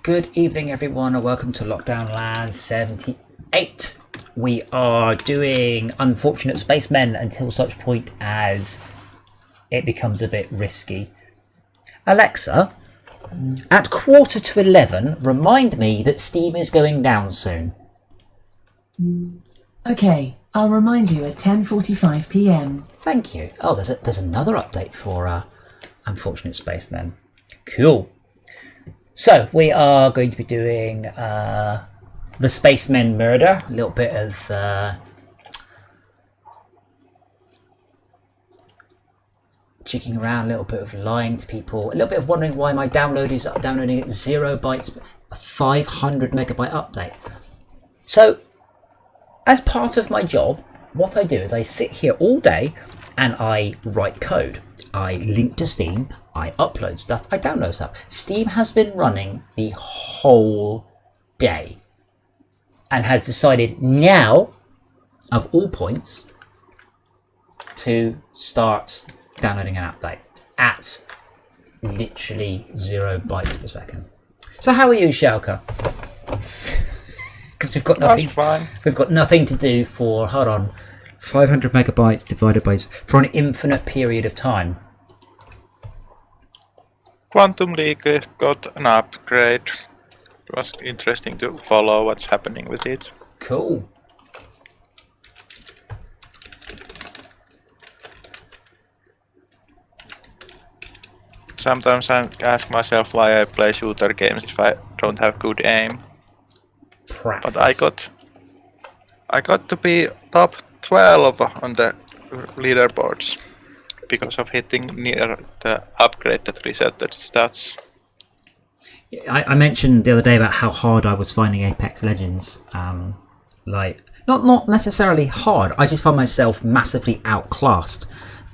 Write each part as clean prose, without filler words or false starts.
Good evening, everyone, and welcome to LockDown LAN 78. We are doing Unfortunate Spacemen until such point as it becomes a bit risky. Alexa, at 11:15, remind me that Steam is going down soon. Okay, I'll remind you at 10:45 p.m. Thank you. Oh, there's another update for Unfortunate Spacemen. Cool. So we are going to be doing the Spacemen murder, a little bit of jigging around, a little bit of lying to people, a little bit of wondering why my download is downloading at 0 bytes, a 500 megabyte update. So as part of my job, what I do is I sit here all day and I write code. I link to Steam, I upload stuff, I download stuff. Steam has been running the whole day and has decided now, of all points, to start downloading an update at literally 0 bytes per second. So how are you, Shelka? Because we've got nothing. That's fine. We've got nothing to do for 500 megabytes divided by for an infinite period of time. Quantum League got an upgrade. It was interesting to follow what's happening with it. Cool. Sometimes I ask myself why I play shooter games if I don't have good aim. Practice. But I got to be top 12 on the leaderboards because of hitting near the upgrade that resetted stats. I mentioned the other day about how hard I was finding Apex Legends. Like not necessarily hard. I just found myself massively outclassed.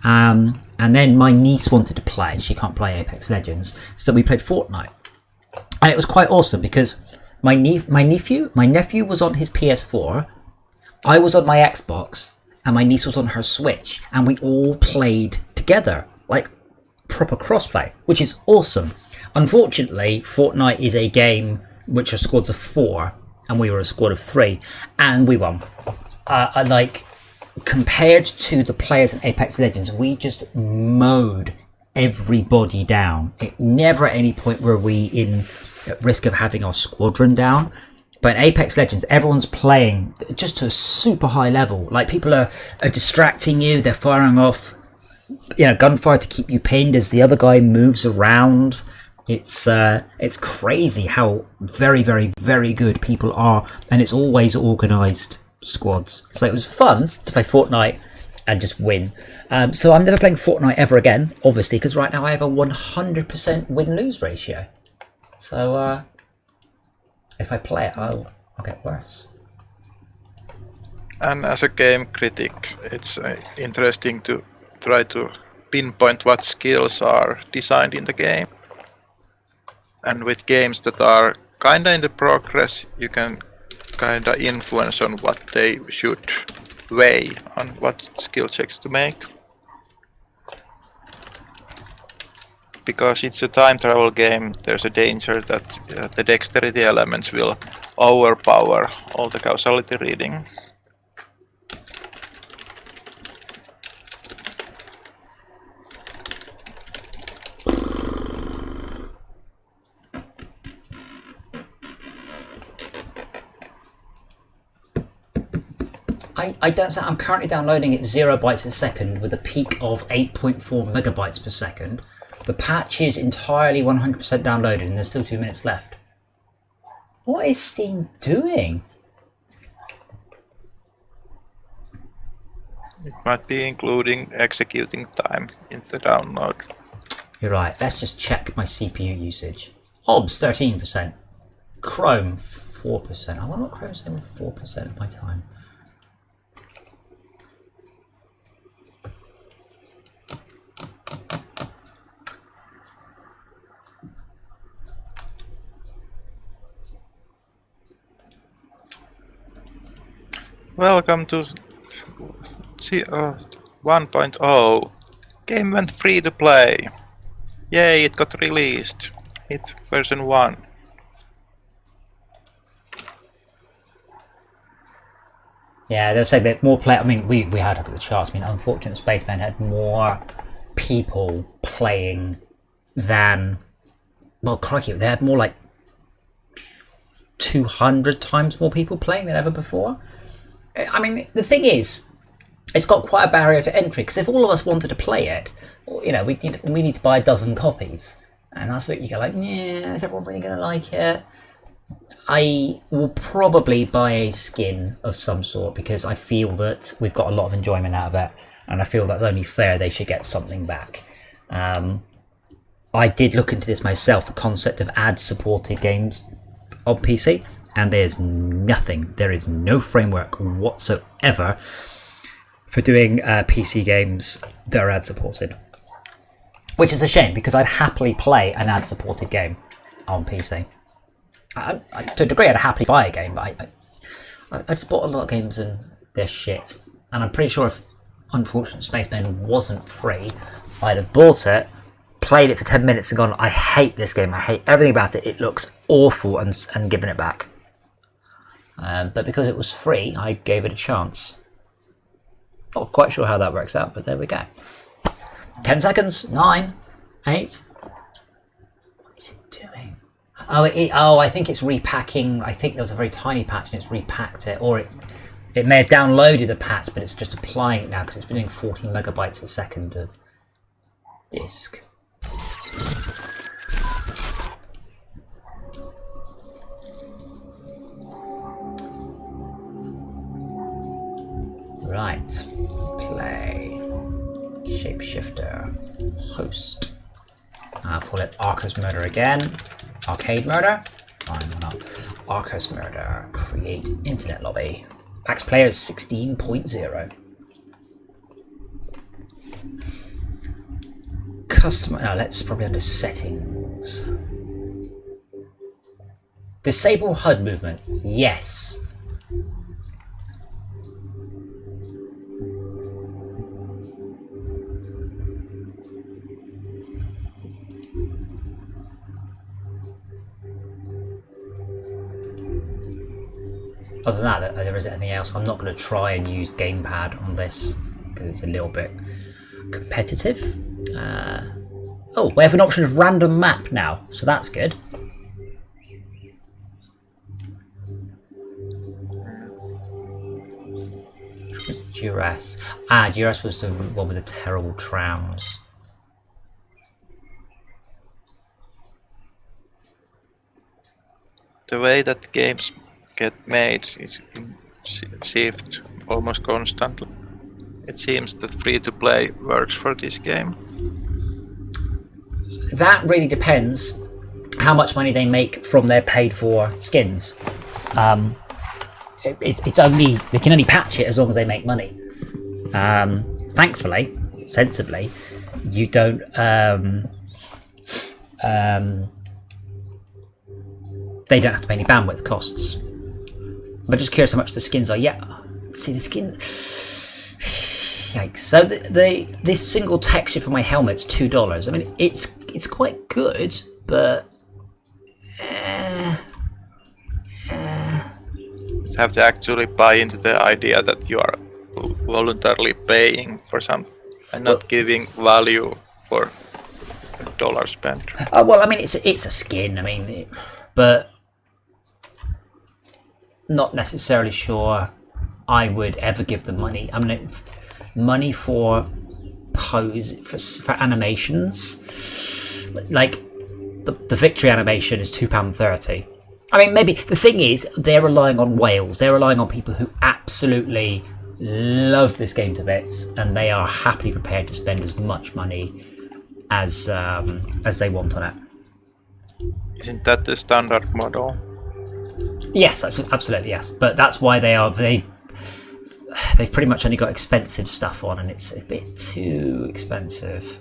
And then my niece wanted to play. She can't play Apex Legends, so we played Fortnite, and it was quite awesome because my nephew was on his PS4, I was on my Xbox, and my niece was on her Switch, and we all played together, like proper crossplay, which is awesome. Unfortunately, Fortnite is a game which are squads of 4, and we were a squad of 3, and we won. Compared to the players in Apex Legends, we just mowed everybody down. It never at any point were we at risk of having our squadron down. But in Apex Legends, everyone's playing just to a super high level. Like, people are distracting you, they're firing off gunfire to keep you pinned as the other guy moves around. It's crazy how very, very, very good people are, and it's always organised squads. So it was fun to play Fortnite and just win. So I'm never playing Fortnite ever again, obviously, because right now I have a 100% win-lose ratio. So if I play it, I'll get worse. And as a game critic, it's interesting to try to pinpoint what skills are designed in the game. And with games that are kinda in the progress, you can kinda influence on what they should weigh on what skill checks to make. Because it's a time travel game, there's a danger that the dexterity elements will overpower all the causality reading. I'm currently downloading at 0 bytes a second with a peak of 8.4 megabytes per second. The patch is entirely 100% downloaded and there's still 2 minutes left. What is Steam doing? It might be including executing time in the download. You're right, let's just check my CPU usage. OBS 13%. Chrome 4%. I wonder what Chrome's saying with 4% of my time. Welcome to 1.0. Game went free to play. Yay, it got released. It version 1. Yeah, they're saying that more play. I mean, we had a look at the charts. I mean, Unfortunate Spacemen had more people playing than. Well, crikey, they had more like 200 times more people playing than ever before. I mean, the thing is, it's got quite a barrier to entry because if all of us wanted to play it, you know, we need to buy a dozen copies, and that's what you go like, yeah, is everyone really going to like it? I will probably buy a skin of some sort because I feel that we've got a lot of enjoyment out of it, and I feel that's only fair. They should get something back. I did look into this myself, the concept of ad-supported games on PC, and there's nothing. There is no framework whatsoever for doing PC games that are ad-supported, which is a shame because I'd happily play an ad-supported game on PC. To a degree, I'd happily buy a game, but I just bought a lot of games and they're shit. And I'm pretty sure if Unfortunate Spacemen wasn't free, I'd have bought it, played it for 10 minutes and gone, I hate this game, I hate everything about it, it looks awful, and given it back. But because it was free, I gave it a chance. Not quite sure how that works out, but there we go. 10 seconds, 9, 8. What is it doing? Oh, I think it's repacking. I think there was a very tiny patch and it's repacked it, or it may have downloaded the patch, but it's just applying it now because it's been doing 40 megabytes a second of disk. Right, play, shapeshifter, host. I'll call it Arcos Murder again. Arcade Murder? Fine, why not? Arcos Murder, create internet lobby. Max player is 16.0. Customer, no, let's probably under settings. Disable HUD movement, yes. Other than that, there isn't anything else. I'm not going to try and use gamepad on this because it's a little bit competitive. Oh, we have an option of random map now, so that's good. Duras. Duras was the one with the terrible trowns. The way that games get made is shifted almost constantly. It seems that free-to-play works for this game. That really depends how much money they make from their paid-for skins. It's only they can only patch it as long as they make money. Thankfully, sensibly, you don't. They don't have to pay any bandwidth costs. I'm just curious how much the skins are. Yeah, see the skin. Yikes! So this single texture for my helmet's $2. I mean, it's quite good, but. You have to actually buy into the idea that you are voluntarily paying for something and not giving value for a dollar spent. Well, I mean, it's a skin. I mean, but not necessarily sure I would ever give them money. I mean, money for pose for animations, like the victory animation is £2.30. I mean, maybe the thing is they're relying on whales. They're relying on people who absolutely love this game to bits, and they are happily prepared to spend as much money as they want on it. Isn't that the standard model? Yes, absolutely yes. But that's why they've pretty much only got expensive stuff on, and it's a bit too expensive.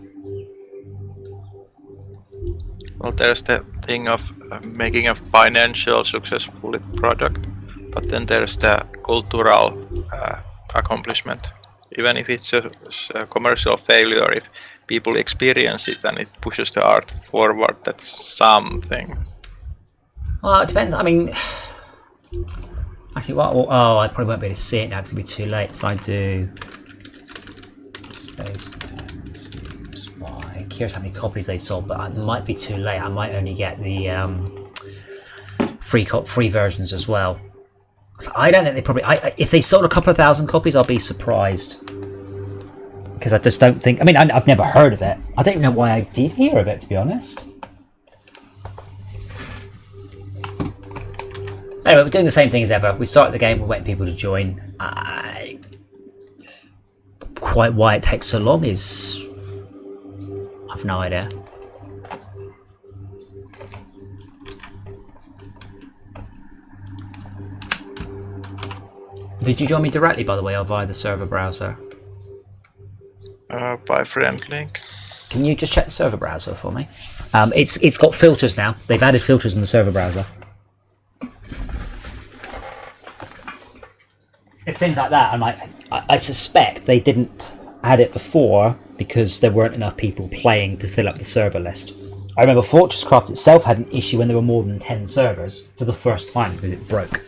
Well, there's the thing of making a financial successful product, but then there's the cultural accomplishment. Even if it's a commercial failure, if people experience it and it pushes the art forward, that's something. Well, it depends. I mean, Actually, what? Oh, I probably won't be able to see it now because it'll be too late. If I do Spacemen Spy, curious how many copies they sold, but it might be too late. I might only get the free versions as well. So I don't think they probably. If they sold a couple of thousand copies, I'll be surprised. Because I just don't think. I mean, I've never heard of it. I don't even know why I did hear of it, to be honest. Anyway, we're doing the same thing as ever. We've started the game, we're waiting people to join. Quite why it takes so long is... I've no idea. Did you join me directly, by the way, or via the server browser? By friend link. Can you just check the server browser for me? It's got filters now. They've added filters in the server browser. It's things like that. I suspect they didn't add it before because there weren't enough people playing to fill up the server list. I remember Fortresscraft itself had an issue when there were more than 10 servers for the first time because it broke.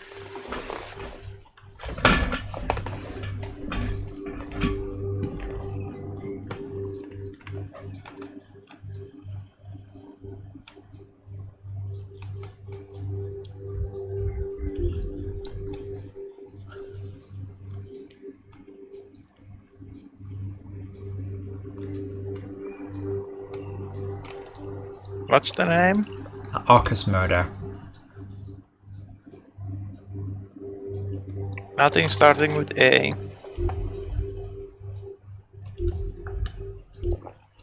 What's the name? Arcus Murder. Nothing starting with A.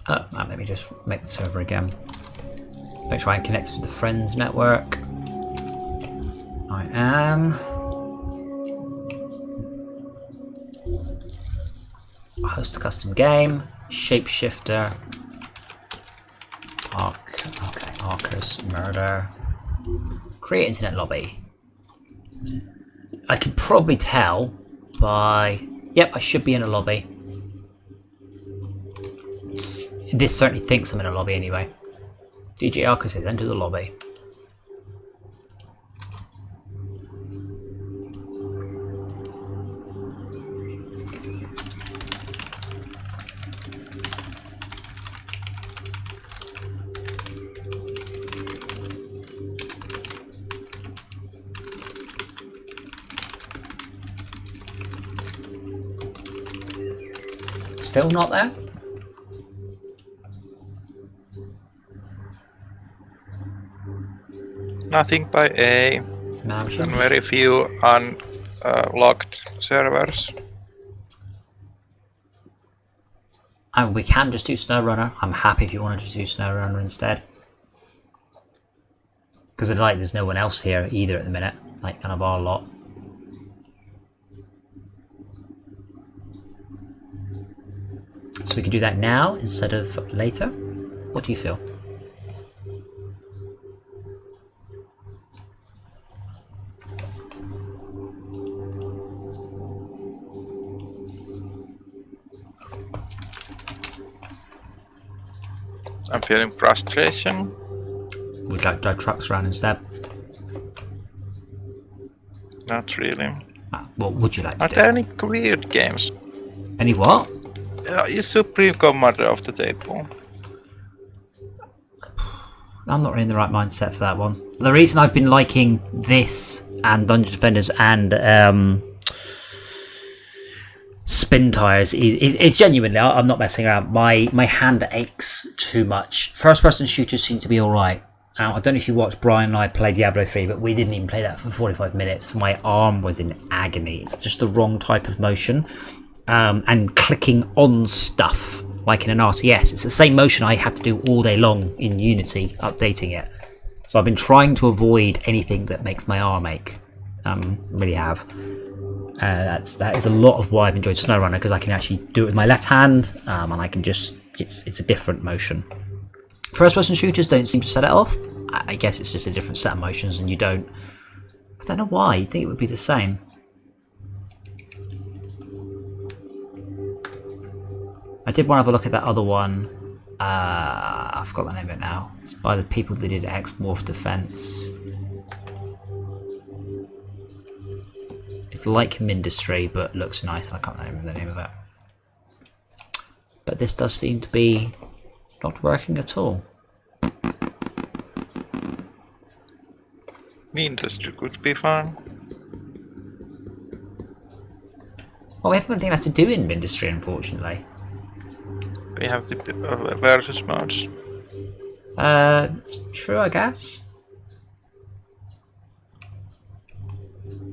Let me just make the server again. Make sure I'm connected to the Friends network. I am. Host a custom game. Shapeshifter. Arcus Murder. Create internet lobby. I can probably tell by... Yep, I should be in a lobby. This certainly thinks I'm in a lobby anyway. DJ Arcus says enter the lobby. Still not there? Nothing by A. No, And very few unlocked servers. And we can just do SnowRunner. I'm happy if you want to just do SnowRunner instead. Because there's no one else here either at the minute. Like none of our lot. So we can do that now instead of later. What do you feel? I'm feeling frustration. Would you like to drive trucks around instead? Not really. What would you like to Are do? there any weird games? Any what? Is Supreme Commander off the table? I'm not really in the right mindset for that one. The reason I've been liking this and Dungeon Defenders and Spin Tires is genuinely, I'm not messing around. My hand aches too much. First person shooters seem to be alright. I don't know if you watched Brian and I play Diablo 3, but we didn't even play that for 45 minutes. My arm was in agony. It's just the wrong type of motion. And clicking on stuff like in an RTS. It's the same motion I have to do all day long in Unity, updating it. So I've been trying to avoid anything that makes my arm ache. Really have. That is a lot of why I've enjoyed SnowRunner, because I can actually do it with my left hand, and I can just, it's a different motion. First person shooters don't seem to set it off. I guess it's just a different set of motions and I don't know why, you'd think it would be the same. I did want to have a look at that other one. I forgot the name of it now. It's by the people that did X-Morph Defense. It's like Mindustry, but looks nice. I can't remember the name of it. But this does seem to be not working at all. Industry could be fun. Well, we have nothing left to do in Mindustry, unfortunately. We have the versus modes. True, I guess.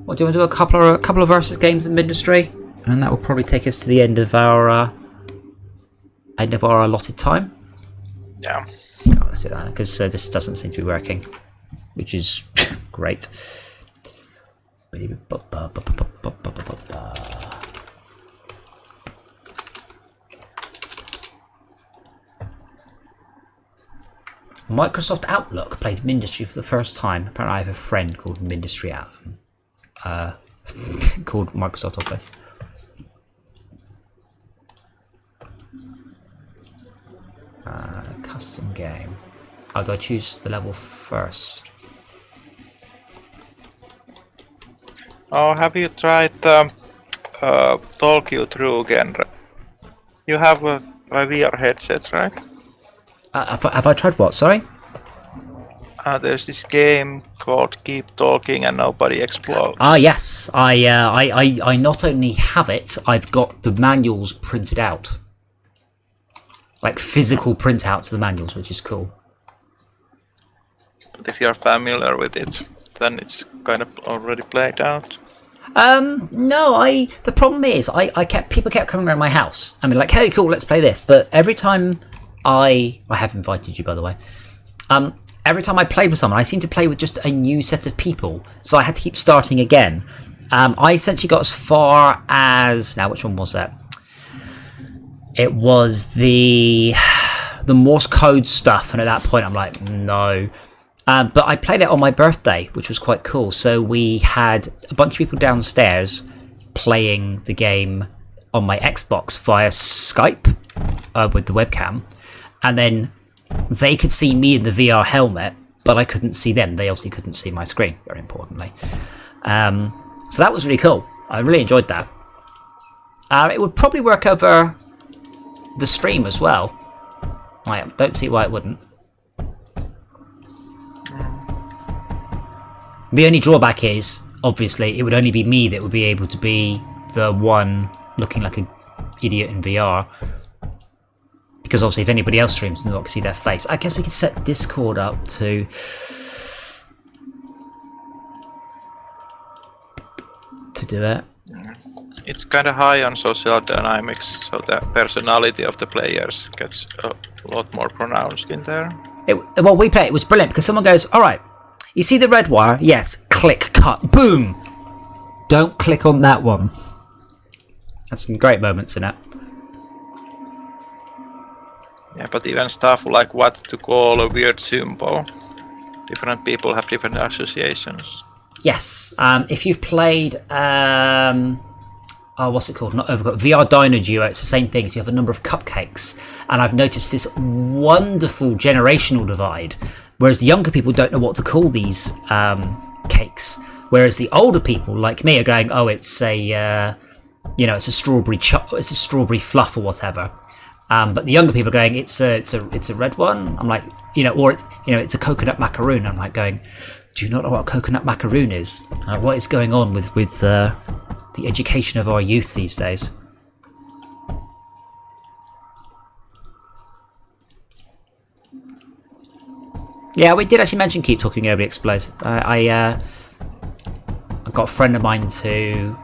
Well, do you want to do a couple of versus games in Mindustry? And that will probably take us to the end of our allotted time. Yeah. Oh, let's do that, because this doesn't seem to be working, which is great. Microsoft Outlook played Mindustry for the first time. Apparently I have a friend called Mindustry called Microsoft Office. Custom game. How do I choose the level first? Oh, have you tried Talk You Through again? You have a VR headset, right? Have I tried what? Sorry? There's this game called Keep Talking and Nobody Explodes. Ah, yes. I not only have it, I've got the manuals printed out. Like physical printouts of the manuals, which is cool. But if you're familiar with it, then it's kind of already played out. No, the problem is people kept coming around my house. I mean, like, hey, cool, let's play this. But every time I have invited you, by the way. Every time I played with someone, I seemed to play with just a new set of people, so I had to keep starting again. I essentially got as far as which one was that? It was the Morse code stuff, and at that point, I'm like, no. But I played it on my birthday, which was quite cool. So we had a bunch of people downstairs playing the game on my Xbox via Skype with the webcam, and then they could see me in the VR helmet, but I couldn't see them. They obviously couldn't see my screen, very importantly. So that was really cool. I really enjoyed that. It would probably work over the stream as well. I don't see why it wouldn't. The only drawback is, obviously, it would only be me that would be able to be the one looking like an idiot in VR. Because obviously if anybody else streams, we're not going to see their face. I guess we could set Discord up to do it. It's kind of high on social dynamics, so the personality of the players gets a lot more pronounced in there. Well, we play it was brilliant because someone goes, alright, you see the red wire? Yes, click, cut, boom! Don't click on that one. That's some great moments in it. Yeah, but even stuff like what to call a weird symbol, different people have different associations. Yes, if you've played, what's it called? Not Overcooked, VR Dino Duo, it's the same thing. So you have a number of cupcakes, and I've noticed this wonderful generational divide, whereas the younger people don't know what to call these cakes, whereas the older people, like me, are going, oh, it's a, it's a strawberry fluff or whatever. But the younger people are going, it's a red one. I'm like, it's a coconut macaroon. I'm like going, do you not know what a coconut macaroon is? What is going on with the education of our youth these days? Yeah, we did actually mention Keep Talking, Nobody Explodes. I got a friend of mine to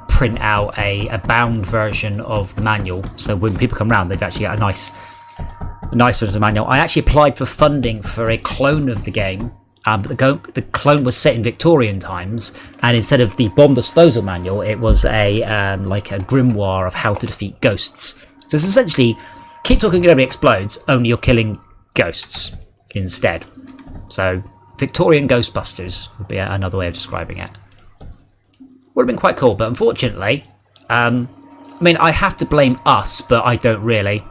print out a bound version of the manual, so when people come around they've actually got a nice version of the manual. I actually applied for funding for a clone of the game, but the clone was set in Victorian times, and instead of the bomb disposal manual, it was like a grimoire of how to defeat ghosts. So it's essentially Keep Talking, Nobody Explodes, only you're killing ghosts instead. So Victorian Ghostbusters would be another way of describing it. Would have been quite cool, but unfortunately, I have to blame us, but I don't really.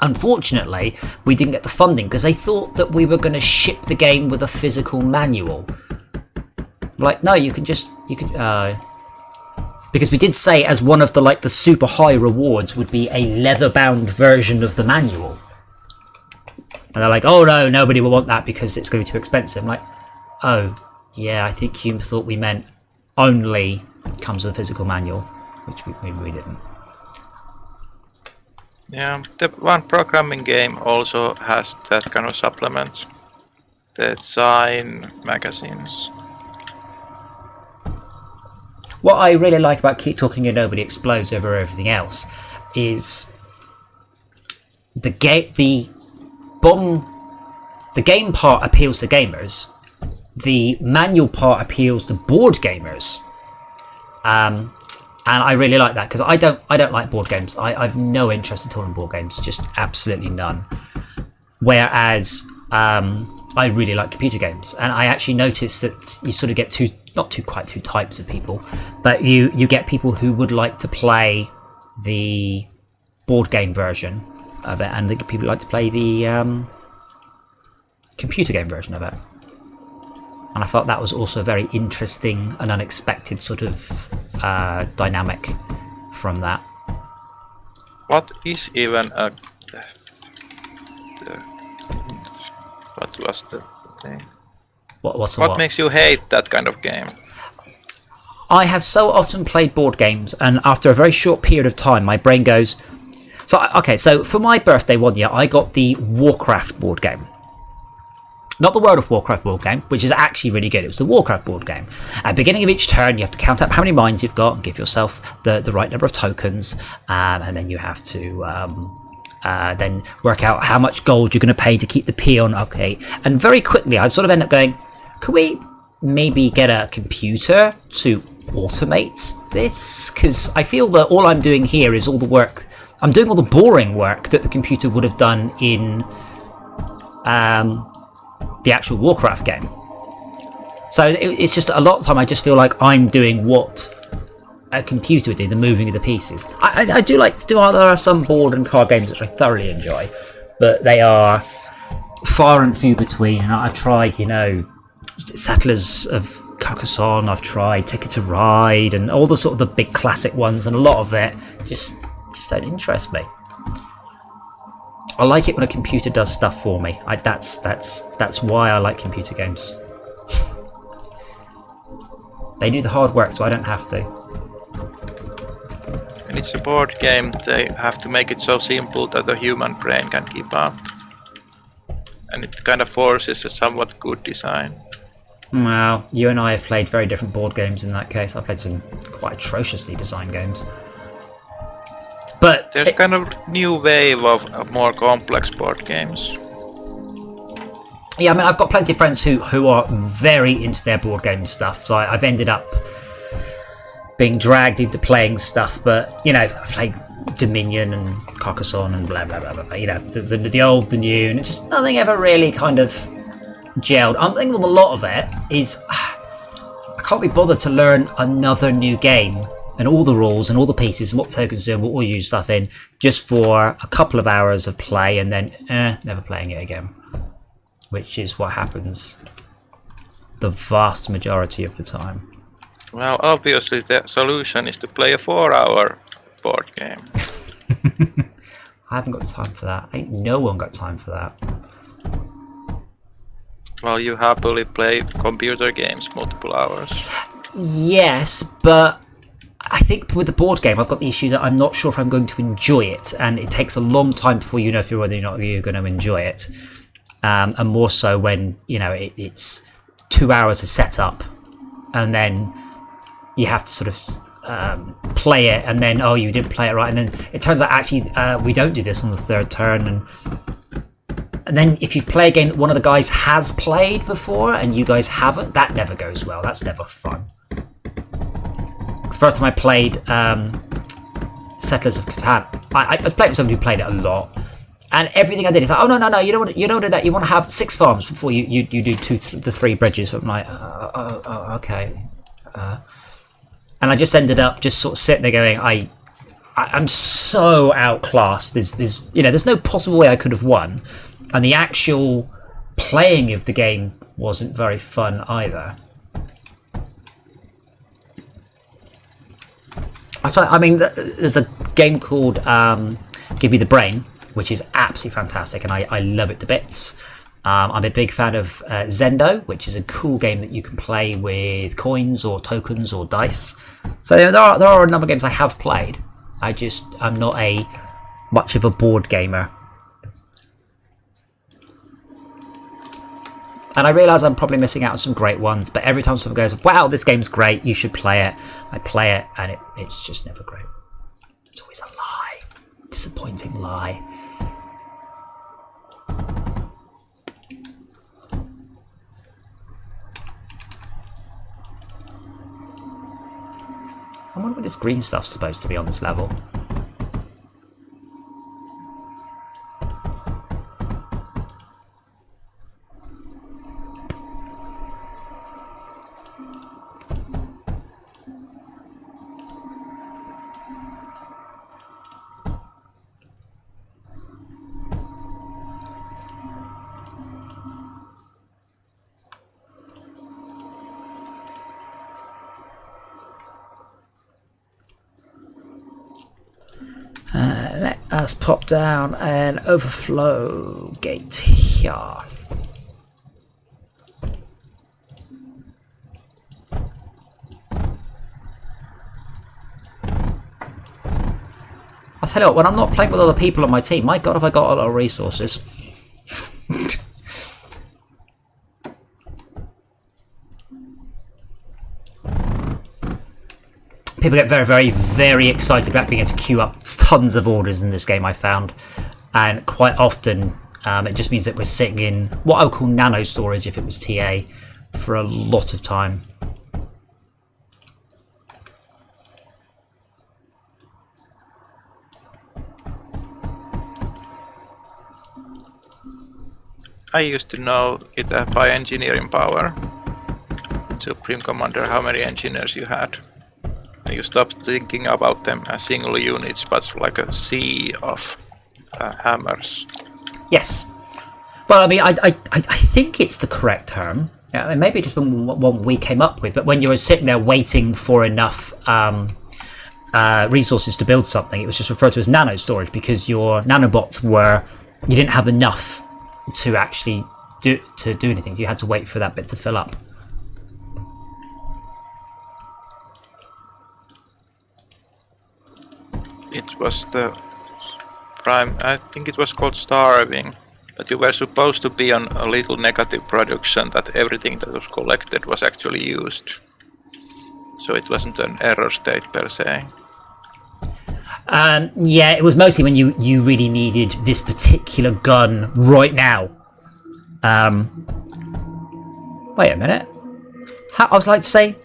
Unfortunately, we didn't get the funding because they thought that we were going to ship the game with a physical manual. Like, no, you can. Because we did say as one of the super high rewards would be a leather-bound version of the manual. And they're like, oh no, nobody will want that because it's going to be too expensive. I'm like, oh, yeah, I think Hume thought we meant only comes with a physical manual, which we didn't. Yeah, the one programming game also has that kind of supplement. The design magazines. What I really like about Keep Talking and Nobody Explodes over everything else is the game part appeals to gamers. The manual part appeals to board gamers. And I really like that because I don't like board games. I've no interest at all in board games, just absolutely none. Whereas I really like computer games, and I actually noticed that you sort of get quite two types of people, but you get people who would like to play the board game version of it, and the people who like to play the computer game version of it. And I felt that was also a very interesting and unexpected sort of dynamic from that. What is even a... what was the thing? What makes you hate that kind of game? I have so often played board games, and after a very short period of time, my brain goes... So for my birthday one year, I got the Warcraft board game. Not the World of Warcraft board game, which is actually really good. It was the Warcraft board game. At the beginning of each turn, you have to count up how many mines you've got and give yourself the right number of tokens. And then you have to then work out how much gold you're going to pay to keep the peon. Okay. And very quickly, I sort of end up going, could we maybe get a computer to automate this? Because I feel that all I'm doing here is all the work. I'm doing all the boring work that the computer would have done in... the actual Warcraft game. So it's just a lot of time I just feel like I'm doing what a computer would do, the moving of the pieces. I do like, there are some board and card games which I thoroughly enjoy, but they are far and few between. And I've tried, Settlers of Carcassonne, I've tried Ticket to Ride, and all the sort of the big classic ones, and a lot of it just don't interest me. I like it when a computer does stuff for me. That's why I like computer games. They do the hard work, so I don't have to. When it's a board game, they have to make it so simple that a human brain can keep up. And it kind of forces a somewhat good design. Well, you and I have played very different board games in that case. I've played some quite atrociously designed games. But there's kind of new wave of more complex board games. Yeah, I mean, I've got plenty of friends who are very into their board game stuff, so I've ended up being dragged into playing stuff. But I've played Dominion and Carcassonne and blah blah blah blah. The old, the new, and just nothing ever really kind of gelled. I'm thinking a lot of it is I can't be bothered to learn another new game. And all the rules and all the pieces and what tokens do and what we'll use stuff in just for a couple of hours of play and then never playing it again. Which is what happens the vast majority of the time. Well, obviously the solution is to play a 4-hour board game. I haven't got time for that. Ain't no one got time for that. Well, you happily play computer games multiple hours. Yes, but... I think with the board game, I've got the issue that I'm not sure if I'm going to enjoy it, and it takes a long time before you know whether or not you're going to enjoy it. And more so when it's 2 hours of setup, and then you have to sort of play it, and then you didn't play it right, and then it turns out actually we don't do this on the third turn, and then if you play a game that one of the guys has played before and you guys haven't, that never goes well. That's never fun. The first time I played Settlers of Catan, I was playing with somebody who played it a lot, and everything I did is like, no, you don't do that. You want to have 6 farms before you do the 3 bridges. So I'm like, okay, and I just ended up just sort of sitting there going, I'm so outclassed. There's no possible way I could have won, and the actual playing of the game wasn't very fun either. I mean, there's a game called Give Me the Brain, which is absolutely fantastic, and I love it to bits. I'm a big fan of Zendo, which is a cool game that you can play with coins or tokens or dice. So there are a number of games I have played. I'm not much of a board gamer. And I realise I'm probably missing out on some great ones, but every time someone goes, wow, this game's great, you should play it, I play it, and it's just never great. It's always a lie. Disappointing lie. I wonder what this green stuff's supposed to be on this level. Let us pop down an overflow gate here. I'll tell you what, when I'm not playing with other people on my team, my god, have I got a lot of resources. People get very, very, very excited about being able to queue up tons of orders in this game, I found. And quite often, it just means that we're sitting in what I would call nano storage, if it was TA, for a lot of time. I used to know it by engineering power. Supreme Commander, how many engineers you had. You stopped thinking about them as single units, but like a sea of hammers. Yes. Well, I mean, I think it's the correct term. Maybe just one we came up with, but when you were sitting there waiting for enough resources to build something, it was just referred to as nano storage because your nanobots you didn't have enough to actually do anything. You had to wait for that bit to fill up. It was the prime, I think it was called starving, that you were supposed to be on a little negative production that everything that was collected was actually used. So it wasn't an error state per se. Yeah, it was mostly when you really needed this particular gun right now. Wait a minute. I was like to say,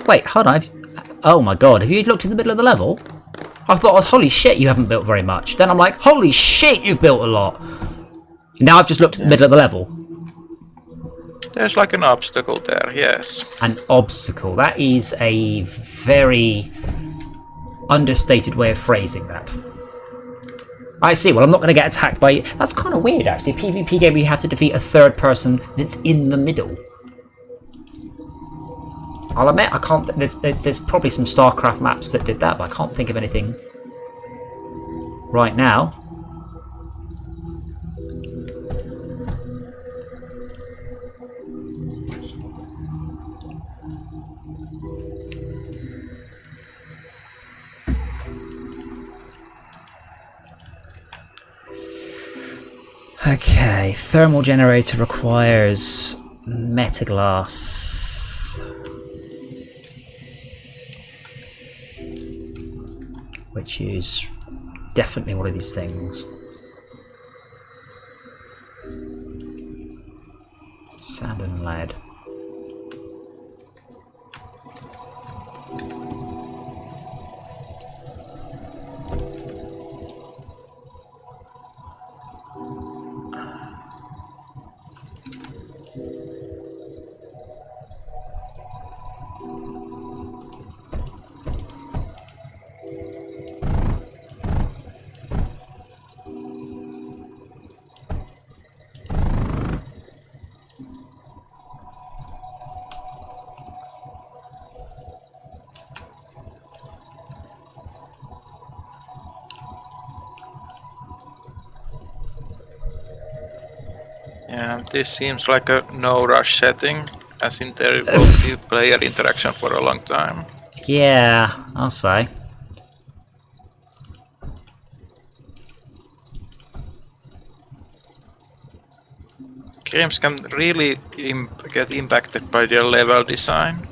wait, hold on. Oh my god, have you looked in the middle of the level? I thought, holy shit, you haven't built very much. Then I'm like, holy shit, you've built a lot. Now I've just looked at the middle of the level. There's like an obstacle there, yes. An obstacle. That is a very understated way of phrasing that. I see. Well, I'm not going to get attacked by... That's kind of weird, actually. A PvP game where you have to defeat a third person that's in the middle. I'll admit, I can't... There's probably some StarCraft maps that did that, but I can't think of anything right now. Okay, thermal generator requires metaglass. Which is definitely one of these things. Sand and lead. Yeah, this seems like a no rush setting, as in there will be player interaction for a long time. Yeah, I'll say. Games can really get impacted by their level design.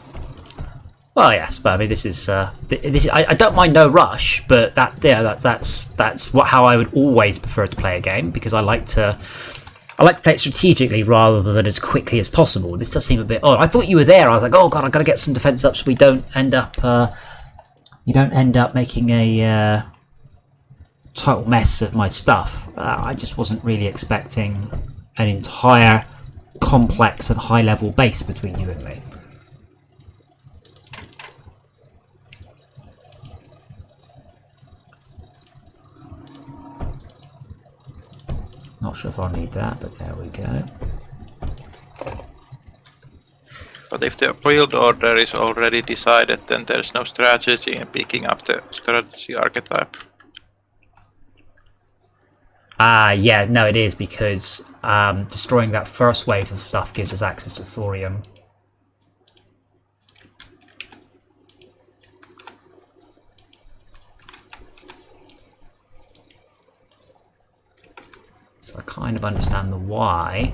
Well, yes, but I mean, this is I don't mind no rush, but that's how I would always prefer to play a game, because I like to play it strategically rather than as quickly as possible. This does seem a bit odd. I thought you were there. I was like, oh god, I got to get some defense up so we don't end up making a total mess of my stuff. I just wasn't really expecting an entire complex and high level base between you and me. Not sure if I'll need that, but there we go. But if the build order is already decided, then there's no strategy in picking up the strategy archetype. Yeah, no, it is, because destroying that first wave of stuff gives us access to thorium. So I kind of understand the why.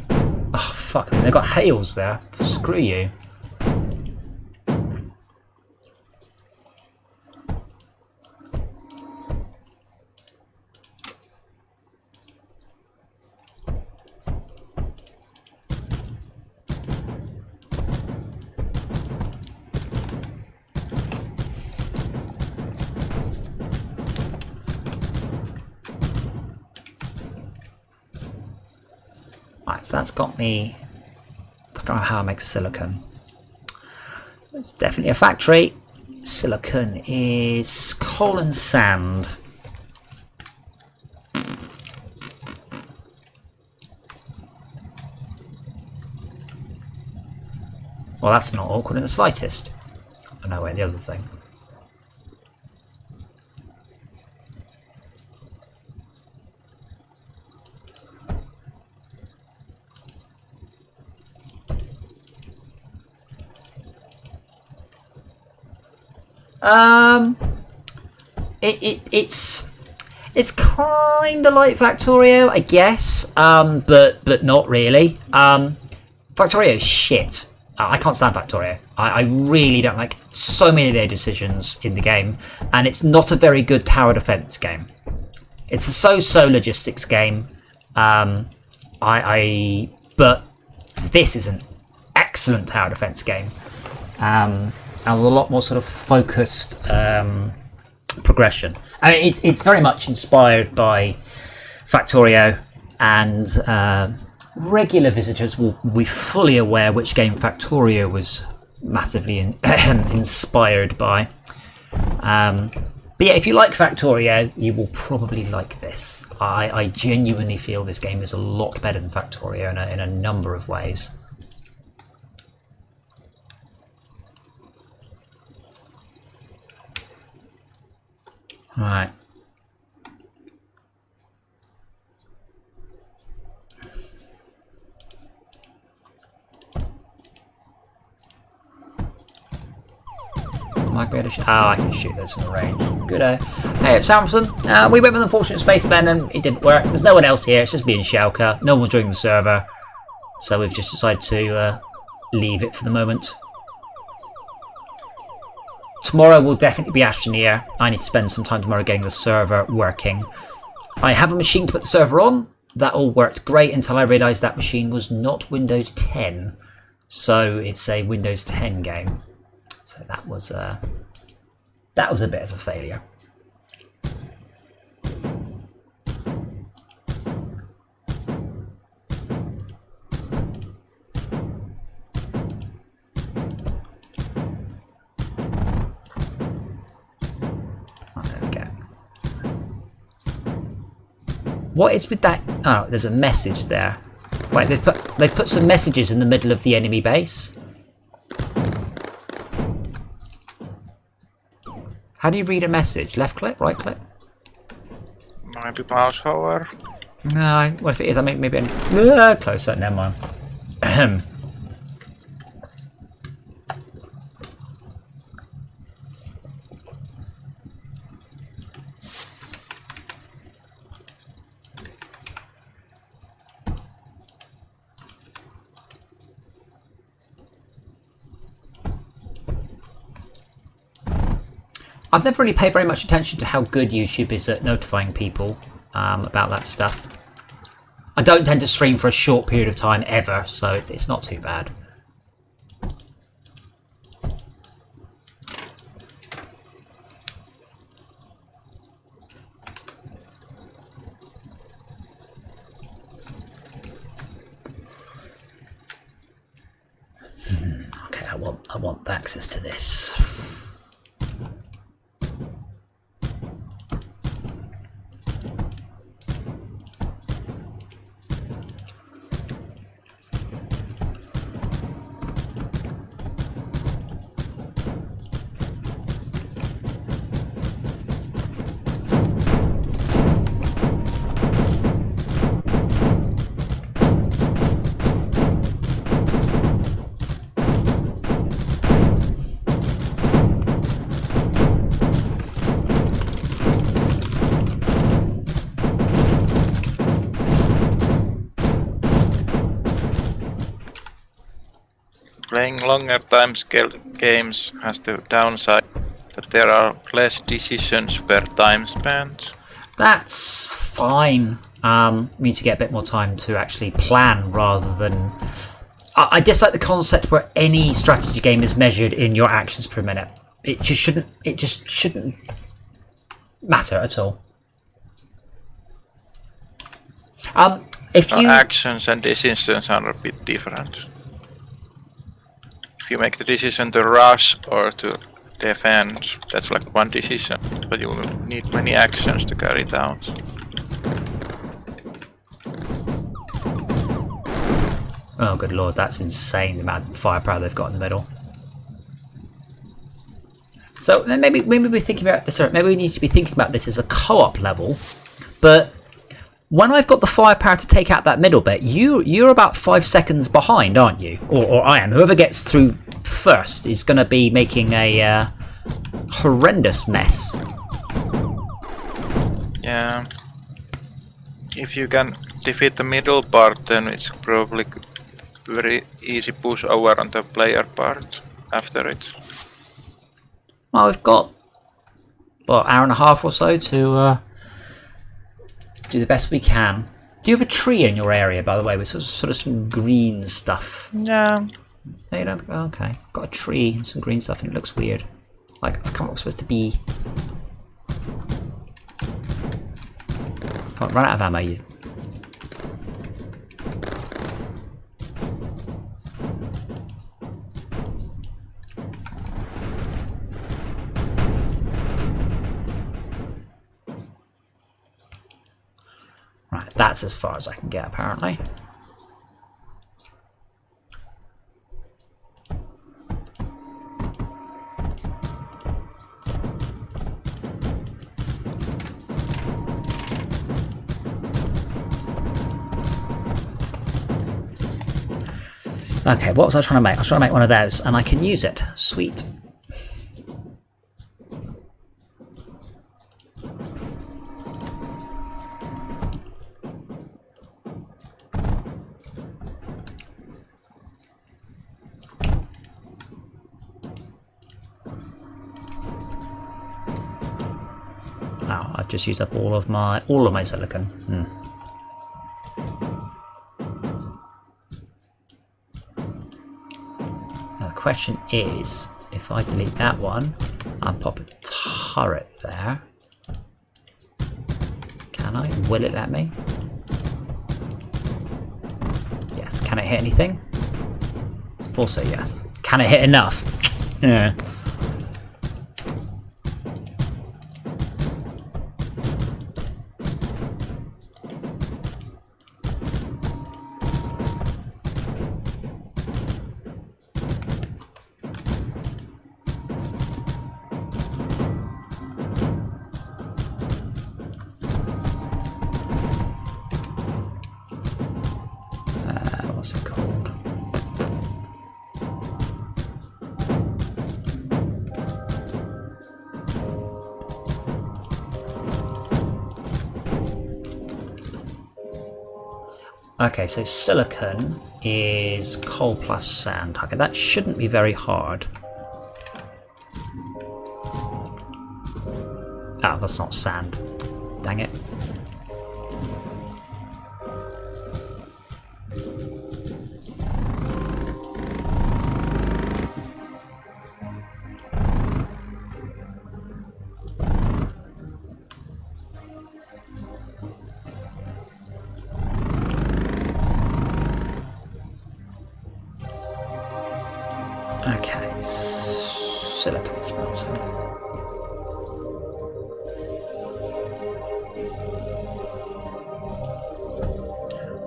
Oh, fuck, they've got hails there. Screw you. Right, so that's got me. I don't know how I make silicon. It's definitely a factory. Silicon is coal and sand. Well, that's not awkward in the slightest. Oh no, wait, the other thing. It's kind of like Factorio, I guess, but not really. Factorio is shit. I can't stand Factorio. I really don't like so many of their decisions in the game, and it's not a very good tower defense game. It's a so-so logistics game. But this is an excellent tower defense game. And a lot more sort of focused progression. I mean, it's very much inspired by Factorio, and regular visitors will be fully aware which game Factorio was massively inspired by. But yeah, if you like Factorio, you will probably like this. I genuinely feel this game is a lot better than Factorio in a number of ways. Right. Might be able to I can shoot those from range. Good. Hey, it's Samson. We went with Unfortunate Spacemen and it didn't work. There's no one else here. It's just me and Shelka. No one joined the server. So we've just decided to leave it for the moment. Tomorrow will definitely be Astroneer. I need to spend some time tomorrow getting the server working. I have a machine to put the server on. That all worked great until I realised that machine was not Windows 10. So it's a Windows 10 game. So that was a bit of a failure. What is with that? Oh, there's a message there. Wait, they've put some messages in the middle of the enemy base. How do you read a message? Left click, right click? Maybe mouse hover. No, what if it is? I mean, maybe closer. Never mind. Ahem. I've never really paid very much attention to how good YouTube is at notifying people about that stuff. I don't tend to stream for a short period of time ever, so it's not too bad. Okay, I want access to this. Playing longer timescale games has the downside that there are less decisions per time spent. That's fine. Means you get a bit more time to actually plan rather than. I dislike the concept where any strategy game is measured in your actions per minute. It just shouldn't matter at all. If you Actions and decisions are a bit different. If you make the decision to rush or to defend, that's like one decision, but you will need many actions to carry it out. Oh, good lord, that's insane, the amount of firepower they've got in the middle. So then maybe we're thinking about this. Maybe we need to be thinking about this as a co-op level. But when I've got the firepower to take out that middle bit, you're about 5 seconds behind, aren't you? Or I am. Whoever gets through first is going to be making a horrendous mess. Yeah. If you can defeat the middle part, then it's probably very easy push over on the player part after it. Well, we've got what, hour and a half or so to do the best we can. Do you have a tree in your area, by the way, with sort of some green stuff? Yeah. No, you don't? Okay. Got a tree and some green stuff and it looks weird. Like, I can't remember what it's supposed to be. Can't run out of ammo, you. Right, that's as far as I can get, apparently. Okay, what was I trying to make? I was trying to make one of those, and I can use it. Sweet. Oh, I've just used up all of my silicon. Now the question is, if I delete that one and pop a turret there, can I? Will it let me? Yes. Can it hit anything? Also yes. Can it hit enough? Yeah. Okay, so silicon is coal plus sand. Okay, that shouldn't be very hard. Ah, that's not sand. Dang it. Okay, silicon smelter.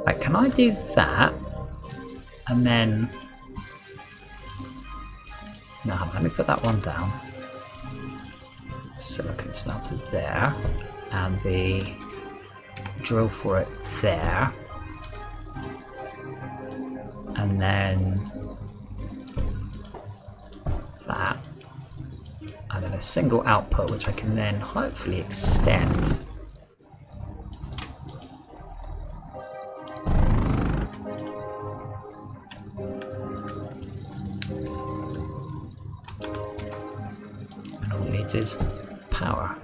Right, can I do that? And then... No, let me put that one down. Silicon smelter there. And the drill for it there. And then... that. And then a single output, which I can then hopefully extend. And all it needs is power.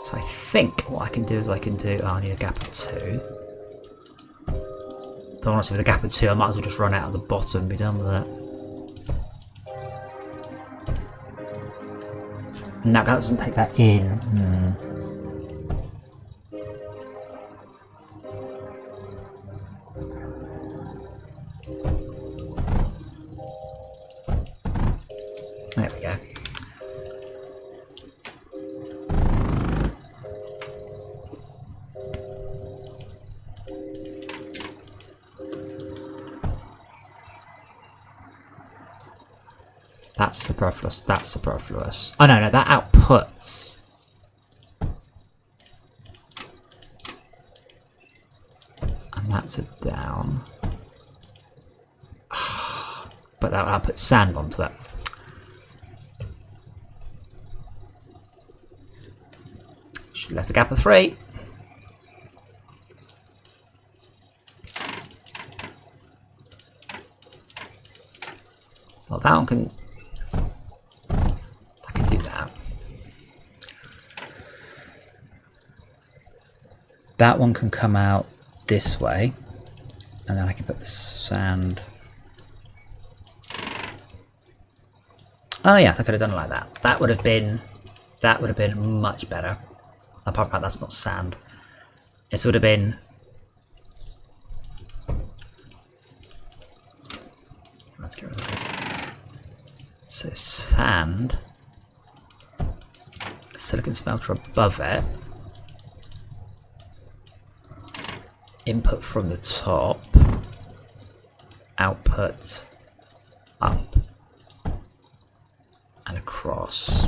So I think what I can do is I can do... Oh, I need a gap of 2. But honestly, with a gap of 2, I might as well just run out of the bottom and be done with it. No, that doesn't take that in. There we go. That's superfluous, that's superfluous. Oh no, that outputs. And that's a down. But that will put sand onto it. Should have left a gap of 3. Well, that one can... I can do that. That one can come out this way. And then I can put the sand... Oh yes, I could have done it like that. That would have been much better. Apart from that, that's not sand. This would have been... Let's get rid of this. So sand, silicon smelter above it, input from the top, output up and across,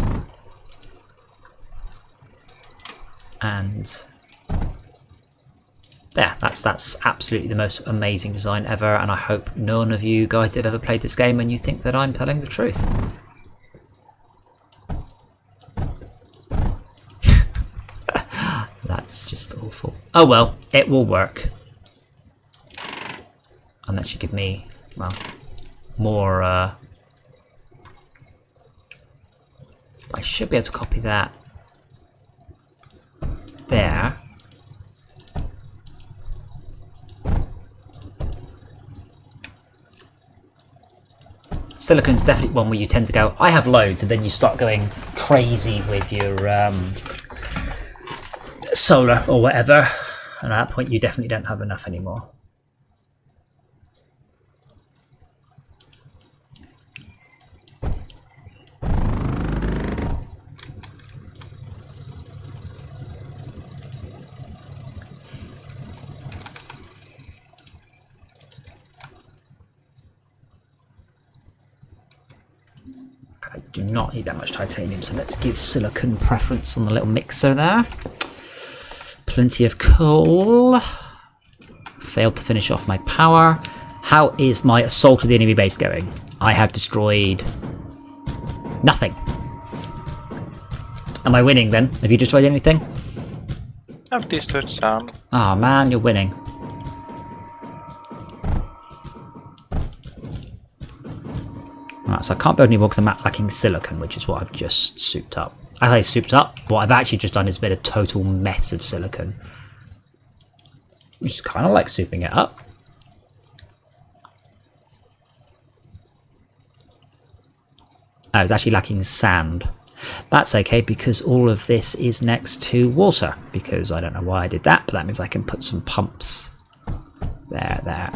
and there, that's absolutely the most amazing design ever, and I hope none of you guys have ever played this game and you think that I'm telling the truth. That's just awful. Oh well, it will work. And that should give me, well, more... I should be able to copy that there. Silicon's definitely one where you tend to go, I have loads, and then you start going crazy with your solar or whatever, and at that point you definitely don't have enough anymore. I do not need that much titanium, so let's give silicon preference on the little mixer there. Plenty of coal. Failed to finish off my power. How is my assault of the enemy base going? I have destroyed nothing. Am I winning then? Have you destroyed anything? I've destroyed some. Oh man, you're winning. Right, so I can't build any more because I'm lacking silicon, which is what I've just souped up. I say souped up. What I've actually just done is made a total mess of silicon. Which is kind of like souping it up. I was actually lacking sand. That's okay because all of this is next to water. Because I don't know why I did that, but that means I can put some pumps there.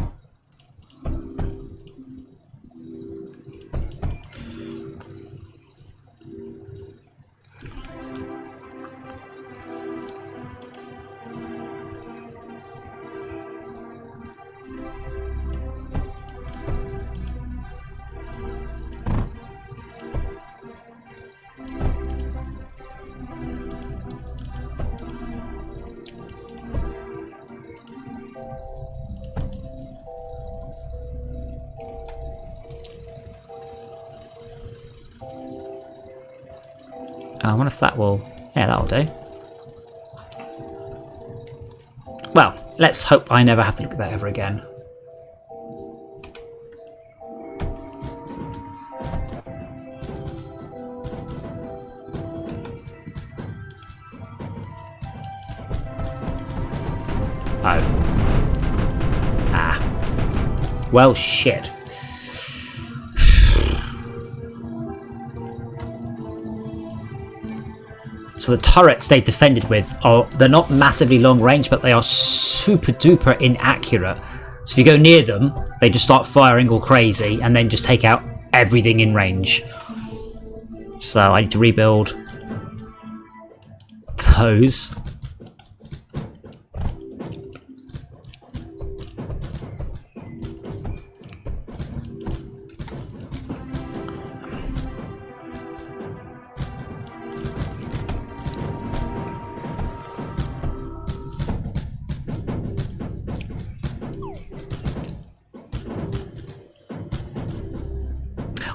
I wonder if that will... Yeah, that'll do. Well, let's hope I never have to look at that ever again. Oh. Ah. Well, shit. So the turrets they've defended with they're not massively long range, but they are super duper inaccurate. So if you go near them, they just start firing all crazy and then just take out everything in range. So I need to rebuild those.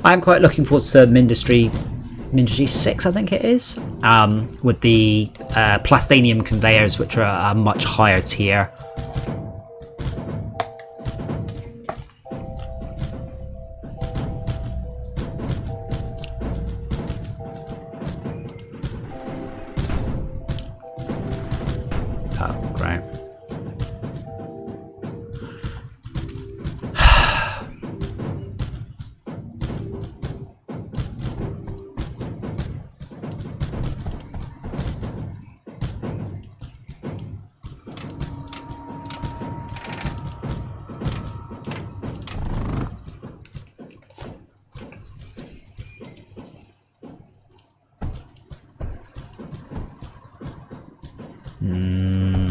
I'm quite looking forward to Mindustry 6, I think it is, with the Plastanium conveyors, which are a much higher tier. Oh, great.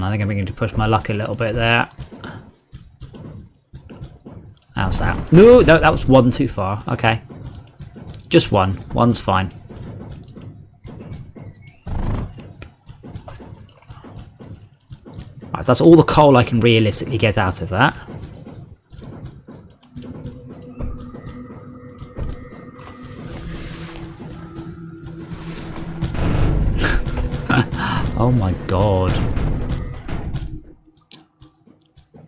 I think I'm beginning to push my luck a little bit there. How's that? No, that was one too far. Okay. Just one. One's fine. Right, that's all the coal I can realistically get out of that. Oh my god.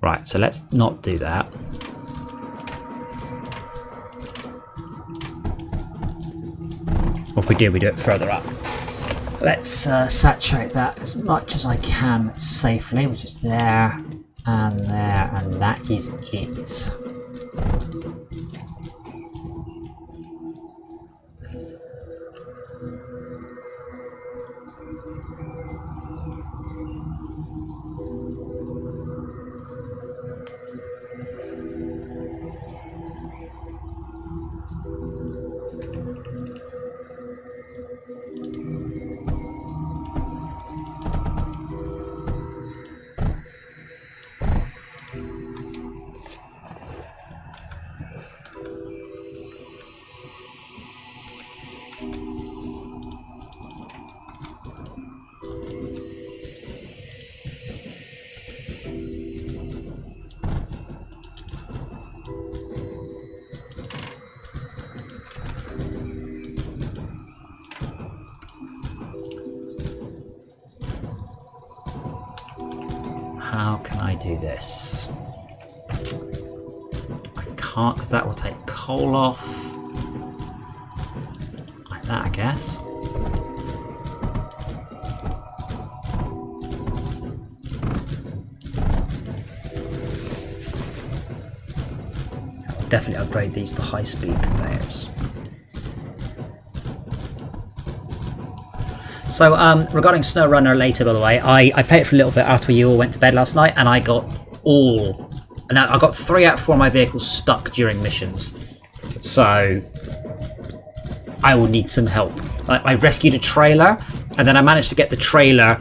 Right, so let's not do that. Or if we do it further up. Let's saturate that as much as I can safely, which is there, and that is it. do this? I can't, because that will take coal off. Like that, I guess. I'll definitely upgrade these to high-speed conveyors. So, regarding SnowRunner later, by the way, I played it for a little bit after you all went to bed last night, and I got 3 out of 4 of my vehicles stuck during missions. So, I will need some help. I rescued a trailer, and then I managed to get the trailer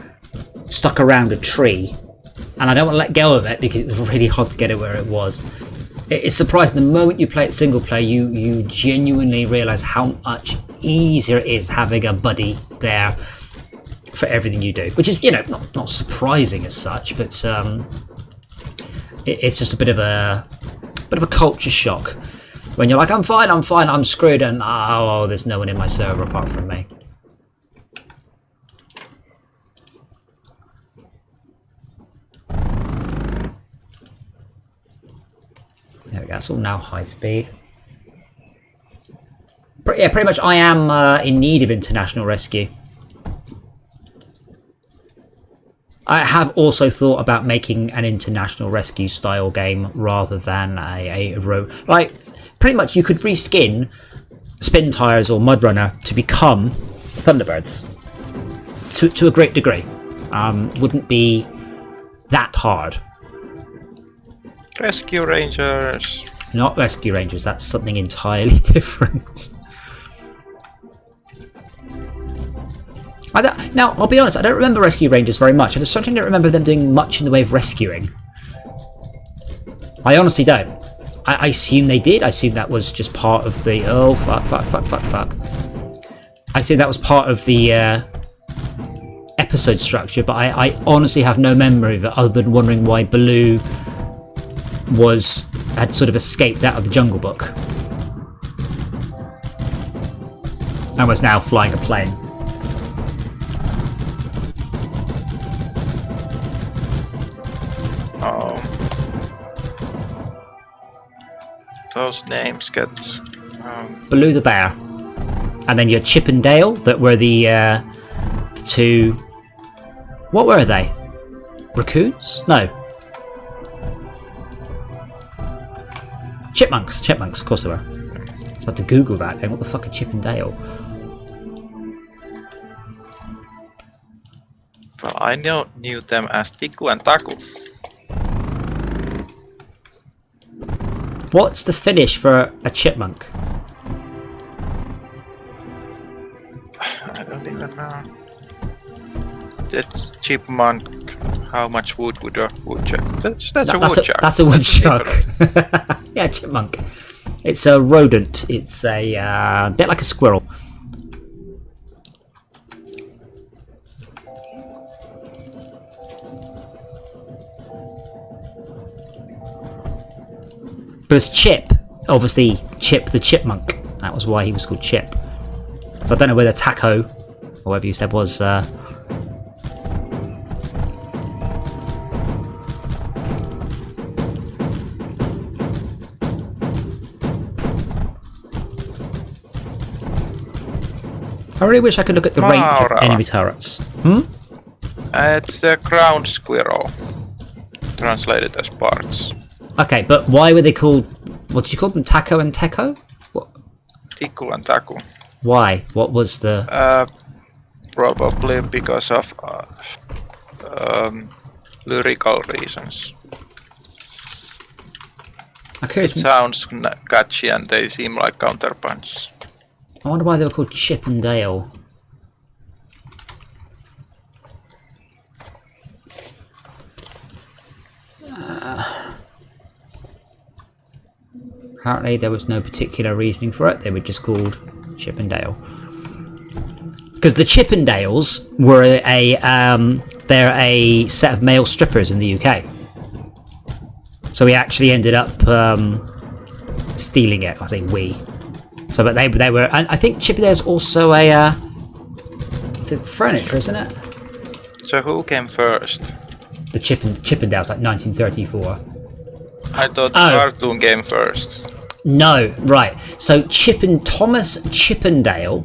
stuck around a tree, and I don't want to let go of it because it was really hard to get it where it was. It's surprising, the moment you play it single player, you genuinely realise how much easier it is having a buddy there for everything you do, which is, you know, not surprising as such, but it's just a bit of a culture shock when you're like, I'm fine, I'm screwed, and oh, there's no one in my server apart from me. There we go, it's all now high speed. Yeah, pretty much I am in need of international rescue. I have also thought about making an international rescue style game rather than a road. Like, pretty much you could reskin Spin Tires or Mudrunner to become Thunderbirds to a great degree. Wouldn't be that hard. Rescue Rangers. Not Rescue Rangers, that's something entirely different. Now, I'll be honest, I don't remember Rescue Rangers very much. I certainly don't remember them doing much in the way of rescuing. I honestly don't. I assume they did. I assume that was just part of the... Oh, fuck. I assume that was part of the episode structure, but I honestly have no memory of it other than wondering why Baloo had sort of escaped out of the Jungle Book. And was now flying a plane. Those names get... Baloo the Bear. And then you had Chip and Dale, that were the two... What were they? Raccoons? No. Chipmunks, of course they were. I was about to Google that, going, what the fuck are Chip and Dale? Well, I knew them as Tiku and Taku. What's the finish for a chipmunk? I don't even know. That's chipmunk. How much wood would a woodchuck? That's a woodchuck. That's a woodchuck. Yeah, chipmunk. It's a rodent. It's a bit like a squirrel. But it's Chip, obviously Chip the Chipmunk. That was why he was called Chip. So I don't know whether Taco, or whatever you said, was... But I really wish I could look at the range of enemy turrets. It's a ground squirrel, translated as parts. Okay, but why were they called... What did you call them? Taco and Teco? What? Tiku and Taku. Why? What was the... Probably because of lyrical reasons. It sounds catchy and they seem like counterpunch. I wonder why they were called Chip and Dale. Apparently there was no particular reasoning for it, they were just called Chip and Dale. Because the Chippendales were they're a set of male strippers in the UK. So we actually ended up stealing it. I say we. So, but they were, and I think Chippendales also it's a furniture, isn't it? So who came first? the Chippendales, like 1934. I thought the cartoon came first. No, right. So Thomas Chippendale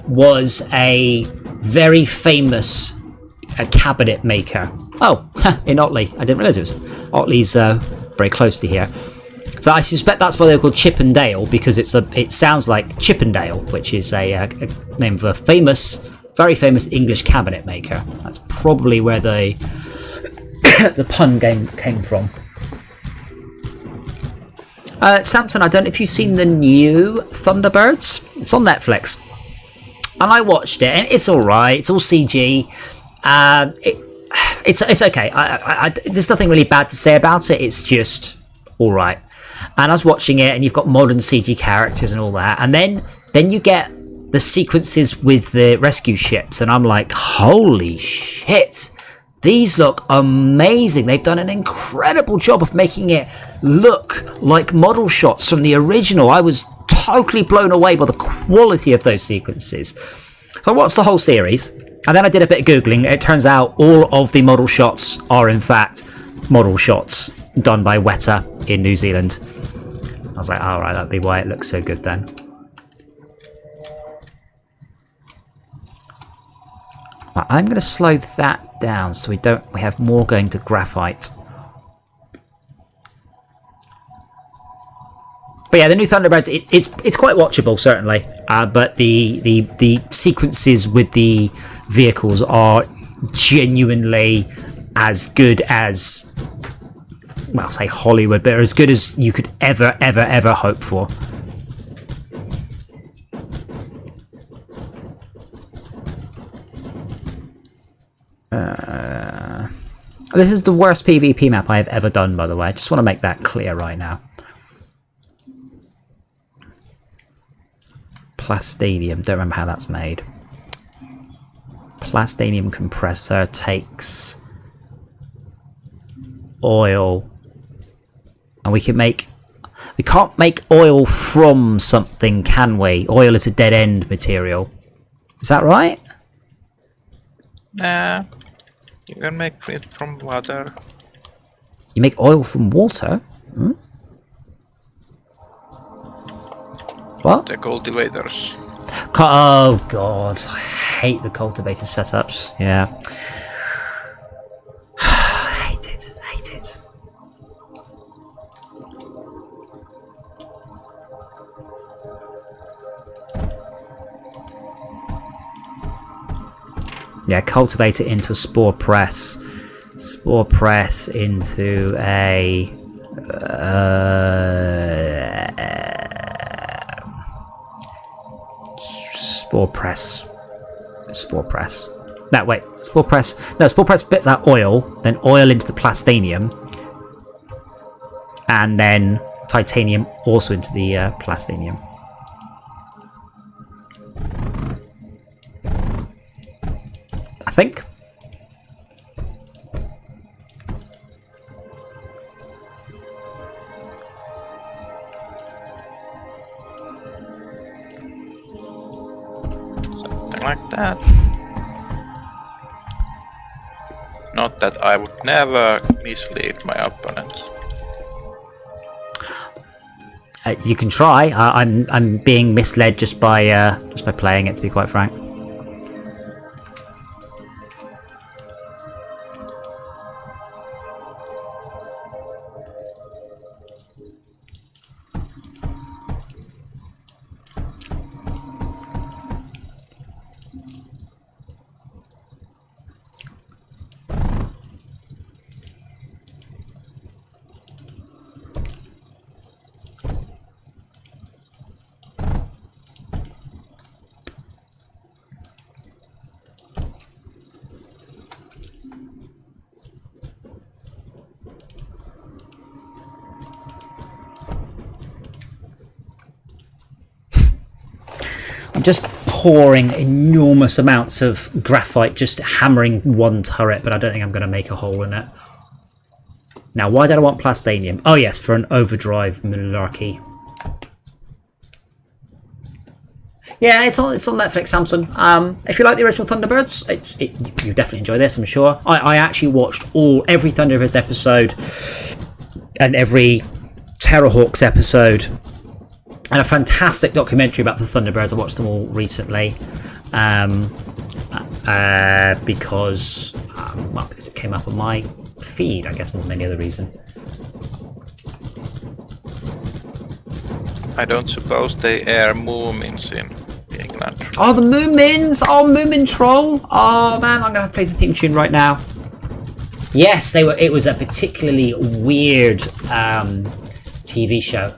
was a very famous cabinet maker. Oh, in Otley. I didn't realise it was. Otley's very close to here. So I suspect that's why they're called Chippendale, because it sounds like Chippendale, which is a name of a very famous English cabinet maker. That's probably where the pun game came from. Samson, I don't know if you've seen the new Thunderbirds. It's on Netflix, and I watched it, and it's all right. It's all CG. It's okay. There's nothing really bad to say about it. It's just all right. And I was watching it, and you've got modern CG characters and all that, and then you get the sequences with the rescue ships, and I'm like, holy shit, these look amazing. They've done an incredible job of making it look like model shots from the original. I was totally blown away by the quality of those sequences. So I watched the whole series, and then I did a bit of Googling. It turns out all of the model shots are in fact model shots done by Weta in New Zealand. I was like, alright, that'd be why it looks so good then. Right, I'm going to slow that down so we have more going to graphite. But yeah, the new Thunderbirds, it's quite watchable, certainly. But the sequences with the vehicles are genuinely as good as, well, I'll say Hollywood, but as good as you could ever hope for. This is the worst PvP map I have ever done, by the way. I just want to make that clear right now. Plastadium, don't remember how that's made. Plastadium compressor takes oil, and we can't make oil from something, can we? Oil is a dead end material. Is that right? Nah, you can make it from water. You make oil from water? Hmm? What? The cultivators. Oh god, I hate the cultivator setups. Yeah. hate it. Yeah, cultivate it into a spore press. Spore press into a spore press. No, wait, spore press. No, spore press spits out oil, then oil into the plastanium, and then titanium also into the plastanium. I think. Something like that. Not that I would never mislead my opponent. You can try. I'm being misled just by playing it, to be quite frank. I'm just pouring enormous amounts of graphite, just hammering one turret, but I don't think I'm going to make a hole in it. Now, why did I want plastanium? Oh yes, for an overdrive malarkey. Yeah, it's on Netflix, Samson. If you like the original Thunderbirds, you definitely enjoy this, I'm sure. I actually watched every Thunderbirds episode and every Terrorhawks episode, and a fantastic documentary about the Thunderbirds. I watched them all recently because it came up on my feed, I guess, more than any other reason. I don't suppose they air Moomins in England. Oh, the Moomins! Oh, Moomin Troll! Oh man, I'm gonna have to play the theme tune right now. Yes, they were. It was a particularly weird TV show.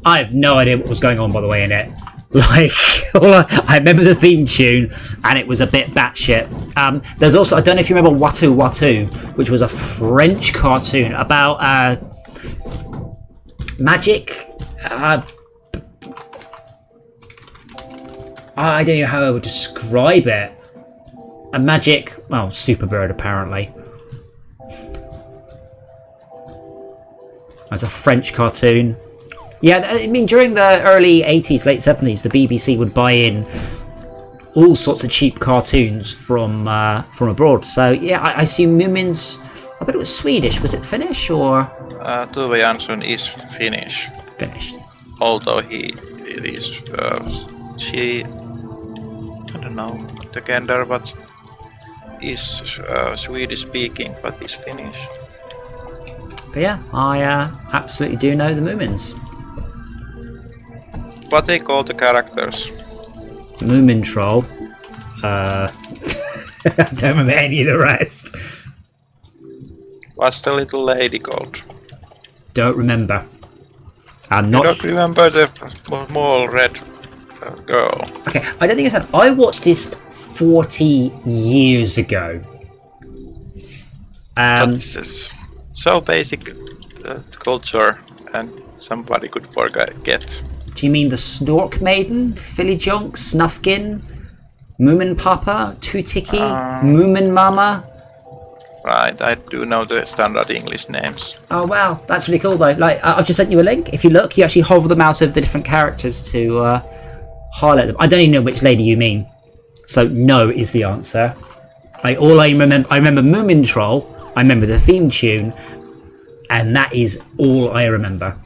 I have no idea what was going on, by the way, in it. Like, I remember the theme tune, and it was a bit batshit. There's also, I don't know if you remember Watu Watu, which was a French cartoon about magic. I don't know how I would describe it. A magic, well, super bird apparently. As a French cartoon. Yeah, I mean, during the early 80s, late 70s, the BBC would buy in all sorts of cheap cartoons from abroad. So, yeah, I assume Moomins, I thought it was Swedish. Was it Finnish or? Tove Jansson is Finnish. Finnish. Although she, I don't know the gender, but is Swedish speaking, but is Finnish. But yeah, I absolutely do know the Moomins. What they call the characters? Moomin Troll. I don't remember any of the rest. What's the little lady called? Don't remember. I'm I not. don't remember the small red girl. Okay, I don't think I said. I watched this 40 years ago. That's so basic culture, and somebody could forget. Do you mean the Snork Maiden, Philly Junk, Snufkin, Moomin Papa, Tootiki, Moomin Mama? Right, I do know the standard English names. Oh wow, that's really cool though. Like, I've just sent you a link. If you look, you actually hover the mouse over the different characters to highlight them. I don't even know which lady you mean, so no is the answer. I remember Moomin Troll. I remember the theme tune, and that is all I remember.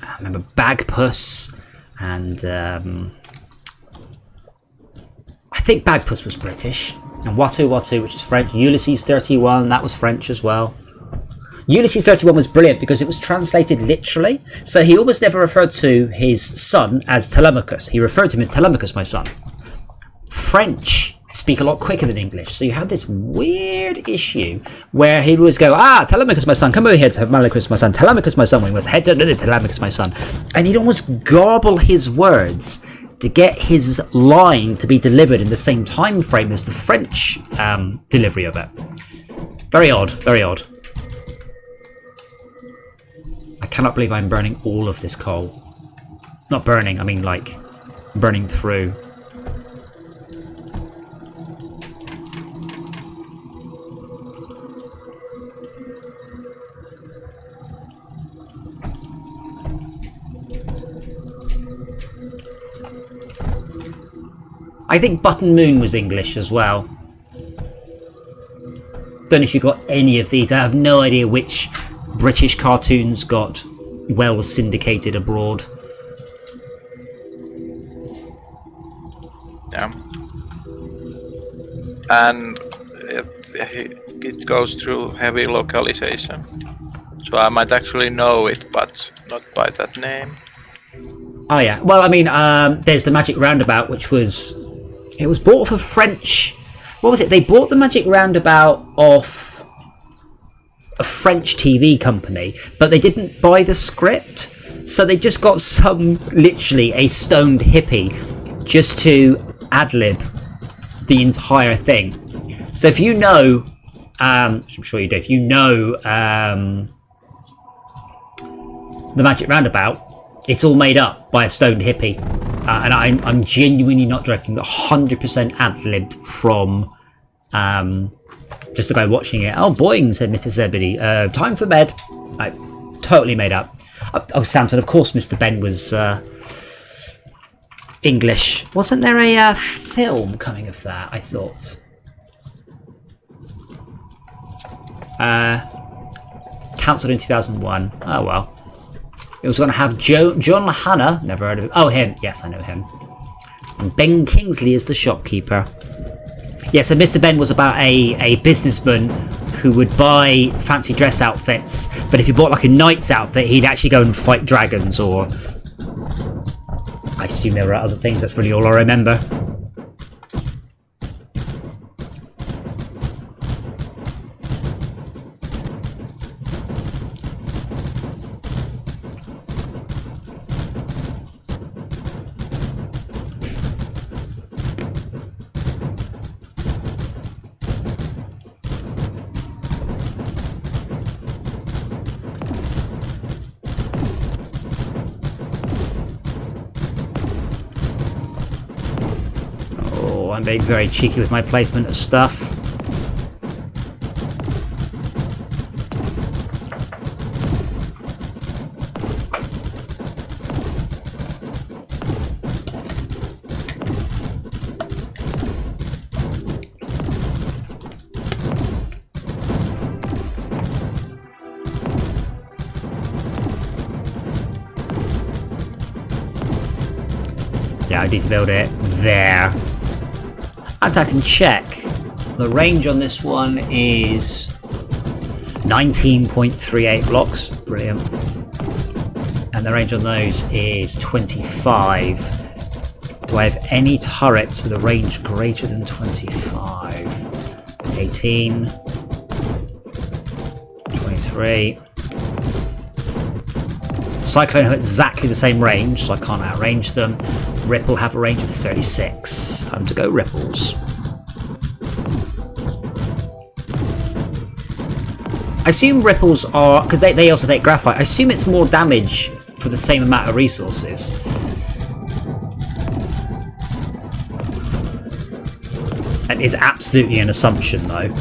I remember Bagpuss, and I think Bagpuss was British, and Watu Watu, which is French. Ulysses 31, that was French as well. Ulysses 31 was brilliant because it was translated literally, so he almost never referred to his son as Telemachus. He referred to him as Telemachus, my son. French speak a lot quicker than English, so you had this weird issue where he'd always go, Telemachus, my son, come over here, Telemachus, my son, Telemachus, my son, when he was head to Telemachus, my son, and he'd almost garble his words to get his line to be delivered in the same time frame as the French delivery of it. Very odd, very odd. I cannot believe I'm burning all of this coal. Not burning, I mean like burning through. I think Button Moon was English as well. Don't know if you got any of these. I have no idea which British cartoons got well syndicated abroad. Yeah. And it goes through heavy localization. So I might actually know it, but not by that name. Oh yeah. Well, I mean, there's the Magic Roundabout, which was... It was bought off a French... What was it? They bought the Magic Roundabout off a French TV company, but they didn't buy the script. So they just got literally a stoned hippie just to ad-lib the entire thing. So if you know, I'm sure you do, if you know the Magic Roundabout, it's all made up by a stoned hippie. And I'm genuinely not joking, 100% ad-libbed from just a guy watching it. Oh, boing, said Mr. Zebedee. Time for bed. Like, totally made up. Oh, Samson, of course Mr. Ben was English. Wasn't there a film coming of that, I thought? Cancelled in 2001. Oh, well. It was going to have John Hanna. Never heard of him. Oh, him. Yes, I know him. And Ben Kingsley is the shopkeeper. Yeah, so Mr. Ben was about a businessman who would buy fancy dress outfits, but if he bought like a knight's outfit, he'd actually go and fight dragons, or I assume there were other things. That's really all I remember. I'm being very cheeky with my placement of stuff. Yeah, I need to build it there. And I can check. The range on this one is 19.38 blocks. Brilliant. And the range on those is 25. Do I have any turrets with a range greater than 25? 18. 23. Cyclone have exactly the same range, so I can't outrange them. Ripple have a range of 36. Time to go Ripples. I assume Ripples are, because they also take graphite, I assume it's more damage for the same amount of resources. That is absolutely an assumption though.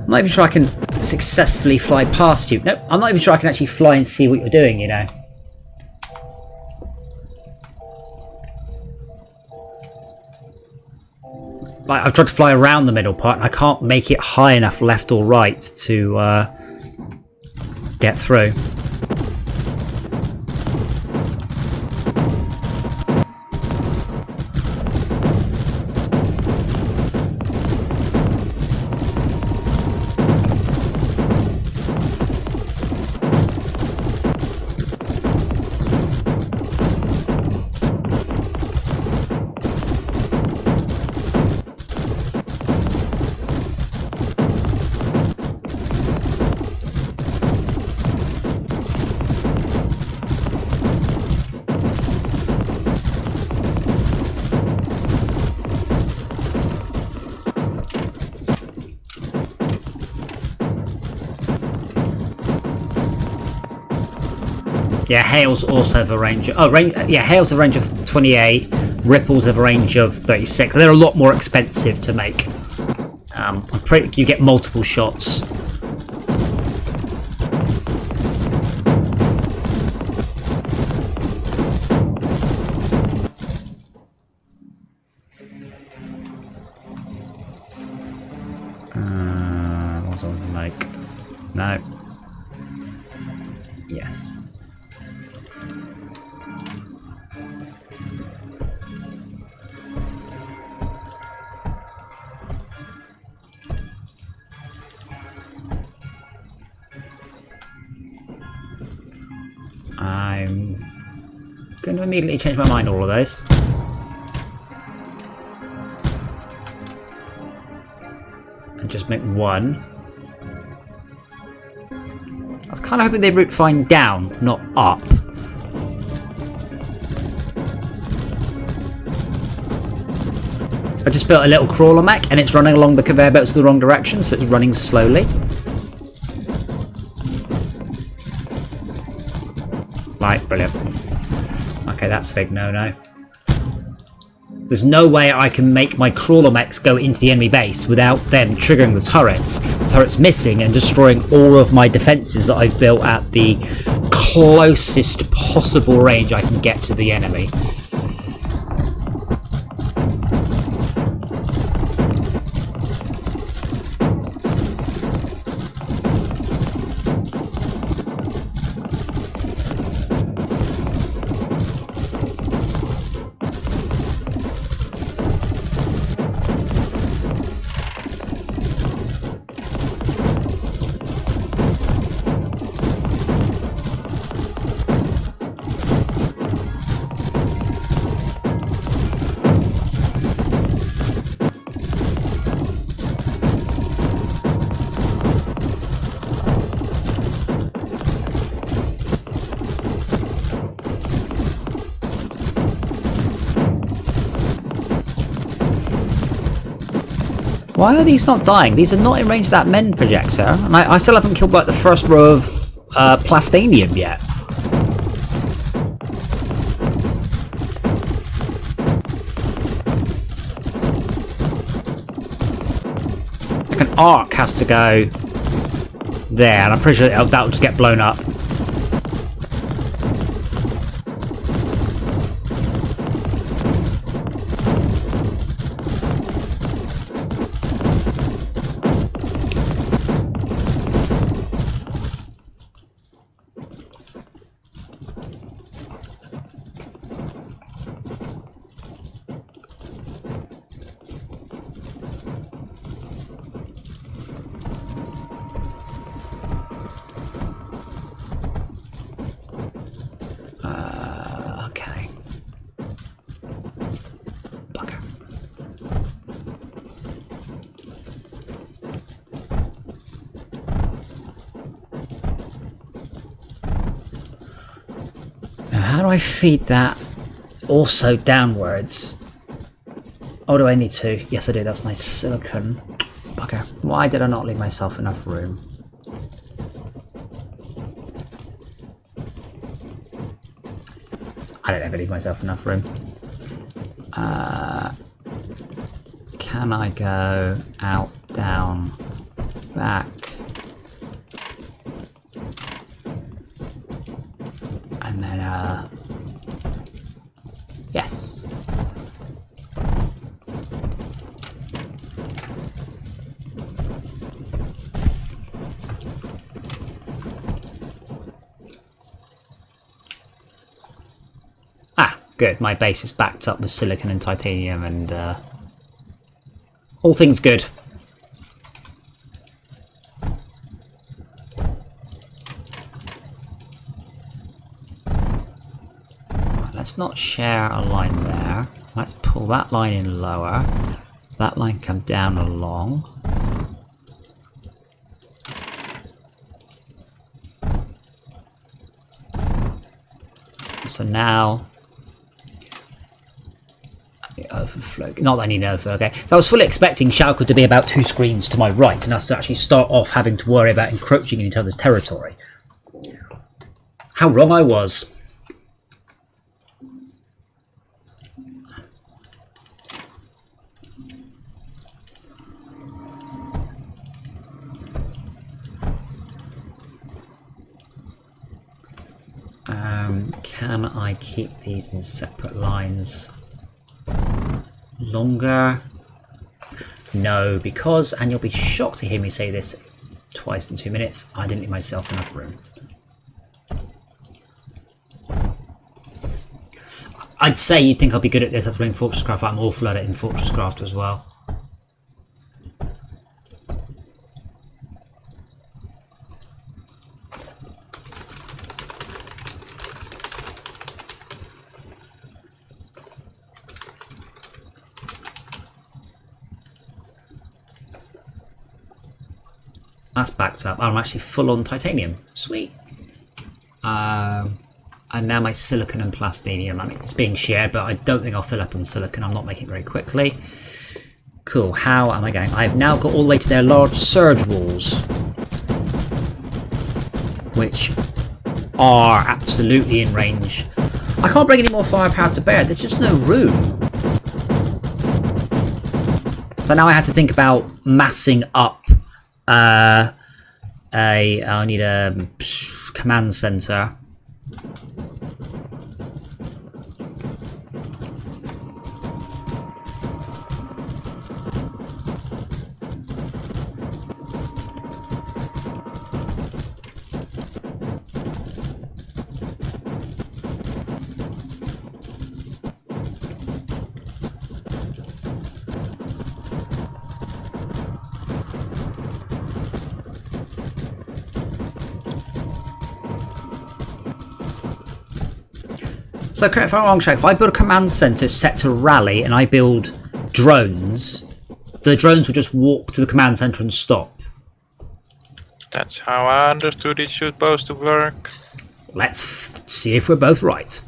I'm not even sure I can successfully fly past you. No, I'm not even sure I can actually fly and see what you're doing, you know. Like, I've tried to fly around the middle part and I can't make it high enough left or right to get through. Yeah, Hails also have a range of... yeah, Hails have a range of 28. Ripples have a range of 36. They're a lot more expensive to make. You get multiple shots. I'm going to immediately change my mind on all of those. And just make one. I was kind of hoping they'd route fine down, not up. I just built a little crawler mech and it's running along the conveyor belts in the wrong direction, so it's running slowly. Right, brilliant. Okay, that's a big no-no. There's no way I can make my crawler mechs go into the enemy base without them triggering the turrets. The turret's missing and destroying all of my defences that I've built at the closest possible range I can get to the enemy. Why are these not dying? These are not in range of that men projector. And I still haven't killed like the first row of plastanium yet. Like an arc has to go there, and I'm pretty sure that will just get blown up. Okay. Bugger. Now, how do I feed that also downwards? Oh, do I need to? Yes, I do. That's my silicon. Bugger. Why did I not leave myself enough room? I don't ever leave myself enough room. Can I go out, down, back? And then, yes. Good, my base is backed up with silicon and titanium and all things good. Right, let's not share a line there. Let's pull that line in lower. That line come down along. So now overflow. Not that I need an overflow, okay. So I was fully expecting Schalke to be about 2 screens to my right and us to actually start off having to worry about encroaching in each other's territory. How wrong I was. Can I keep these in separate lines longer? No, because, and you'll be shocked to hear me say this twice in 2 minutes, I didn't leave myself enough room. I'd say you'd think I'll be good at this after playing Fortresscraft. I'm awful at it in Fortresscraft as well. That's backed up. I'm actually full on titanium. Sweet. And now my silicon and plastinium. I mean, it's being shared, but I don't think I'll fill up on silicon. I'm not making it very quickly. Cool. How am I going? I've now got all the way to their large surge walls, which are absolutely in range. I can't bring any more firepower to bear. There's just no room. So now I have to think about massing up. I need a command center. So correct if I'm wrong, if I build a command center set to rally and I build drones, the drones will just walk to the command center and stop. That's how I understood it should supposed to work. Let's see if we're both right.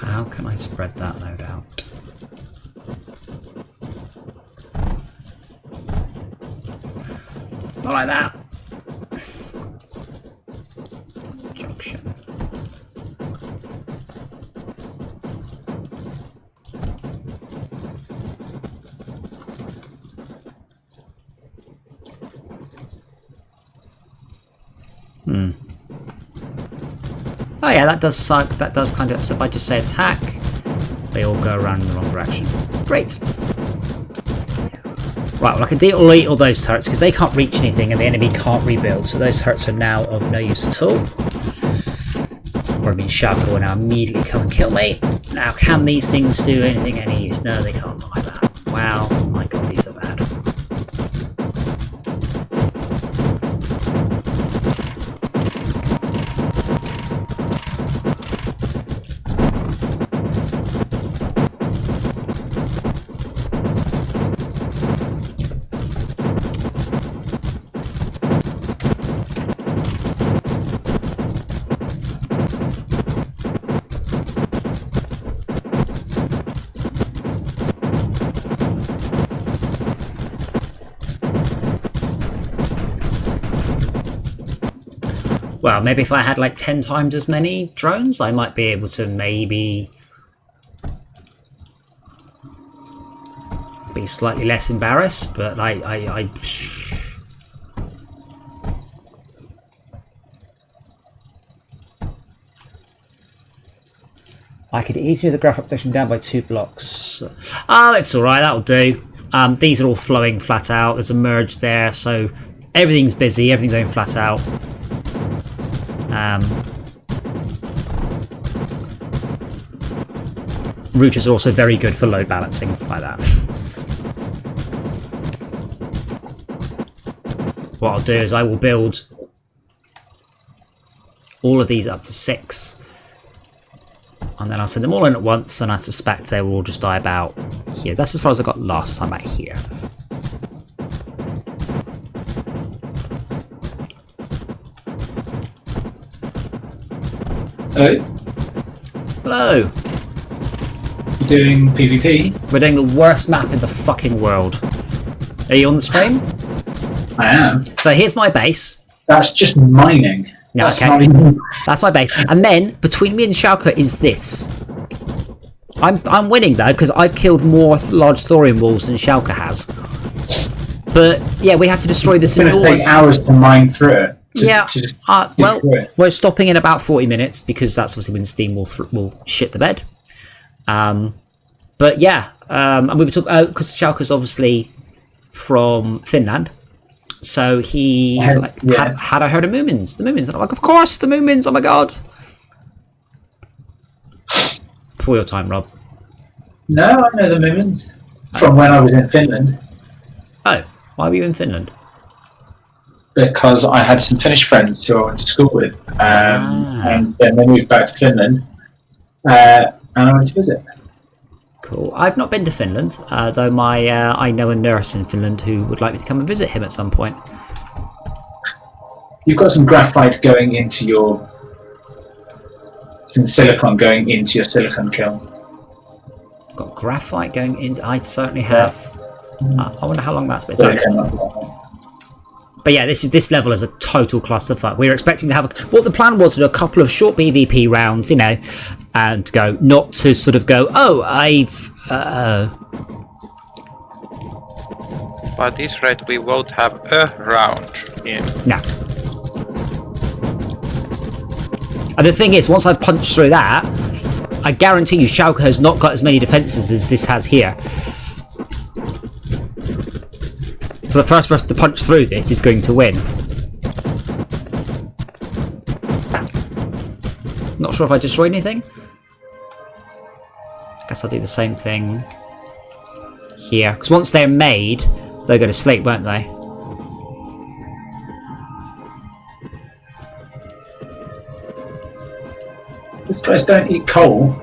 How can I spread that load out? Not like that. Junction. Oh yeah, that does suck. That does kind of. So if I just say attack, they all go around in the wrong direction. Great. Right, well I can delete all those turrets because they can't reach anything and the enemy can't rebuild. So those turrets are now of no use at all. Or I mean, Shaco will now immediately come and kill me. Now, can these things do anything any use? No, they can't. Not like that. Wow, my god, these are bad. Well, maybe if I had like 10 times as many drones, I might be able to maybe be slightly less embarrassed, but I could easily the graphic protection down by 2 blocks. Oh, it's alright, that'll do. These are all flowing flat out. There's a merge there, so everything's busy, everything's going flat out. Routers are also very good for load balancing like that. What I'll do is I will build all of these up to 6, and then I'll send them all in at once, and I suspect they will all just die about here. That's as far as I got last time out here. Hello. Hello. You doing PvP? We're doing the worst map in the fucking world. Are you on the stream? I am. So here's my base. That's just mining. Yeah, That's okay. not even... That's my base. And then between me and Schalke is this. I'm winning though because I've killed more large thorium walls than Schalke has. But yeah, we have to destroy this It's going to take hours to mine through it. Well, we're stopping in about 40 minutes because that's obviously when Steam will shit the bed. But yeah, and we were talking because Schalke's obviously from Finland, so he's like, had I heard of Moomins? The Moomins, and I'm like, of course, the Moomins. Oh my god! Before your time, Rob. No, I know the Moomins from when I was in Finland. Oh, why were you in Finland? Because I had some Finnish friends who I went to school with, and then they moved back to Finland, and I went to visit. Cool. I've not been to Finland, though I know a nurse in Finland who would like me to come and visit him at some point. You've got some graphite going into your... some silicon going into your silicon kiln. Got graphite going into... I certainly have. I wonder how long that's been. But yeah, this level is a total clusterfuck. We were expecting to have the plan was to do a couple of short PvP rounds, you know, and go not to sort of go. Oh, I've. At this rate, we won't have a round in. No. And the thing is, once I punch through that, I guarantee you, Schalke has not got as many defenses as this has here. So the first person to punch through this is going to win. Not sure if I destroyed anything. Guess I'll do the same thing here. Because once they're made, they'll go to sleep, won't they? These guys don't eat coal.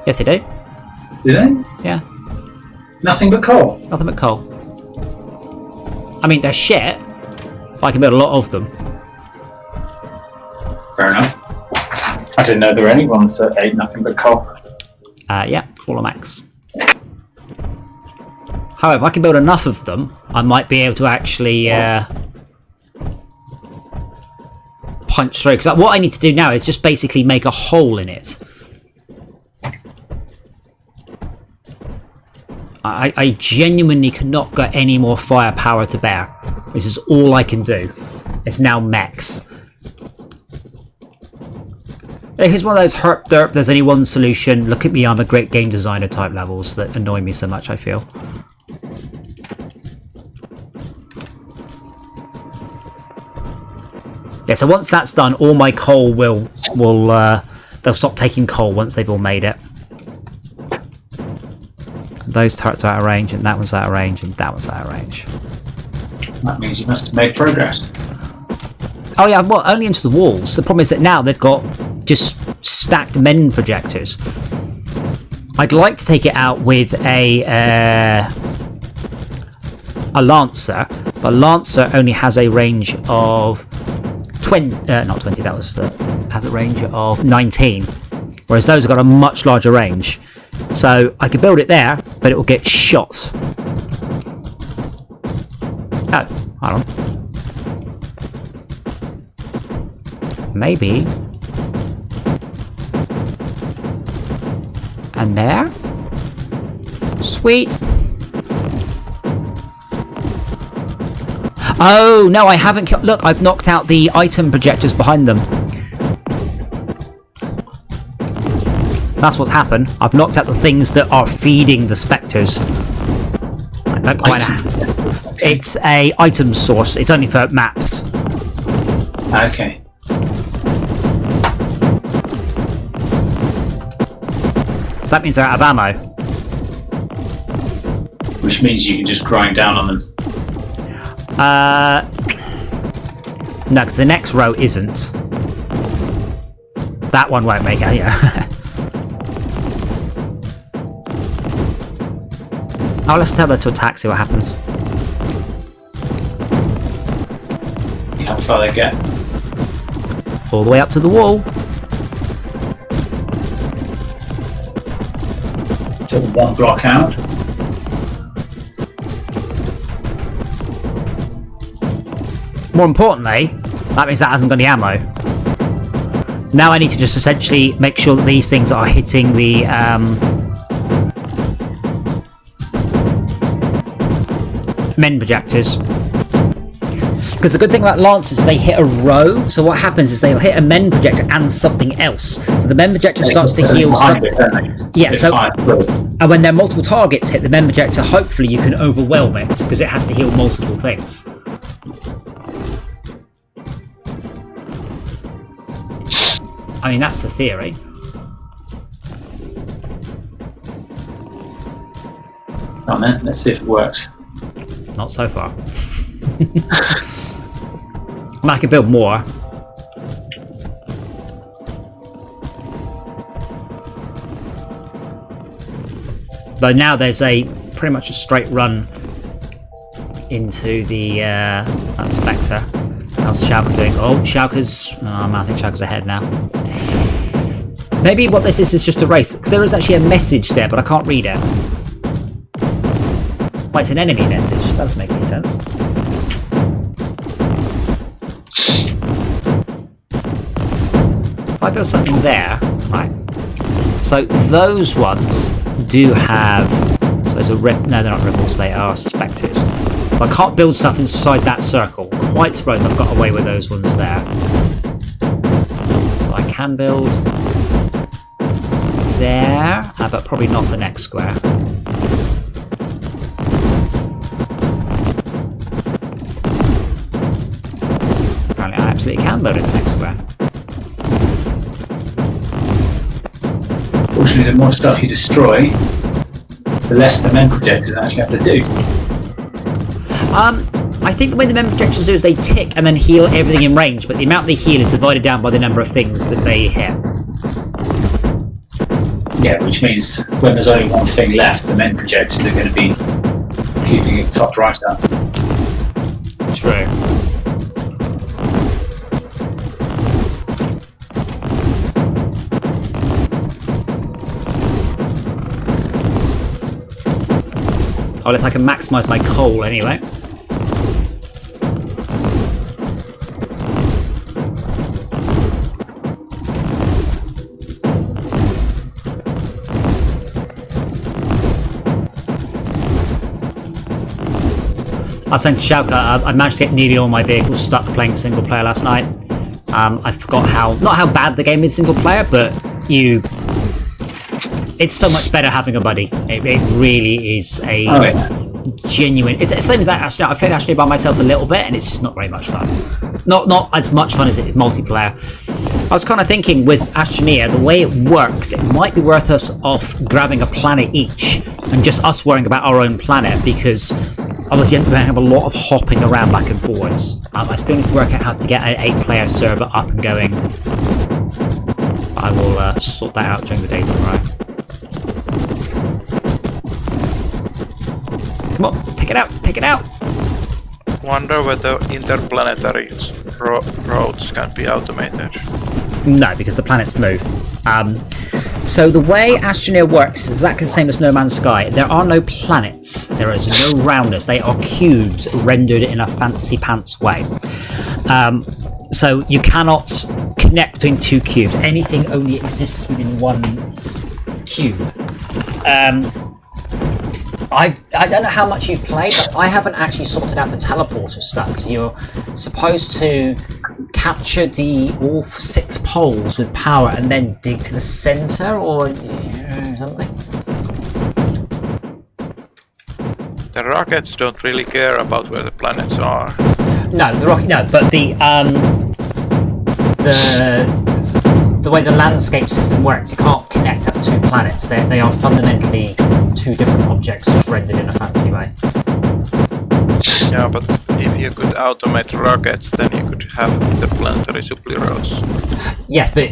Yes, they do. Do they? Yeah. Nothing but coal. Nothing but coal. I mean, they're shit, but I can build a lot of them. Fair enough. I didn't know there were any ones that ate nothing but coal. Yeah, Crawler Max. However, if I can build enough of them, I might be able to actually punch through. Because what I need to do now is just basically make a hole in it. I genuinely cannot get any more firepower to bear. This is all I can do. It's now mechs. Here's one of those herp derp, there's only one solution, look at me, I'm a great game designer type levels that annoy me so much, I feel. Yeah, so once that's done, all my coal will they'll stop taking coal once they've all made it. Those turrets are out of range, and that one's out of range, and that one's out of range. That means you must have made progress. Oh yeah, well, only into the walls. The problem is that now they've got just stacked men projectors. I'd like to take it out with a Lancer, but Lancer only has a range of 20, not 20, that was has a range of 19, whereas those have got a much larger range. So I could build it there, but it will get shot. Oh, hold on. Maybe. And there. Sweet. Oh, no, I haven't killed... Look, I've knocked out the item projectors behind them. That's what's happened. I've knocked out the things that are feeding the spectres. I don't quite know. It's a item source. It's only for maps. Okay. So that means they're out of ammo. Which means you can just grind down on them. No, because the next row isn't. That one won't make it, yeah. Oh, let's tell her to attack, see what happens. How far they get? All the way up to the wall. sort of one block out. More importantly, that means that hasn't got any ammo. Now I need to just essentially make sure that these things are hitting the men projectors. Because the good thing about Lancers is they hit a row, so what happens is they'll hit a men projector and something else. So the men projector starts to heal something. Yeah, so and when there are multiple targets hit the men projector, hopefully you can overwhelm it, because it has to heal multiple things. I mean, that's the theory. Oh man, let's see if it works. Not so far. I could build more. But now there's pretty much a straight run into the that Spectre. How's Schalke doing? Oh, Schalke's... I think Schalke's ahead now. Maybe what this is just a race. Because there is actually a message there, but I can't read it. Well, it's an enemy message. That doesn't make any sense. If I build something there... Right. So those ones do have... So those are no, they're not ripples. They are Spectres. So I can't build stuff inside that circle. Quite surprised I've got away with those ones there. So I can build there, but probably not the next square. Apparently I absolutely can build it the next square. Fortunately, the more stuff you destroy, the less the men projectors actually have to do. I think the way the men projectors do is they tick and then heal everything in range, but the amount they heal is divided down by the number of things that they hit. Yeah, which means when there's only one thing left, the men projectors are going to be keeping it top right up. True. Oh, if I can maximise my coal anyway. I was saying to Schalke, I managed to get nearly all my vehicles stuck playing single player last night. I forgot not how bad the game is single player, but it's so much better having a buddy. It really is a genuine... It's the same as that Astronaut. I've played Astronaut by myself a little bit, and it's just not very much fun. Not as much fun as it is multiplayer. I was kind of thinking with Astroneer, the way it works, it might be worth us off grabbing a planet each, and just us worrying about our own planet, because obviously you have to have a lot of hopping around back and forwards. I still need to work out how to get an 8-player server up and going. I will sort that out during the day tomorrow. Come on, take it out, take it out! Wonder whether interplanetary roads can be automated. No, because the planets move. So the way Astroneer works is exactly the same as No Man's Sky. There are no planets. There is no roundness. They are cubes rendered in a fancy pants way. So you cannot connect between two cubes. Anything only exists within one cube. I don't know how much you've played, but I haven't actually sorted out the teleporter stuff, because you're supposed to capture all 6 poles with power and then dig to the center or something. The rockets don't really care about where the planets are. No, but the way the landscape system works, you can't connect up 2 planets. They are fundamentally 2 different objects just rendered in a fancy way. Yeah, but if you could automate rockets, then you could have interplanetary supply roads. Yes, but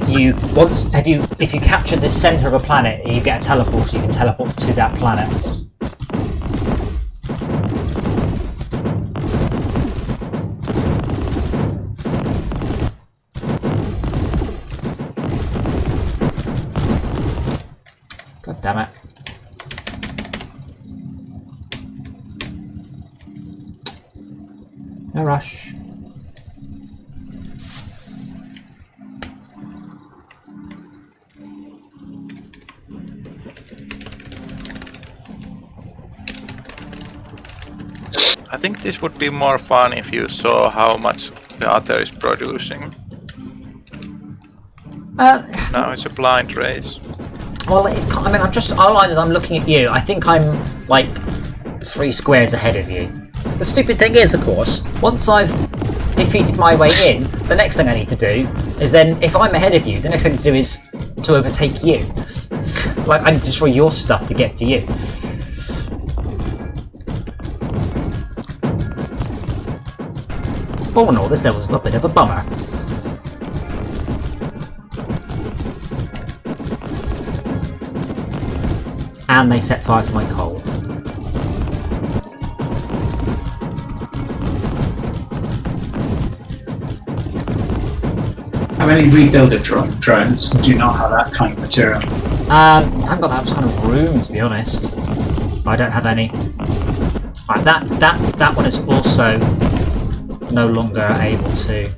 if you capture the center of a planet, you get a teleport, so you can teleport to that planet. God damn it. No rush. I think this would be more fun if you saw how much the other is producing. Now it's a blind race. Well, it's. I mean, I'm looking at you. I think I'm like 3 squares ahead of you. The stupid thing is, of course, once I've defeated my way in, the next thing I need to do is then, if I'm ahead of you, the next thing to do is to overtake you. Like, I need to destroy your stuff to get to you. All in all, this level's a bit of a bummer. And they set fire to my coal. How many rebuilder drones do you not have that kind of material? I haven't got that kind of room, to be honest. I don't have any. Right, that one is also no longer able to.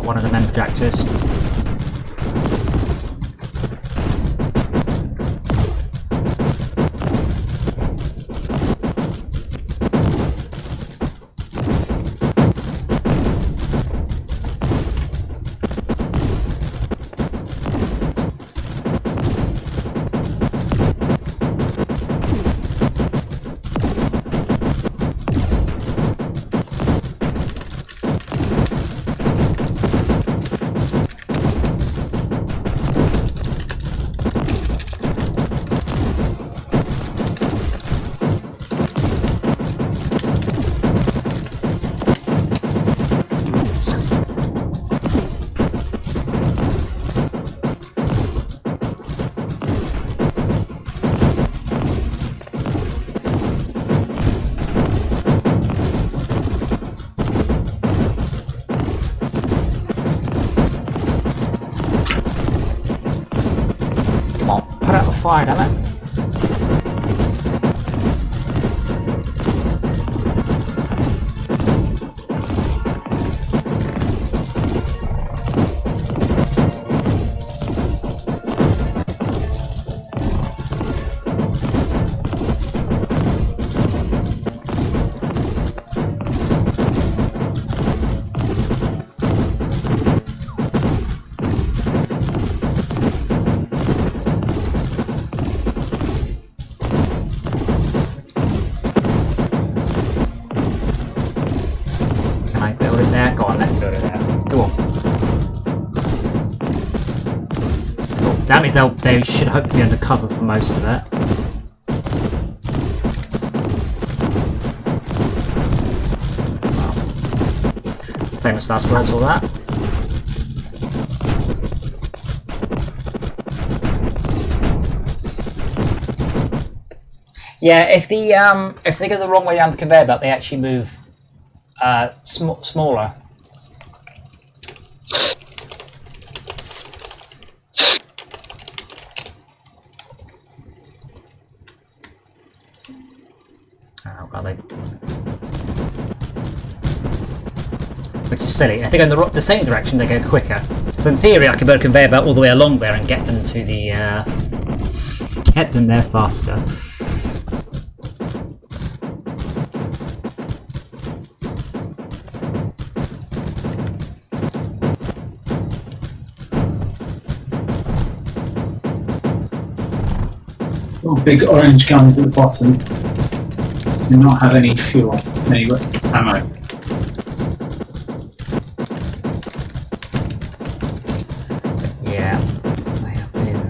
One of the men projectors. Put out the fire, damn it. Go on, let's build it there. Go on. Cool. That means they should hopefully be under cover for most of it. Wow. Famous last words, all that. Yeah, if they go the wrong way down the conveyor belt, they actually move smaller. Oh, well, which is silly. If they go in the same direction, they go quicker. So in theory, I could build a conveyor belt all the way along there and get them to the get them there faster. big orange guns at the bottom. Do not have any fuel, any ammo. Yeah, they have been.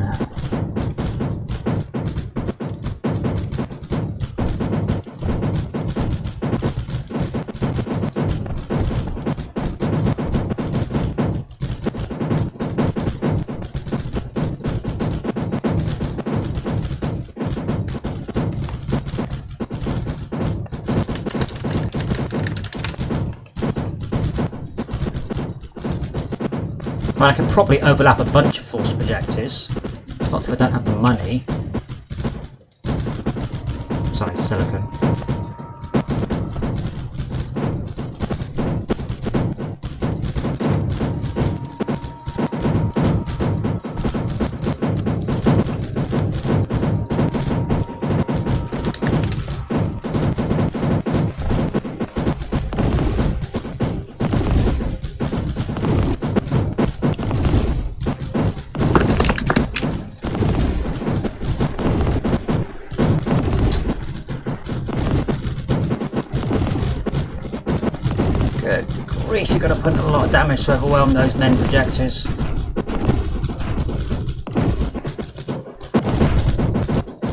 Well, I can probably overlap a bunch of force projectors. It's not as if I don't have the money. Sorry, silicon. Good grief, you've got to put a lot of damage to overwhelm those men projectors.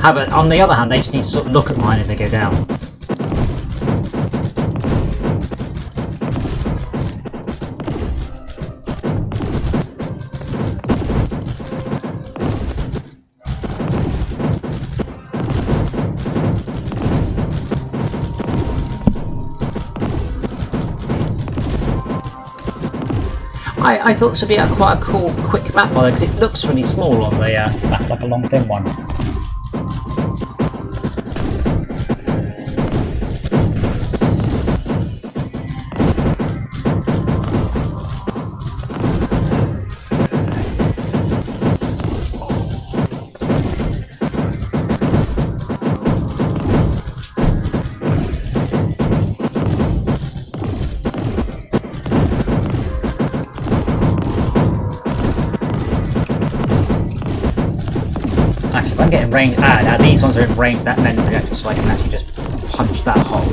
On the other hand, they just need to sort of look at mine if they go down. I thought this would be quite a cool, quick map by because it looks really small on the map, like a long thin one. Actually, if I'm getting range, now these ones are in range that men projector, so I can actually just punch that hole.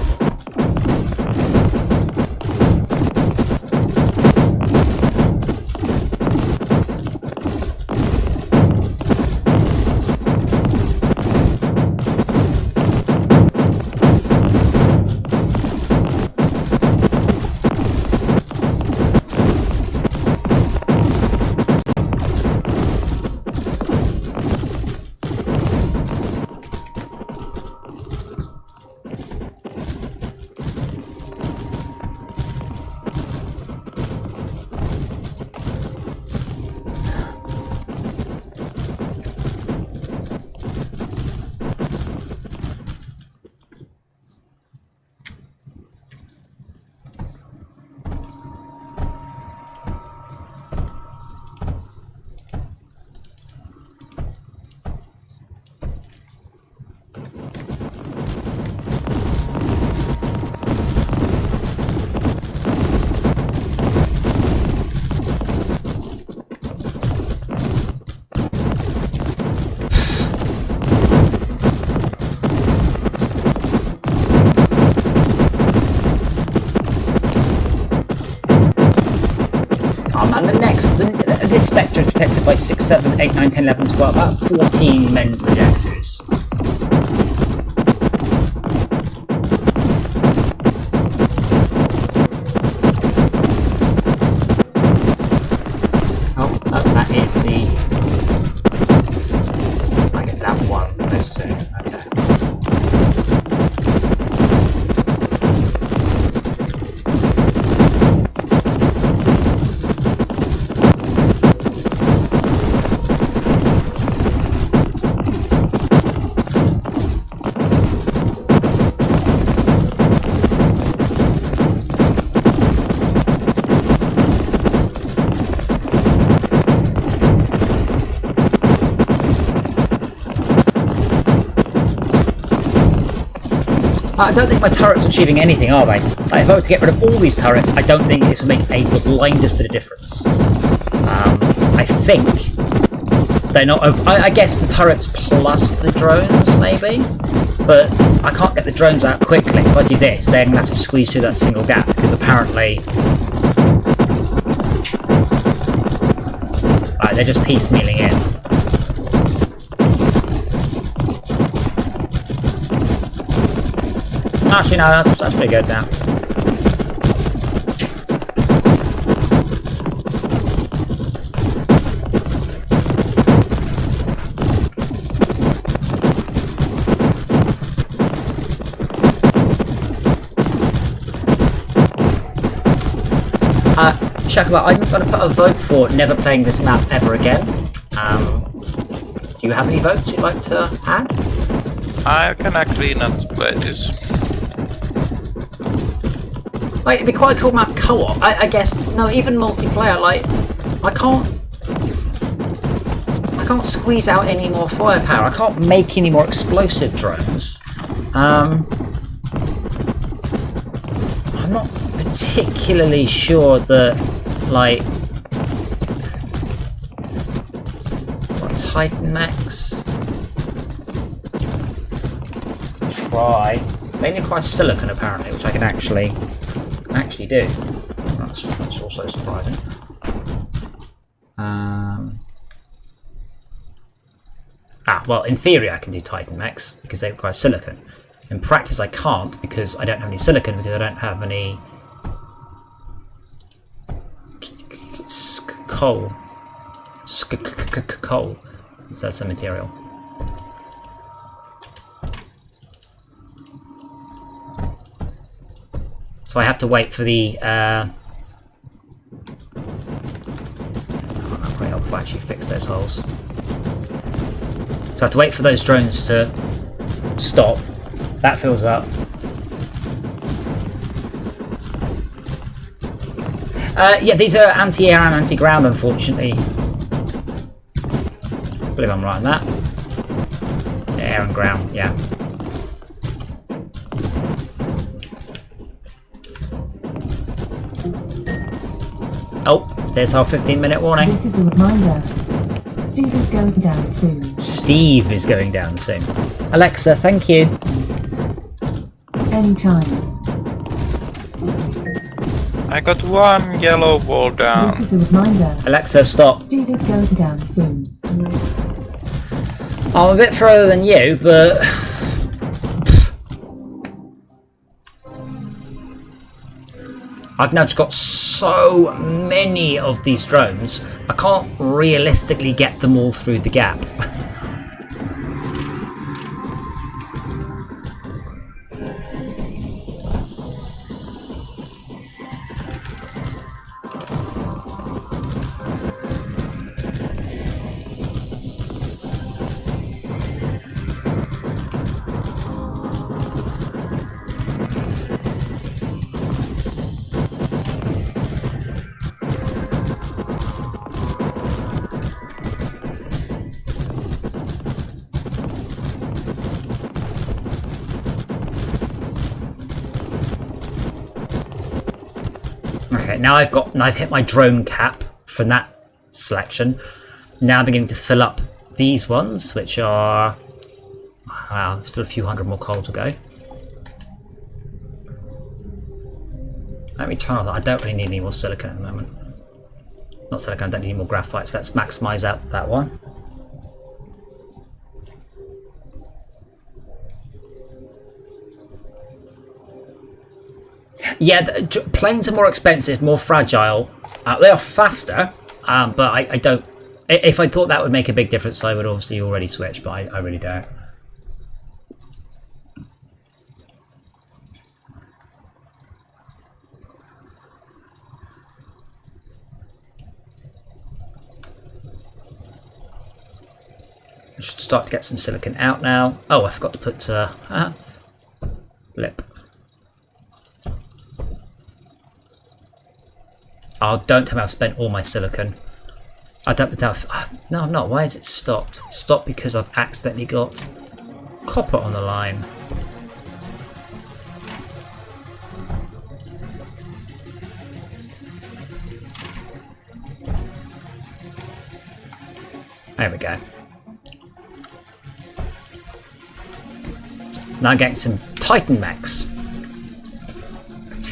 This Spectre is protected by 6, 7, 8, 9, 10, 11, 12, about 14 men projectors. Oh, no, that is the... I get that one, those two, okay. I don't think my turrets are achieving anything, are they? Like, if I were to get rid of all these turrets, I don't think it would make a blindest bit of difference. I think they're not. I guess the turrets plus the drones, maybe. But I can't get the drones out quickly. If I do this, they're going to have to squeeze through that single gap because apparently, they're just piecemealing in. Actually, no, that's pretty good now. Shakaba, I'm going to put a vote for never playing this map ever again. Do you have any votes you'd like to add? I can actually not play this. Like, it'd be quite a cool map co-op. I guess, no, even multiplayer, like, I can't squeeze out any more firepower. I can't make any more explosive drones. I'm not particularly sure that, like, what, Titan Max? Try. They require silicon apparently, which I can actually do. That's also surprising. Well, in theory I can do Titan Max because they require silicon. In practice I can't because I don't have any silicon because I don't have any coal. Coal. That's a material. So I have to wait for the I'll actually fix those holes. So I have to wait for those drones to stop. That fills up. Yeah, these are anti-air and anti-ground, unfortunately. I believe I'm right on that. Air and ground, yeah. Oh, there's our 15-minute warning. This is a reminder. Steve is going down soon. Steve is going down soon. Alexa, thank you. Anytime. I got one yellow wall down. This is a reminder. Alexa, stop. Steve is going down soon. I'm a bit further than you, but I've now just got so many of these drones, I can't realistically get them all through the gap. Okay, now I've hit my drone cap from that selection. Now I'm beginning to fill up these ones, which are still a few hundred more coal to go. Let me turn off that. I don't really need any more silicon at the moment. Not silicon, I don't need any more graphite, so let's maximize out that one. Yeah, planes are more expensive, more fragile. They are faster, but I don't... If I thought that would make a big difference, I would obviously already switch, but I really don't. I should start to get some silicon out now. Oh, I forgot to put... blip. Oh, don't tell me I've spent all my silicon. I don't... No, I'm not. Why has it stopped? It stopped because I've accidentally got copper on the line. There we go. Now I'm getting some Titan mechs.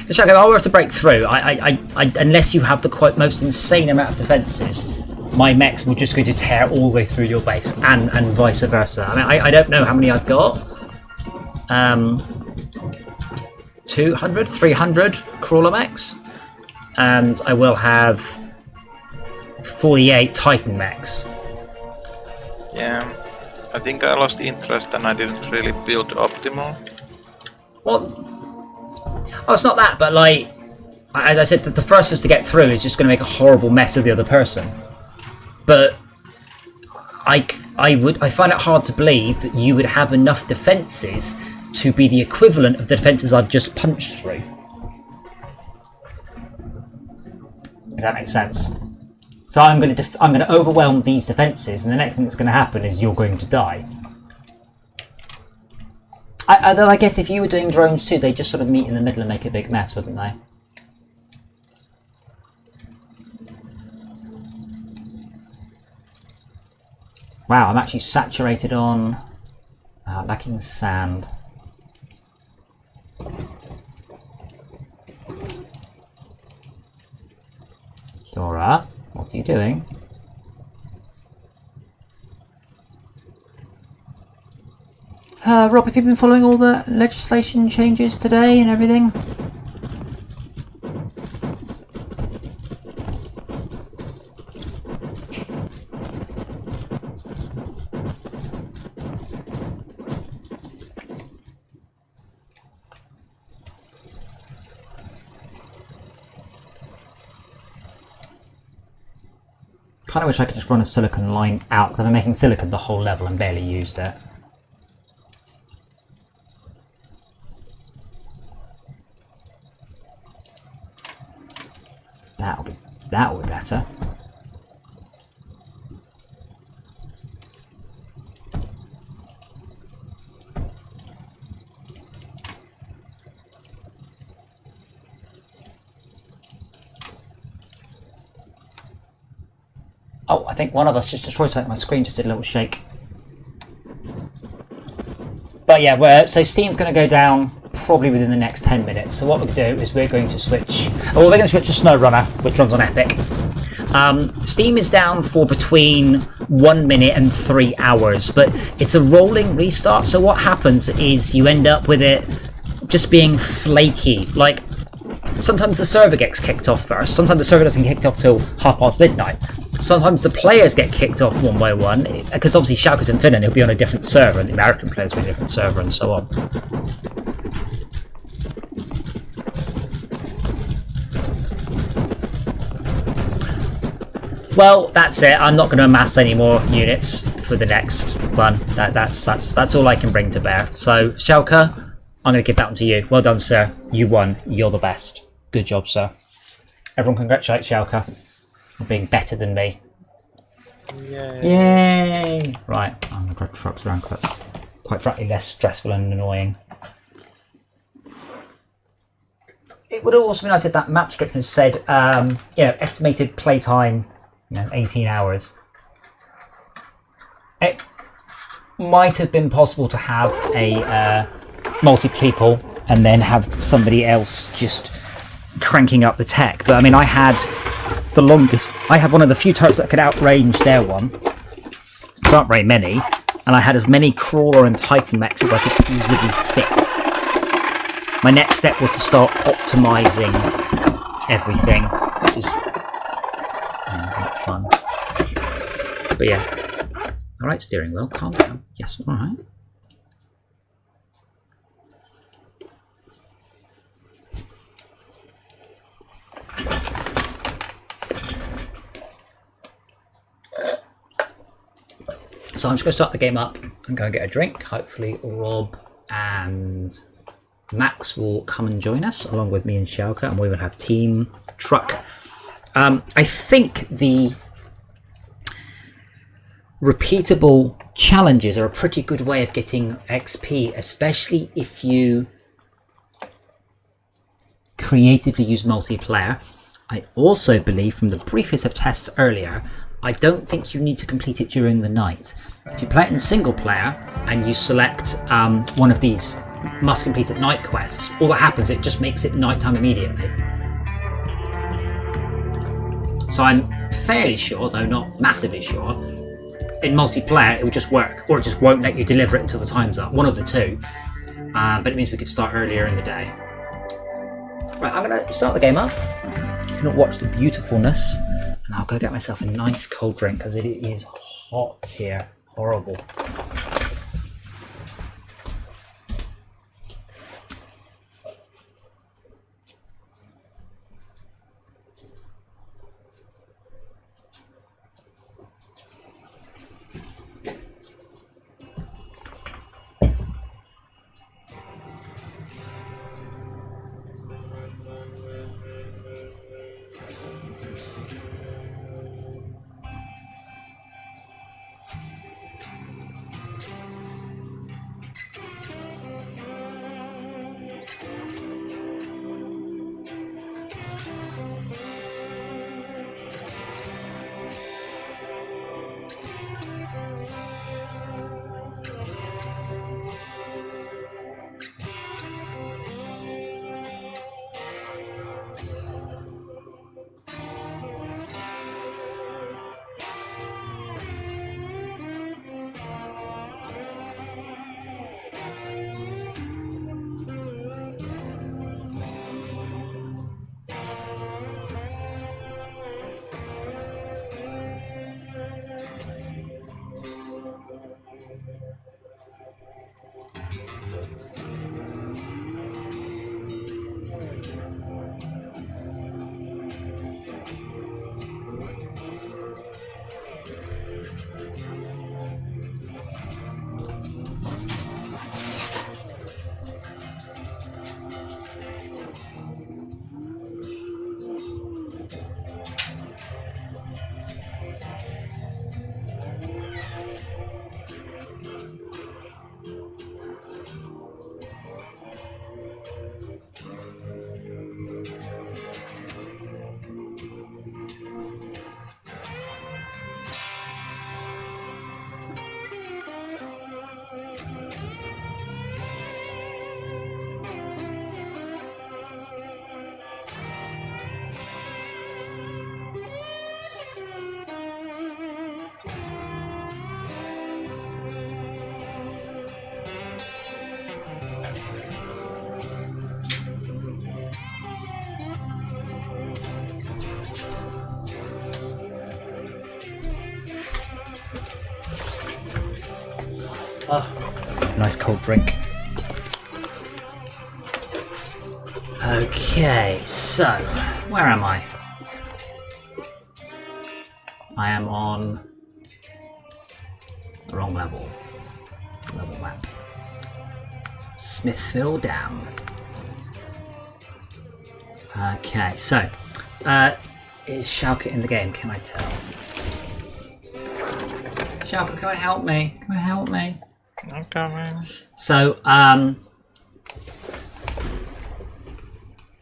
If I were to break through, unless you have the quite most insane amount of defences, my mechs will just go to tear all the way through your base, and vice versa. I mean, I don't know how many I've got. 200, 300 crawler mechs, and I will have 48 Titan mechs. Yeah, I think I lost interest and I didn't really build optimal. Well, oh, it's not that, but like, as I said, the first of us to get through is just going to make a horrible mess of the other person. But I find it hard to believe that you would have enough defences to be the equivalent of the defences I've just punched through. If that makes sense. So I'm going to overwhelm these defences, and the next thing that's going to happen is you're going to die. Then I guess if you were doing drones too, they'd just sort of meet in the middle and make a big mess, wouldn't they? Wow, I'm actually saturated on lacking sand. Dora, what are you doing? Rob, have you been following all the legislation changes today and everything? Kind of wish I could just run a silicon line out, because I've been making silicon the whole level and barely used it. That'll be better. Oh, I think one of us just destroyed something. My screen just did a little shake. But yeah, so Steam's going to go down probably within the next 10 minutes. So what we'll do is we're going to switch. Oh, we're going to switch to SnowRunner, which runs on Epic. Steam is down for between 1 minute and 3 hours, but it's a rolling restart. So what happens is you end up with it just being flaky. Like, sometimes the server gets kicked off first. Sometimes the server doesn't get kicked off till midnight. Sometimes the players get kicked off one by one, because obviously Schalke's in Finland, he'll be on a different server, and the American players will be on a different server, and so on. Well, that's it. I'm not going to amass any more units for the next one. That's all I can bring to bear. So, Schalke, I'm going to give that one to you. Well done, sir. You won. You're the best. Good job, sir. Everyone congratulate Schalke for being better than me. Yay! Yay! Right, I'm going to drive trucks around because that's quite frankly less stressful and annoying. It would also be nice if that map description said, estimated playtime, 18 hours. It might have been possible to have a multi-people and then have somebody else just cranking up the tech. But I mean, I had the longest. I had one of the few turrets that could outrange their one. There aren't very many, and I had as many crawler and Titan mechs as I could feasibly fit. My next step was to start optimizing everything, which is not fun. But yeah, all right, steering wheel, calm down. Yes, all right. So I'm just going to start the game up and go and get a drink. Hopefully Rob and Max will come and join us along with me and Schalke, and we will have team truck. I think the repeatable challenges are a pretty good way of getting XP, especially if you creatively use multiplayer. I also believe from the briefest of tests earlier, I don't think you need to complete it during the night. If you play it in single player and you select one of these must complete at night quests, all that happens, it just makes it nighttime immediately. So I'm fairly sure, though not massively sure, in multiplayer it will just work, or it just won't let you deliver it until the time's up. One of the two. But it means we could start earlier in the day. Right, I'm going to start the game up. You can watch the beautifulness. And I'll go get myself a nice cold drink because it is hot here. Horrible. Oh, nice cold drink. Okay, so where am I? I am on the wrong level. Level map. Smithville Dam. Okay, so is Schalke in the game? Can I tell? Schalke, can I help me? Can I help me? I'm coming. So,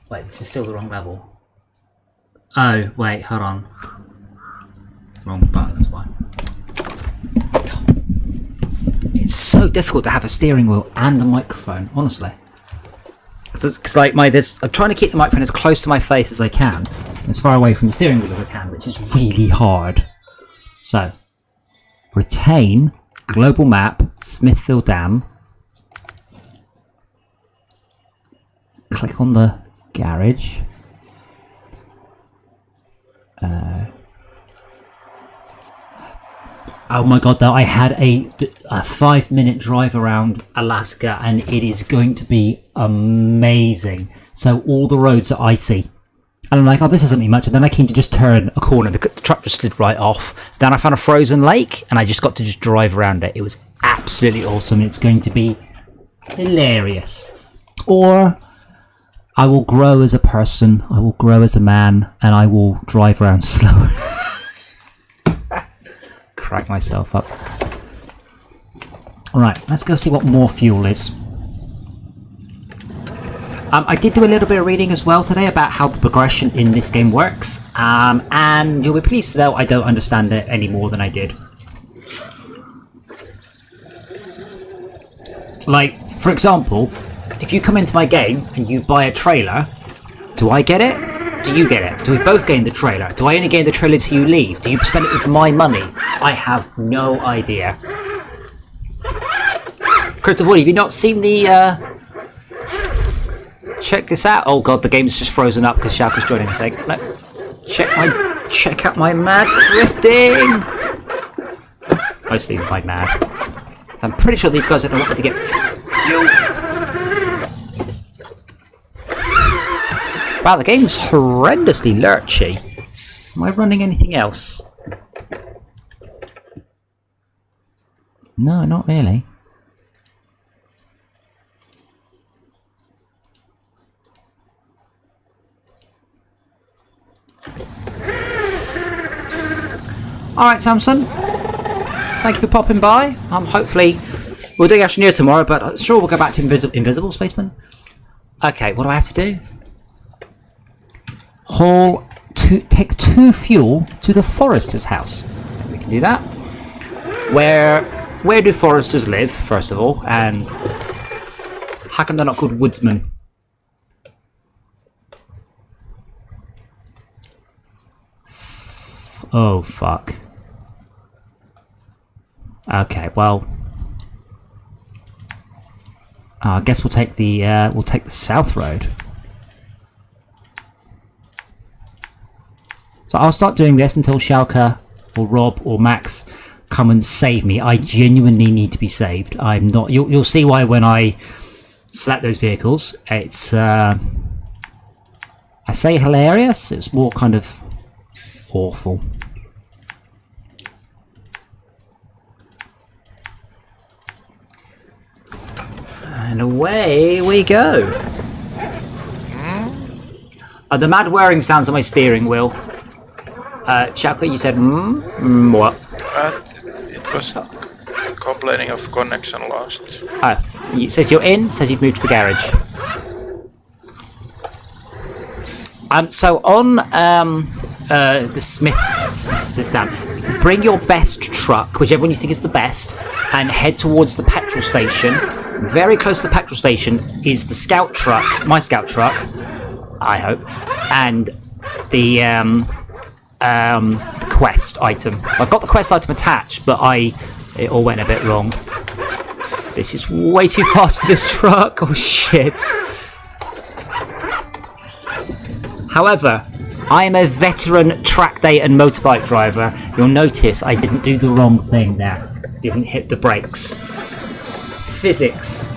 wait, this is still the wrong level. Oh, wait, hold on. Wrong button, that's why. It's so difficult to have a steering wheel and a microphone, honestly. Because like I'm trying to keep the microphone as close to my face as I can, as far away from the steering wheel as I can, which is really hard. So, retain global map, Smithville Dam. Click on the garage. Oh my god, though, I had a 5-minute drive around Alaska and it is going to be amazing. So all the roads are icy. And I'm like, oh, this isn't me much. And then I came to just turn a corner. The truck just slid right off. Then I found a frozen lake and I just got to just drive around it. It was absolutely awesome. It's going to be hilarious. Or I will grow as a person. I will grow as a man and I will drive around slow. Crack myself up. Alright, let's go see what more fuel is. I did do a little bit of reading as well today about how the progression in this game works, and you'll be pleased to know I don't understand it any more than I did. Like, for example, if you come into my game and you buy a trailer, do I get it? Do you get it? Do we both gain the trailer? Do I only gain the trailer till you leave? Do you spend it with my money? I have no idea. Christopher, have you not seen the, Check this out. Oh god, the game's just frozen up because Schalke's joining the thing. No. Check out my mad drifting! Mostly my mad. So I'm pretty sure these guys don't want to get... Wow, the game's horrendously lurchy. Am I running anything else? No, not really. Alright, Samson. Thank you for popping by. Hopefully, we'll do Astroneer tomorrow, but I'm sure we'll go back to Invisible Spacemen. Okay, what do I have to do? Take 2 fuel to the forester's house. We can do that. Where do foresters live, first of all? And how come they're not called woodsmen? Oh fuck. Okay, well, I guess we'll take the south road. So I'll start doing this until Schalke or Rob or Max come and save me. I genuinely need to be saved. I'm not. You'll see why when I select those vehicles. It's I say hilarious. It's more kind of awful. And away we go. The mad whirring sounds on my steering wheel. Schalke, you said what? It was complaining of connection lost. Oh, it says you're in. Says you've moved to the garage. So on the Smith down, bring your best truck, whichever one you think is the best, and head towards the petrol station. Very close to the petrol station is the scout truck, my scout truck, I hope, and the quest item. I've got the quest item attached, but it all went a bit wrong. This is way too fast for this truck. Oh shit. However, I am a veteran track day and motorbike driver. You'll notice I didn't do the wrong thing there. Didn't hit the brakes. Physics.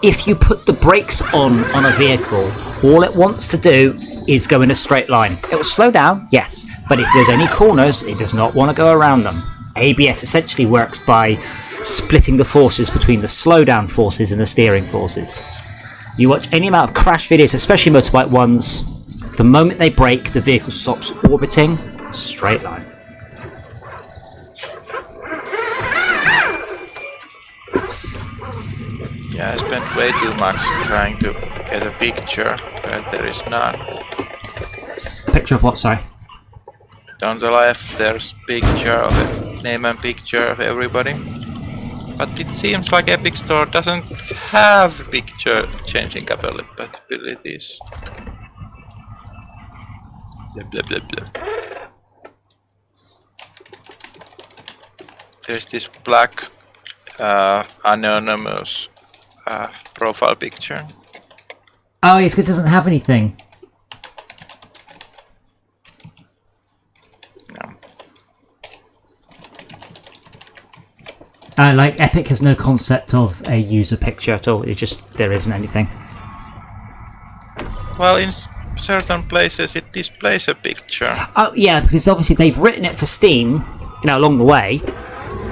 If you put the brakes on a vehicle, all it wants to do is go in a straight line. It will slow down, yes, but if there's any corners, it does not want to go around them. ABS essentially works by splitting the forces between the slowdown forces and the steering forces. You watch any amount of crash videos, especially motorbike ones, the moment they brake, the vehicle stops orbiting, straight line. Yeah, I spent way too much trying to get a picture, but there is none. Picture of what, sorry? Down the left there's picture of it, name and picture of everybody. But it seems like Epic Store doesn't have picture changing capabilities. Blah blah blah blah. There's this black anonymous profile picture. Oh, yes, because it doesn't have anything. No. Like, Epic has no concept of a user picture at all. It's just, there isn't anything. Well, in certain places it displays a picture. Oh, yeah, because obviously they've written it for Steam, along the way.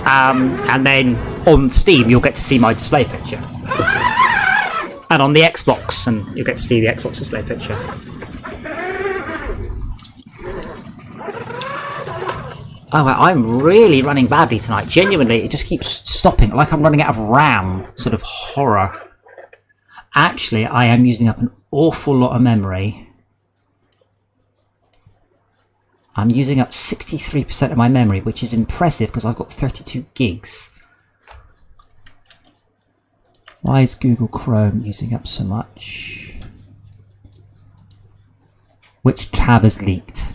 And then on Steam, you'll get to see my display picture. And on the Xbox, and you'll get to see the Xbox display picture. Oh, wow, I'm really running badly tonight. Genuinely, it just keeps stopping, like I'm running out of RAM. Sort of horror. Actually, I am using up an awful lot of memory. I'm using up 63% of my memory, which is impressive because I've got 32 gigs. Why is Google Chrome using up so much? Which tab has leaked?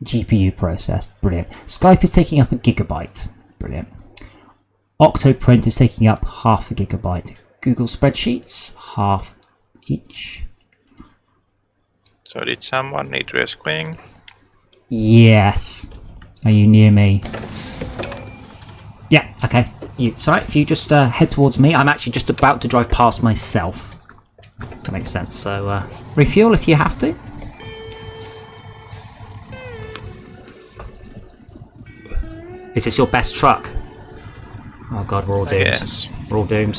GPU process, brilliant. Skype is taking up 1 gigabyte, brilliant. Octoprint is taking up 0.5 gigabyte. Google Spreadsheets, half each. So did someone need rescuing? Yes. Are you near me? Yeah, okay. It's alright if you just head towards me. I'm actually just about to drive past myself. That makes sense. So, refuel if you have to. Is this your best truck? Oh god, we're all doomed. Yes. We're all doomed.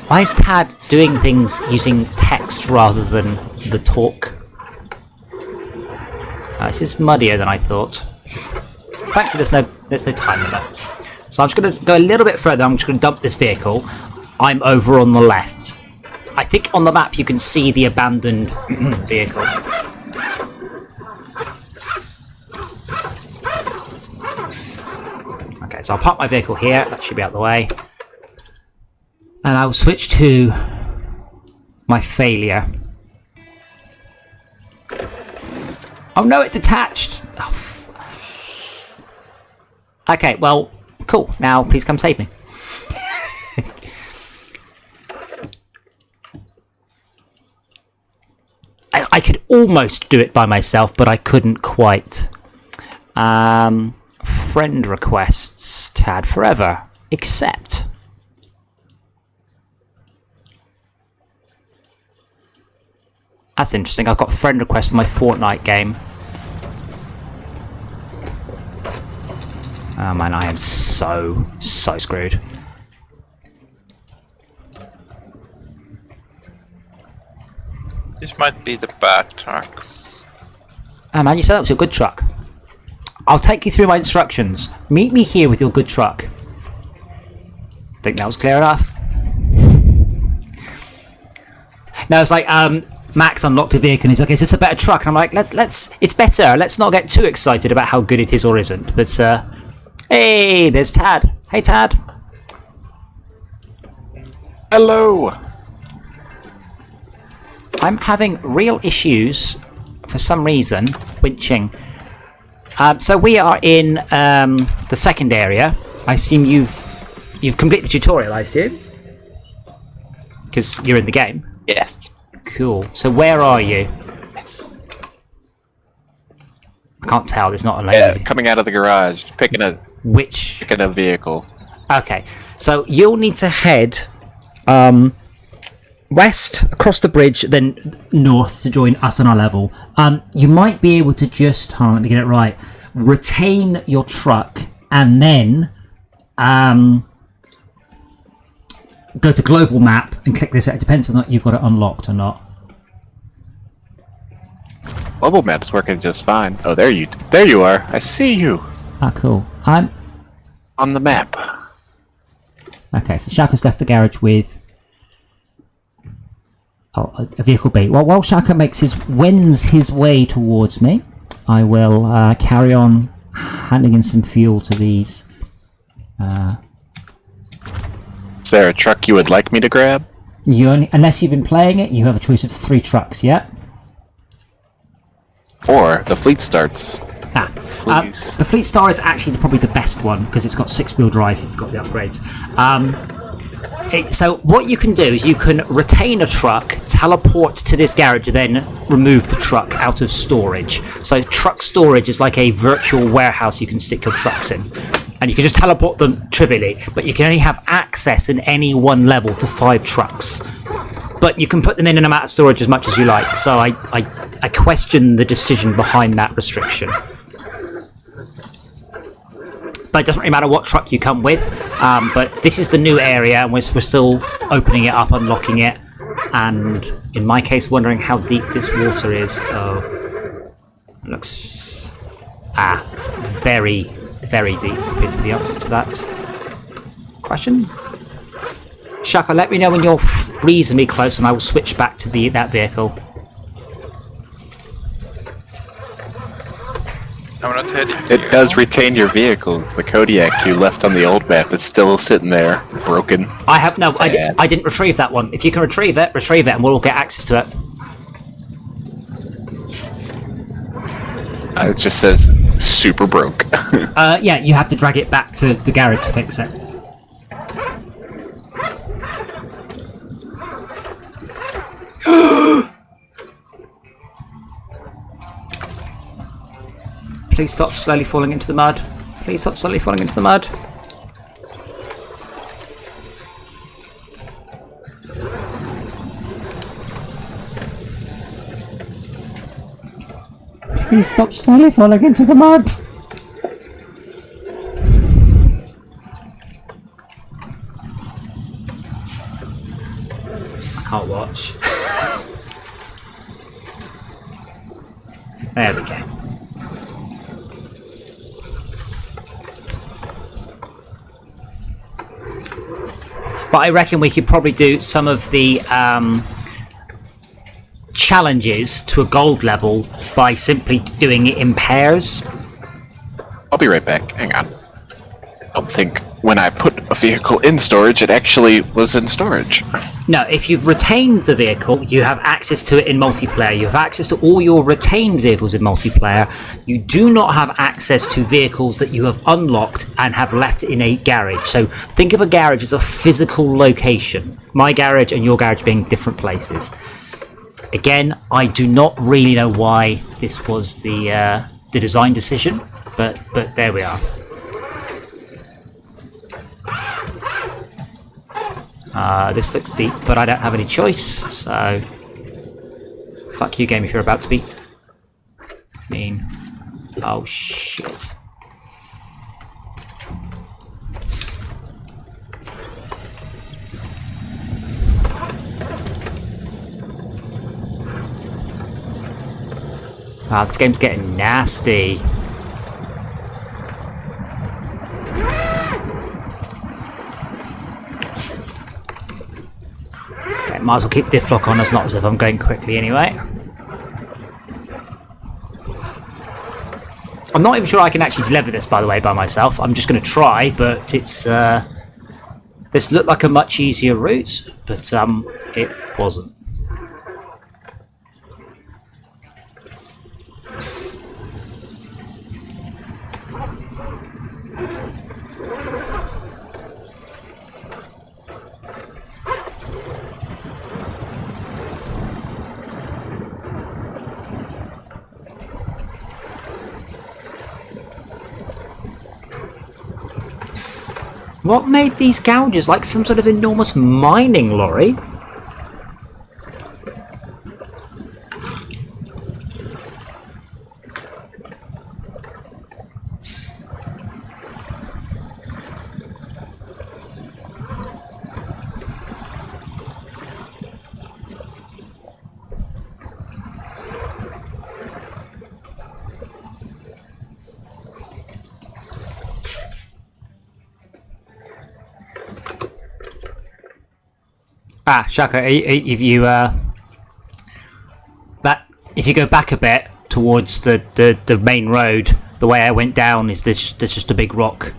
Why is Tad doing things using text rather than the talk? This is muddier than I thought. Thankfully, there's no time limit. So I'm just going to go a little bit further. I'm just going to dump this vehicle. I'm over on the left. I think on the map you can see the abandoned vehicle. Okay, so I'll park my vehicle here. That should be out of the way. And I'll switch to my failure. Oh no, it detached! Oh, okay, well, cool. Now, please come save me. I could almost do it by myself, but I couldn't quite. Friend requests, Tad forever. Accept. That's interesting. I've got friend requests for my Fortnite game. Oh man, I am so screwed. This might be the bad truck. Oh man, you said that was your good truck. I'll take you through my instructions. Meet me here with your good truck. Think that was clear enough? No, it's like, Max unlocked a vehicle and he's like, is this a better truck? And I'm like, let's, it's better. Let's not get too excited about how good it is or isn't. But, hey, there's Tad. Hey, Tad. Hello. I'm having real issues, for some reason, winching. So we are in, the second area. I assume you've completed the tutorial, I assume? Because you're in the game. Yes. Cool. So where are you? Yes. I can't tell. There's not a lazy. Coming out of the garage, picking a vehicle. Okay. So you'll need to head west across the bridge, then north to join us on our level. You might be able to just, hold on, let me get it right. Retain your truck and then go to global map and click this. It depends whether or not you've got it unlocked or not. Global map's working just fine. Oh, there you are. I see you. Ah, cool. I'm on the map. Okay, so Shaka's left the garage with a vehicle B. Well, while Shaka wends his way towards me, I will carry on handing in some fuel to these. Is there a truck you would like me to grab? Unless you've been playing it, you have a choice of 3 trucks, yeah? Or the fleet starts. The Fleet Star is actually probably the best one because it's got 6-wheel drive if you've got the upgrades. So what you can do is you can retain a truck, teleport to this garage, and then remove the truck out of storage. So truck storage is like a virtual warehouse you can stick your trucks in. And you can just teleport them trivially, but you can only have access in any one level to 5 trucks. But you can put them in and out of storage as much as you like, so I question the decision behind that restriction. but it doesn't really matter what truck you come with. But this is the new area, and we're still opening it up, unlocking it, and in my case, wondering how deep this water is. Oh, it looks very, very deep. Appears to be the answer to that question. Shaka, let me know when you're reasonably close, and I will switch back to that vehicle. I'm not heading It here. does retain your vehicles. The Kodiak you left on the old map is still sitting there, broken. I have no. Sad. I didn't retrieve that one. If you can retrieve it, and we'll all get access to it. It just says super broke. Yeah, you have to drag it back to the garage to fix it. Please stop slowly falling into the mud. Please stop slowly falling into the mud. Please stop slowly falling into the mud. I can't watch. There we go. But I reckon we could probably do some of the challenges to a gold level by simply doing it in pairs. I'll be right back. Hang on. I don't think when I put a vehicle in storage, it actually was in storage. No, if you've retained the vehicle, you have access to it in multiplayer. You have access to all your retained vehicles in multiplayer. You do not have access to vehicles that you have unlocked and have left in a garage. So think of a garage as a physical location. My garage and your garage being different places. Again, I do not really know why this was the design decision, but there we are. This looks deep, but I don't have any choice, so fuck you, game, if you're about to be mean. Oh shit. Wow, this game's getting nasty. Might as well keep diff lock on, as not as if I'm going quickly anyway. I'm not even sure I can actually deliver this, by the way, by myself. I'm just going to try, but it's this looked like a much easier route, but it wasn't. What made these gouges like some sort of enormous mining lorry? Shaka, if you if you go back a bit towards the main road, the way I went down is there's just a big rock.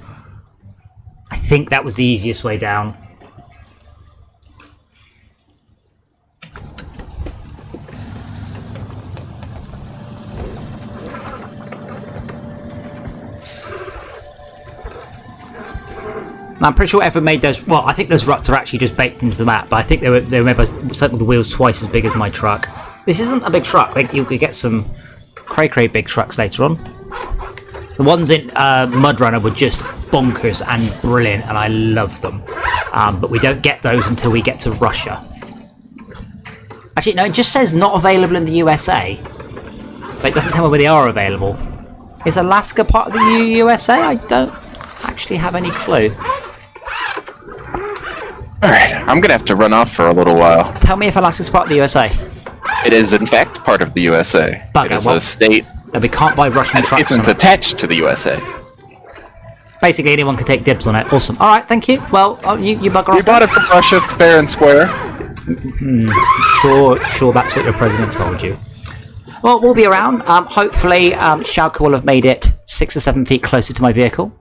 I think that was the easiest way down. I'm pretty sure whoever made those. Well, I think those ruts are actually just baked into the map, but I think they were maybe something with the wheels twice as big as my truck. This isn't a big truck. Like, you could get some cray big trucks later on. The ones in MudRunner were just bonkers and brilliant, and I love them. But we don't get those until we get to Russia. Actually, no, it just says not available in the USA, but it doesn't tell me where they are available. Is Alaska part of the USA? I actually have any clue. Alright, I'm gonna have to run off for a little while. Tell me if Alaska's part of the USA. It is, in fact, part of the USA. Bugger, It is what? a state. That we can't buy Russian It trucks isn't from it. attached to the USA. Basically, anyone can take dibs on it. Awesome. All right, thank you. Well, you bugger off. We bought it from Russia, fair and square. Sure, that's what your president told you. Well, we'll be around. Hopefully, Schalke will have made it 6 or 7 feet closer to my vehicle.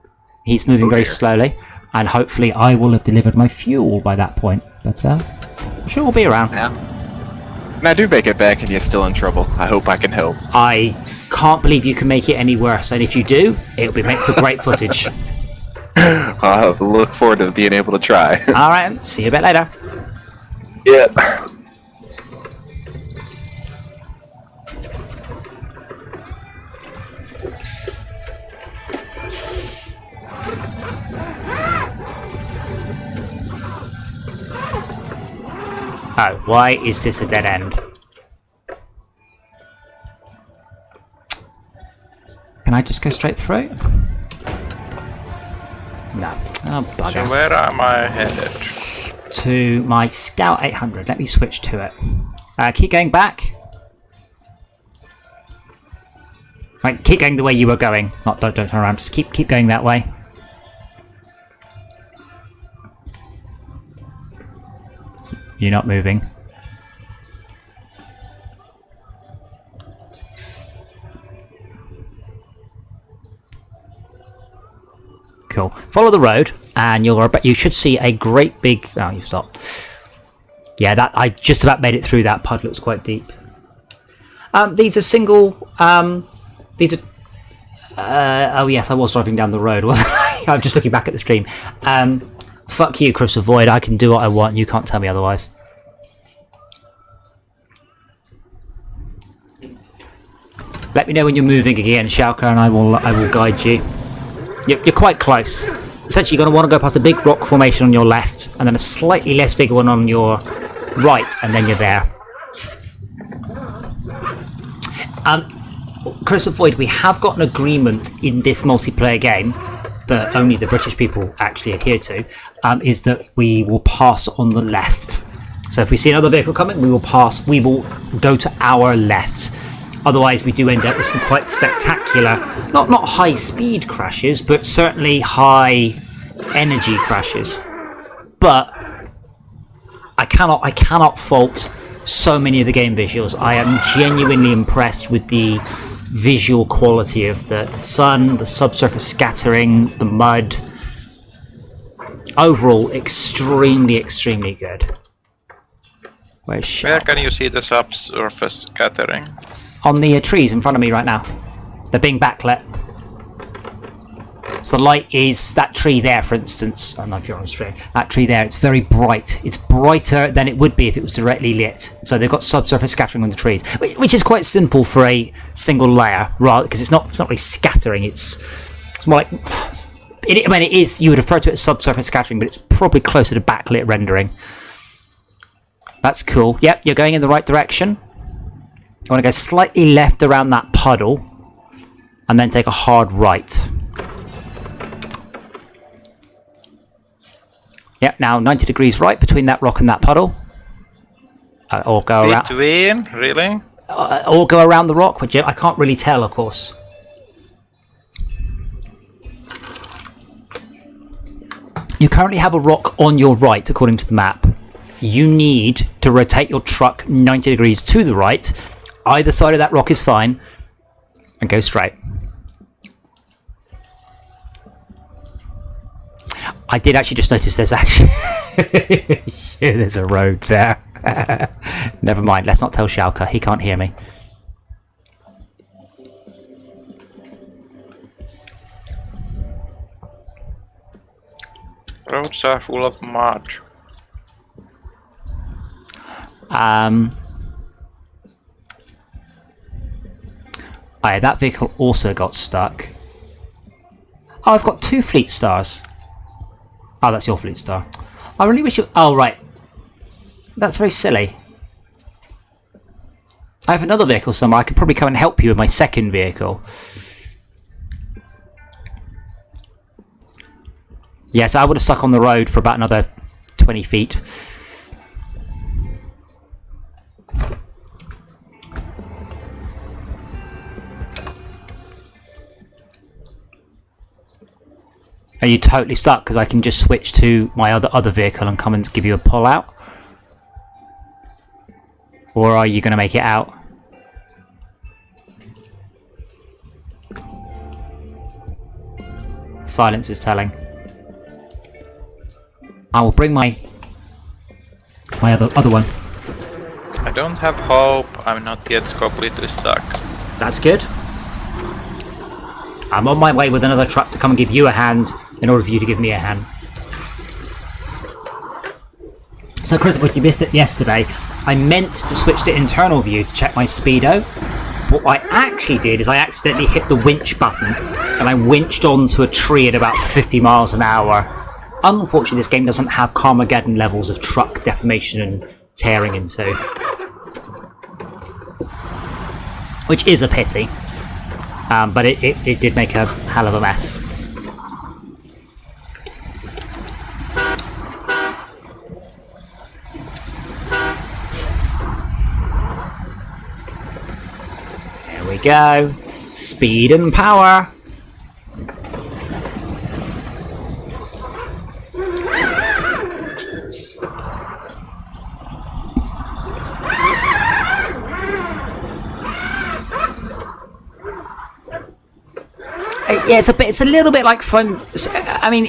He's moving very slowly, and hopefully I will have delivered my fuel by that point. But I'm sure we'll be around. Yeah. And I do make it back and you're still in trouble. I hope I can help. I can't believe you can make it any worse, and if you do, it'll be made for great footage. I'll look forward to being able to try. All right, see you a bit later. Yeah. Oh, why is this a dead end? Can I just go straight through? No. Oh, So bugger. where am I headed? To my Scout 800. Let me switch to it. Keep going back. Right, keep going the way you were going. Not don't turn around. Just keep going that way. You're not moving. Cool. Follow the road, and you should see a great big. Oh, you stopped. Yeah, that I just about made it through that puddle. It was quite deep. These are single. These are. Oh yes, I was driving down the road. I'm just looking back at the stream. Fuck you, Chris Avoid. I can do what I want. You can't tell me otherwise. Let me know when you're moving again, Schalke, and I will guide you. You're quite close. Essentially, you're going to want to go past a big rock formation on your left, and then a slightly less big one on your right, and then you're there. Chris Avoid, we have got an agreement in this multiplayer game that only the British people actually adhere to, is that we will pass on the left. So if we see another vehicle coming, we will go to our left. Otherwise, we do end up with some quite spectacular, not high speed crashes, but certainly high energy crashes. But I cannot fault so many of the game visuals. I am genuinely impressed with the visual quality of the sun, the subsurface scattering, the mud. Overall, extremely good. Where can you see the subsurface scattering? On the trees in front of me right now. They're being backlit. So the light is that tree there, for instance. I don't know if you're on stream. That tree there, it's very bright. It's brighter than it would be if it was directly lit. So they've got subsurface scattering on the trees, which is quite simple for a single layer, rather because it's not really scattering. It's more like it is. You would refer to it as subsurface scattering, but it's probably closer to backlit rendering. That's cool. Yep, you're going in the right direction. You want to go slightly left around that puddle, and then take a hard right. Yep, now 90 degrees right between that rock and that puddle. Or go around. Between? Really? Or go around the rock, which I can't really tell, of course. You currently have a rock on your right, according to the map. You need to rotate your truck 90 degrees to the right. Either side of that rock is fine, and go straight. I did actually just notice there's there's a road there. Never mind, let's not tell Schalke, he can't hear me. Roads are full of mud. That vehicle also got stuck. Oh, I've got 2 fleet stars. Oh, that's your fleet star. I really wish you... Oh, right. That's very silly. I have another vehicle somewhere. I could probably come and help you with my second vehicle. Yes, I would have stuck on the road for about another 20 feet. Are you totally stuck? Because I can just switch to my other vehicle and come and give you a pull out. Or are you going to make it out? Silence is telling. I will bring my other one. I don't have hope. I'm not yet completely stuck. That's good. I'm on my way with another truck to come and give you a hand in order for you to give me a hand. So critical, you missed it yesterday. I meant to switch to internal view to check my speedo. What I actually did is I accidentally hit the winch button and I winched onto a tree at about 50 miles an hour. Unfortunately, this game doesn't have Carmageddon levels of truck deformation and tearing into, which is a pity. But it did make a hell of a mess. There we go. Speed and power. Yeah, it's a little bit like fun. I mean,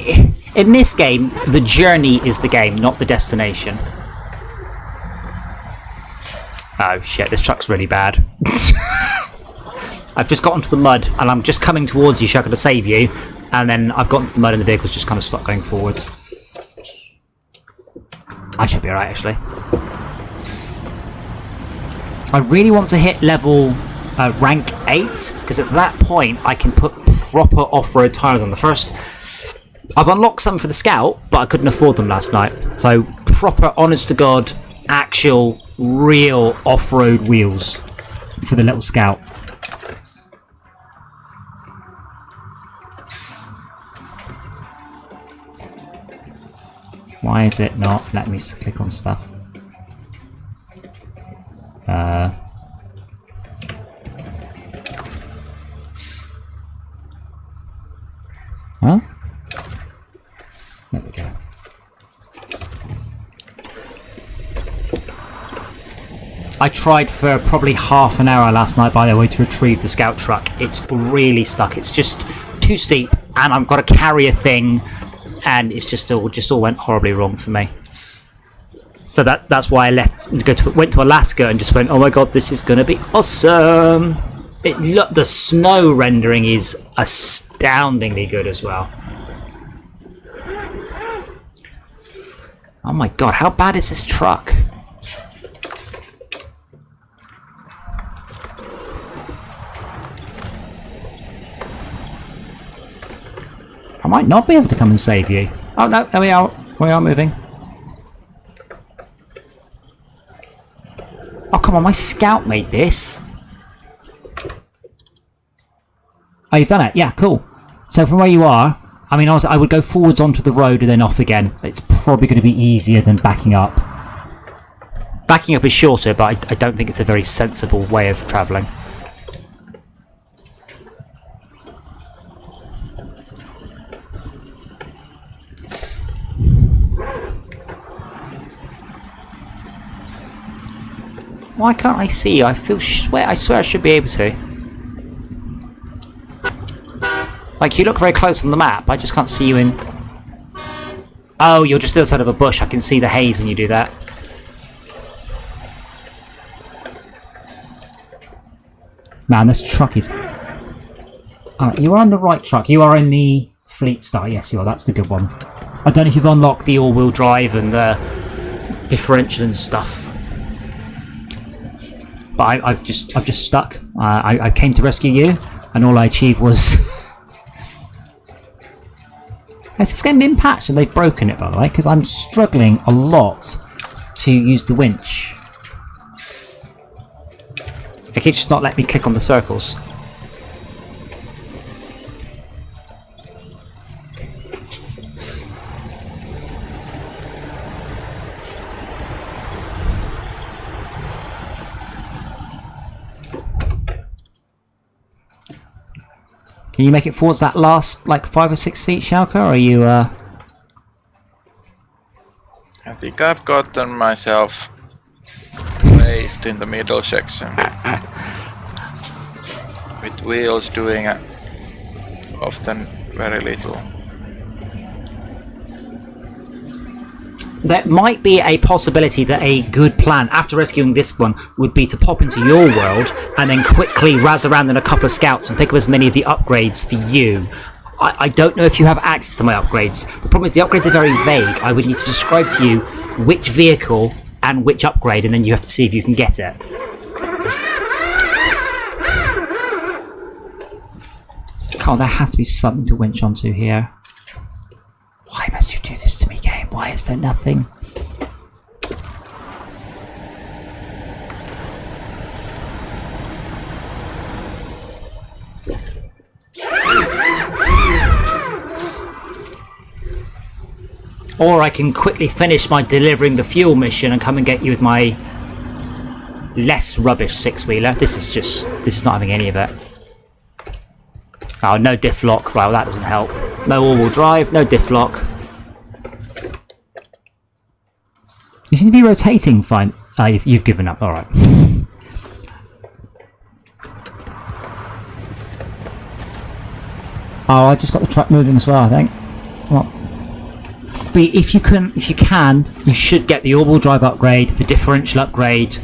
in this game, the journey is the game, not the destination. Oh shit, this truck's really bad. I've just got onto the mud, and I'm just coming towards you, Shaka, to save you, and then I've got into the mud, and the vehicle's just kind of stopped going forwards. I should be alright, actually. I really want to hit level rank 8, because at that point I can put proper off-road tyres on. The first, I've unlocked some for the Scout, but I couldn't afford them last night. So proper, honest to God, actual, real off-road wheels for the little Scout. Why is it not letting me click on stuff? Huh? There we go. I tried for probably half an hour last night, by the way, to retrieve the Scout truck. It's really stuck. It's just too steep, and I've got to carry a thing, and it's just all went horribly wrong for me. So that's why I left and went to Alaska and just went, oh my god, this is going to be awesome. The snow rendering is astoundingly good as well. Oh my god, how bad is this truck? I might not be able to come and save you. Oh no, there we are. We are moving. Oh come on, my Scout made this. Oh, you've done it? Yeah, cool. So from where you are, I mean, I would go forwards onto the road and then off again. It's probably going to be easier than backing up. Backing up is shorter, but I don't think it's a very sensible way of travelling. Why can't I see you? I swear I should be able to. Like, you look very close on the map, I just can't see you in... Oh, you're just the other side of a bush. I can see the haze when you do that. Man, this truck is... Alright, you are on the right truck. You are in the Fleet Star. Yes, you are. That's the good one. I don't know if you've unlocked the all-wheel drive and the differential and stuff. But I've just stuck. I came to rescue you, and all I achieved was... Has this game been patched and they've broken it, by the way? Because I'm struggling a lot to use the winch. It keeps just not letting me click on the circles. Can you make it towards that last, like, 5 or 6 feet, Schalke, or are you, I think I've gotten myself placed in the middle section. With wheels doing often very little. There might be a possibility that a good plan after rescuing this one would be to pop into your world and then quickly razz around in a couple of scouts and pick up as many of the upgrades for you. I don't know if you have access to my upgrades. The problem is the upgrades are very vague. I would need to describe to you which vehicle and which upgrade, and then you have to see if you can get it. Oh, there has to be something to winch onto here. Why must you do this to me, game? Why is there nothing? Or I can quickly finish my delivering the fuel mission and come and get you with my less rubbish six-wheeler. This is not having any of it. Oh, no diff lock. Well, that doesn't help. No all-wheel drive, no diff lock. You seem to be rotating fine. You've given up, alright. Oh, I just got the truck moving as well, I think. Well, but if you can, you should get the all-wheel drive upgrade, the differential upgrade,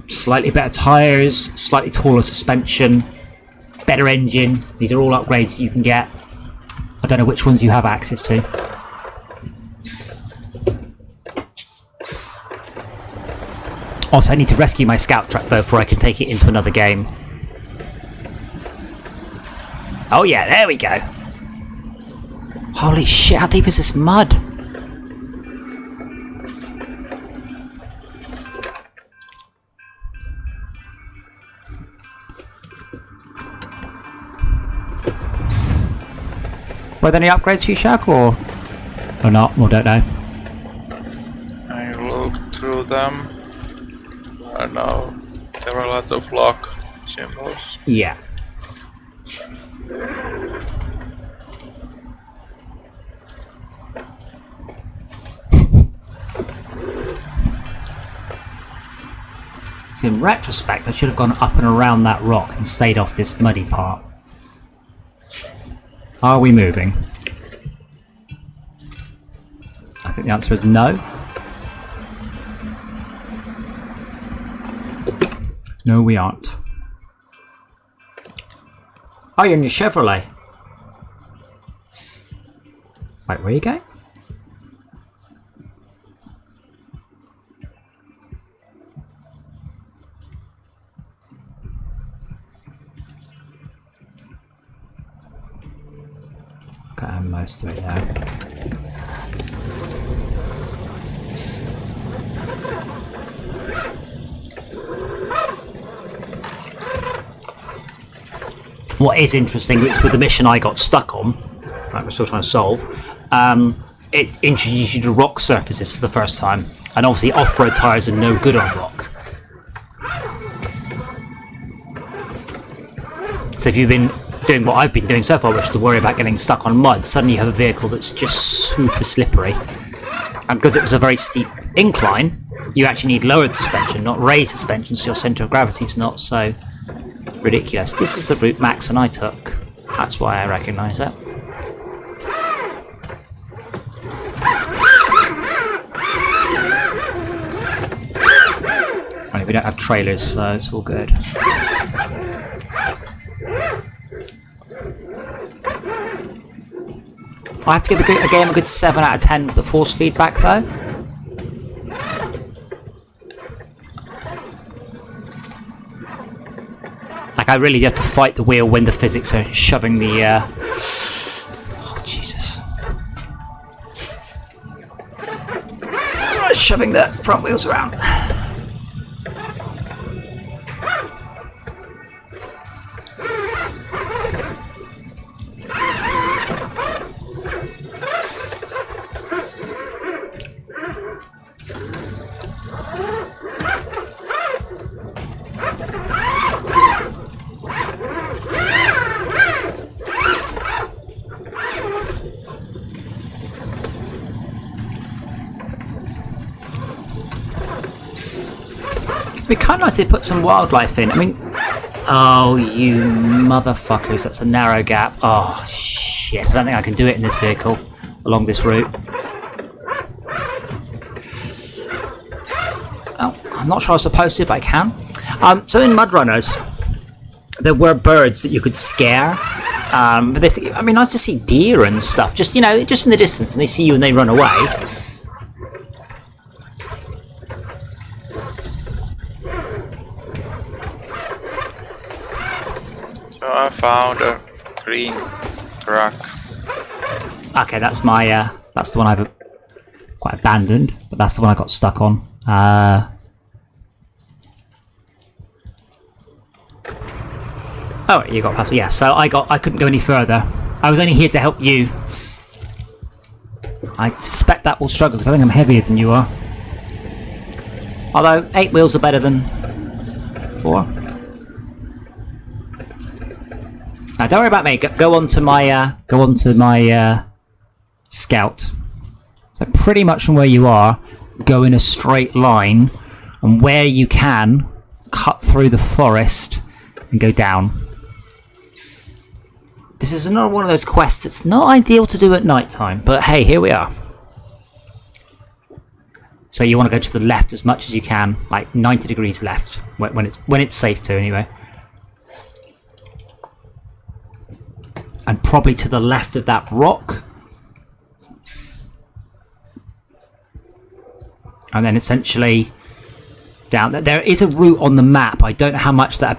slightly better tyres, slightly taller suspension, better engine. These are all upgrades you can get. I don't know which ones you have access to. Also, I need to rescue my scout truck though before I can take it into another game. Oh yeah, there we go. Holy shit, how deep is this mud? Were there any upgrades for you, Shaq, or not? We don't know. I looked through them. I know there are a lot of lock symbols. Yeah. So in retrospect, I should have gone up and around that rock and stayed off this muddy part. Are we moving? I think the answer is no. No, we aren't. Oh, you're in your Chevrolet. Wait, where are you going? Okay, most of it there. What is interesting is with the mission I got stuck on, that we're still trying to solve, it introduced you to rock surfaces for the first time, and obviously off-road tyres are no good on rock. So if you've been doing what I've been doing so far, which is to worry about getting stuck on mud, suddenly you have a vehicle that's just super slippery. And because it was a very steep incline, you actually need lowered suspension, not raised suspension, so your centre of gravity is not so ridiculous. This is the route Max and I took. That's why I recognise it. Only we don't have trailers, so it's all good. I have to give a game a good 7 out of 10 for the force feedback though. Like, I really have to fight the wheel when the physics are shoving the oh Jesus, shoving the front wheels around. It'd be kind of nice if they put some wildlife in. I mean, oh, you motherfuckers, that's a narrow gap. Oh, shit, I don't think I can do it in this vehicle along this route. Oh, I'm not sure I was supposed to, but I can. So in Mud Runners, there were birds that you could scare. But this, I mean, nice to see deer and stuff. Just, you know, just in the distance, and they see you and they run away. So I found a green truck. Okay, that's my, that's the one I've quite abandoned, but that's the one I got stuck on. Oh, you got past. Yeah, so I couldn't go any further. I was only here to help you. I suspect that will struggle because I think I'm heavier than you are. Although 8 wheels are better than 4. Now, don't worry about me. Go on to my scout. So pretty much from where you are, go in a straight line, and where you can, cut through the forest and go down. This is another one of those quests that's not ideal to do at night time, but hey, here we are. So you want to go to the left as much as you can, like 90 degrees left, when it's safe to anyway. And probably to the left of that rock. And then essentially down. There is a route on the map. I don't know how much that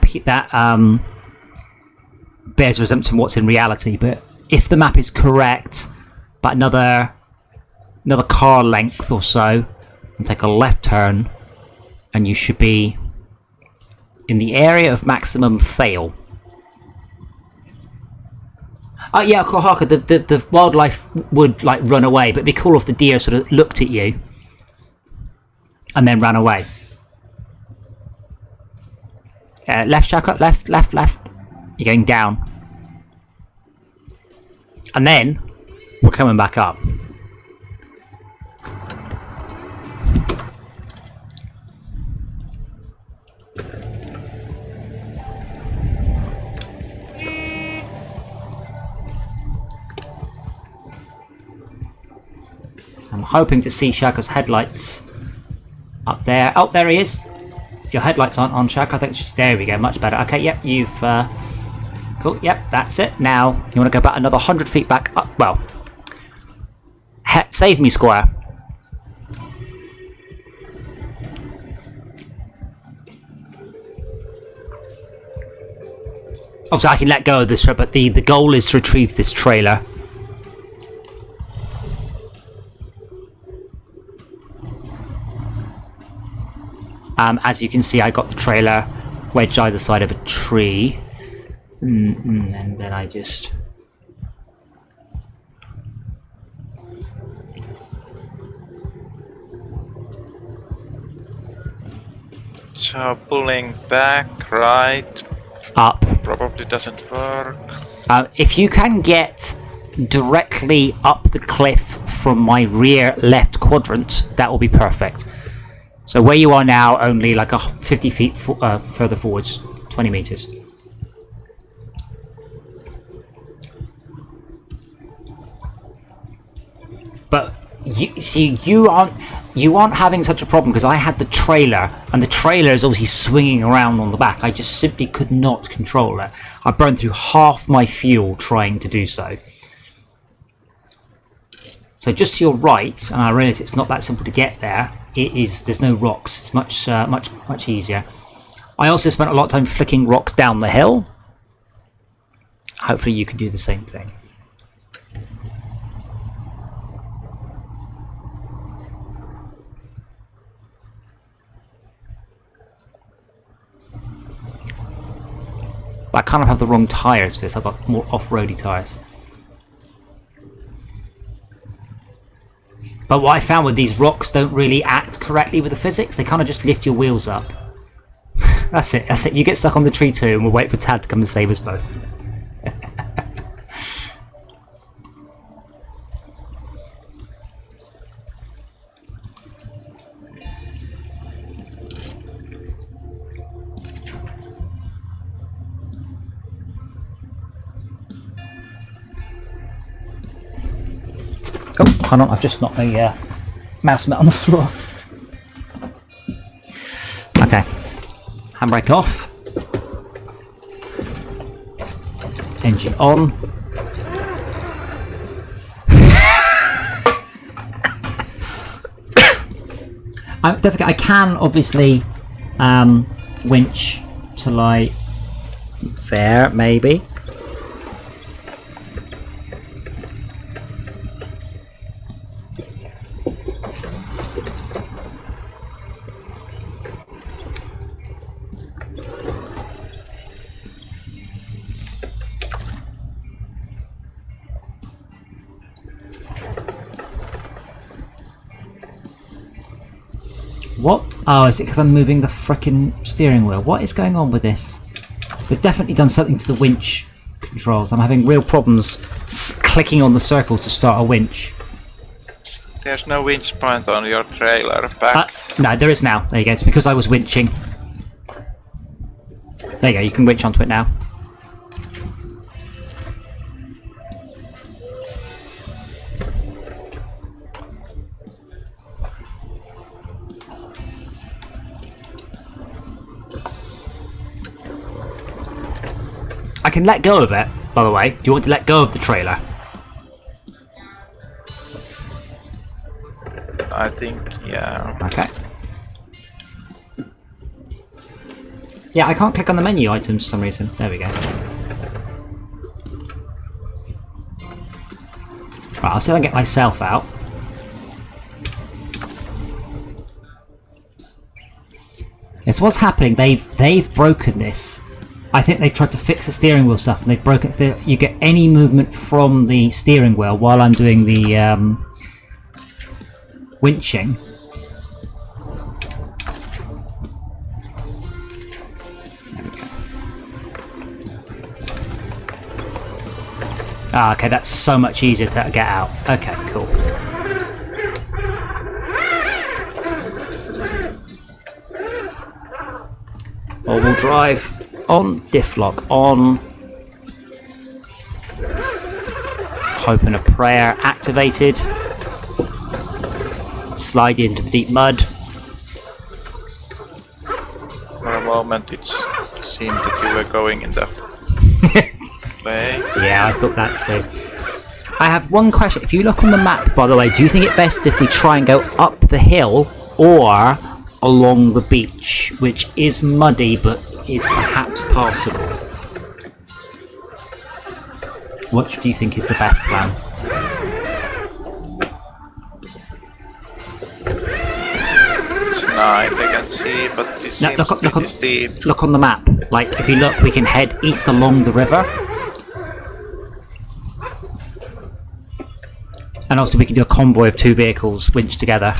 bears resemblance from what's in reality, but if the map is correct, about another car length or so, and take a left turn, and you should be in the area of maximum fail. Oh yeah, Kohaka, the wildlife would like run away, but it'd be cool if the deer sort of looked at you and then ran away. Left, Shaka, left. You're going down. And then we're coming back up. I'm hoping to see Shaka's headlights up there. Oh, there he is. Your headlights aren't on, Shaka. I think it's just, there we go, much better. Okay, yep, you've cool, yep, that's it. Now you want to go back another 100 feet back up. Well, save me, Squire. Obviously I can let go of this, but the goal is to retrieve this trailer. As you can see, I got the trailer wedged either side of a tree. And then I just... So pulling back, right. Up. Probably doesn't work. If you can get directly up the cliff from my rear left quadrant, that will be perfect. So where you are now, only like 50 feet further forwards, 20 meters. But you aren't having such a problem because I had the trailer, and the trailer is obviously swinging around on the back. I just simply could not control it. I burned through half my fuel trying to do so. So just to your right, and I realise it's not that simple to get there. It is. There's no rocks. It's much easier. I also spent a lot of time flicking rocks down the hill. Hopefully you can do the same thing. I kind of have the wrong tyres for this. I've got more off-roady tyres. But what I found with these rocks don't really act correctly with the physics. They kind of just lift your wheels up. That's it. You get stuck on the tree too, and we'll wait for Tad to come and save us both. Oh, hold on, I've just knocked my mouse mat on the floor. Okay. Handbrake off. Engine on. I can obviously winch to like there, maybe. What? Oh, is it because I'm moving the frickin' steering wheel? What is going on with this? They've definitely done something to the winch controls. I'm having real problems clicking on the circle to start a winch. There's no winch point on your trailer back. No, there is now. There you go. It's because I was winching. There you go. You can winch onto it now. I can let go of it, by the way. Do you want to let go of the trailer? I think, yeah. Okay. Yeah, I can't click on the menu items for some reason. There we go. Right, I'll see if I can get myself out. It's what's happening. They've broken this. I think they've tried to fix the steering wheel stuff, and they've broken it. You get any movement from the steering wheel while I'm doing the winching. There we go. Ah, okay, that's so much easier to get out. Okay, cool. All-wheel drive. On, diff lock on. Hope and a prayer activated. Slide into the deep mud. For a moment it seemed that you were going in the way. Yeah, I thought that too. I have one question. If you look on the map, by the way, do you think it best if we try and go up the hill or along the beach, which is muddy but is perhaps passable? What do you think is the best plan? It's nice, I can see, but it seems pretty steep. Look on the map. Like, if you look, we can head east along the river. And also we can do a convoy of 2 vehicles winched together.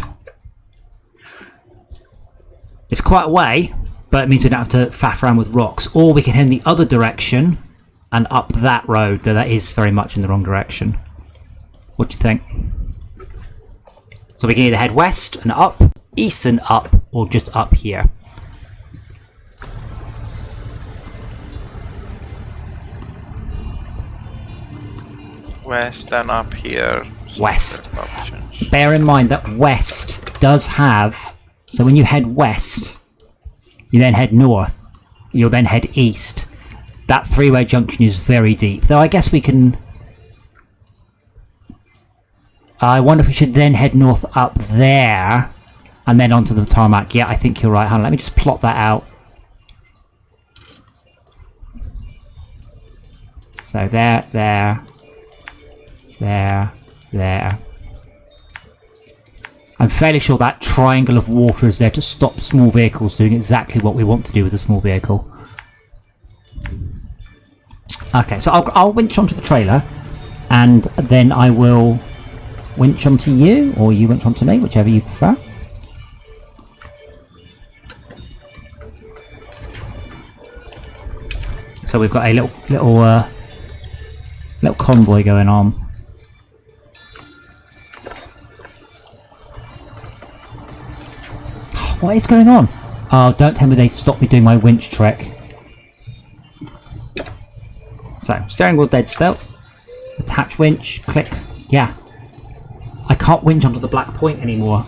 It's quite a way, but it means we don't have to faff around with rocks. Or we can head in the other direction and up that road, though that is very much in the wrong direction. What do you think? So we can either head west and up, east and up, or just up here. West and up here. West. Options. Bear in mind that west does have... So when you head west, you then head north, you'll then head east. That 3-way junction is very deep, though I guess we can... I wonder if we should then head north up there, and then onto the tarmac. Yeah, I think you're right. Hold on, let me just plot that out. So there. I'm fairly sure that triangle of water is there to stop small vehicles doing exactly what we want to do with a small vehicle. Okay, so I'll winch onto the trailer, and then I will winch onto you, or you winch onto me, whichever you prefer. So we've got a little convoy going on. What is going on? Oh, don't tell me they stopped me doing my winch trick. So, steering wheel dead still. Attach winch, click. Yeah. can't winch onto the black point anymore.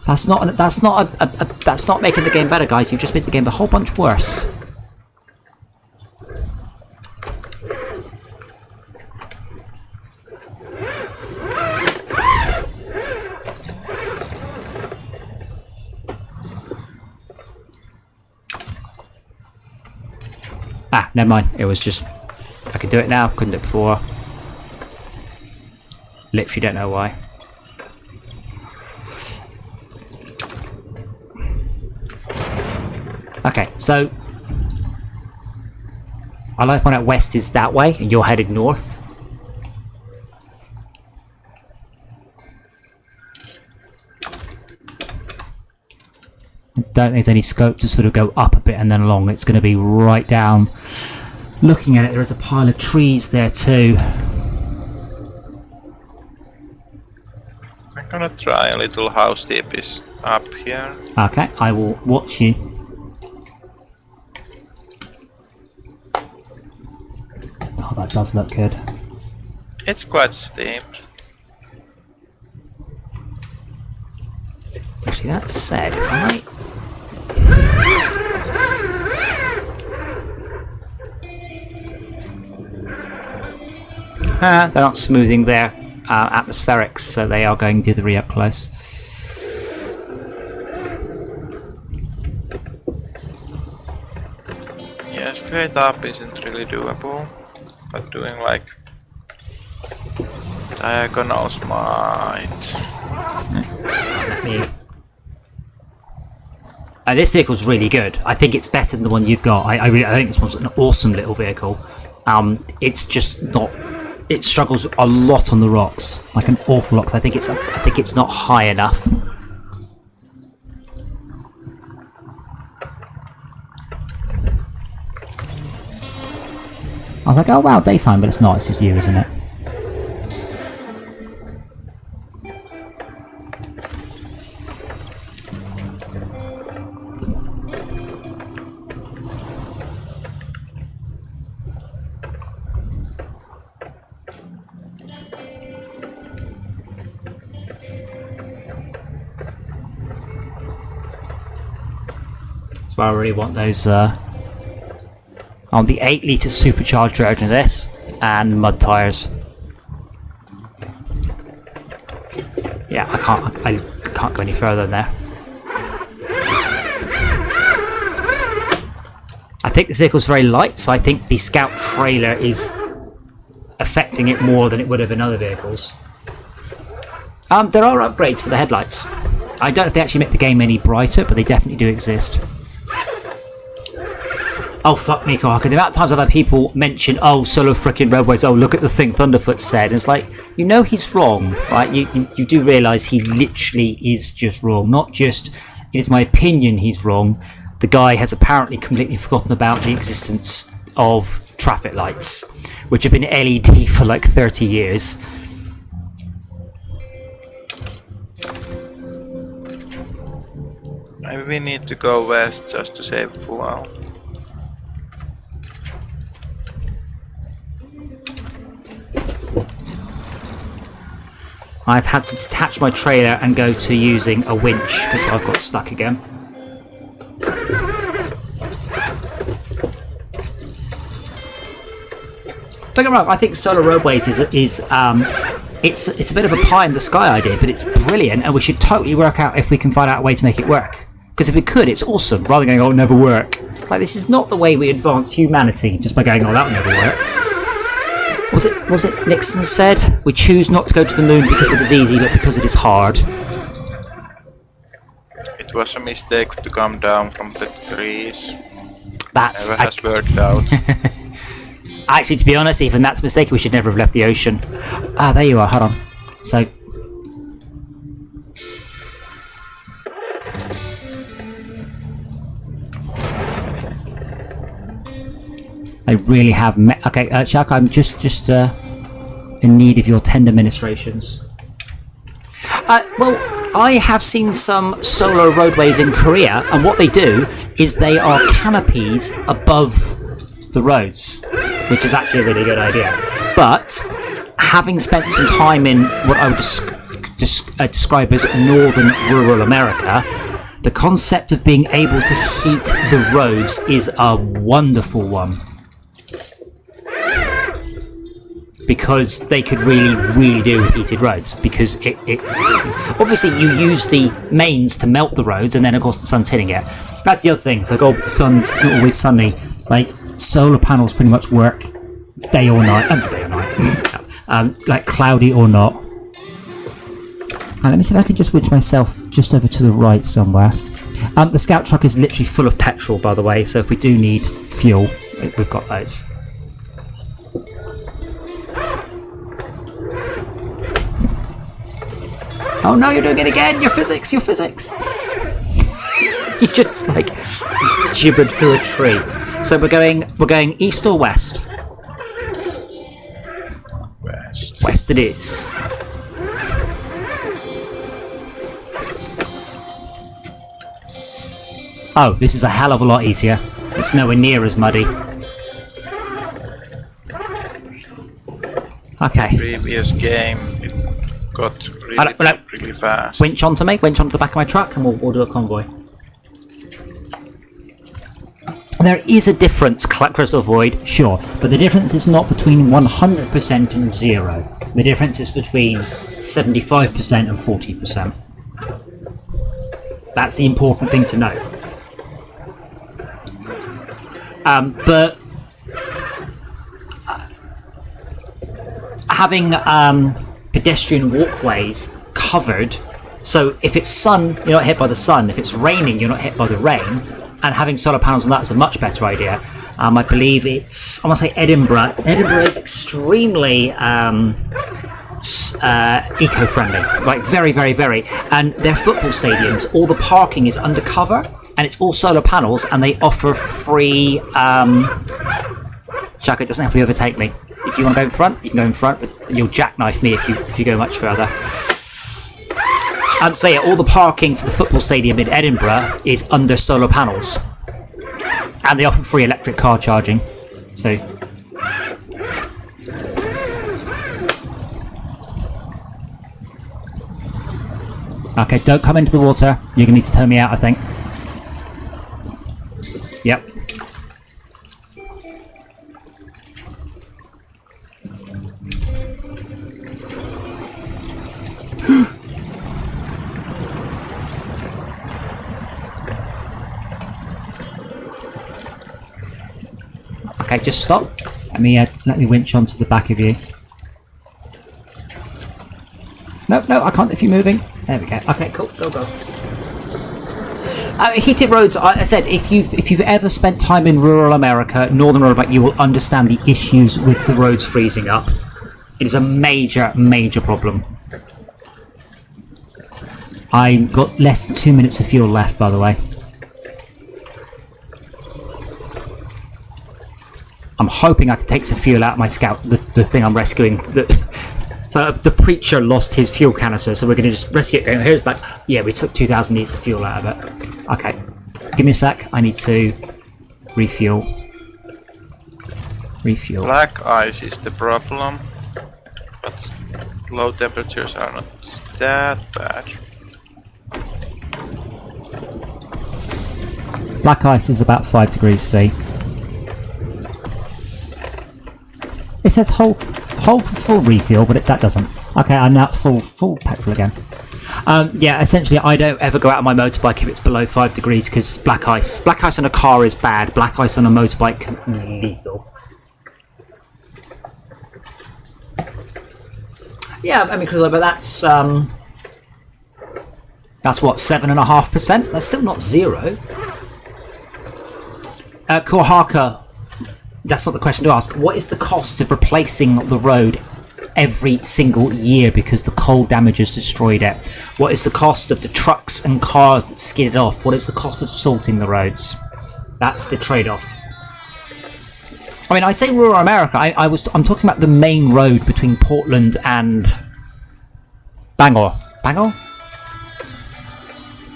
That's not making the game better, guys. You've just made the game a whole bunch worse. Ah, never mind. It was just... I can do it now. Couldn't do it before. Literally don't know why. Okay, so... I like to point out west is that way, and you're headed north. I don't think there's any scope to sort of go up a bit and then along. It's going to be right down. Looking at it, there is a pile of trees there too. I'm gonna try a little house tip is up here. Okay, I will watch you. Oh, that does look good. It's quite steep. Actually, that said, if I... they're not smoothing their atmospherics, so they are going dithery up close. Yeah, straight up isn't really doable, but doing like diagonals might. Let me... this vehicle's really good. I think it's better than the one you've got. I think this one's an awesome little vehicle. It's just not... It struggles a lot on the rocks, like an awful lot. I think it's not high enough. I was like, oh wow, daytime, but it's not. It's just you, isn't it? That's why I really want those. On the 8-litre supercharged version of this, and mud tyres. Yeah, I can't go any further than there. I think this vehicle's very light, so I think the Scout trailer is affecting it more than it would have in other vehicles. There are upgrades for the headlights. I don't know if they actually make the game any brighter, but they definitely do exist. Oh fuck me, Cork. The amount of times I've had people mention, oh, solo frickin' roadways, oh, look at the thing Thunderfoot said. And it's like, you know he's wrong, right? You do realise he literally is just wrong. Not just, it is my opinion he's wrong. The guy has apparently completely forgotten about the existence of traffic lights, which have been LED for like 30 years. Maybe we need to go west just to save fuel. I've had to detach my trailer and go to using a winch because I've got stuck again. Don't get me wrong, I think solar roadways is it's a bit of a pie in the sky idea, but it's brilliant, and we should totally work out if we can find out a way to make it work. Because if we could, it's awesome. Rather than going, oh, it'll never work. Like, this is not the way we advance humanity, just by going, oh, that'll never work. Was it Nixon said? We choose not to go to the moon because it is easy, but because it is hard. It was a mistake to come down from the trees. That's... Never has worked out. Actually, to be honest, even that's a mistake. We should never have left the ocean. Ah, there you are. Hold on. So... I really have okay, Chuck, I'm just in need of your tender ministrations. Well, I have seen some solar roadways in Korea, and what they do is they are canopies above the roads, which is actually a really good idea. But having spent some time in what I would describe as northern rural America, the concept of being able to heat the roads is a wonderful one. Because they could really do with heated roads. Because it obviously you use the mains to melt the roads, and then of course the sun's hitting it. That's the other thing. It's like, oh, the sun's not always sunny. Like, solar panels pretty much work day or night. Day or night. Like cloudy or not. And let me see if I can just wedge myself just over to the right somewhere. The scout truck is literally full of petrol, by the way. So if we do need fuel, we've got those. Oh no, you're doing it again! Your physics! You just like gibbered through a tree. So we're going east or west? West. West it is. Oh, this is a hell of a lot easier. It's nowhere near as muddy. Okay. Previous game, it got really fast. Winch onto me, winch onto the back of my truck, and we'll do a convoy. There is a difference, Crystal Void, sure, but the difference is not between 100% and 0. The difference is between 75% and 40%. That's the important thing to know. But having pedestrian walkways covered, so if it's sun, you're not hit by the sun. If it's raining, you're not hit by the rain. And having solar panels on that is a much better idea. I believe it's, I want to say Edinburgh. Edinburgh is extremely eco-friendly, like very. And their football stadiums, all the parking is undercover, and it's all solar panels, and they offer free. Chuck, it doesn't have to overtake me. If you want to go in front, you can go in front, but you'll jackknife me if you go much further. So yeah, all the parking for the football stadium in Edinburgh is under solar panels, and they offer free electric car charging. So, okay, don't come into the water. You're gonna need to tow me out, I think. Yep. Okay, just stop. Let me winch onto the back of you. No, I can't if you're moving. There we go. Okay, cool. Go. Heated roads. I said, if you've ever spent time in rural America, northern rural America, you will understand the issues with the roads freezing up. It is a major problem. I've got less than 2 minutes of fuel left, by the way. I'm hoping I can take some fuel out of my scout, the thing I'm rescuing. So the preacher lost his fuel canister, so we're going to just rescue it. Here's back. Yeah, we took 2,000 litres of fuel out of it. Okay, give me a sec. I need to refuel. Black ice is the problem, but low temperatures are not that bad. Black ice is about 5 degrees C. It says hold for full refuel, but that doesn't. Okay, I'm now full petrol again. Yeah, essentially, I don't ever go out on my motorbike if it's below 5 degrees because black ice. Black ice on a car is bad. Black ice on a motorbike can be lethal. Yeah, I mean, but that's what, 7.5%. That's still not 0. Korhaka. That's not the question to ask. What is the cost of replacing the road every single year because the cold damage has destroyed it? What is the cost of the trucks and cars that skid it off? What is the cost of salting the roads? That's the trade-off. I mean, I say rural America. I'm talking about the main road between Portland and Bangor. Bangor?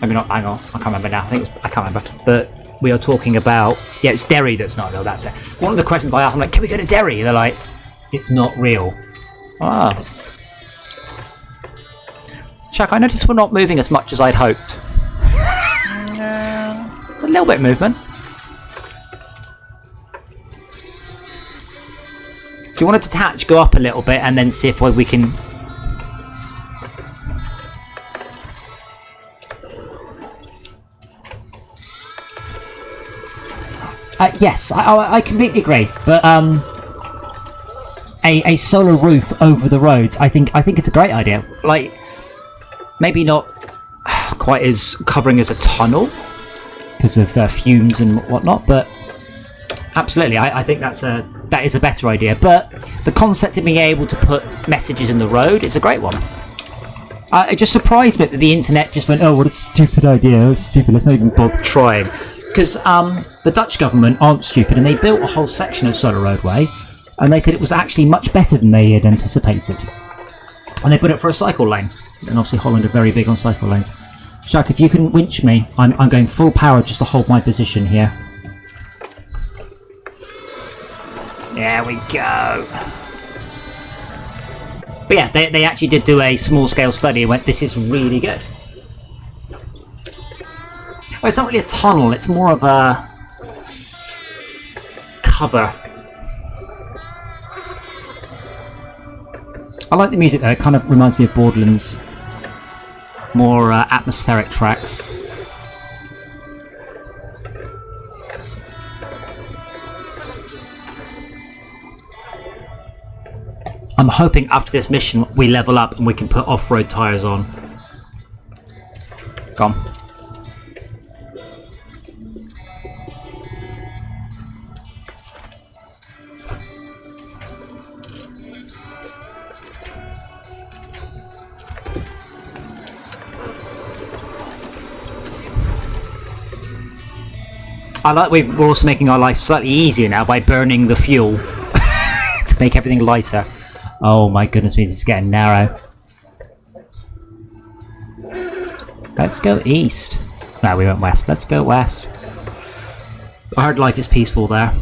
Maybe not Bangor. I can't remember now. I can't remember. But we are talking about, yeah, it's Derry that's not real, that's it. One of the questions I asked, I'm like, can we go to Derry? They're like, it's not real. Ah. Chuck, I noticed we're not moving as much as I'd hoped. It's a little bit of movement. Do you want to detach, go up a little bit, and then see if we can... Yes, I completely agree. But a solar roof over the roads, I think it's a great idea. Like, maybe not quite as covering as a tunnel because of fumes and whatnot, but absolutely, I think that is a better idea. But the concept of being able to put messages in the road is a great one. It just surprised me that the internet just went, oh, what a stupid idea, it's stupid, let's not even bother trying. Because the Dutch government aren't stupid, and they built a whole section of solar roadway, and they said it was actually much better than they had anticipated. And they put it for a cycle lane. And obviously Holland are very big on cycle lanes. Shark, if you can winch me, I'm going full power just to hold my position here. There we go. But yeah, they actually did do a small-scale study and went, this is really good. Well, it's not really a tunnel, it's more of a cover. I like the music though, it kind of reminds me of Borderlands. More atmospheric tracks. I'm hoping after this mission we level up and we can put off-road tyres on. Go on. I like we're also making our life slightly easier now by burning the fuel to make everything lighter. Oh my goodness me, this is getting narrow. Let's go east. No, we went west. Let's go west. I heard life is peaceful there.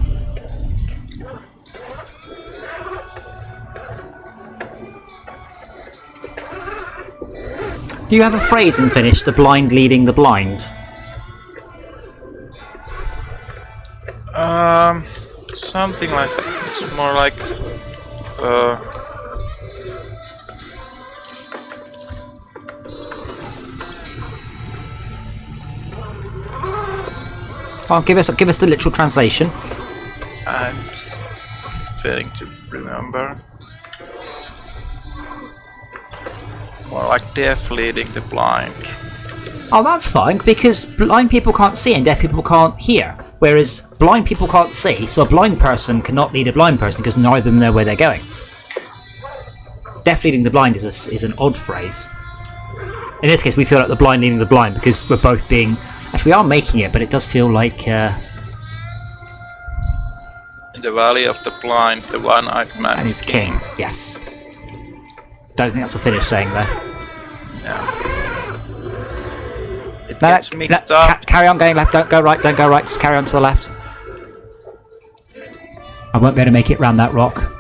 Do you have a phrase in Finnish, the blind leading the blind? Something like that. It's more like Oh, give us the literal translation. I'm failing to remember. More like deaf leading the blind. Oh, that's fine, because blind people can't see and deaf people can't hear. Whereas blind people can't see, so a blind person cannot lead a blind person because neither of them know where they're going. Deaf leading the blind is an odd phrase. In this case, we feel like the blind leading the blind because we're both being... Actually, we are making it, but it does feel like... In the valley of the blind, the one-eyed man and is is king. Yes. Don't think that's a Finnish saying there. Yeah. It gets mixed up. Carry on going left, don't go right, just carry on to the left. I won't be able to make it round that rock.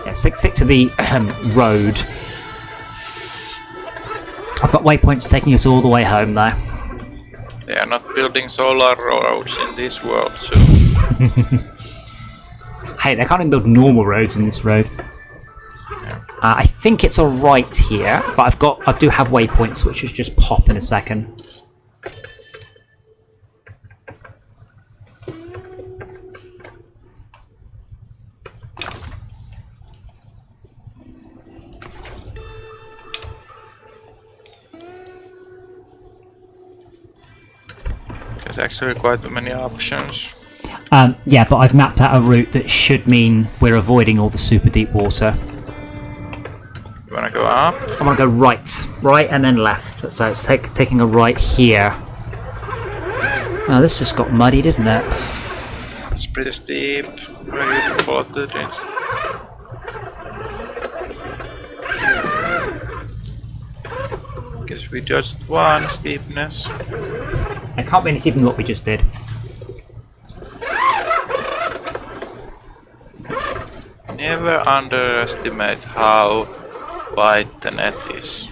Yeah, stick to the road. I've got waypoints taking us all the way home though. They are not building solar roads in this world, so... Hey, they can't even build normal roads in this road. I think it's a right here, but I do have waypoints, which should just pop in a second. There's actually quite many options. Yeah, but I've mapped out a route that should mean we're avoiding all the super deep water. You wanna go up? I want to go right and then left. So it's taking a right here. Oh, this just got muddy, didn't it? It's pretty steep. Where you plotted it. Guess we just one steepness. It can't be any steeper than what we just did. Never underestimate how wide the net is.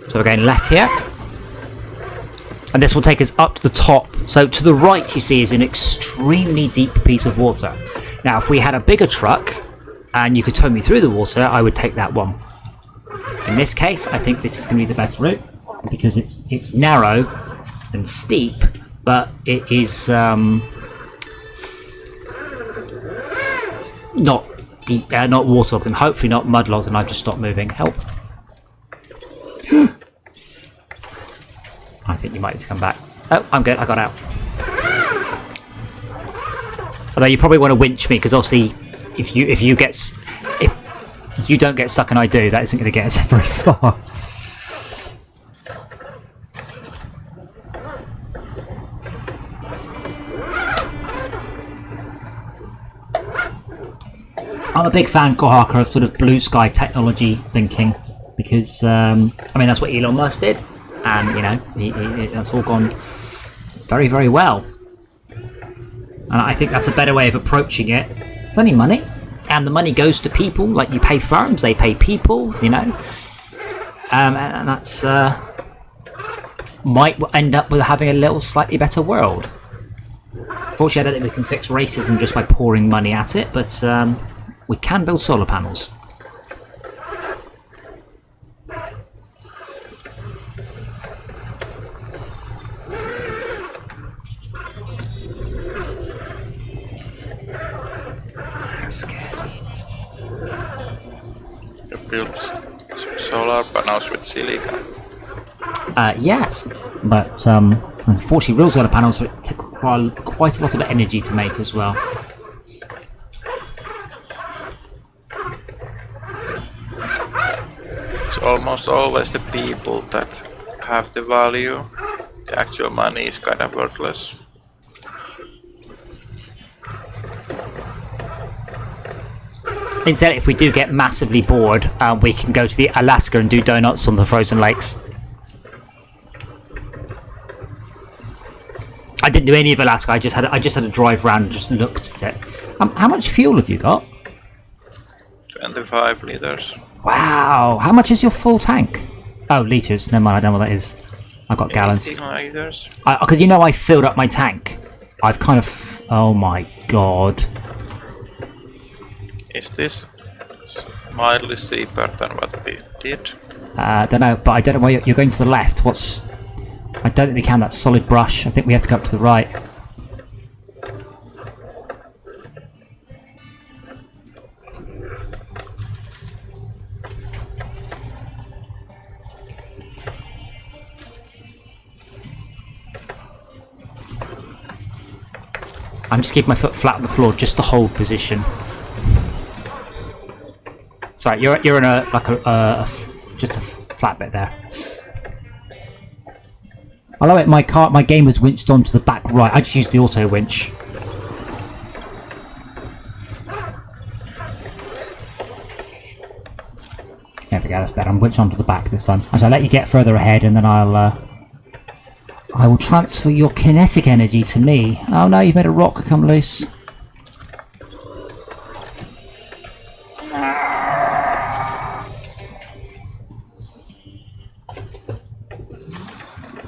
So we're going left here. And this will take us up to the top. So to the right, you see, is an extremely deep piece of water. Now, if we had a bigger truck and you could tow me through the water, I would take that one. In this case, I think this is going to be the best route because it's narrow and steep, but it is not deep, not waterlogged, and hopefully not mudlogged. And I've just stopped moving. Help! I think you might need to come back. Oh, I'm good. I got out. Although you probably want to winch me because obviously, if you don't get stuck and I do, that isn't going to get us very far. I'm a big fan, Kohaka, of sort of blue sky technology thinking because I mean that's what Elon Musk did, and you know that's all gone very, very well. And I think that's a better way of approaching it. It's only money, and the money goes to people. Like you pay firms, they pay people. You know, and that's might end up with having a little slightly better world. Fortunately, I don't think we can fix racism just by pouring money at it, but we can build solar panels. That's good. You build solar panels with silicon. Yes, but unfortunately, real solar panels take quite a lot of energy to make as well. It's almost always the people that have the value. The actual money is kind of worthless. Instead, if we do get massively bored, we can go to the Alaska and do donuts on the frozen lakes. I didn't do any of Alaska. I just had a drive around and just looked at it. How much fuel have you got? 25 liters. Wow. How much is your full tank? Oh, liters. Never mind. I don't know what that is. I've got gallons. 18 liters. Because you know I filled up my tank. I've kind of. Oh my god. Is this mildly steeper than what we did? I don't know, but I don't know why you're going to the left. What's? I don't think we can. That's solid brush. I think we have to go up to the right. I'm just keeping my foot flat on the floor just to hold position. Sorry, you're in a just a flat bit there. I love it. My game was winched onto the back right. I just used the auto winch. There we go. That's better. I'm winched onto the back this time. I'll let you get further ahead, and then I will transfer your kinetic energy to me. Oh no, you've made a rock come loose.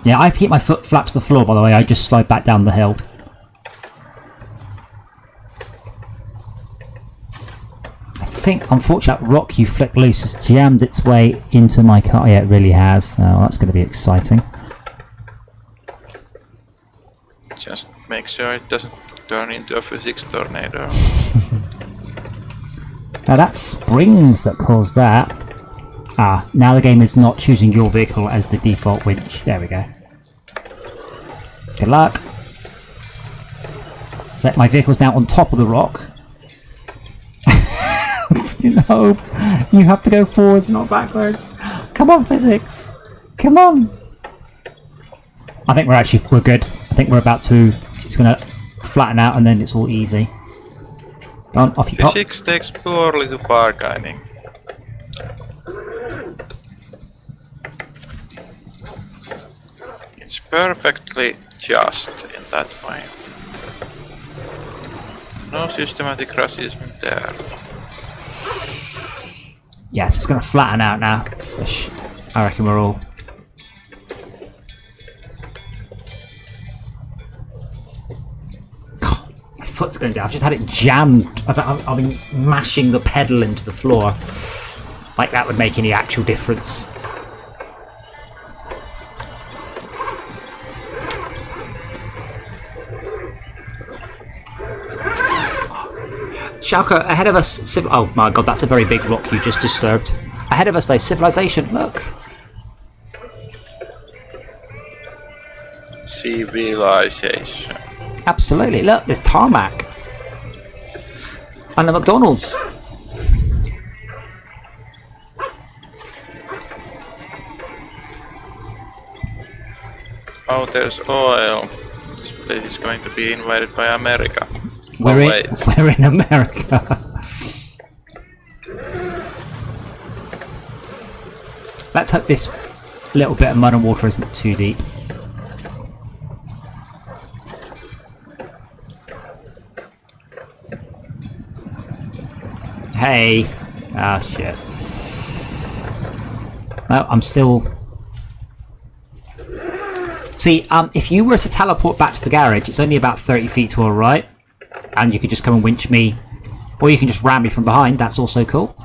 Yeah, I have to keep my foot flat to the floor, by the way. I just slide back down the hill. I think, unfortunately, that rock you flicked loose has jammed its way into my car. Yeah, it really has. Oh, that's going to be exciting. Just make sure it doesn't turn into a physics tornado. Now that's springs that caused that. Ah, now the game is not choosing your vehicle as the default winch. There we go. Good luck. So my vehicle's now on top of the rock. No, you have to go forwards, not backwards. Come on, physics. Come on. I think we're good. I think we're about to. It's gonna flatten out and then it's all easy. Go on, off you pop. Physics takes poorly to bargaining. It's perfectly just in that way. No systematic racism there. Yes, it's going to flatten out now. So I reckon we're all... God, my foot's going down. I've just had it jammed. I've been mashing the pedal into the floor. Like that would make any actual difference. Shalka, ahead of us... Oh my god, that's a very big rock you just disturbed. Ahead of us, though, civilization, look. Civilization. Absolutely, look, there's tarmac. And the McDonald's. Oh, there's oil. This place is going to be invaded by America. We're in America. Let's hope this little bit of mud and water isn't too deep. Hey. Oh shit. No, I'm still... See, if you were to teleport back to the garage, it's only about 30 feet to our right. And you could just come and winch me. Or you can just ram me from behind, that's also cool.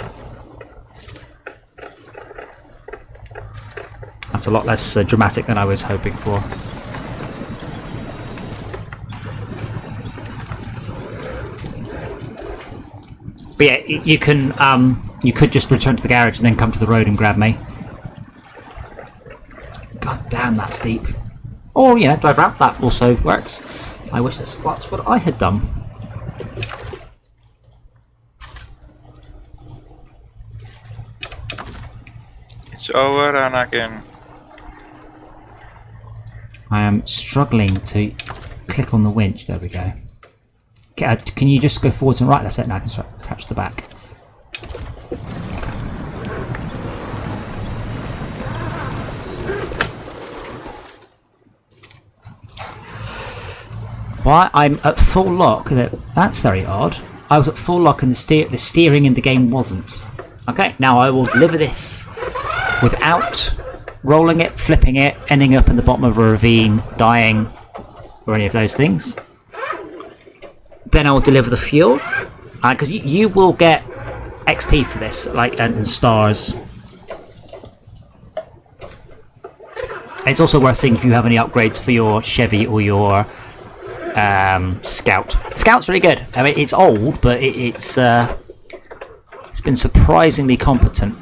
That's a lot less dramatic than I was hoping for. But yeah, you can, you could just return to the garage and then come to the road and grab me. God damn, that's deep. Or, you know, drive around, that also works. I wish that's what I had done. It's over and again. I am struggling to click on the winch. There we go. Okay, can you just go forwards and right? That's it. Now I can start, catch the back. Why I'm at full lock? That's very odd. I was at full lock and the steering in the game wasn't. Okay, now I will deliver this without rolling it, flipping it, ending up in the bottom of a ravine, dying, or any of those things. Then I will deliver the fuel, because you will get XP for this, like and stars. It's also worth seeing if you have any upgrades for your Chevy or your Scout. Scout's really good. I mean, it's old, but it's been surprisingly competent.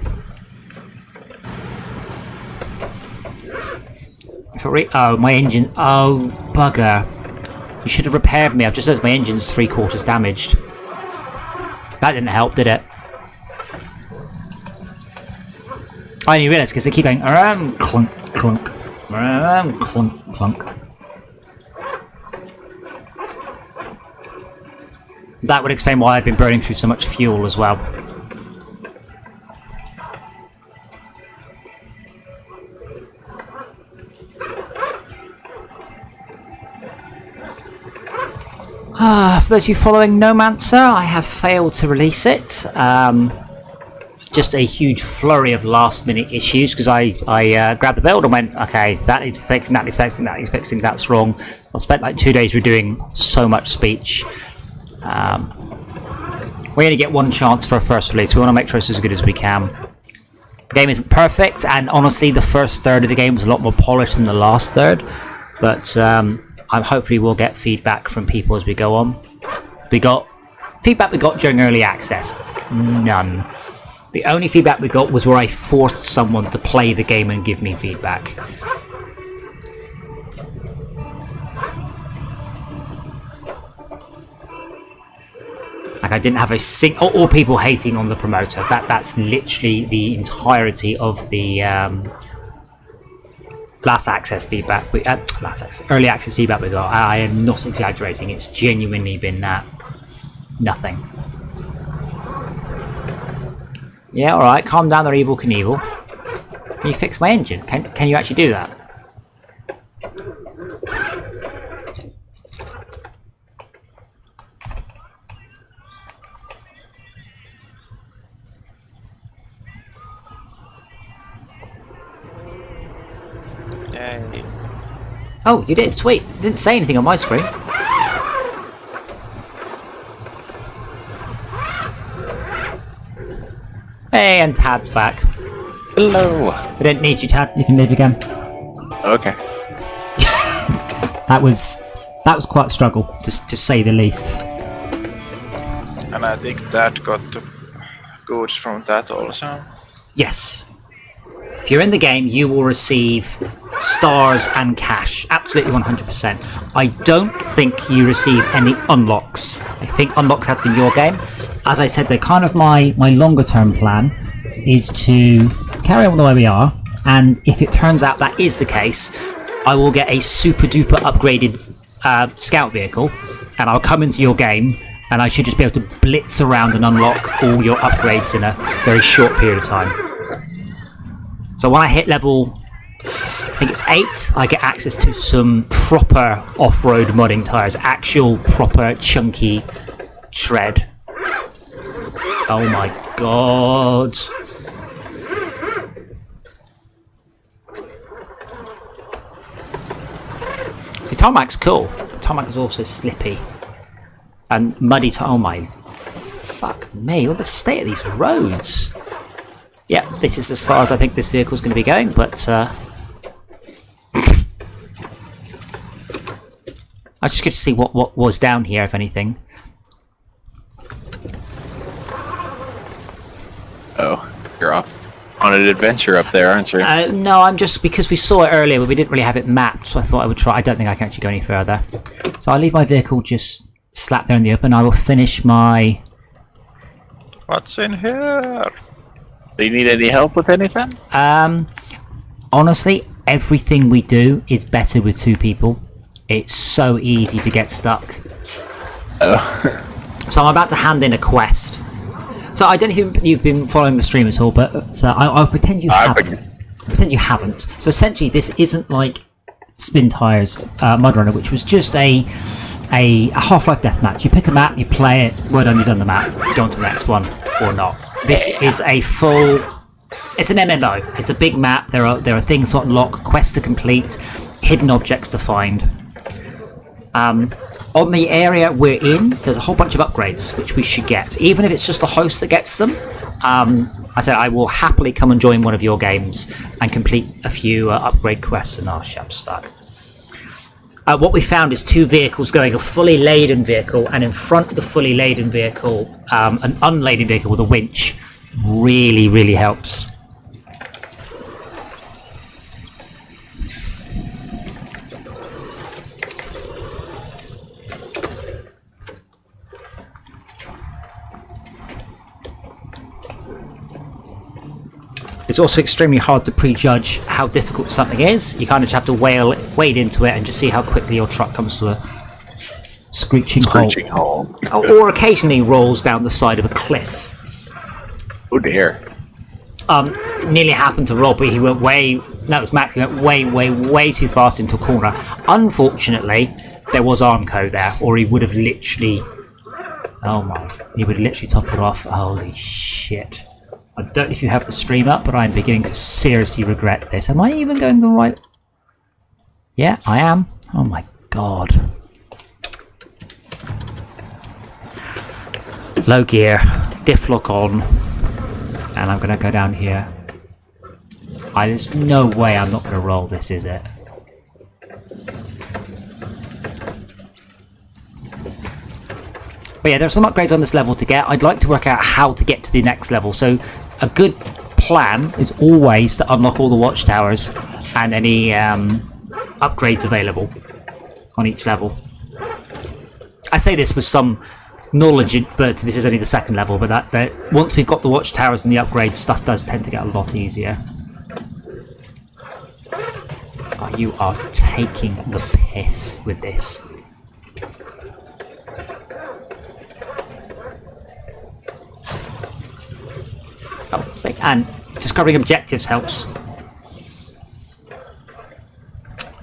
Oh, my engine. Oh, bugger. You should have repaired me. I've just noticed my engine's 3/4 damaged. That didn't help, did it? I only realised because they keep going clunk, clunk, clunk, clunk. That would explain why I've been burning through so much fuel as well. For those of you following Nomancer, I have failed to release it. Just a huge flurry of last minute issues because I grabbed the build and went, okay, that is fixing, that is fixing, that is fixing, that's wrong. I spent like 2 days redoing so much speech. We only get one chance for a first release. We want to make sure it's as good as we can. The game isn't perfect, and honestly the first third of the game was a lot more polished than the last third, but hopefully we'll get feedback from people as we go on. Feedback we got during early access, none. The only feedback we got was where I forced someone to play the game and give me feedback. Like I didn't have a single, or people hating on the promoter. That's literally the entirety of the last access feedback. Early access feedback we got. I am not exaggerating. It's genuinely been that. Nothing. Yeah, all right. Calm down, there, Evil Knievel. Can you fix my engine? Can you actually do that? Oh, you did? Sweet. Didn't say anything on my screen. Hey, and Tad's back. Hello. I didn't need you, Tad. You can leave again. Okay. That was quite a struggle, to say the least. And I think that got the goods from that also. Yes. If you're in the game, you will receive stars and cash. Absolutely 100%. I don't think you receive any unlocks. I think unlocks has been your game. As I said, they're kind of my longer term plan is to carry on the way we are, and if it turns out that is the case, I will get a super duper upgraded scout vehicle, and I'll come into your game, and I should just be able to blitz around and unlock all your upgrades in a very short period of time. So when I hit level, I think it's 8, I get access to some proper off-road modding tyres, actual proper chunky tread. Oh my god. See, tarmac's cool. Tarmac is also slippy. And muddy oh my... Fuck me, what the state of these roads? Yeah, this is as far as I think this vehicle's going to be going, but... I just get to see what was down here, if anything. Oh, you're off on an adventure up there, aren't you? No, I'm just... Because we saw it earlier, but we didn't really have it mapped, so I thought I would try. I don't think I can actually go any further. So I'll leave my vehicle just slapped there in the open. I will finish my... What's in here? Do you need any help with anything? Honestly, everything we do is better with 2 people. It's so easy to get stuck. Oh. So I'm about to hand in a quest. So I don't know if you've been following the stream at all, but I'll pretend you haven't. Pretend you haven't. So essentially, this isn't like Spin Tires MudRunner, which was just a Half-Life deathmatch. You pick a map, you play it, well done, you've done the map, go on to the next one, or not. This is a full... It's an MMO. It's a big map. There are things to unlock, quests to complete, hidden objects to find. On the area we're in, there's a whole bunch of upgrades which we should get, even if it's just the host that gets them. I said I will happily come and join one of your games and complete a few upgrade quests. And oh shit, I'm stuck. What we found is 2 vehicles going, a fully laden vehicle, and in front of the fully laden vehicle, an unladen vehicle with a winch. Really, really helps. It's also extremely hard to prejudge how difficult something is. You kind of just have to wade into it and just see how quickly your truck comes to a screeching halt. Or occasionally rolls down the side of a cliff. Oh dear. Nearly happened to Rob, but he went that was Max, he went way too fast into a corner. Unfortunately, there was Armco there, or he would have literally... he would literally topple off. Holy shit. I don't know if you have the stream up, but I'm beginning to seriously regret this. Am I even going the right... Yeah, I am. Oh my god. Low gear, diff lock on, and I'm going to go down here. There's no way I'm not going to roll this, is it? But yeah, there's some upgrades on this level to get. I'd like to work out how to get to the next level. So a good plan is always to unlock all the watchtowers and any upgrades available on each level. I say this with some knowledge, but this is only the 2nd level, but that once we've got the watchtowers and the upgrades, stuff does tend to get a lot easier. Oh, you are taking the piss with this. Oh, and discovering objectives helps.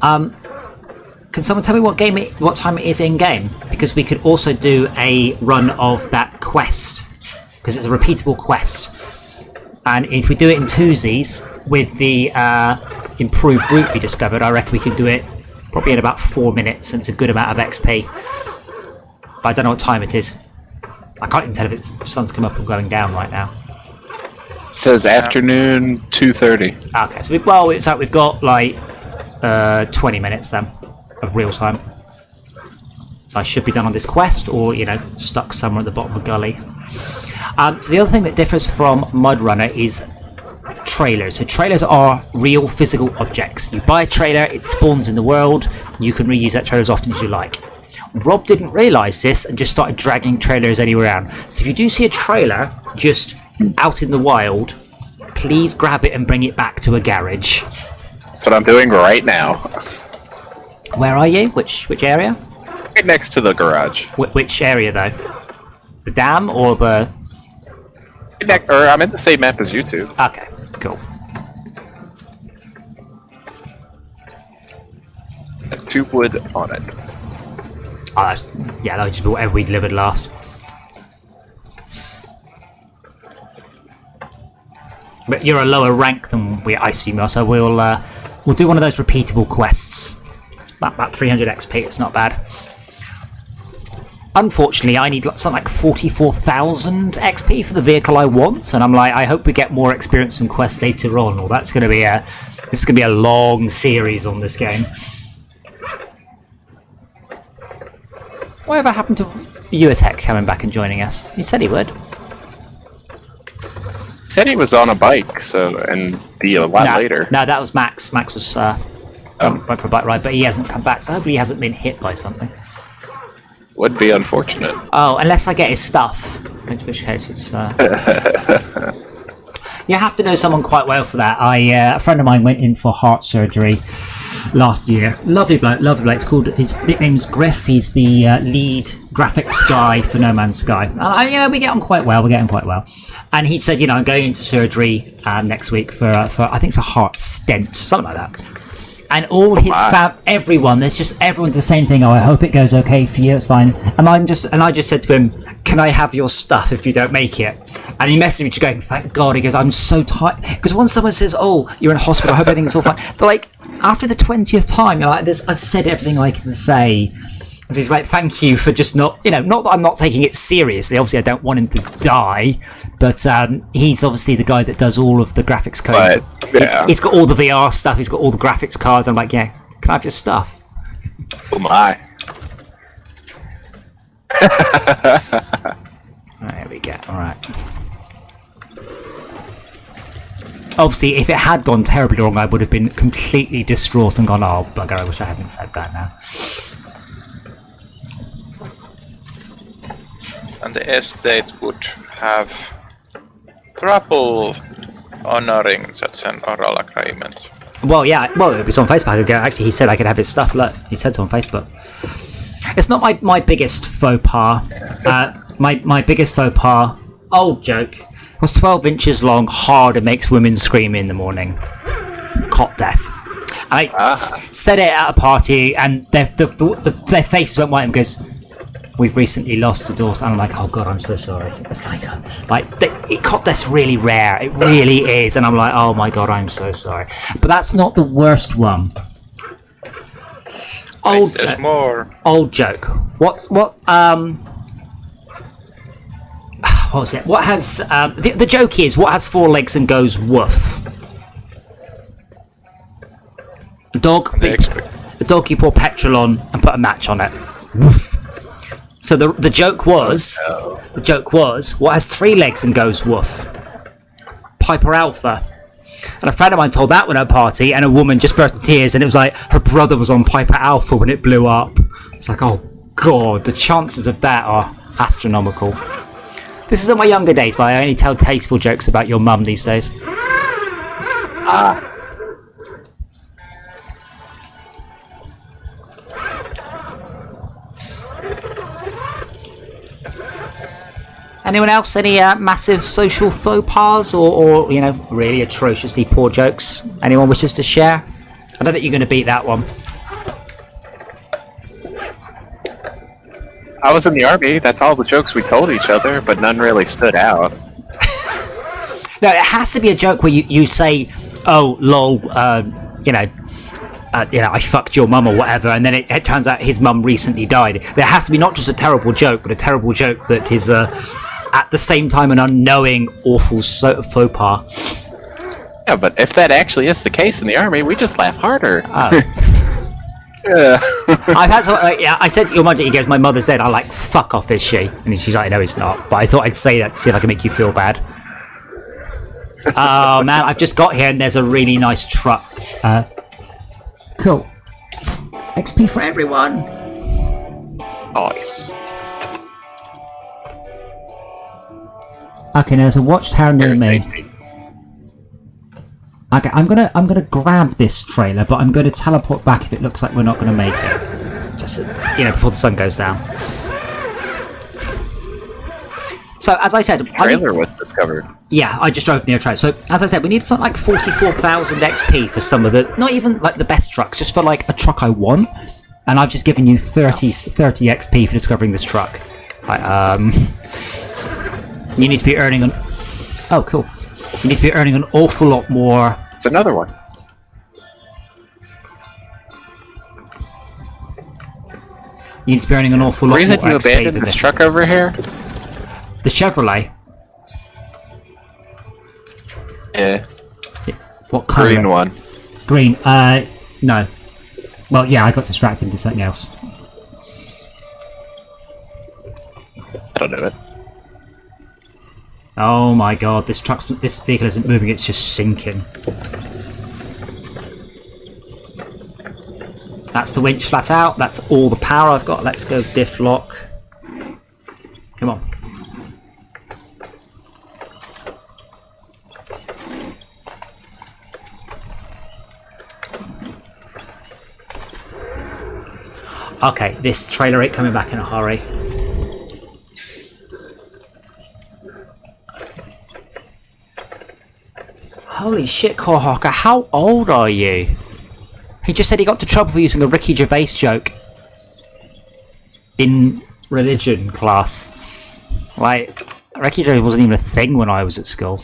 Can someone tell me what time it is in game? Because we could also do a run of that quest, because it's a repeatable quest. And if we do it in twosies with the improved route we discovered, I reckon we could do it Probably in about 4 minutes, and it's a good amount of XP. But I don't know what time it is. I can't even tell if the sun's come up or going down right now. It says afternoon 2:30. Okay, so it's like we've got like 20 minutes then of real time. So I should be done on this quest, or stuck somewhere at the bottom of a gully. So the other thing that differs from MudRunner is trailers. So trailers are real physical objects. You buy a trailer, it spawns in the world. You can reuse that trailer as often as you like. Rob didn't realise this and just started dragging trailers anywhere around. So if you do see a trailer just out in the wild, please grab it and bring it back to a garage. That's what I'm doing right now. Where are you? Which area? Right next to the garage. Which area though? The dam or the... I'm in the same map as you two. Okay, cool. 2 wood on it. Oh, that would just be whatever we delivered last. But you're a lower rank than I assume you are, so we'll do one of those repeatable quests. It's about 300 XP, it's not bad. Unfortunately, I need something like 44,000 XP for the vehicle I want, and I'm like, I hope we get more experience and quests later on, or this is going to be a long series on this game. Whatever happened to Uatech coming back and joining us? He said he would. He said he was on a bike, and a lot later. No, that was Max. Max was went for a bike ride, but he hasn't come back, so hopefully he hasn't been hit by something. Would be unfortunate. Oh, unless I get his stuff, in which case it's... You have to know someone quite well for that. A friend of mine went in for heart surgery last year. Lovely bloke, lovely bloke. It's called, his nickname's Griff. He's the lead graphics guy for No Man's Sky. And we get on quite well. And he said, I'm going into surgery next week for I think it's a heart stent, something like that. And all his everyone did the same thing. Oh, I hope it goes okay for you. It's fine. And I just said to him, "Can I have your stuff if you don't make it?" And he messaged me going, "Thank God." He goes, "I'm so tired." Because once someone says, "Oh, you're in hospital, I hope everything's all fine," they're like, after the 20th time, you're like, I've said everything I can say. So he's like, "Thank you for just not that I'm not taking it seriously. Obviously, I don't want him to die, but he's obviously the guy that does all of the graphics code. He's got all the VR stuff. He's got all the graphics cards. I'm like, yeah, can I have your stuff?" Oh my! There we go. All right. Obviously, if it had gone terribly wrong, I would have been completely distraught and gone, "Oh bugger! I wish I hadn't said that now." And the estate would have trouble honoring such an oral agreement. Well, yeah. Well, it was on Facebook. Actually, he said I could have his stuff. Look, he said so on Facebook. It's not my biggest faux pas. My biggest faux pas, old joke, was 12 inches long, hard, and makes women scream in the morning. Cot death. I said it at a party, and their faces went white and goes, "We've recently lost a daughter." And I'm like, "Oh God, I'm so sorry." It's like cot death's really rare. It really is. And I'm like, "Oh my God, I'm so sorry." But that's not the worst one. There's more. Old joke. What was it? What has the joke is what has 4 legs and goes woof? A dog you pour petrol on and put a match on it. Woof. So the joke was what has 3 legs and goes woof? Piper Alpha. And a friend of mine told that one at a party, and a woman just burst into tears, and it was like her brother was on Piper Alpha when it blew up. It's like, oh God, the chances of that are astronomical. This is in my younger days, but I only tell tasteful jokes about your mum these days. Anyone else? Any massive social faux pas or really atrociously poor jokes? Anyone wishes to share? I don't think you're going to beat that one. I was in the army. That's all the jokes we told each other, but none really stood out. No, it has to be a joke where you say, "Oh, lol," I fucked your mum or whatever, and then it turns out his mum recently died. There has to be not just a terrible joke, but a terrible joke that is at the same time an unknowing, awful faux pas. Yeah, but if that actually is the case in the army, we just laugh harder. Yeah. I've had some, I said your mother. He goes, my mother's dead. I'm like, fuck off, is she? And she's like, no, it's not. But I thought I'd say that to see if I can make you feel bad. Oh man, I've just got here and there's a really nice truck. Cool. XP for everyone. Nice. Okay, there's a watchtower near me. Okay, I'm gonna grab this trailer, but I'm gonna teleport back if it looks like we're not gonna make it. Just before the sun goes down. So as I said, the trailer was discovered. Yeah, I just drove near a trailer. So as I said, we need something like 44,000 XP for some of the, not even like the best trucks, just for like a truck I want. And I've just given you 30 XP for discovering this truck. You need to be earning oh, cool. You need to be earning an awful lot more. It's another one. You need to be earning an awful lot more reason you XP abandoned this truck over here? The Chevrolet. Yeah. What colour? Green one. Green. No. Well, yeah, I got distracted into something else. I don't know it. Oh my god, this vehicle isn't moving, it's just sinking. That's the winch flat out, that's all the power I've got. Let's go diff lock. Come on. Okay, this trailer ain't coming back in a hurry. Holy shit, Corehawker, how old are you? He just said he got into trouble for using a Ricky Gervais joke in religion class. Like, Ricky Gervais wasn't even a thing when I was at school.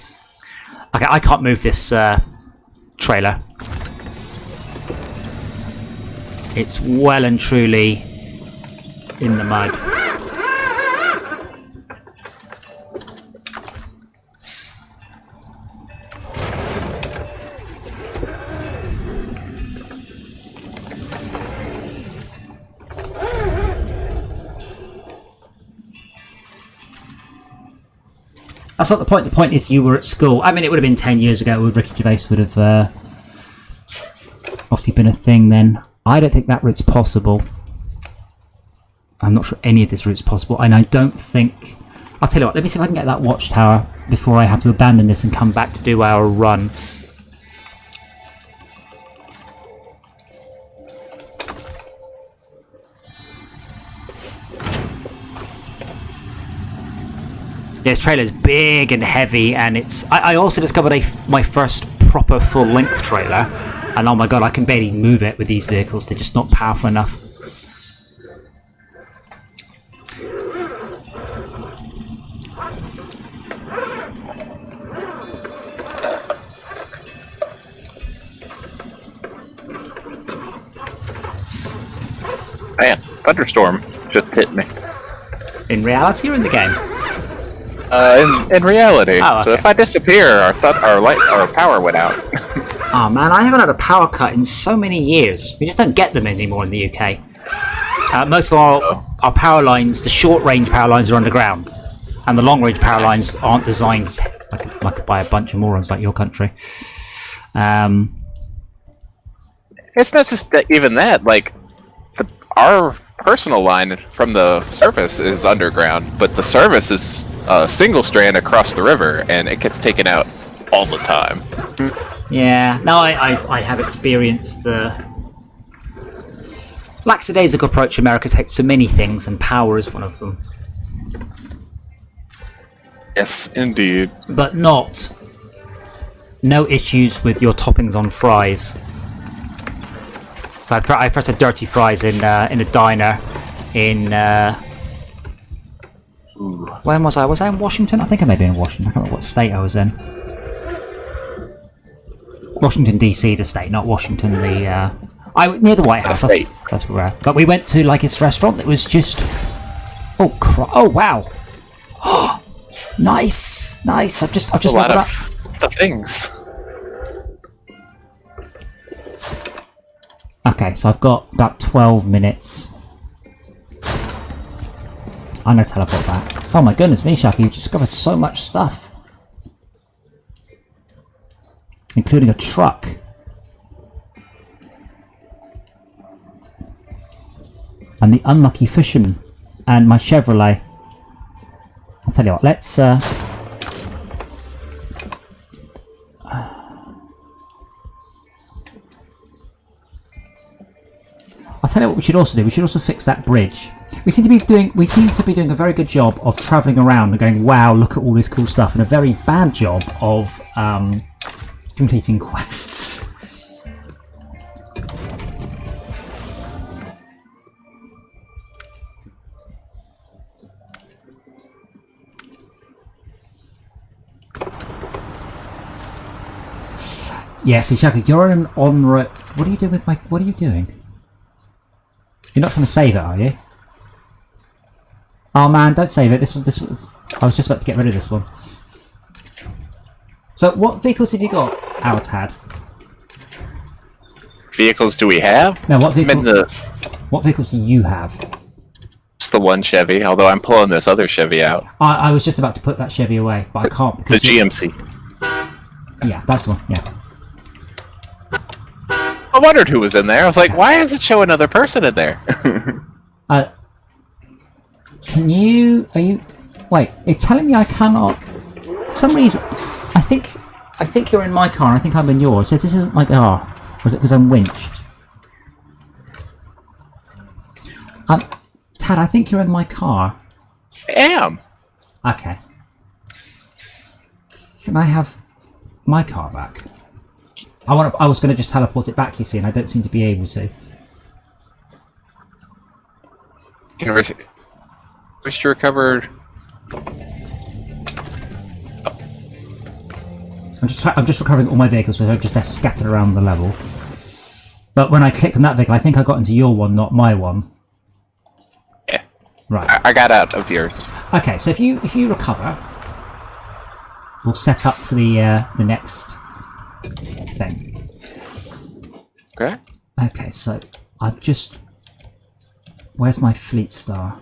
Okay, I can't move this trailer. It's well and truly in the mud. That's not the point. The point is you were at school. I mean, it would have been 10 years ago. Ricky Gervais would have obviously been a thing then. I don't think that route's possible. I'm not sure any of this route's possible. And I don't think... I'll tell you what, let me see if I can get that watchtower before I have to abandon this and come back to do our run. This trailer's big and heavy, and it's... I also discovered my first proper full-length trailer, and oh my god, I can barely move it with these vehicles. They're just not powerful enough. Man, thunderstorm just hit me. In reality or in the game? In reality. Oh, okay. So if I disappear, our power went out. Oh man, I haven't had a power cut in so many years. We just don't get them anymore in the UK. Most of our power lines, the short-range power lines, are underground, and the long-range power lines aren't designed like by a bunch of morons like your country. It's not just even that. Like, our personal line from the surface is underground, but the service is a single strand across the river, and it gets taken out all the time. Yeah, no, I have experienced the lackadaisical approach America takes to many things, and power is one of them. Yes, indeed. But no issues with your toppings on fries. So I first had dirty fries in a diner in... when was I? Was I in Washington? I think I may be in Washington. I can't remember what state I was in. Washington DC, the state, not Washington, the Near the White House. That's right. That's where we're at. But we went to like this restaurant that was just. Oh wow! Nice. I've just A lot opened of the things. Okay, so I've got about 12 minutes. I'm gonna teleport back. Oh my goodness me, Shaki, you've discovered so much stuff. Including a truck. And the unlucky fisherman. And my Chevrolet. I'll tell you what, let's... I'll tell you what we should also do. We should also fix that bridge. We seem to be doing a very good job of travelling around and going, wow, look at all this cool stuff, and a very bad job of completing quests. Yes, Ishaka, you're in an on-road. What are you doing with my? What are you doing? You're not trying to save it, are you? Oh man, don't save it. This was. I was just about to get rid of this one. So, what vehicles have you got, Altad? Vehicles do we have? No, what vehicle? I'm in What vehicles do you have? just the one Chevy, although I'm pulling this other Chevy out. I was just about to put that Chevy away, but I can't The because GMC. Yeah, that's the one. Yeah. I wondered who was in there. I was like, why does it show another person in there? Can you? Are you? Wait, it's telling me I cannot. For some reason, I think you're in my car. And I think I'm in yours. So this isn't my car. Or is it because I'm winched? Tad, I think you're in my car. I am. Okay. Can I have my car back? I was going to just teleport it back, you see, and I don't seem to be able to. Wish to recover. I'm just recovering all my vehicles, but they're just scattered around the level. But when I clicked on that vehicle, I think I got into your one, not my one. Yeah. Right. I got out of yours. Okay, so if you recover, we'll set up for the next thing. Okay. Okay, so I've just. Where's my fleet star?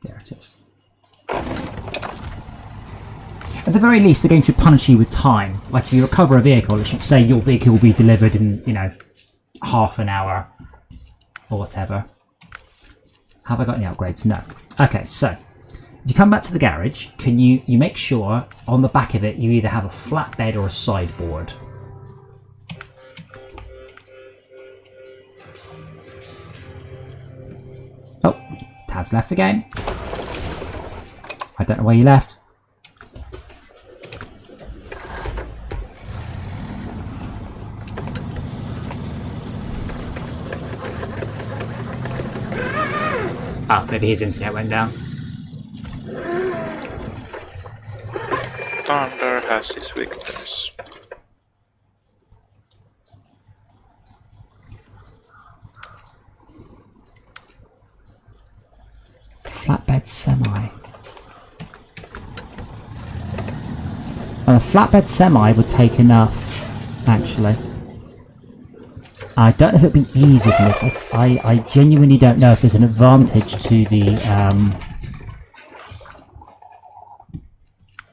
There it is. At the very least, the game should punish you with time. Like if you recover a vehicle, it should say your vehicle will be delivered in, half an hour or whatever. Have I got any upgrades? No. Okay, so if you come back to the garage, can you make sure on the back of it you either have a flatbed or a sideboard? Oh, Tad's left the game. I don't know where you left. Ah, maybe his internet went down. Thunder has its weakness. Flatbed semi. Well, a flatbed semi would take enough, actually. I don't know if it'd be easier than this. I genuinely don't know if there's an advantage to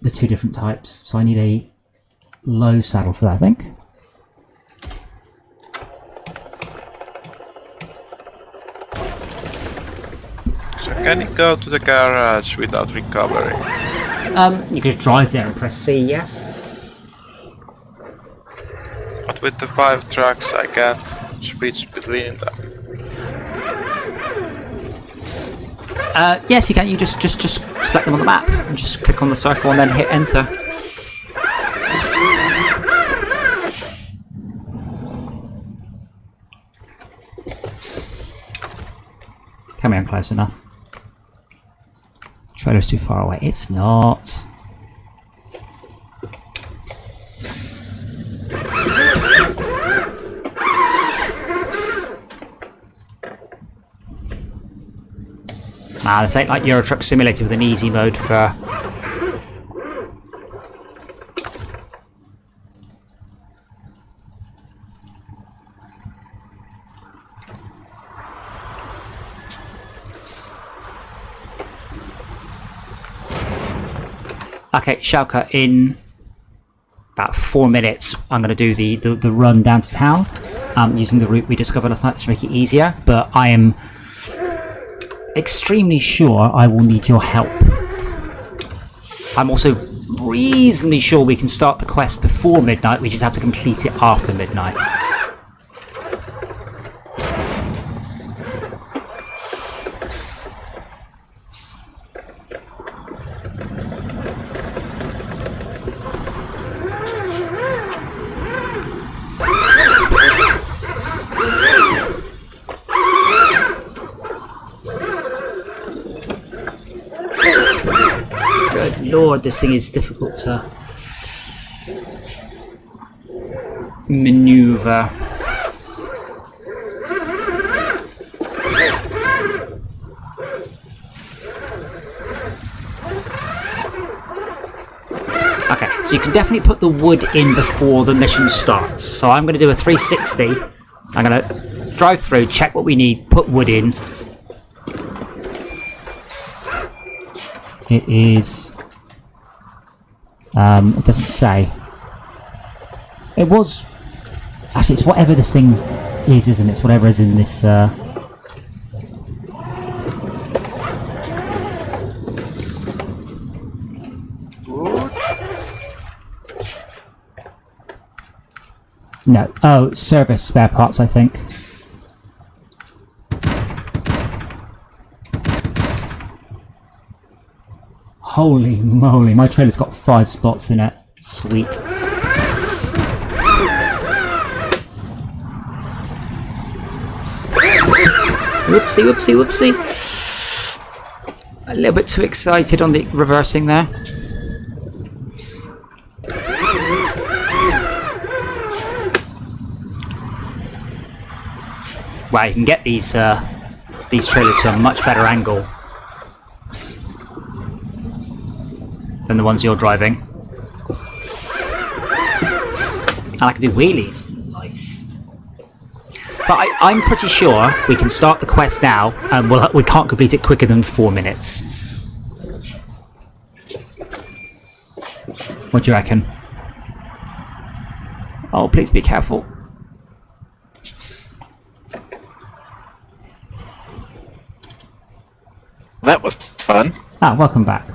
the two different types. So I need a low saddle for that, I think. So can you go to the garage without recovering? You could just drive there and press C, yes. But with the 5 trucks I can't switch between them. Yes, you can. You just select them on the map and just click on the circle and then hit enter. Come here, close enough. Trailer's too far away. It's not. Nah, this ain't like Euro Truck Simulator with an easy mode for... Okay, Schalke, in about 4 minutes, I'm going to do the run down to town, using the route we discovered last night to make it easier, but I am extremely sure I will need your help. I'm also reasonably sure we can start the quest before midnight, we just have to complete it after midnight. Lord, this thing is difficult to maneuver. Okay, so you can definitely put the wood in before the mission starts. So I'm going to do a 360. I'm going to drive through, check what we need, put wood in. It is... it doesn't say. It was... Actually, it's whatever this thing is, isn't it? It's whatever is in this... No. Oh, service spare parts, I think. Holy moly, my trailer's got 5 spots in it. Sweet. Whoopsie, whoopsie, whoopsie. A little bit too excited on the reversing there. Wow, you can get these trailers to a much better angle than the ones you're driving. And I can do wheelies. Nice. So I'm pretty sure we can start the quest now, and we can't complete it quicker than 4 minutes. What do you reckon? Oh, please be careful. That was fun. Ah, welcome back.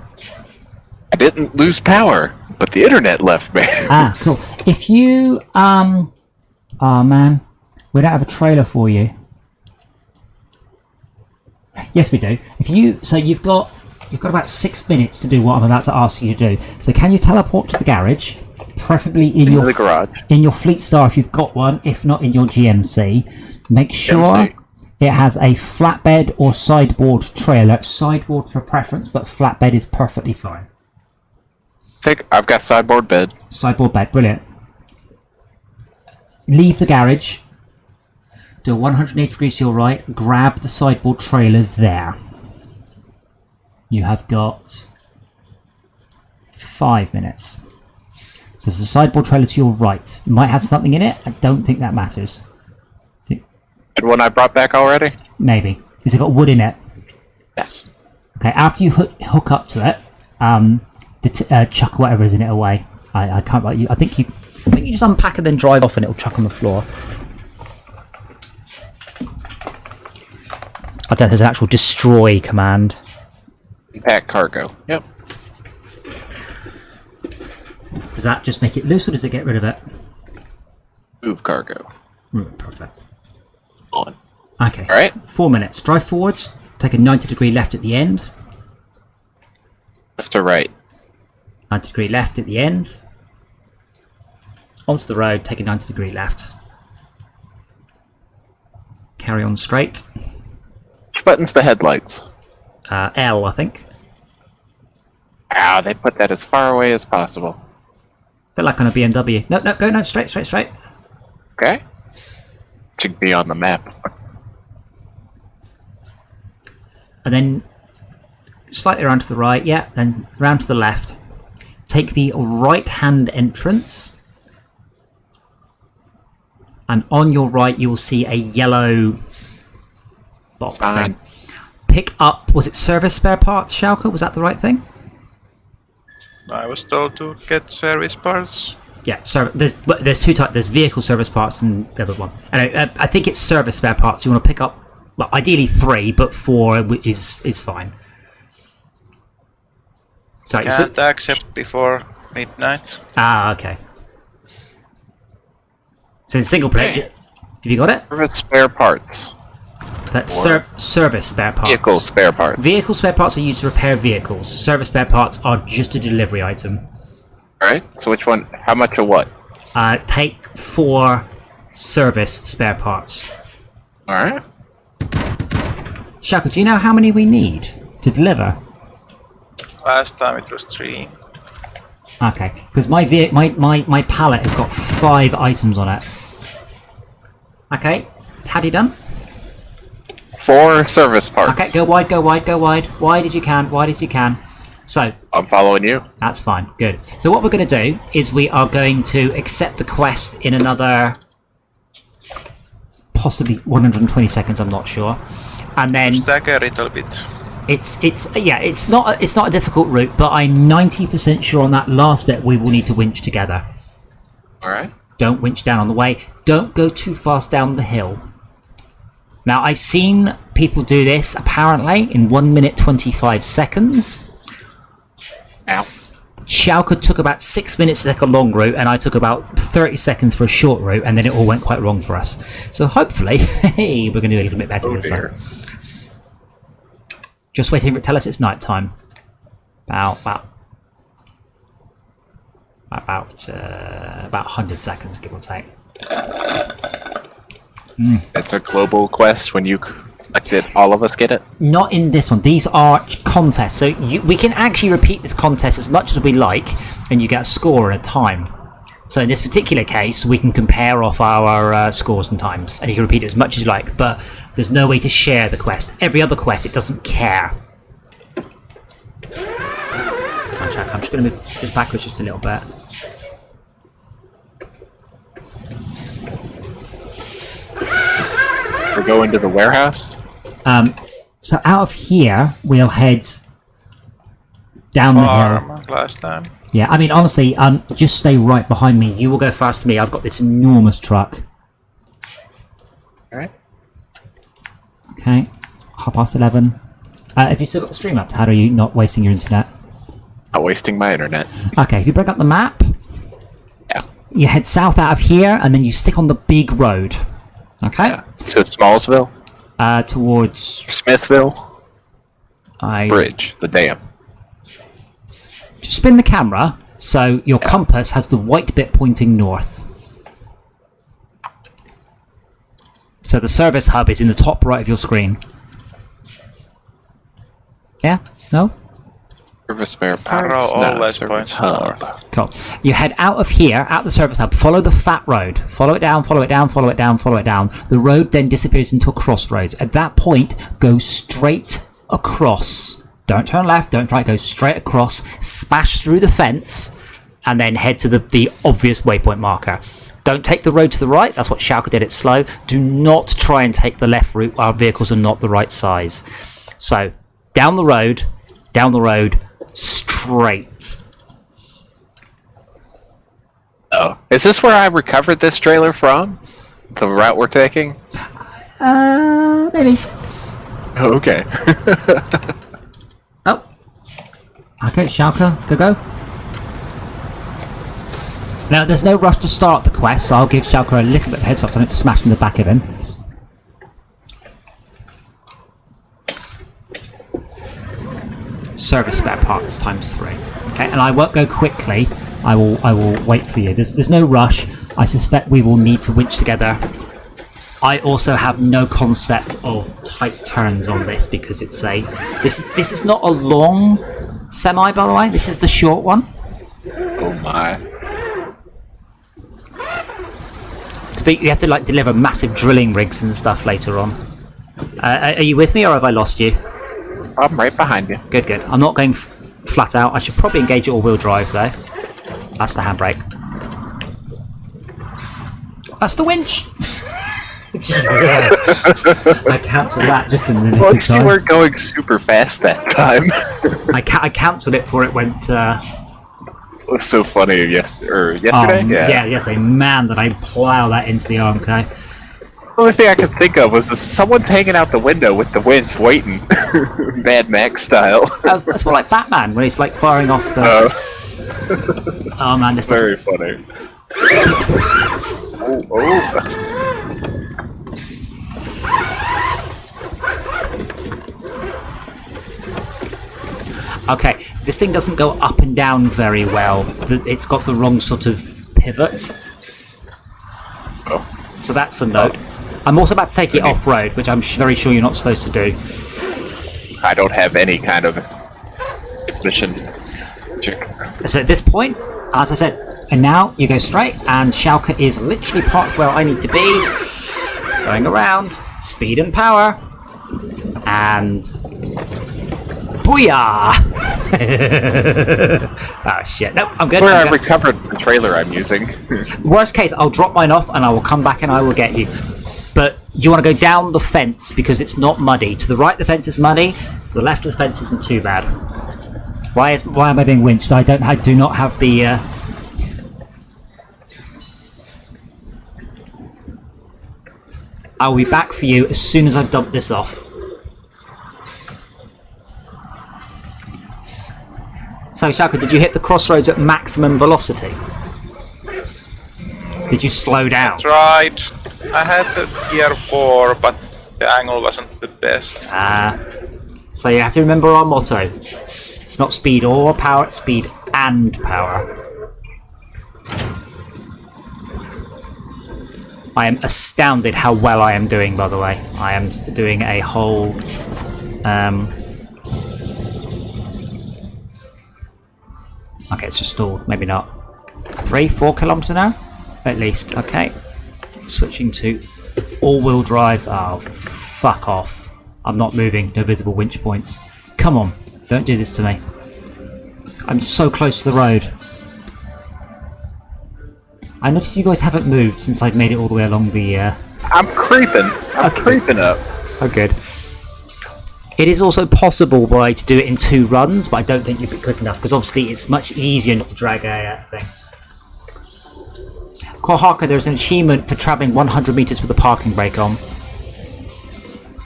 I didn't lose power, but the internet left me. Ah, cool. If you, oh man, we don't have a trailer for you. Yes, we do. If you, so you've got about 6 minutes to do what I'm about to ask you to do. So can you teleport to the garage, preferably in your the garage, in your Fleet Star if you've got one, if not in your GMC. Make sure GMC. It has a flatbed or sideboard trailer. Sideboard for preference, but flatbed is perfectly fine. I've got sideboard bed. Sideboard bed, brilliant. Leave the garage. Do a 180 degrees to your right. Grab the sideboard trailer there. You have got 5 minutes. So there's a sideboard trailer to your right. It might have something in it. I don't think that matters. And one I brought back already? Maybe. Has it got wood in it? Yes. Okay, after you hook up to it, chuck whatever is in it away. I can't like you. I think you just unpack and then drive off, and it'll chuck on the floor. I don't know if there's an actual destroy command. Pack cargo. Yep. Does that just make it loose, or does it get rid of it? Move cargo. Perfect. On. Okay. All right. 4 minutes. Drive forwards. Take a 90-degree left at the end. Left to right. 90-degree left at the end. Onto the road. Take a 90-degree left. Carry on straight. Which button's the headlights? L, I think. Ah, they put that as far away as possible. Bit like on a BMW. No, go, no, straight. Okay. Should be on the map. And then slightly around to the right, yeah, then round to the left. Take the right-hand entrance, and on your right you will see a yellow box Sign. thing. Pick up, was it service spare parts, Schalke? Was that the right thing? I was told to get service parts. Yeah, there's two types. There's vehicle service parts and the other one. And I think it's service spare parts. You want to pick up, well, ideally 3, but 4 is fine. Sorry, Can't accept before midnight. okay. So it's single player. Hey. Have you got it? Service spare parts. So that's Or- service spare parts. Vehicle spare parts. Vehicle spare parts are used to repair vehicles. Service spare parts are just a delivery item. Alright, so which one? How much of what? Take 4 service spare parts. Alright. Shaka, do you know how many we need to deliver? Last time it was 3. Okay, because my pallet has got 5 items on it. Okay, Taddy done? 4 service parts. Okay, go wide, go wide, go wide. Wide as you can, wide as you can. So, I'm following you. that's fine, good. So what we're going to do is we are going to accept the quest in another possibly 120 seconds, I'm not sure. And then Stagger a little bit. it's not a difficult route, but I'm 90% sure on that last bit we will need to winch together. Alright. Don't winch down on the way. Don't go too fast down the hill. Now, I've seen people do this, apparently, in 1 minute 25 seconds. Ow. Schalke took about 6 minutes to take a long route, and I took about 30 seconds for a short route, and then it all went quite wrong for us. So hopefully, hey, we're going to do a little bit better this time. Just waiting for it to tell us it's night time. About 100 seconds, give or take. It's a global quest when you collected all of us get it? Not in this one. These are contests. So we can actually repeat this contest as much as we like, and you get a score and a time. So in this particular case, we can compare off our scores and times, and you can repeat it as much as you like, but there's no way to share the quest. Every other quest, it doesn't care. I'm just going to move just backwards just a little bit. We're going to the warehouse? So out of here, we'll head down the hill. Last time. Yeah, I mean, honestly, just stay right behind me. You will go fast to me. I've got this enormous truck. Alright. Okay, 11:30. Have you still got the stream up, Tad? Are you not wasting your internet? Not wasting my internet. Okay, if you break up the map, Yeah. you head south out of here, and then you stick on the big road. Okay? Yeah. So Smallsville, Towards... Smithville, Bridge, the dam. Just spin the camera, so your compass has the white bit pointing north. So the service hub is in the top right of your screen. Yeah? No? Service spare Arrow parts. always service points hub. north. Cool. You head out of here, out the service hub, follow the fat road. Follow it down, follow it down, follow it down, follow it down. The road then disappears into a crossroads. At that point, go straight across. Don't turn left, don't right, go straight across, smash through the fence, and then head to the obvious waypoint marker. Don't take the road to the right, that's what Schalke did, it's slow. Do not try and take the left route, our vehicles are not the right size. So, down the road, straight. Oh. Is this where I recovered this trailer from? The route we're taking? Maybe. Oh, okay. Oh. Okay, Schalke, go. Now, there's no rush to start the quest, so I'll give Schalke a little bit of heads up so I don't smash in the back of him. Service spare parts ×3. Okay, and I won't go quickly. I will wait for you. There's no rush. I suspect we will need to winch together. I also have no concept of tight turns on this because it's this is not a long semi, by the way. This is the short one. Oh my. Because you have to like deliver massive drilling rigs and stuff later on. Are you with me, or have I lost you? I'm right behind you. Good, good. I'm not going flat out. I should probably engage it all-wheel drive, though. That's the handbrake. That's the winch! I cancelled that just in the nick Well, of time. you weren't going super fast that time. I cancelled it before it went... It was so funny yesterday? Yeah. Yesterday. Man, did I plow that into the RMK. The only thing I could think of was someone's hanging out the window with the winch waiting. Mad Max style. That's more like Batman, when he's like firing off the... Oh man, this is... Very funny. Oh. Okay, this thing doesn't go up and down very well. It's got the wrong sort of pivot. Oh. So that's a note. I'm also about to take it off-road, which I'm very sure you're not supposed to do. I don't have any kind of mission. So at this point, as I said, and now you go straight, and Schalke is literally parked where I need to be. Going around, speed and power, and booyah! Oh shit! Nope, I'm good. Where I'm I good. recovered the trailer I'm using. Worst case, I'll drop mine off, and I will come back and I will get you. But you want to go down the fence because it's not muddy. To the right, the fence is muddy. To the left of the fence isn't too bad. Why am I being winched? I do not have the. I'll be back for you as soon as I've dumped this off. So, Schalke, did you hit the crossroads at maximum velocity? Did you slow down? That's right. I had the gear 4, but the angle wasn't the best. So you have to remember our motto. It's not speed or power, it's speed and power. I am astounded how well I am doing, by the way. I am doing a whole... Okay, it's just stalled. Maybe not. 3-4 kilometers an hour? At least. Okay. Switching to all-wheel drive. Oh, fuck off. I'm not moving. No visible winch points. Come on. Don't do this to me. I'm so close to the road. I noticed you guys haven't moved since I've made it all the way along the... I'm creeping. I'm creeping up. Oh, good. It is also possible, Roy, to do it in 2 runs, but I don't think you'd be quick enough, because obviously it's much easier not to drag a thing. Kohaka, there's an achievement for travelling 100 meters with a parking brake on.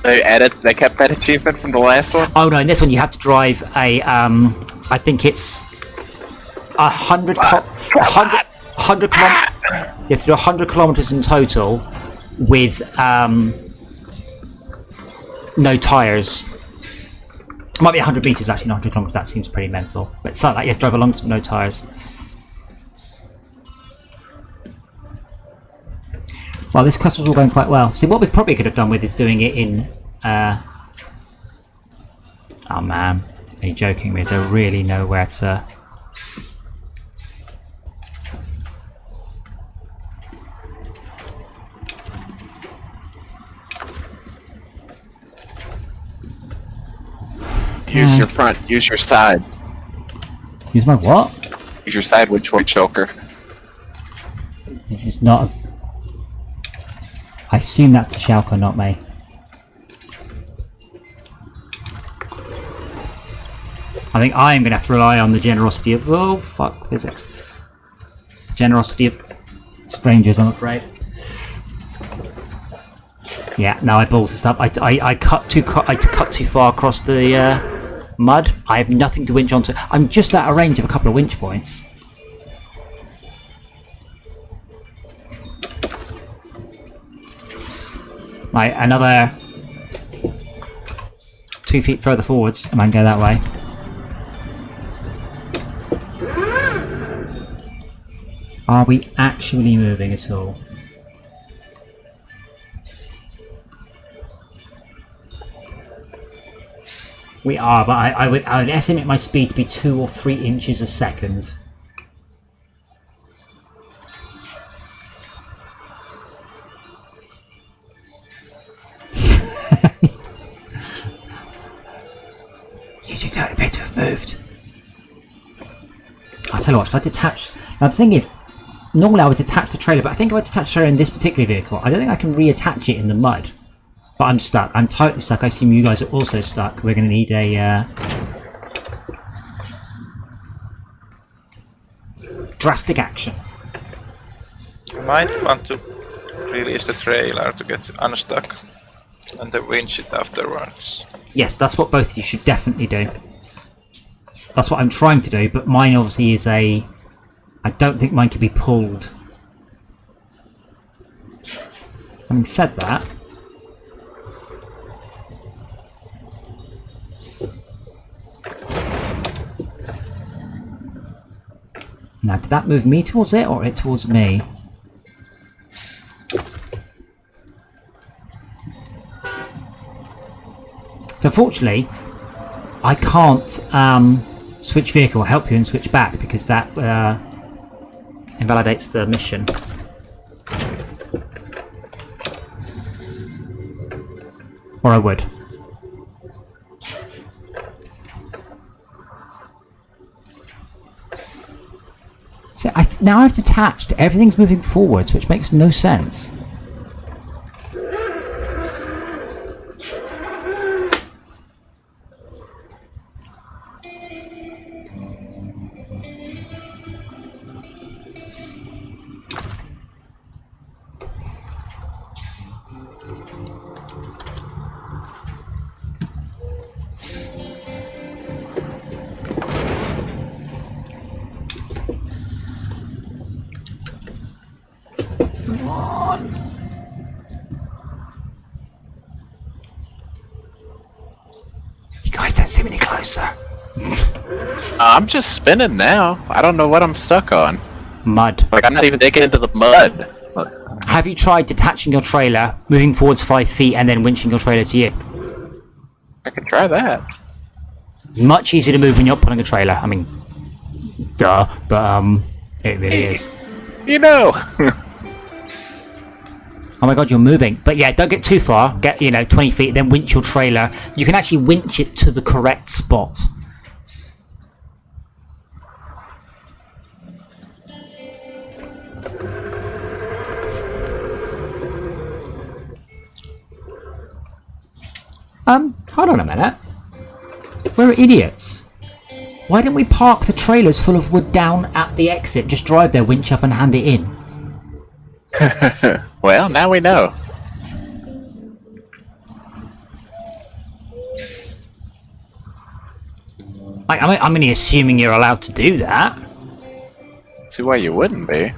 They kept that achievement from the last one? Oh no, in this one you have to drive a, I think it's 100 kilometers. You have to do 100 kilometers in total with no tyres. It might be 100 meters actually, not 100 kilometers. That seems pretty mental. But something like you have to drive along with no tyres. Well, this quest was all going quite well. See, what we probably could have done with is doing it in... Oh man, are you joking me? Is there really nowhere to... Use your front, use your side. Use my what? Use your side winch choker. This is not... I assume that's the Schalke, not me. I think I am going to have to rely on the generosity of... Oh, fuck, physics. Generosity of strangers, I'm afraid. Yeah, now I balls this up. I cut too far across the mud. I have nothing to winch onto. I'm just out of range of a couple of winch points. Right, another 2 feet further forwards, and I can go that way. Are we actually moving at all? We are, but I would estimate my speed to be 2 or 3 inches a second. You two don't appear to have moved. I'll tell you what, should I detach... Now the thing is, normally I would detach the trailer, but I think if I detach the trailer in this particular vehicle, I don't think I can reattach it in the mud. But I'm stuck. I'm totally stuck. I assume you guys are also stuck. We're going to need a... drastic action. You might want to release the trailer to get unstuck and then winch it afterwards. Yes, that's what both of you should definitely do. That's what I'm trying to do, but mine obviously is a... I don't think mine can be pulled. Having said that... Now, did that move me towards it or it towards me? So fortunately, I can't switch vehicle, help you and switch back because that invalidates the mission. Or I would. So now I've detached, everything's moving forwards, which makes no sense. You guys don't seem any closer. I'm just spinning now. I don't know what I'm stuck on. Mud. Like, I'm not even digging into the mud. Have you tried detaching your trailer, moving forwards 5 feet, and then winching your trailer to you? I can try that. Much easier to move when you're pulling a trailer. I mean, duh, but it really is. You know. Oh my god, you're moving. But yeah, don't get too far. Get, 20 feet, then winch your trailer. You can actually winch it to the correct spot. Hold on a minute. We're idiots. Why didn't we park the trailers full of wood down at the exit? Just drive there, winch up and hand it in. Well, now we know. I'm only assuming you're allowed to do that. See why you wouldn't be.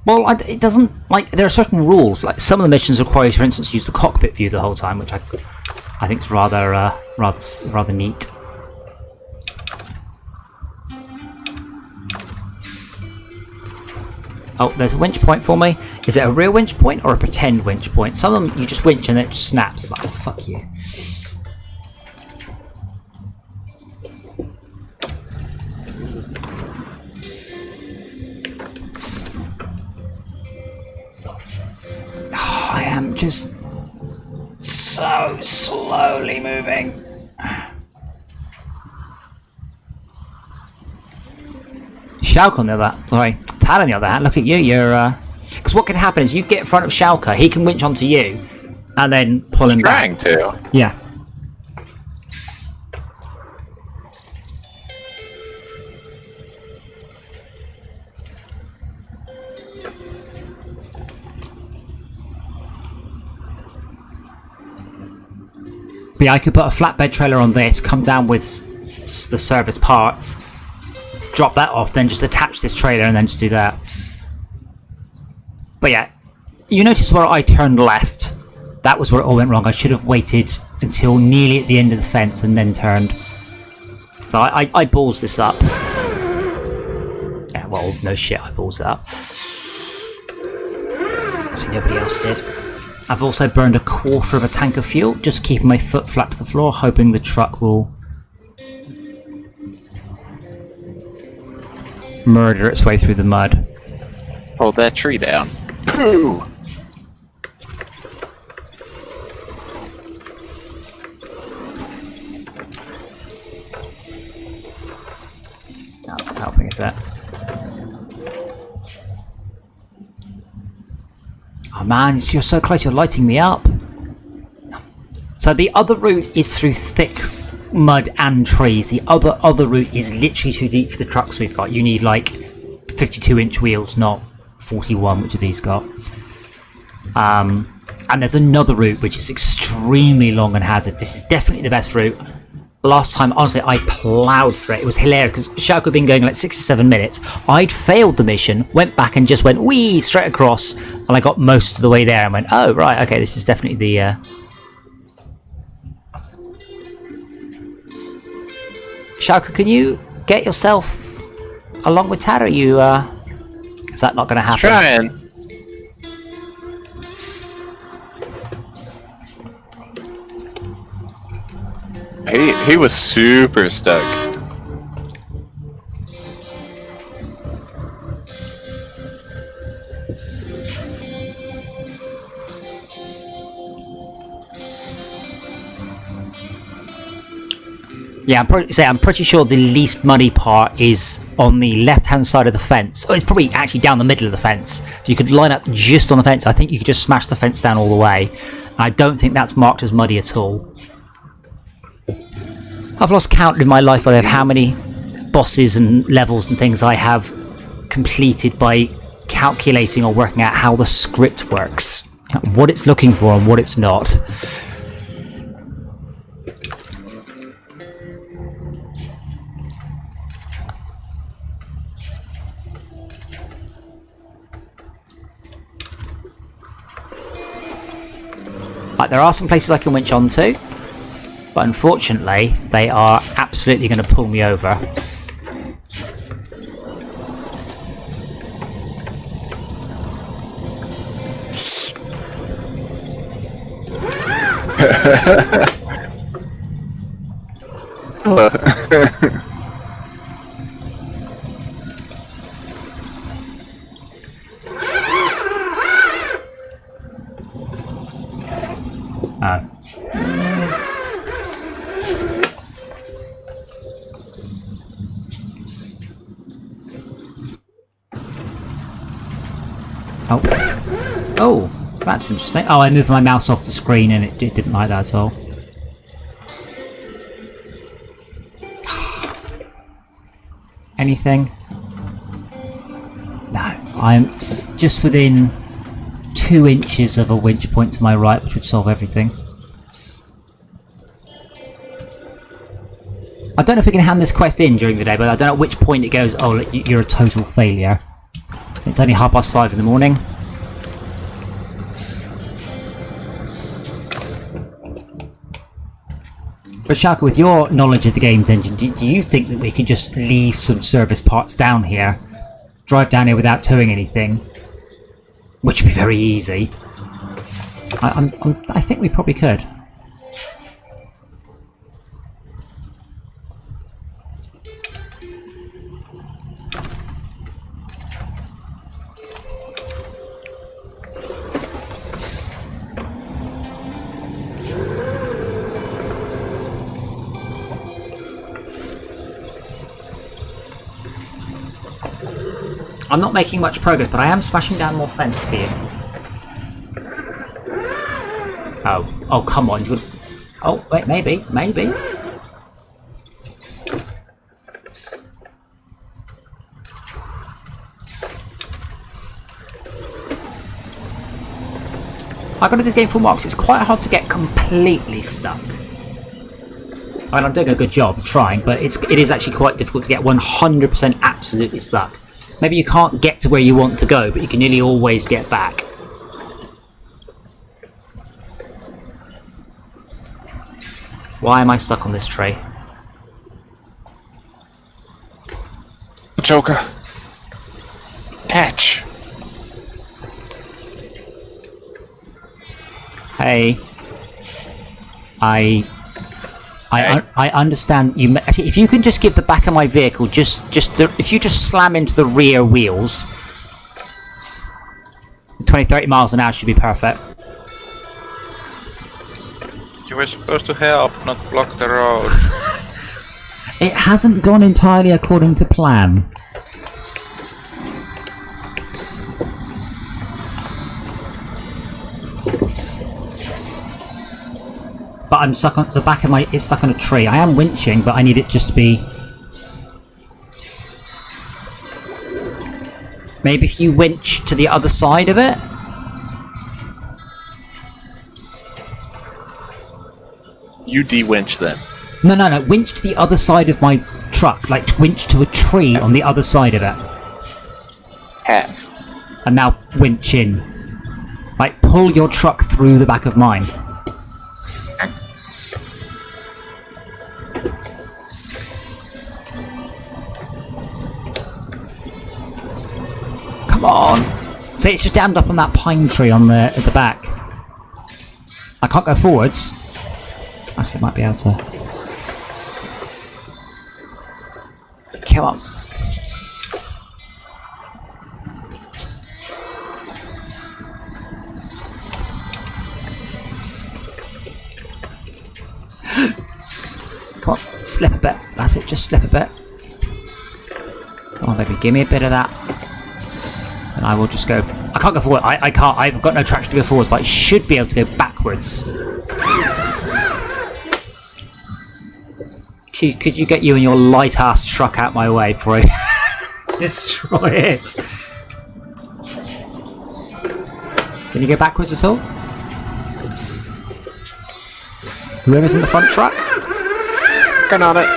Well, it doesn't, there are certain rules. Like, some of the missions require you, for instance, use the cockpit view the whole time, which I think is rather neat. Oh, there's a winch point for me. Is it a real winch point or a pretend winch point? Some of them you just winch and it just snaps. It's like, oh, fuck you. Oh, I am just so slowly moving. Shulk on the other, Tal on the other hand, look at you, you're, because what can happen is you get in front of Shulk, he can winch onto you, and then pull him back. Trying to. Yeah. But yeah, I could put a flatbed trailer on this, come down with the service parts, drop that off, then just attach this trailer and then just do that. But yeah, you notice where I turned left. That was where it all went wrong. I should have waited until nearly at the end of the fence and then turned. So I balls this up. Yeah, well, no shit, I balls it up. See, nobody else did. I've also burned a quarter of a tank of fuel, just keeping my foot flat to the floor, hoping the truck will murder its way through the mud. Hold that tree down. Pooh! That's not helping, is it? Oh man, you're so close, you're lighting me up. So the other route is through thick mud and trees. The other route is literally too deep for the trucks we've got. You need like 52-inch wheels, not 41, which these got. And there's another route which is extremely long and hazard. This is definitely the best route. Last time, honestly, I ploughed through it. It was hilarious because Shouko had been going like 6 or 7 minutes. I'd failed the mission, went back and just went wee straight across, and I got most of the way there and went, oh right, okay, this is definitely the Shouko, can you get yourself along with Tara? You is that not going to happen? Trying. He was super stuck. Yeah, I'm pretty sure the least muddy part is on the left-hand side of the fence. Oh, it's probably actually down the middle of the fence. So you could line up just on the fence. I think you could just smash the fence down all the way. I don't think that's marked as muddy at all. I've lost count in my life, by the way, of how many bosses and levels and things I have completed by calculating or working out how the script works. What it's looking for and what it's not. Right, there are some places I can winch onto, but unfortunately they are absolutely going to pull me over. Oh, that's interesting. Oh, I moved my mouse off the screen and it didn't like that at all. Anything? No, I'm just within 2 inches of a winch point to my right, which would solve everything. I don't know if we can hand this quest in during the day, but I don't know at which point it goes, oh, look, you're a total failure. It's only 5:30 in the morning. But Shaka, with your knowledge of the game's engine, do you think that we could just leave some service parts down here, drive down here without towing anything, which would be very easy? I think we probably could. I'm not making much progress, but I am smashing down more fence here. Oh, come on. Oh, wait, maybe. I got to this game full marks. It's quite hard to get completely stuck. I mean, I'm doing a good job trying, but it is actually quite difficult to get 100% absolutely stuck. Maybe you can't get to where you want to go, but you can nearly always get back. Why am I stuck on this tree? Joker. Catch. Hey. I understand you. Actually, if you can just give the back of my vehicle, if you just slam into the rear wheels, 20-30 miles an hour should be perfect. You were supposed to help, not block the road. It hasn't gone entirely according to plan. But I'm stuck on the back of my... It's stuck on a tree. I am winching, but I need it just to be... Maybe if you winch to the other side of it? You de-winch then. No. Winch to the other side of my truck. Like, winch to a tree on the other side of it. Have. And now winch in. Like, pull your truck through the back of mine. Come on! See, it's just dammed up on that pine tree on the at the back. I can't go forwards. Actually, I might be able to. Come on. Come on, slip a bit. That's it, just slip a bit. Come on, baby, give me a bit of that. And I will just go. I can't go forward. I can't. I've got no traction to go forwards, but I should be able to go backwards. Could you get you and your light ass truck out my way before I destroy it? Can you go backwards at all? Whoever's in the front truck? Working on it.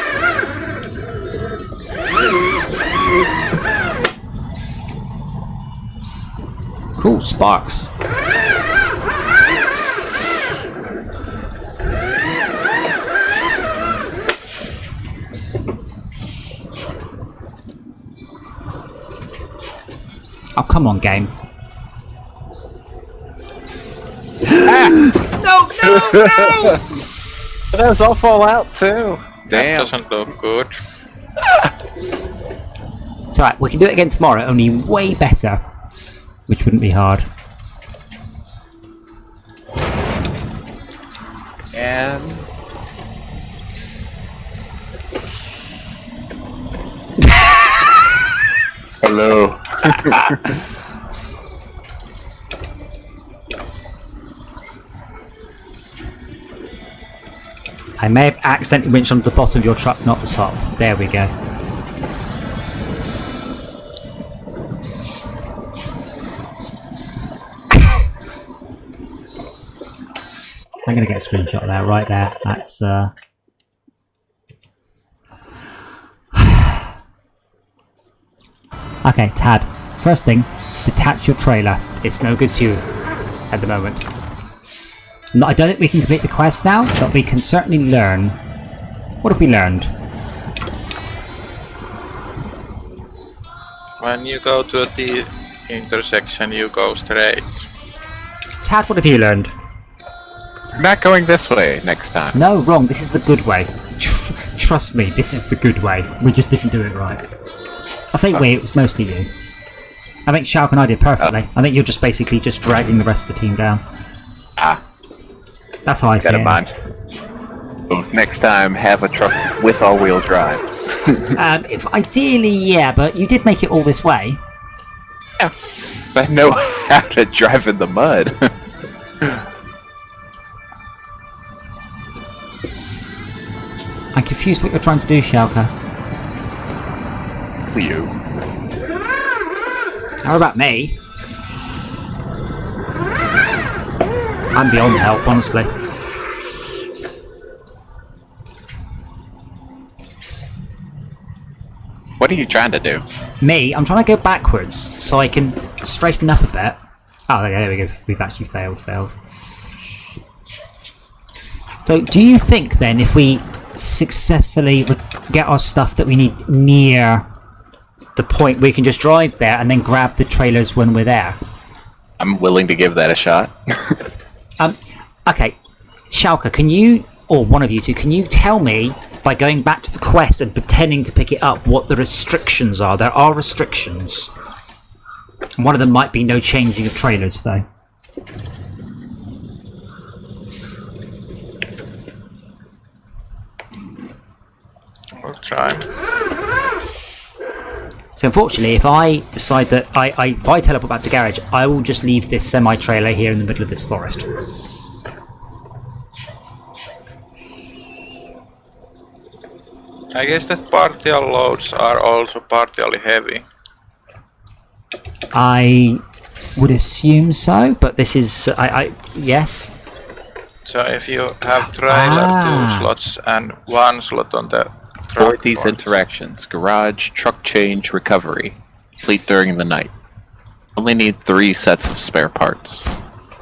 Cool, sparks. Oh, come on, game. No! Those all fall out too. That Damn. doesn't look good. It's alright, we can do it again tomorrow, only way better. Which wouldn't be hard. And hello. I may have accidentally winched onto the bottom of your truck, not the top. There we go. I'm gonna get a screenshot of that right there. That's okay, Tad. First thing, detach your trailer. It's no good to you at the moment. No, I don't think we can complete the quest now, but we can certainly learn. What have we learned? When you go to the intersection, you go straight. Tad, what have you learned? Not going this way next time. No, wrong. This is the good way. Trust me, this is the good way. We just didn't do it right. I say we, it was mostly you. I think Shark and I did perfectly. I think you're just basically just dragging the rest of the team down. Ah, That's how I see got it. in mind. So next time, have a truck with all-wheel drive. If ideally, yeah, but you did make it all this way. Yeah, I know how to drive in the mud. I'm confused what you're trying to do, Shalka. You. How about me? I'm beyond help, honestly. What are you trying to do? Me, I'm trying to go backwards so I can straighten up a bit. Oh, there we go. We've actually failed. So, do you think then, if we successfully get our stuff that we need near the point, we can just drive there and then grab the trailers when we're there? I'm willing to give that a shot. Okay, Shalka, can you, or one of you two, can you tell me, by going back to the quest and pretending to pick it up, what the restrictions are? There are restrictions. One of them might be no changing of trailers, though. We'll try. So unfortunately, if I decide that if I teleport back to garage, I will just leave this semi-trailer here in the middle of this forest. I guess that partial loads are also partially heavy. I would assume so, but this is yes. So if you have trailer 2 slots and 1 slot on the truck. For these interactions, garage, truck change, recovery. Complete during the night. Only need 3 sets of spare parts.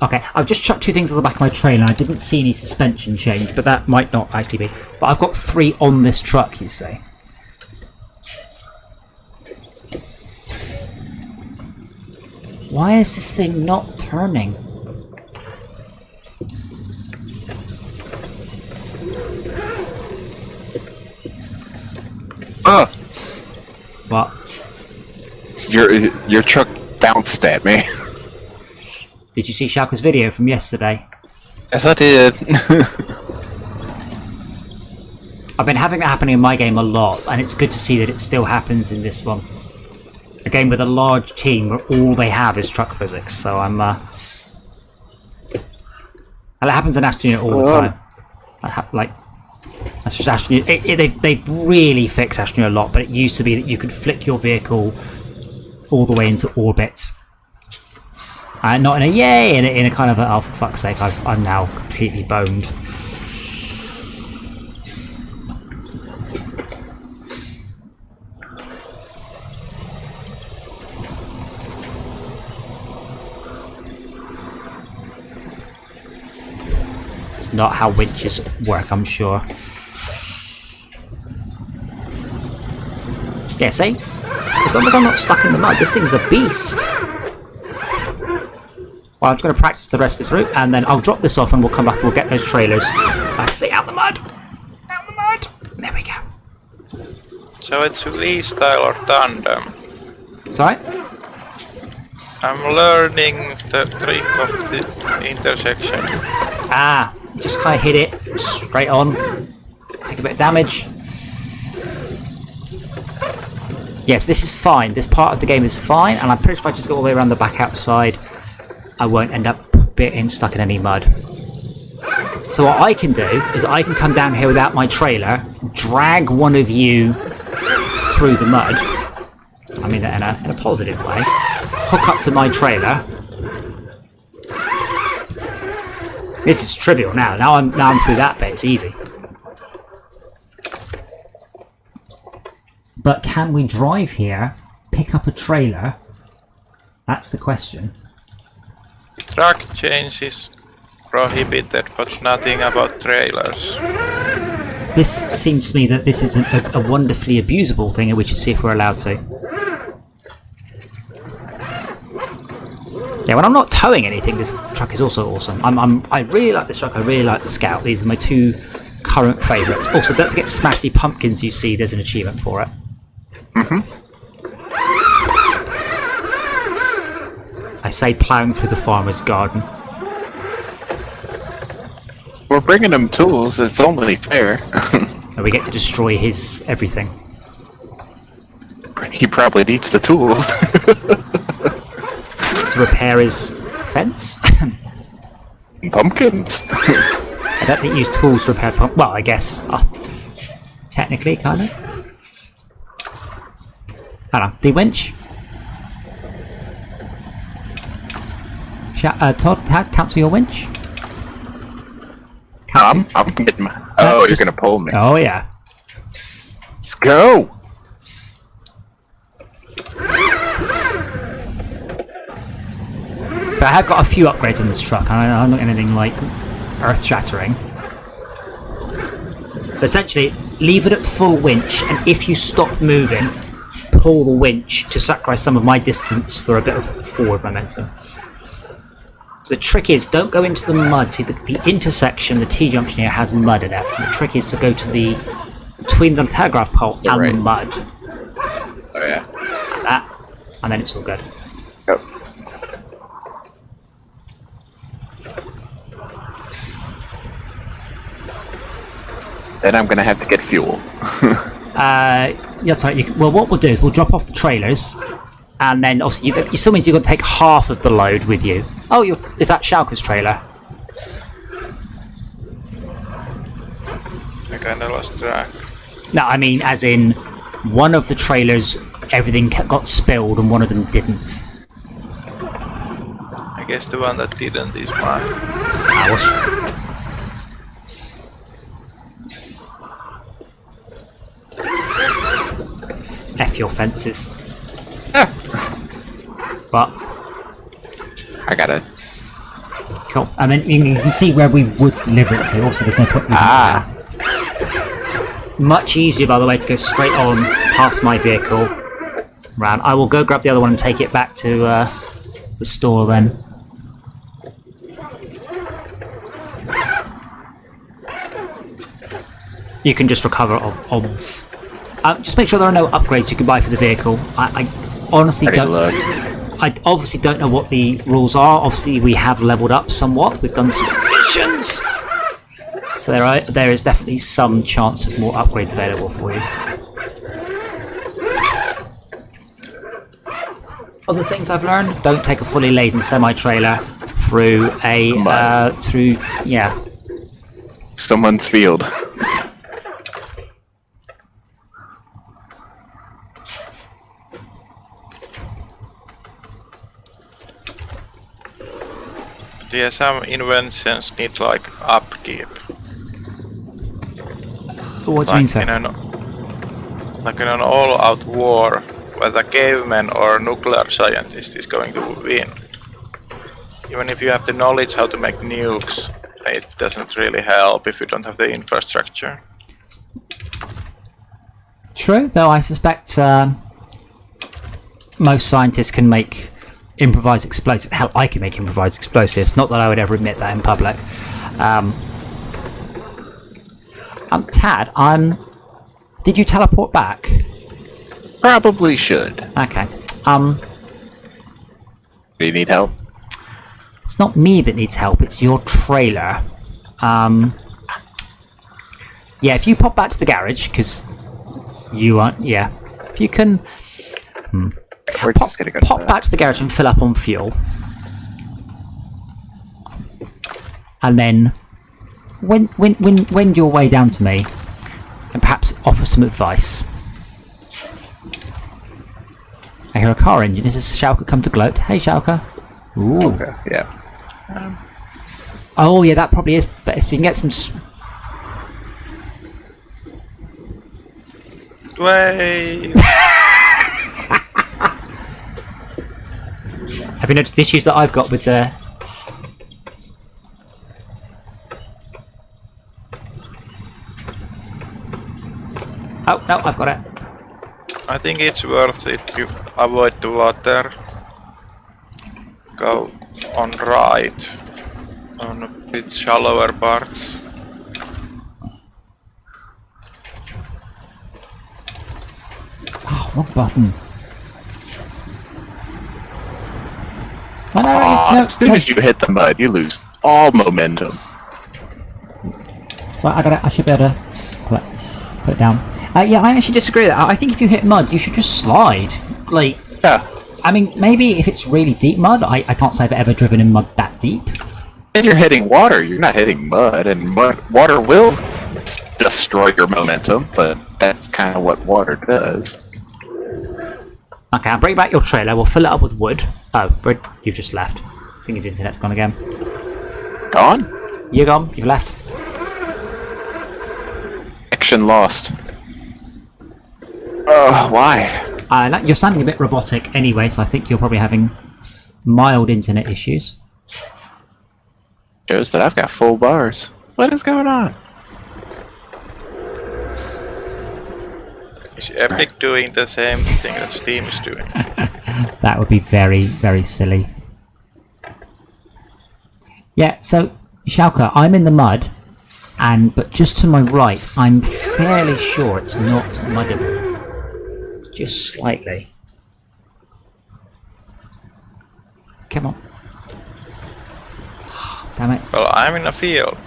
Okay, I've just chucked 2 things on the back of my trailer. I didn't see any suspension change, but that might not actually be. But I've got 3 on this truck, you see. Why is this thing not turning? What? Your truck bounced at me. Did you see Shalka's video from yesterday? Yes, I did. I've been having that happening in my game a lot, and it's good to see that it still happens in this one. A game with a large team where all they have is truck physics, so I'm and it happens in Astroneer all the time. That's just Astroneer. They've really fixed Astroneer a lot, but it used to be that you could flick your vehicle all the way into orbit. Not in a yay, in a kind of a, oh for fuck's sake, I'm now completely boned. This is not how winches work, I'm sure. Yeah, see? As long as I'm not stuck in the mud, this thing's a beast. Well, I'm just going to practice the rest of this route, and then I'll drop this off and we'll come back and we'll get those trailers. See, out the mud! Out the mud! There we go. So it's V-style or tandem. Sorry? I'm learning the trick of the intersection. Just kind of hit it straight on. Take a bit of damage. Yes, this is fine. This part of the game is fine, and I'm pretty sure if I just go all the way around the back outside, I won't end up getting stuck in any mud. So what I can do is I can come down here without my trailer, drag one of you through the mud. I mean that in a positive way. Hook up to my trailer. This is trivial now. Now I'm through that bit. It's easy. But can we drive here, pick up a trailer? That's the question. Truck change is prohibited, but nothing about trailers. This seems to me that this is a wonderfully abusable thing, and we should see if we're allowed to. Yeah, when I'm not towing anything, this truck is also awesome. I really like this truck. I really like the Scout. These are my 2 current favourites. Also, don't forget to smash the pumpkins you see. There's an achievement for it. I say ploughing through the farmer's garden. We're bringing him tools. It's only fair. And we get to destroy his everything. He probably needs the tools. To repair his fence? Pumpkins. I don't think you use tools to repair well, I guess. Technically, kind of. Hello, the winch. Todd, cancel your winch. I'm getting my... Oh, you're gonna pull me. Oh, yeah. Let's go! So I have got a few upgrades on this truck. I'm not anything like earth-shattering. But essentially, leave it at full winch, and if you stop moving, pull the winch to sacrifice some of my distance for a bit of forward momentum. So the trick is, don't go into the mud. See, the intersection, the T-junction here has mud in it. The trick is to go to between the telegraph pole and the mud. Oh yeah. Like that, and then it's all good. Go. Then I'm gonna have to get fuel. Yeah, sorry. Well, what we'll do is we'll drop off the trailers, and then obviously it still means you're going to take half of the load with you. Oh, is that Schalke's trailer? I kind of lost track. No, I mean as in one of the trailers, everything got spilled, and one of them didn't. I guess the one that didn't is mine. F your fences. But I got it. cool. And then you can see where we would deliver it to. Obviously, there's no point. Much easier, by the way, to go straight on past my vehicle. Round. I will go grab the other one and take it back to the store then. You can just recover obs. Just make sure there are no upgrades you can buy for the vehicle. I honestly don't. I obviously don't know what the rules are. Obviously, we have leveled up somewhat. We've done some missions, so there is definitely some chance of more upgrades available for you. Other things I've learned: don't take a fully laden semi-trailer through Someone's field. Yeah, some inventions need like upkeep. What do you mean, sir? Like in an all-out war, whether caveman or nuclear scientist is going to win. Even if you have the knowledge how to make nukes, it doesn't really help if you don't have the infrastructure. True, though I suspect most scientists can make improvised explosives. Hell, I can make improvised explosives. Not that I would ever admit that in public. Tad, did you teleport back? Probably should. Okay. Do you need help? It's not me that needs help. It's your trailer. Yeah, if you pop back to the garage, because you aren't. Yeah, if you can. We're just gonna go Pop back to the garage and fill up on fuel. And then, when your way down to me, and perhaps offer some advice. I hear a car engine. Is this Schalke come to gloat? Hey, Schalke. Ooh. Okay, yeah. Oh, yeah, that probably is. But if you can get some. Way. Have you noticed the issues that I've got with the... Oh, no, I've got it. I think it's worth it to avoid the water. Go on right, on a bit shallower parts. Oh, wrong button. Oh, no, As soon as you hit the mud, you lose all momentum. So I got it. I should be able to put it down. Yeah, I actually disagree with that. I think if you hit mud, you should just slide. Like, Yeah. I mean, maybe if it's really deep mud, I can't say I've ever driven in mud that deep. And you're hitting water, you're not hitting mud, and water will destroy your momentum, but that's kind of what water does. Okay, I'll bring back your trailer. We'll fill it up with wood. Oh, you've just left. I think his internet's gone again. Gone? You're gone. You've left. Action lost. Why? You're sounding a bit robotic anyway, so I think you're probably having mild internet issues. Shows that I've got full bars. What is going on? Is Epic doing the same thing that Steam is doing? That would be very, very silly. Yeah, so, Schalke, I'm in the mud, but just to my right, I'm fairly sure it's not muddable. Just slightly. Come on. Damn it. Well, I'm in a field.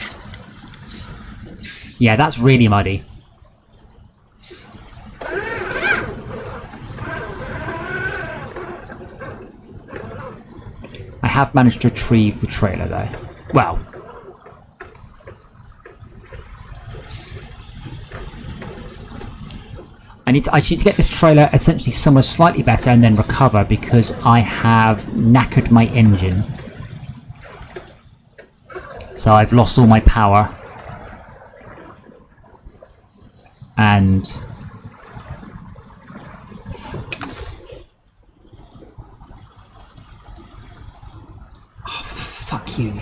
Yeah, that's really muddy. have managed to retrieve the trailer though. Well, I need to get this trailer essentially somewhere slightly better and then recover, because I have knackered my engine. So I've lost all my power. And oh, fuck you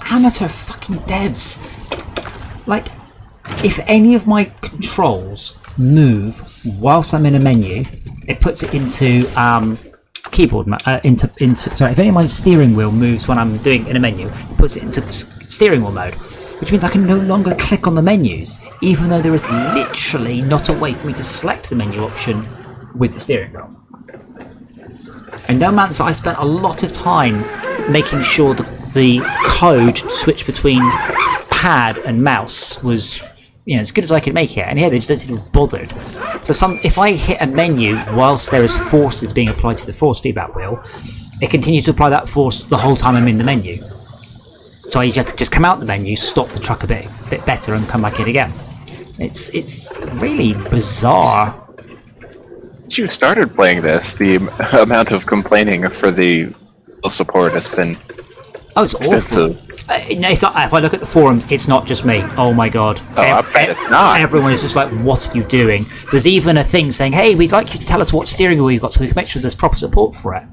amateur fucking devs. Like, if any of my controls move whilst I'm in a menu, it puts it into keyboard sorry, if any of my steering wheel moves when I'm doing in a menu, it puts it into steering wheel mode, which means I can no longer click on the menus, even though there is literally not a way for me to select the menu option with the steering wheel. And no matter, I spent a lot of time making sure the code to switch between pad and mouse was, you know, as good as I could make it, and here they just don't seem to have bothered. So if I hit a menu whilst there is forces being applied to the force feedback wheel, it continues to apply that force the whole time I'm in the menu. So I have to just come out the menu, stop the truck a bit better, and come back in again. It's really bizarre. Since you started playing this, the amount of complaining for the support has been extensive. Awful. No, it's not, if I look at the forums, it's not just me. Oh my god. Oh, I bet it's not. Everyone is just like, what are you doing? There's even a thing saying, hey, we'd like you to tell us what steering wheel you've got so we can make sure there's proper support for it.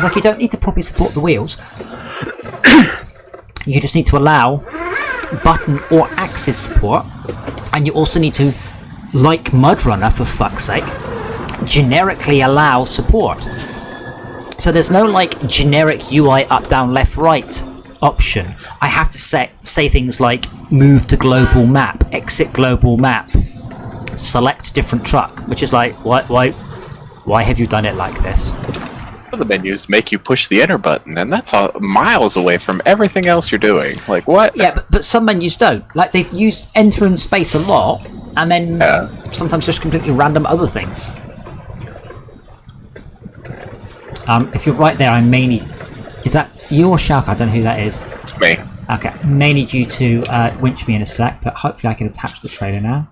Like, you don't need to properly support the wheels. You just need to allow button or axis support, and you also need to, like MudRunner for fuck's sake, generically allow support. So there's no like generic UI up, down, left, right option. I have to say things like move to global map, exit global map, select different truck, which is like, why have you done it like this? The menus make you push the enter button, and that's miles away from everything else you're doing. Like, what? Yeah, but some menus don't. Like, they've used enter and space a lot, and then sometimes just completely random other things. If you're right there, I'm mainly... Is that you or Shark? I don't know who that is. It's me. Okay, may need you to winch me in a sec, but hopefully I can attach the trailer now.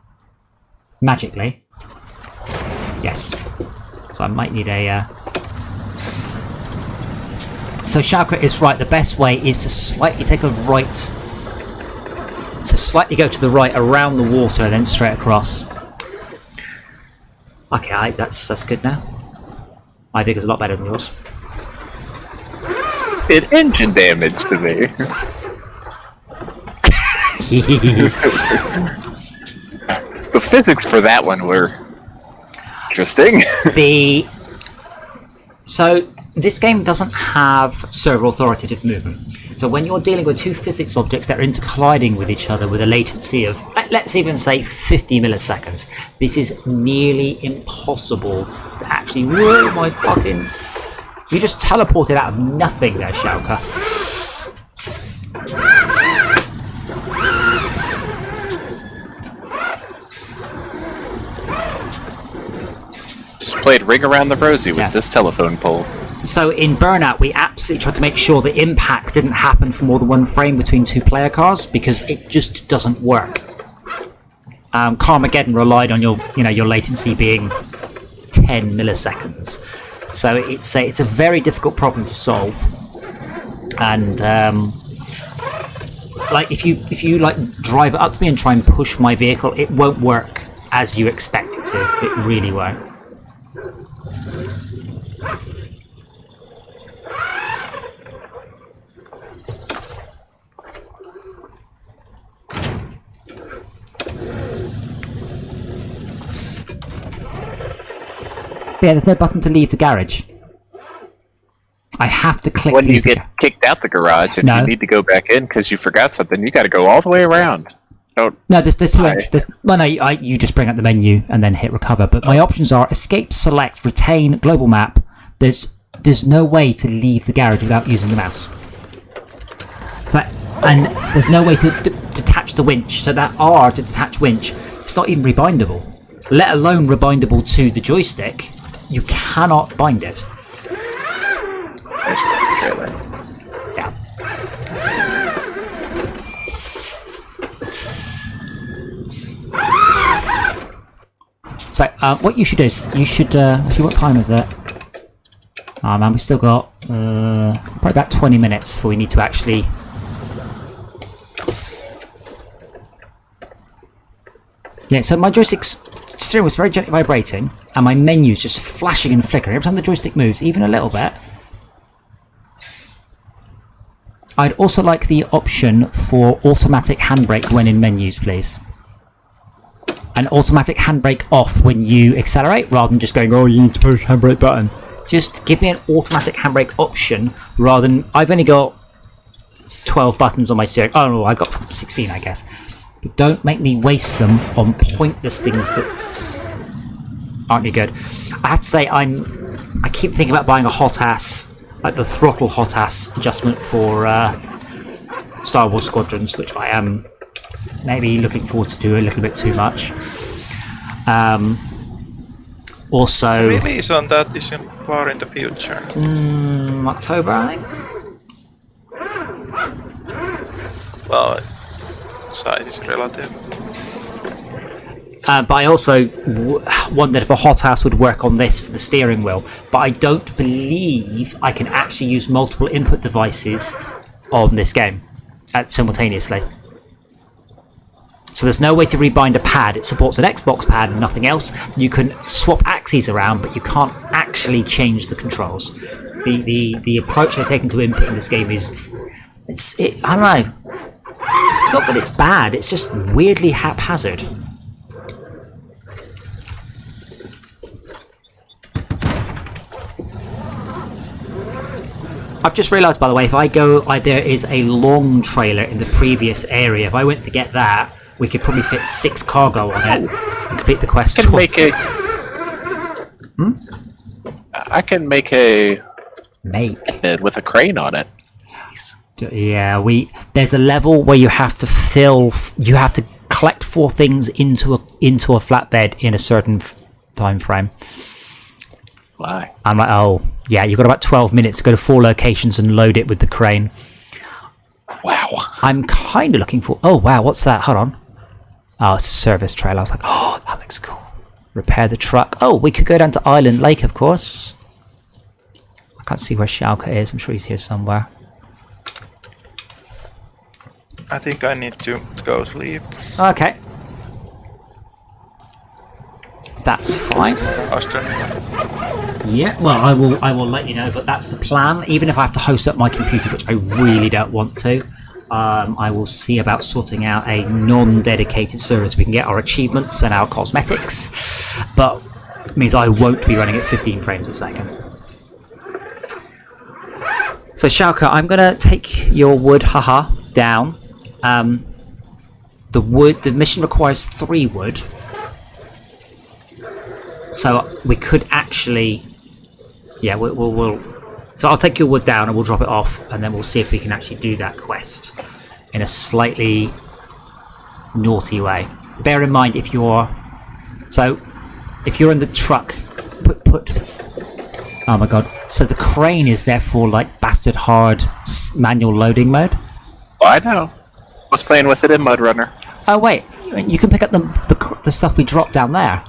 Magically. Yes. So I might need a... So Shark is right, the best way is to slightly take a right... To slightly go to the right around the water and then straight across. Okay, that's good now. I think it's a lot better than yours. It engine damage to me. The physics for that one were interesting. So this game doesn't have server authoritative movement. So when you're dealing with two physics objects that are intercolliding with each other with a latency of, let's even say 50 milliseconds, this is nearly impossible to actually... Whoa, my fucking... You just teleported out of nothing there, Shauka. Just played Ring Around the Rosie with this telephone pole. So in Burnout, we absolutely tried to make sure the impact didn't happen for more than one frame between two player cars, because it just doesn't work. Carmageddon relied on your latency being 10 milliseconds. So it's a very difficult problem to solve. And like if you like drive it up to me and try and push my vehicle, it won't work as you expect it to. It really won't. Yeah, there's no button to leave the garage. I have to click. When you get kicked out the garage, if you need to go back in because you forgot something, you got to go all the way around. No, there's two entries. Well, no, you just bring up the menu and then hit recover. But my options are escape, select, retain, global map. There's no way to leave the garage without using the mouse. So, and there's no way to detach the winch. So that R to detach winch, it's not even rebindable. Let alone rebindable to the joystick. You cannot bind it. There's the trailer. Yeah. So, what you should do is, you should, see what time is it? Oh man, we still got, probably about 20 minutes before we need to actually... Yeah, so my joystick's steering was very gently vibrating, and my menu's just flashing and flickering every time the joystick moves, even a little bit. I'd also like the option for automatic handbrake when in menus, please. An automatic handbrake off when you accelerate, rather than just going, oh, you need to push handbrake button. Just give me an automatic handbrake option, rather than... I've only got 12 buttons on my steering. Oh no, I've got 16, I guess. But don't make me waste them on pointless things that aren't any good. I have to say, I keep thinking about buying a hot-ass, like the throttle hot-ass adjustment for Star Wars Squadrons, which I am maybe looking forward to do a little bit too much. Also... Release on that is far in the future. October, I think? Well, size is relative. But I also wondered if a hot house would work on this for the steering wheel. But I don't believe I can actually use multiple input devices on this game simultaneously. So there's no way to rebind a pad. It supports an Xbox pad and nothing else. You can swap axes around, but you can't actually change the controls. The approach they're taking to input in this game is... I don't know. It's not that it's bad, it's just weirdly haphazard. I've just realised, by the way, if I go... there is a long trailer in the previous area. If I went to get that, we could probably fit 6 cargo on it and complete the quest twice. I can make a... with a crane on it. Yeah, there's a level where you have to collect 4 things into a flatbed in a certain time frame. Why? I'm like, oh yeah, you've got about 12 minutes to go to 4 locations and load it with the crane. Wow. I'm kind of looking for... Oh wow, what's that? Hold on. Oh, it's a service trailer. I was like, oh, that looks cool. Repair the truck. Oh, we could go down to Island Lake, of course. I can't see where Schalke is. I'm sure he's here somewhere. I think I need to go sleep. Okay. That's fine. Yeah, well, I will let you know, but that's the plan. Even if I have to host up my computer, which I really don't want to, I will see about sorting out a non-dedicated server so we can get our achievements and our cosmetics, but it means I won't be running at 15 frames a second. So Schalke, I'm going to take your wood, down. The mission requires 3 wood. So we could actually... Yeah, we'll... So I'll take your wood down and we'll drop it off, and then we'll see if we can actually do that quest in a slightly naughty way. Bear in mind, if you're... So, if you're in the truck, put... Oh my god. So the crane is therefore like bastard hard manual loading mode? Oh, I know. I was playing with it in Mud Runner. Oh wait, you can pick up the stuff we dropped down there.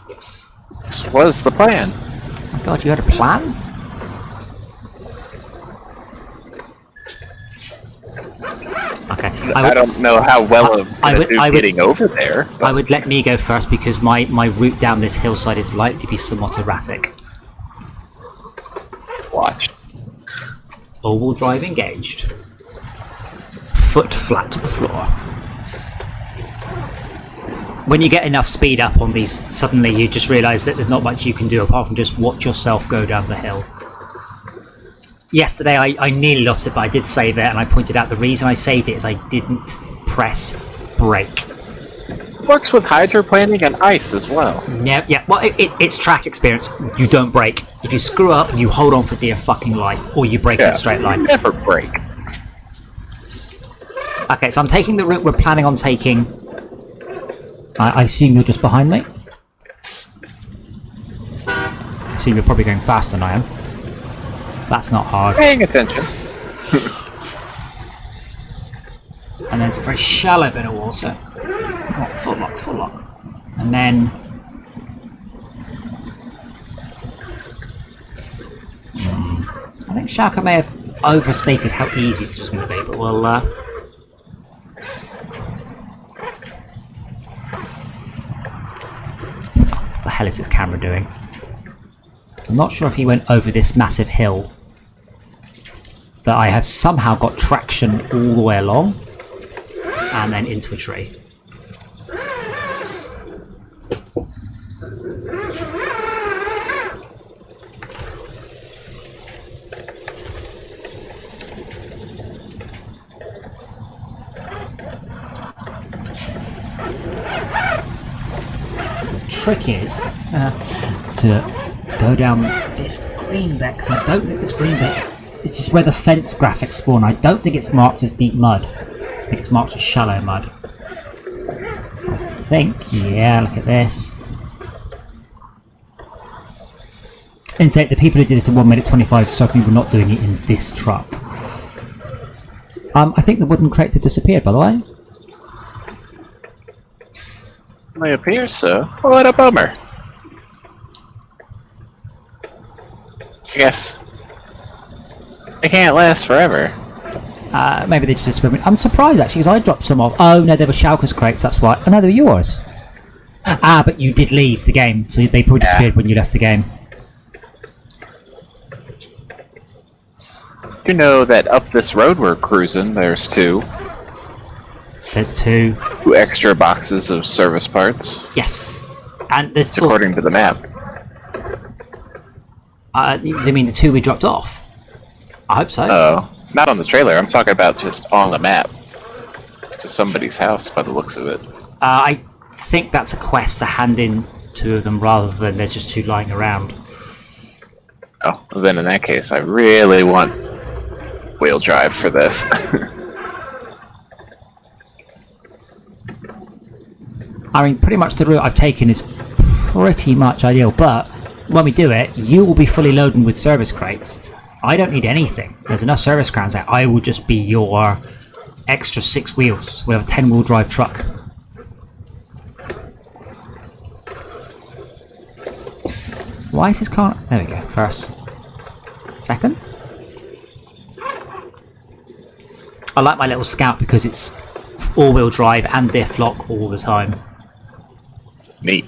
This was the plan. Oh my god, you had a plan? Okay. I don't know how well I'm getting over there. But... I would let me go first because my route down this hillside is likely to be somewhat erratic. Watch. All-wheel drive engaged. Foot flat to the floor. When you get enough speed up on these, suddenly you just realise that there's not much you can do apart from just watch yourself go down the hill. Yesterday I nearly lost it, but I did save it, and I pointed out the reason I saved it is I didn't press brake. Works with hydroplaning and ice as well. Yeah, well, it's track experience. You don't brake. If you screw up, you hold on for dear fucking life, or you brake in a straight line. Never brake. Okay, so I'm taking the route we're planning on taking. I assume you're just behind me? I assume you're probably going faster than I am. That's not hard. Paying attention. And then it's a very shallow bit of water. Oh, full lock, full lock. And then... I think Shaka may have overstated how easy this was going to be, but we'll... What the hell is this camera doing? I'm not sure if he went over this massive hill that I have somehow got traction all the way along and then into a tree. So the trick is to go down this green bit, because I don't think this green bit, it's just where the fence graphics spawn. I don't think it's marked as deep mud. I think it's marked as shallow mud. So I think, yeah, look at this. And say the people who did this in 1 minute 25 certainly were not doing it in this truck. I think the wooden crates have disappeared, by the way. It appears so. What a bummer. I guess they can't last forever. Maybe they just disappeared. I'm surprised actually, because I dropped some off. Oh no, they were Shauker's crates, that's why. Oh no, they were yours. But you did leave the game, so they probably disappeared when you left the game. You know that up this road we're cruising, there's two There's two. extra boxes of service parts. Yes. And there's It's according to the map. you mean the two we dropped off? I hope so. Oh, not on the trailer. I'm talking about just on the map. It's to somebody's house by the looks of it. I think that's a quest to hand in two of them rather than there's just two lying around. Oh, well then in that case, I really want wheel drive for this. I mean, pretty much the route I've taken is pretty much ideal, but when we do it, you will be fully loaded with service crates. I don't need anything. There's enough service crowns out. I will just be your extra 6 wheels. So we have a 10-wheel drive truck. Why is his car... There we go. First. Second. I like my little Scout because it's all-wheel drive and diff lock all the time. Neat.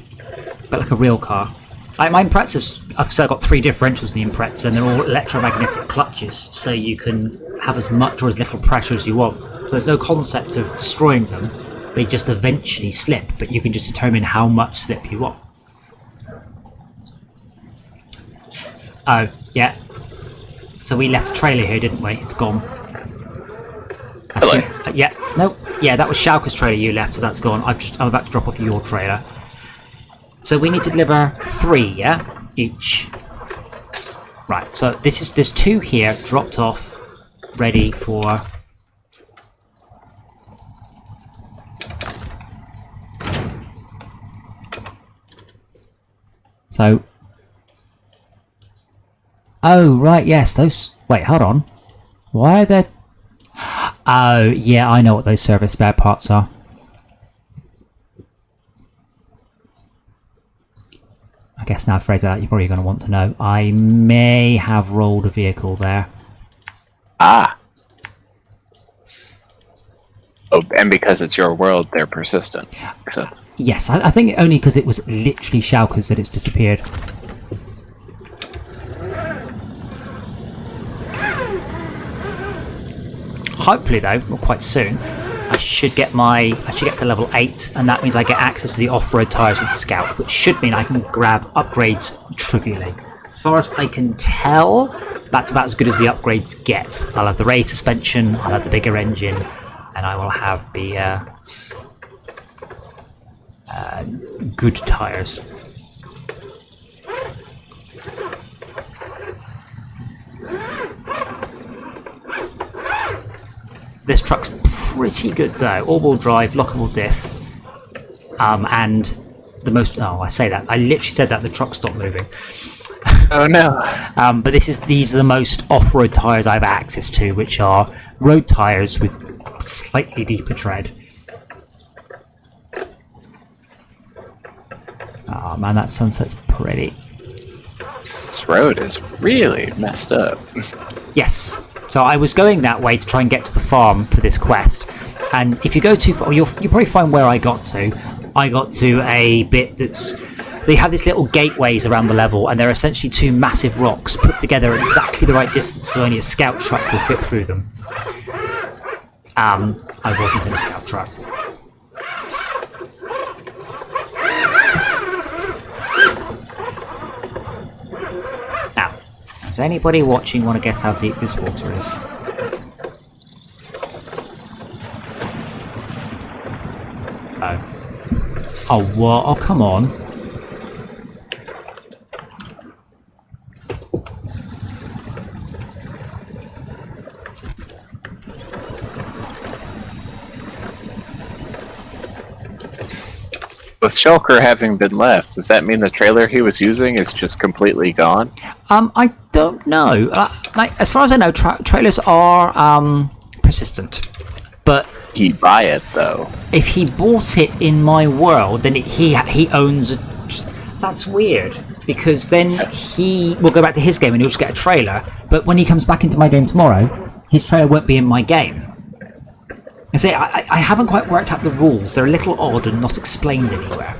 But like a real car. Like my Imprezas, I've got 3 differentials in the Impreza, and they're all electromagnetic clutches, so you can have as much or as little pressure as you want. So there's no concept of destroying them. They just eventually slip, but you can just determine how much slip you want. Oh, yeah. So we left a trailer here, didn't we? It's gone. Yeah, no, yeah, that was Shauker's trailer you left, so that's gone. I'm about to drop off your trailer. So we need to deliver 3, yeah, each. Right. So there's 2 here dropped off, ready for. So. Oh right, yes, those. Wait, hold on. Why are there? Oh yeah, I know what those service spare parts are. I guess now I've phrased that, you're probably going to want to know. I may have rolled a vehicle there. Ah. Oh, and because it's your world, they're persistent. Makes sense. Yes, I think only because it was literally Shauker's that it's disappeared. Hopefully though, not quite soon, I should get to level 8, and that means I get access to the off-road tyres with the Scout, which should mean I can grab upgrades trivially. As far as I can tell, that's about as good as the upgrades get. I'll have the raised suspension, I'll have the bigger engine, and I will have the good tyres. This truck's pretty good though. All-wheel drive, lockable diff, and the most. Oh, I say that. I literally said that the truck stopped moving. Oh no. But these are the most off-road tyres I have access to, which are road tyres with slightly deeper tread. Oh man, that sunset's pretty. This road is really messed up. Yes. So I was going that way to try and get to the farm for this quest, and if you go too far, you'll probably find where I got to. I got to a bit that's... They have these little gateways around the level, and they're essentially two massive rocks put together at exactly the right distance so only a scout truck will fit through them. I wasn't in a scout truck. Now, does anybody watching want to guess how deep this water is? Oh. Oh, what? Oh, come on. With Shulker having been left, does that mean the trailer he was using is just completely gone? I don't know. Like, as far as I know, trailers are persistent. But He'd buy it though. if he bought it in my world, then he owns a... That's weird, because then he will go back to his game and he'll just get a trailer. But when he comes back into my game tomorrow, his trailer won't be in my game. I say I haven't quite worked out the rules. They're a little odd and not explained anywhere.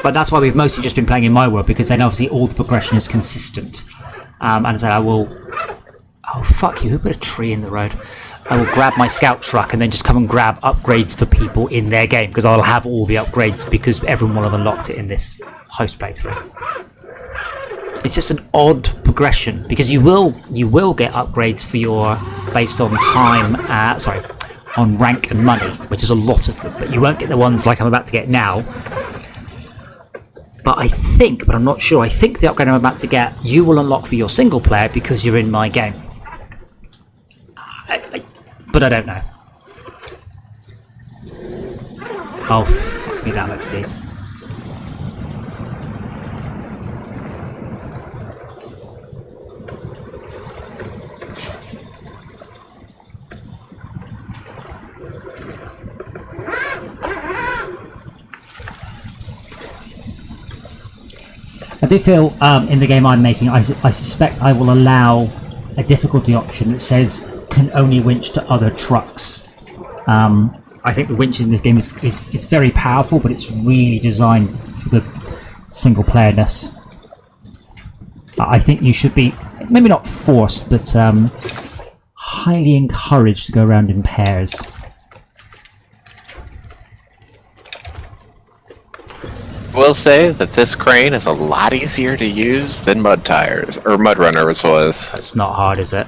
But that's why we've mostly just been playing in my world, because then obviously all the progression is consistent. And I said I will... Oh, fuck you, who put a tree in the road? I will grab my scout truck and then just come and grab upgrades for people in their game, because I'll have all the upgrades because everyone will have unlocked it in this host playthrough. It's just an odd progression, because you will get upgrades for your... based on time, on rank and money, which is a lot of them, but you won't get the ones like I'm about to get now. But I think, but I'm not sure, I think the upgrade I'm about to get, you will unlock for your single player because you're in my game. But I don't know. Oh, fuck me, that looks deep. I do feel in the game I'm making, I suspect I will allow a difficulty option that says can only winch to other trucks. I think the winches in this game is it's very powerful, but it's really designed for the single playerness. I think you should be maybe not forced, but highly encouraged to go around in pairs. I will say that this crane is a lot easier to use than Mud Tires, or Mud Runners was. That's not hard, is it?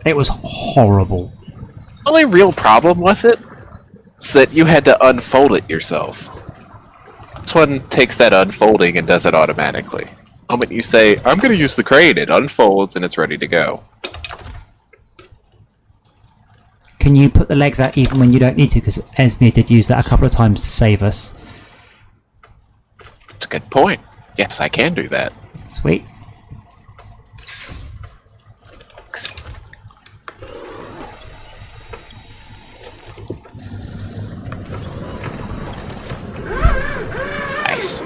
It was horrible. The only real problem with it is that you had to unfold it yourself. This one takes that unfolding and does it automatically. The moment you say, I'm going to use the crane, it unfolds and it's ready to go. Can you put the legs out even when you don't need to? Because Esme did use that a couple of times to save us. That's a good point. Yes, I can do that. Sweet. Nice.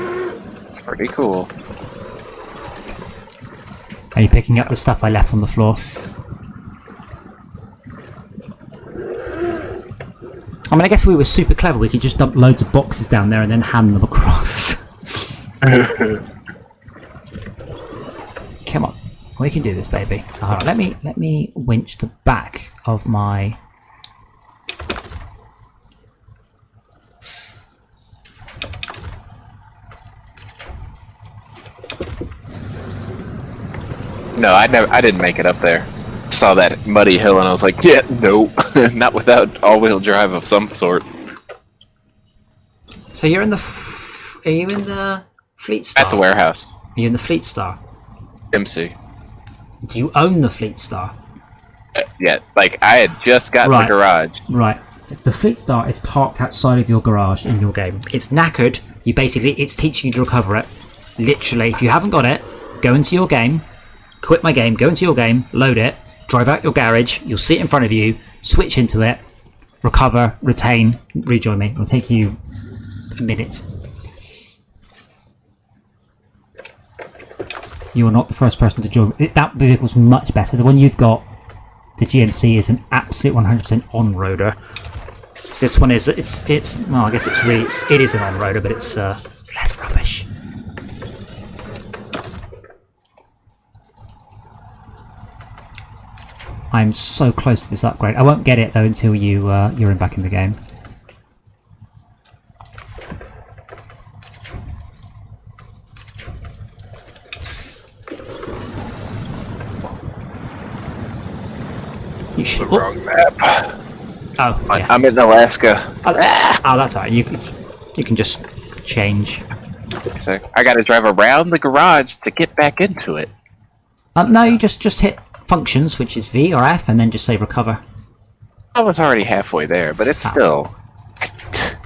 It's pretty cool. Are you picking up the stuff I left on the floor? I mean, I guess if we were super clever, we could just dump loads of boxes down there and then hand them across. Come on, we can do this, baby. Alright, let me winch the back of my... No, I didn't make it up there. Saw that muddy hill and I was like, yeah, nope. Not without all-wheel drive of some sort. So you're in the... Are you in the Fleet Star? At the warehouse. Are you in the Fleet Star? MC. Do you own the Fleet Star? Yeah, like I had just gotten Right. the garage. Right. The Fleet Star is parked outside of your garage in your game. It's knackered. It's teaching you to recover it. Literally, if you haven't got it, go into your game, quit my game, go into your game, load it, drive out your garage, you'll see it in front of you, switch into it, recover, retain, rejoin me. It'll take you a minute. You are not the first person to join. That vehicle's much better. The one you've got, the GMC, is an absolute 100% on-roader. This one is, well, I guess it is an on-roader, but it's less rubbish. I'm so close to this upgrade. I won't get it though until you're back in the game. You should. The wrong map. Oh, yeah. I'm in Alaska. Oh, that's alright. You can just change. So I got to drive around the garage to get back into it. No, you just hit functions, which is V or F, and then just say recover. I was already halfway there, but it's still.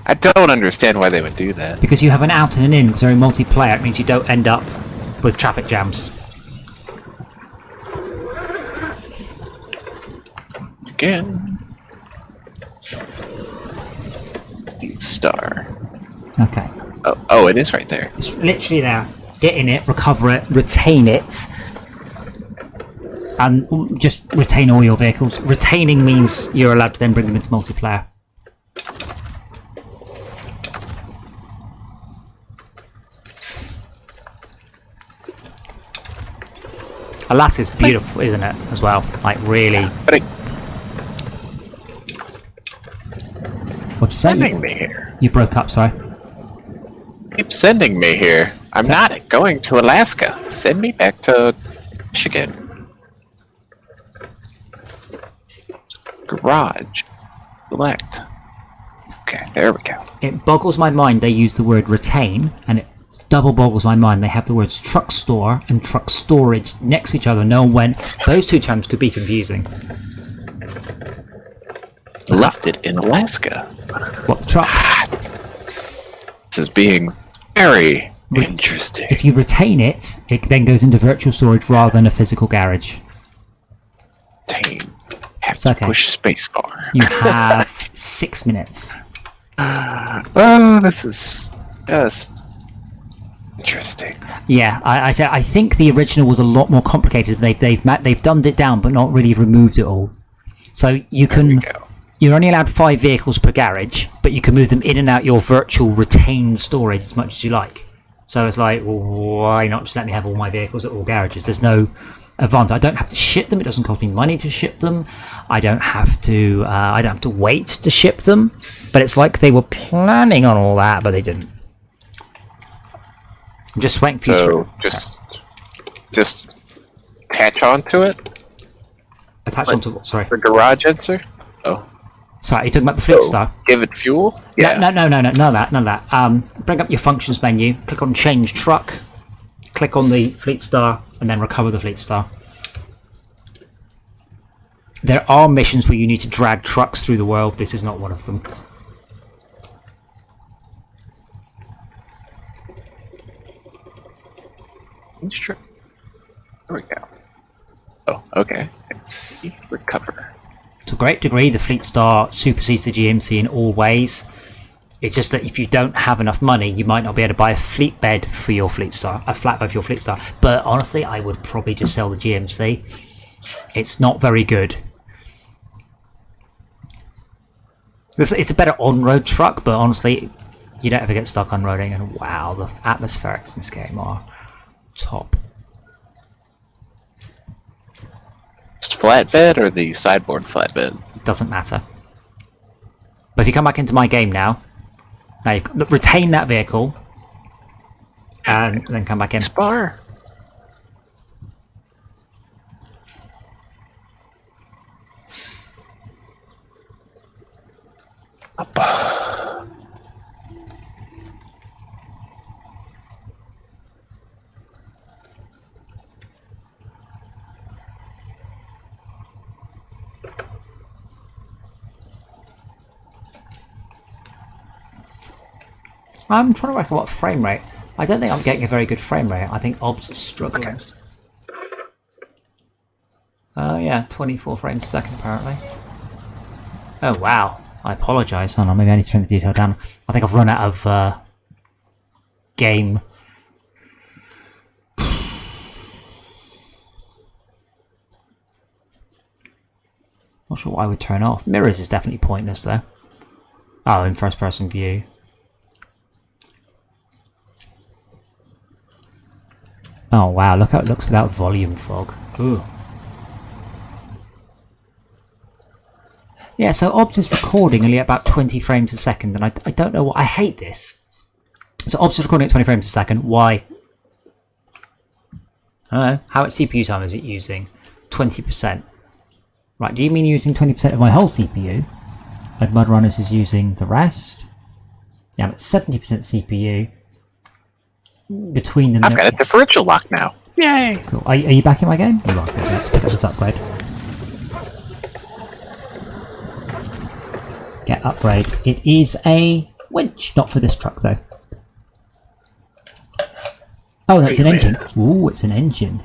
I don't understand why they would do that. Because you have an out and an in, because they're in multiplayer, it means you don't end up with traffic jams. Again. Star. Okay. Oh, it is right there. It's literally there. Get in it, recover it, retain it, and just retain all your vehicles. Retaining means you're allowed to then bring them into multiplayer. Alaska's beautiful, isn't it, as well? Like, really. But it What'd you say? sending me here. You broke up, sorry. Keep sending me here. I'm not going to Alaska. Send me back to Michigan. Garage. Select. Okay, there we go. It boggles my mind they use the word retain, and it double boggles my mind they have the words truck store and truck storage next to each other. No one went, those two terms could be confusing. Left it in Alaska. What, the truck? This is being very interesting. If you retain it, it then goes into virtual storage rather than a physical garage. Retain. Have It's to okay. push spacebar. You have 6 minutes. Oh, this is just interesting. Yeah, I think the original was a lot more complicated. They've dumbed it down, but not really removed it all. So you can. Go. You're only allowed 5 vehicles per garage, but you can move them in and out your virtual retained storage as much as you like. So it's like, well, why not just let me have all my vehicles at all garages? There's no advantage. I don't have to ship them. It doesn't cost me money to ship them. I don't have to wait to ship them. But it's like they were planning on all that, but they didn't. I'm just waiting for you So just attach onto it. attach onto what? Sorry. The garage answer. Oh. Sorry, you're talking about the Fleet Star? Give it fuel? No, none of that. Bring up your functions menu, click on change truck, click on the Fleet Star, and then recover the Fleet Star. There are missions where you need to drag trucks through the world. This is not one of them. There we go. Oh, okay. Recover. To a great degree, the Fleet Star supersedes the GMC in all ways. It's just that if you don't have enough money, you might not be able to buy a fleet bed for your Fleet Star, a flatbed for your Fleet Star. But honestly, I would probably just sell the GMC. It's not very good. It's a better on-road truck, but honestly, you don't ever get stuck on-roading. And wow, the atmospherics in this game are top. Just flatbed or the sideboard flatbed? Doesn't matter. But if you come back into my game now you retain that vehicle, and then come back in. Spar. Up. I'm trying to work out what frame rate. I don't think I'm getting a very good frame rate. I think OBS is struggling. Okay. Yeah, 24 frames a second apparently. Oh wow, I apologise. Hold on, maybe I need to turn the detail down. I think I've run out of game. Not sure what I would turn off. Mirrors is definitely pointless though. Oh, in first person view. Oh wow, look how it looks without volume fog. Ooh. Yeah, so OBS is recording only at about 20 frames a second, and I don't know what... I hate this. So OBS is recording at 20 frames a second. Why? I don't know. How much CPU time is it using? 20%. Right, do you mean using 20% of my whole CPU? And MudRunners is using the rest? Yeah, I'm at 70% CPU. Between them... I've got a differential lock now. Yay! Cool. Are you back in my game? You are. Good. Let's pick up this upgrade. Get upgrade. It is a winch, not for this truck though. Oh, that's an engine. Ooh, it's an engine.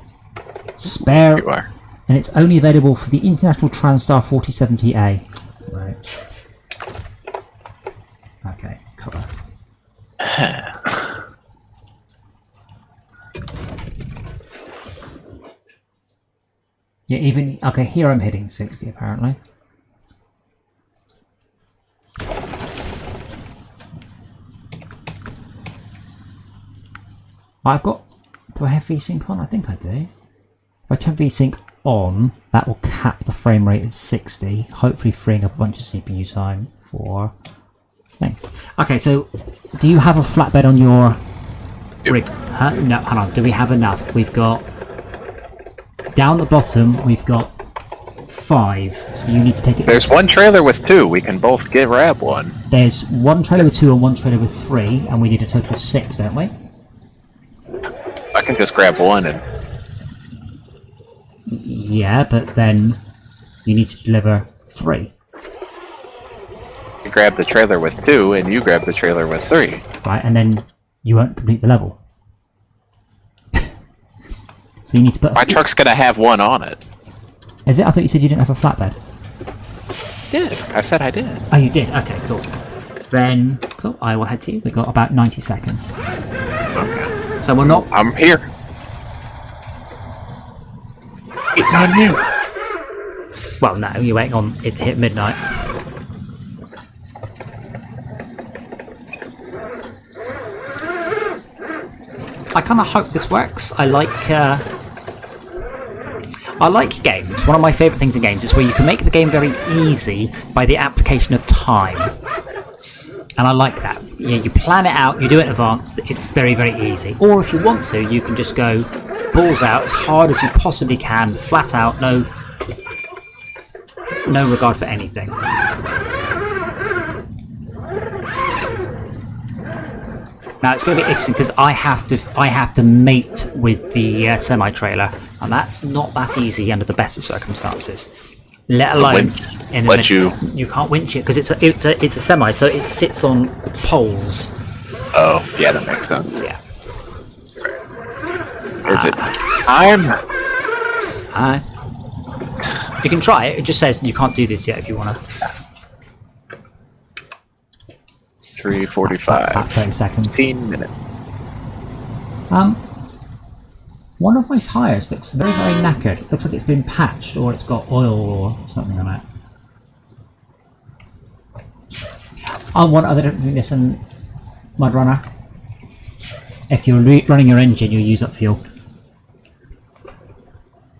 Spare. You are. And it's only available for the International Transstar 4070A. Right. Okay, cover. Yeah, even... Okay, here I'm hitting 60 apparently. I've got... Do I have VSync on? I think I do. If I turn VSync on, that will cap the frame rate at 60, hopefully freeing up a bunch of CPU time for... thing. Okay, so do you have a flatbed on your rig? Huh? No, hold on. Do we have enough? We've got... Down the bottom, we've got 5, so you need to take it... There's one trailer with 2. We can both grab one. There's one trailer with 2 and one trailer with 3, and we need a total of 6, don't we? I can just grab one and... Yeah, but then you need to deliver 3. You grab the trailer with 2, and you grab the trailer with 3. Right, and then you won't complete the level. So you need to put... My truck's gonna have one on it. Is it? I thought you said you didn't have a flatbed. Did. I said I did. Oh, you did? Okay, cool. Then, cool, I will head to you. We've got about 90 seconds. Okay. So we're not... I'm here. Waiting on you. Well, no, you're waiting on it to hit midnight. I kind of hope this works. I like games. One of my favourite things in games is where you can make the game very easy by the application of time. And I like that. You plan it out, you do it in advance, it's very, very easy. Or if you want to, you can just go balls out as hard as you possibly can, flat out, no regard for anything. Now it's going to be interesting because I have to mate with the semi-trailer, and that's not that easy under the best of circumstances. Let alone in you can't winch it because it's a semi, so it sits on poles. Oh, yeah, that makes sense. Yeah. Is it time? You can try it. It just says you can't do this yet if you want to. 3:45. About 30 seconds. 15 minutes. One of my tyres looks very, very knackered. It looks like it's been patched, or it's got oil or something on it. I want other than this in MudRunner. If you're running your engine, you'll use up fuel.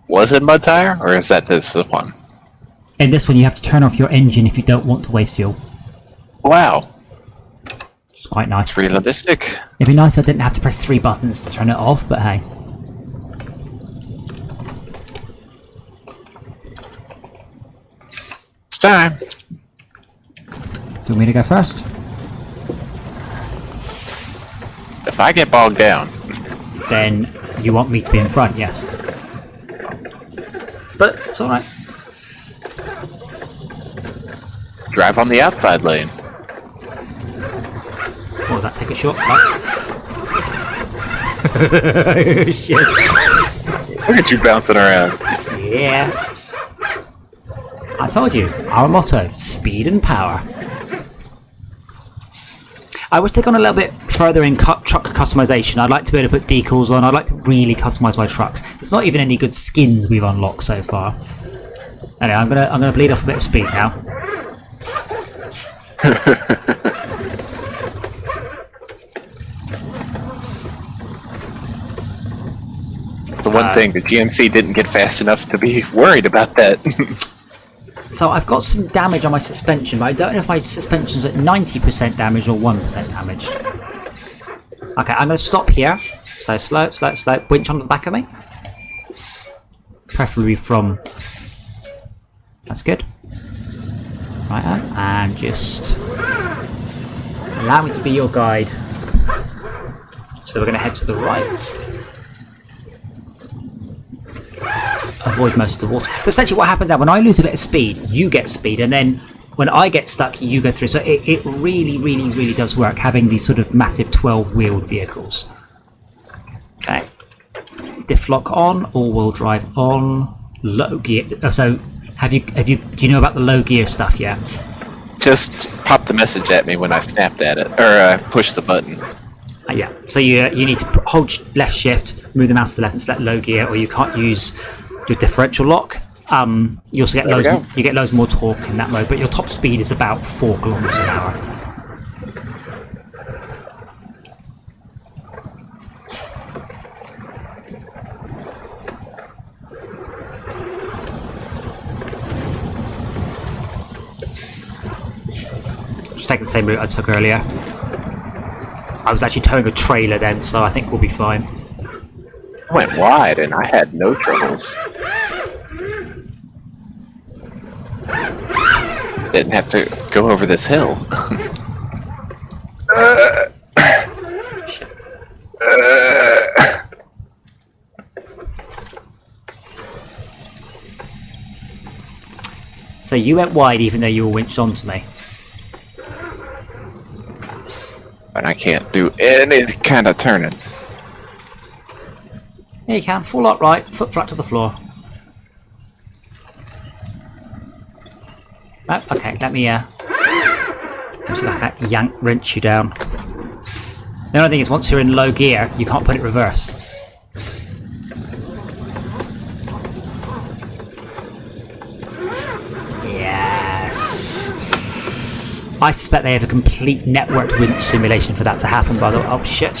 Was it mud tire, or is that this one? In this one, you have to turn off your engine if you don't want to waste fuel. Wow. It's quite nice. It's realistic. It'd be nice if I didn't have to press 3 buttons to turn it off, but hey. It's time. Do you want me to go first? If I get bogged down. Then you want me to be in front, yes. But it's alright. Drive on the outside lane. What was was that? Take a shortcut. Shit. Look at you bouncing around. Yeah. I told you, our motto, speed and power. I would take on a little bit further in truck customization. I'd like to be able to put decals on. I'd like to really customize my trucks. There's not even any good skins we've unlocked so far. Anyway, I'm gonna bleed off a bit of speed now. The one thing, the GMC didn't get fast enough to be worried about that. So I've got some damage on my suspension, but I don't know if my suspension's at 90% damage or 1% damage. Okay, I'm going to stop here. So slow. Winch onto the back of me. Preferably from... That's good. Right, and just... allow me to be your guide. So we're going to head to the right. Avoid most of the water. So essentially what happens now, when I lose a bit of speed, you get speed, and then when I get stuck, you go through. So it really does work, having these sort of massive 12-wheeled vehicles. Okay. Diff lock on, all-wheel drive on, low gear. So do you know about the low gear stuff yet? Just pop the message at me when I snapped at it, or push the button. Yeah. So you need to hold left shift, move the mouse to the left, and select low gear, or you can't use your differential lock. You also get loads more torque in that mode, but your top speed is about 4 kilometers an hour. Just taking the same route I took earlier. I was actually towing a trailer then, so I think we'll be fine. I went wide and I had no troubles. Didn't have to go over this hill. So you went wide even though you were winched onto me. And I can't do any kind of turning. Yeah, you can. Full upright, foot flat to the floor. Oh, okay, let me see if I can yank, wrench you down. The only thing is, once you're in low gear, you can't put it reverse. Yes. I suspect they have a complete networked winch simulation for that to happen, by the way. Oh, shit.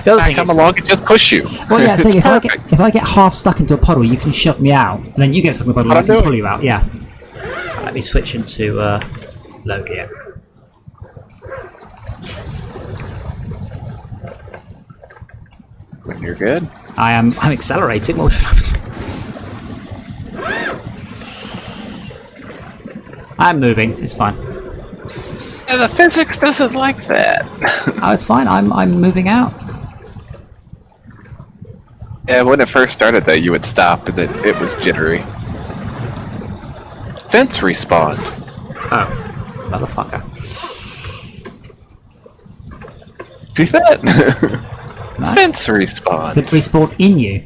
The other thing come is, along and just push you. well, yeah, so if I get half stuck into a puddle, you can shove me out, and then you get stuck in a puddle, and I can pull you out, yeah. Let me switch into low gear. When you're good. I'm accelerating. What should I do? I'm moving. It's fine. Yeah, the physics doesn't like that. Oh, it's fine. I'm moving out. Yeah, when it first started though, you would stop and then it was jittery. Fence respawned. Oh, motherfucker. See that? No? Fence respawned. Could respawn in you.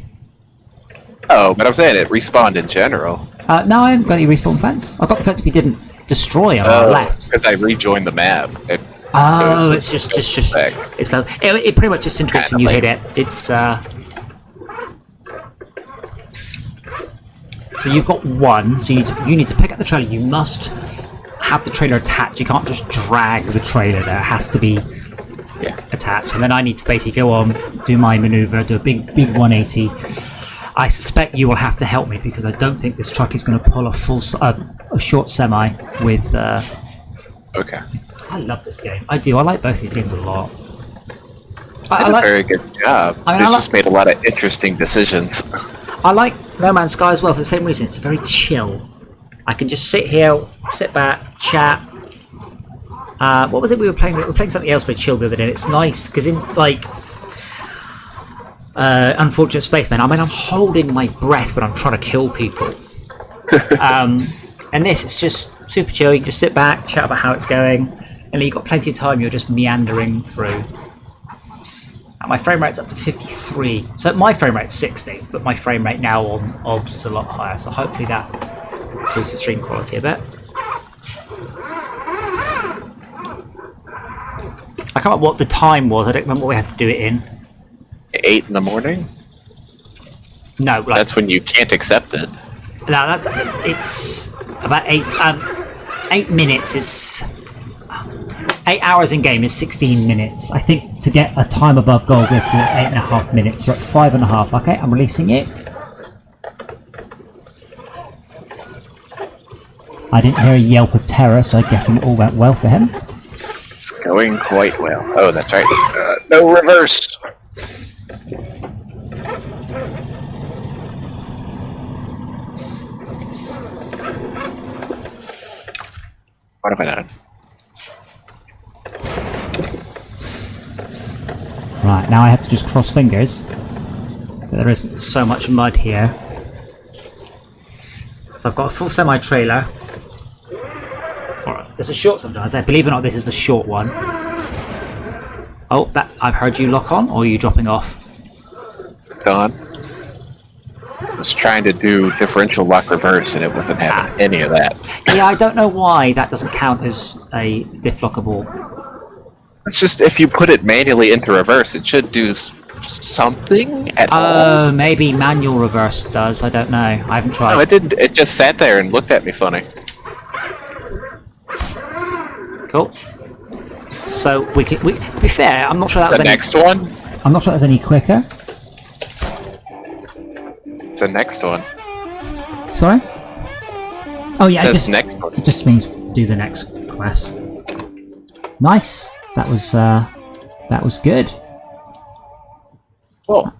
Oh, but I'm saying it respawned in general. No, I haven't got any respawn fence. I've got the fence we didn't destroy on our left. Because I rejoined the map. Oh, it's just it's low. It pretty much disintegrates when you hit it. It's so you've got one. So you need to pick up the trailer. You must have the trailer attached. You can't just drag the trailer there. It has to be attached. And then I need to basically go on, do my maneuver, do a big 180. I suspect you will have to help me because I don't think this truck is going to pull a short semi with. Okay. I love this game. I do. I like both these games a lot. I did a very good job. It's just made a lot of interesting decisions. I like No Man's Sky as well for the same reason. It's very chill. I can just sit here, sit back, chat. What was it we were playing? We were playing something else very chill the other day. It's nice because in like Unfortunate Spacemen, I mean, I'm holding my breath when I'm trying to kill people. And this, it's just super chill. You can just sit back, chat about how it's going, and you've got plenty of time. You're just meandering through. And my frame rate's up to 53. So my frame rate's 60, but my frame rate now on OBS is a lot higher. So hopefully that improves the stream quality a bit. I can't remember what the time was. I don't remember what we had to do it in. 8 in the morning? No, like, That's when you can't accept it. no, it's about 8 minutes is 8 hours in game is 16 minutes. I think to get a time above gold we have to do it 8.5 minutes. So at 5.5. Okay, I'm releasing it. I didn't hear a yelp of terror, so I'm guessing it all went well for him. It's going quite well. Oh, that's right. No reverse. What have I done? Right, now I have to just cross fingers that there isn't so much mud here. So I've got a full semi-trailer. There's a short sometimes. Believe it or not, this is the short one. Oh, that I've heard you lock on, or are you dropping off? Gone. I was trying to do differential lock reverse and it wasn't having any of that. Yeah, I don't know why that doesn't count as a diff lockable. It's just if you put it manually into reverse, it should do something at all. Maybe manual reverse does. I don't know. I haven't tried. No, it didn't. It just sat there and looked at me funny. Cool. So to be fair, I'm not sure that was The next one? I'm not sure that was any quicker. It's the next one. Sorry? Oh yeah, It says next one. it just means do the next quest. Nice. That was good. Well,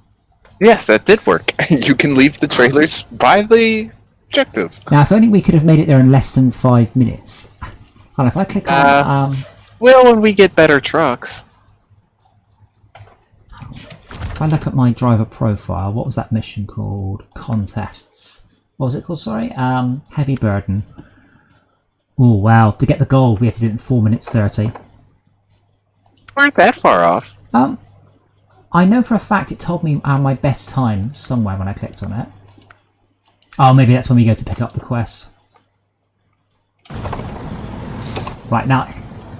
yes, that did work. You can leave the trailers by the objective. Now, if only we could have made it there in less than 5 minutes. And if I click on Well, when we get better trucks. if I look at my driver profile, what was that mission called? Contests. What was it called? Sorry, heavy burden. Oh wow! To get the gold, we had to do it in 4 minutes 30. Weren't that far off. I know for a fact it told me my best time somewhere when I clicked on it. Oh, maybe that's when we go to pick up the quest. Right, now,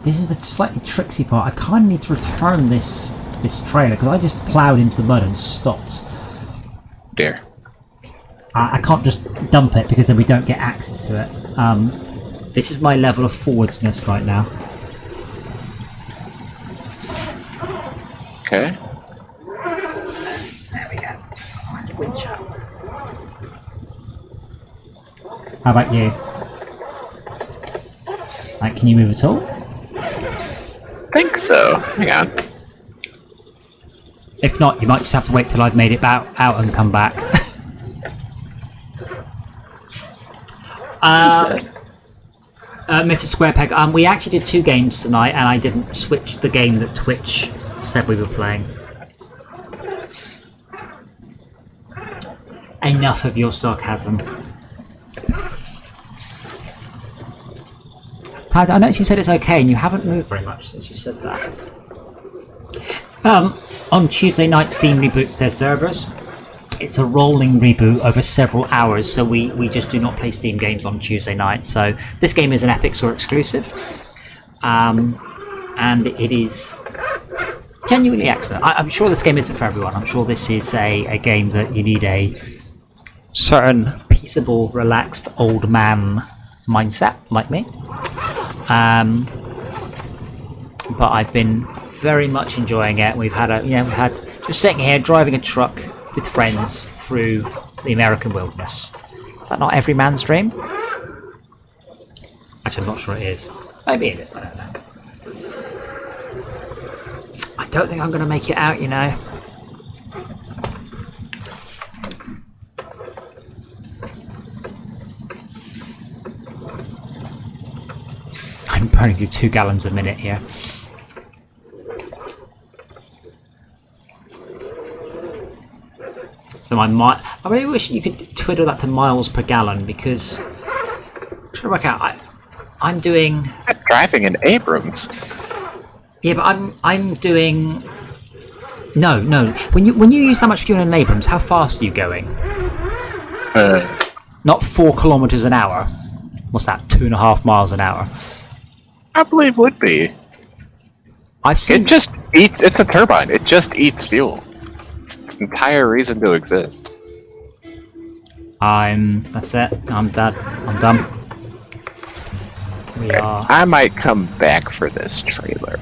this is the slightly tricksy part. I kind of need to return this trailer because I just ploughed into the mud and stopped. Dear. I can't just dump it because then we don't get access to it. This is my level of forwardsness right now. Okay. There we go. Winch up. How about you? Right, can you move at all? Think so. Hang on. If not, you might just have to wait till I've made it out and come back. Mr. Squarepeg, we actually did 2 games tonight, and I didn't switch the game that Twitch said we were playing. Enough of your sarcasm. Pad, I noticed you said it's okay, and you haven't moved very much since you said that. On Tuesday night, Steam reboots their servers. It's a rolling reboot over several hours, so we just do not play Steam games on Tuesday night. So this game is an Epic Store exclusive, and it is genuinely excellent. I'm sure this game isn't for everyone. I'm sure this is a game that you need a certain peaceable, relaxed old man mindset like me. But I've been very much enjoying it. We've had just sitting here driving a truck with friends through the American wilderness. Is that not every man's dream? Actually, I'm not sure it is. Maybe it is, I don't know. I don't think I'm going to make it out, you know. I'm burning through 2 gallons a minute here. So I really wish you could twiddle that to miles per gallon, because I'm trying to work out. I'm doing. I'm driving an Abrams. Yeah, but I'm doing. No. When you use that much fuel in an Abrams, how fast are you going? Not 4 kilometers an hour. What's that? 2.5 miles an hour. I believe would be. I've seen. It just eats. It's a turbine. It just eats fuel. It's its entire reason to exist. That's it. I'm done. We are. I might come back for this trailer.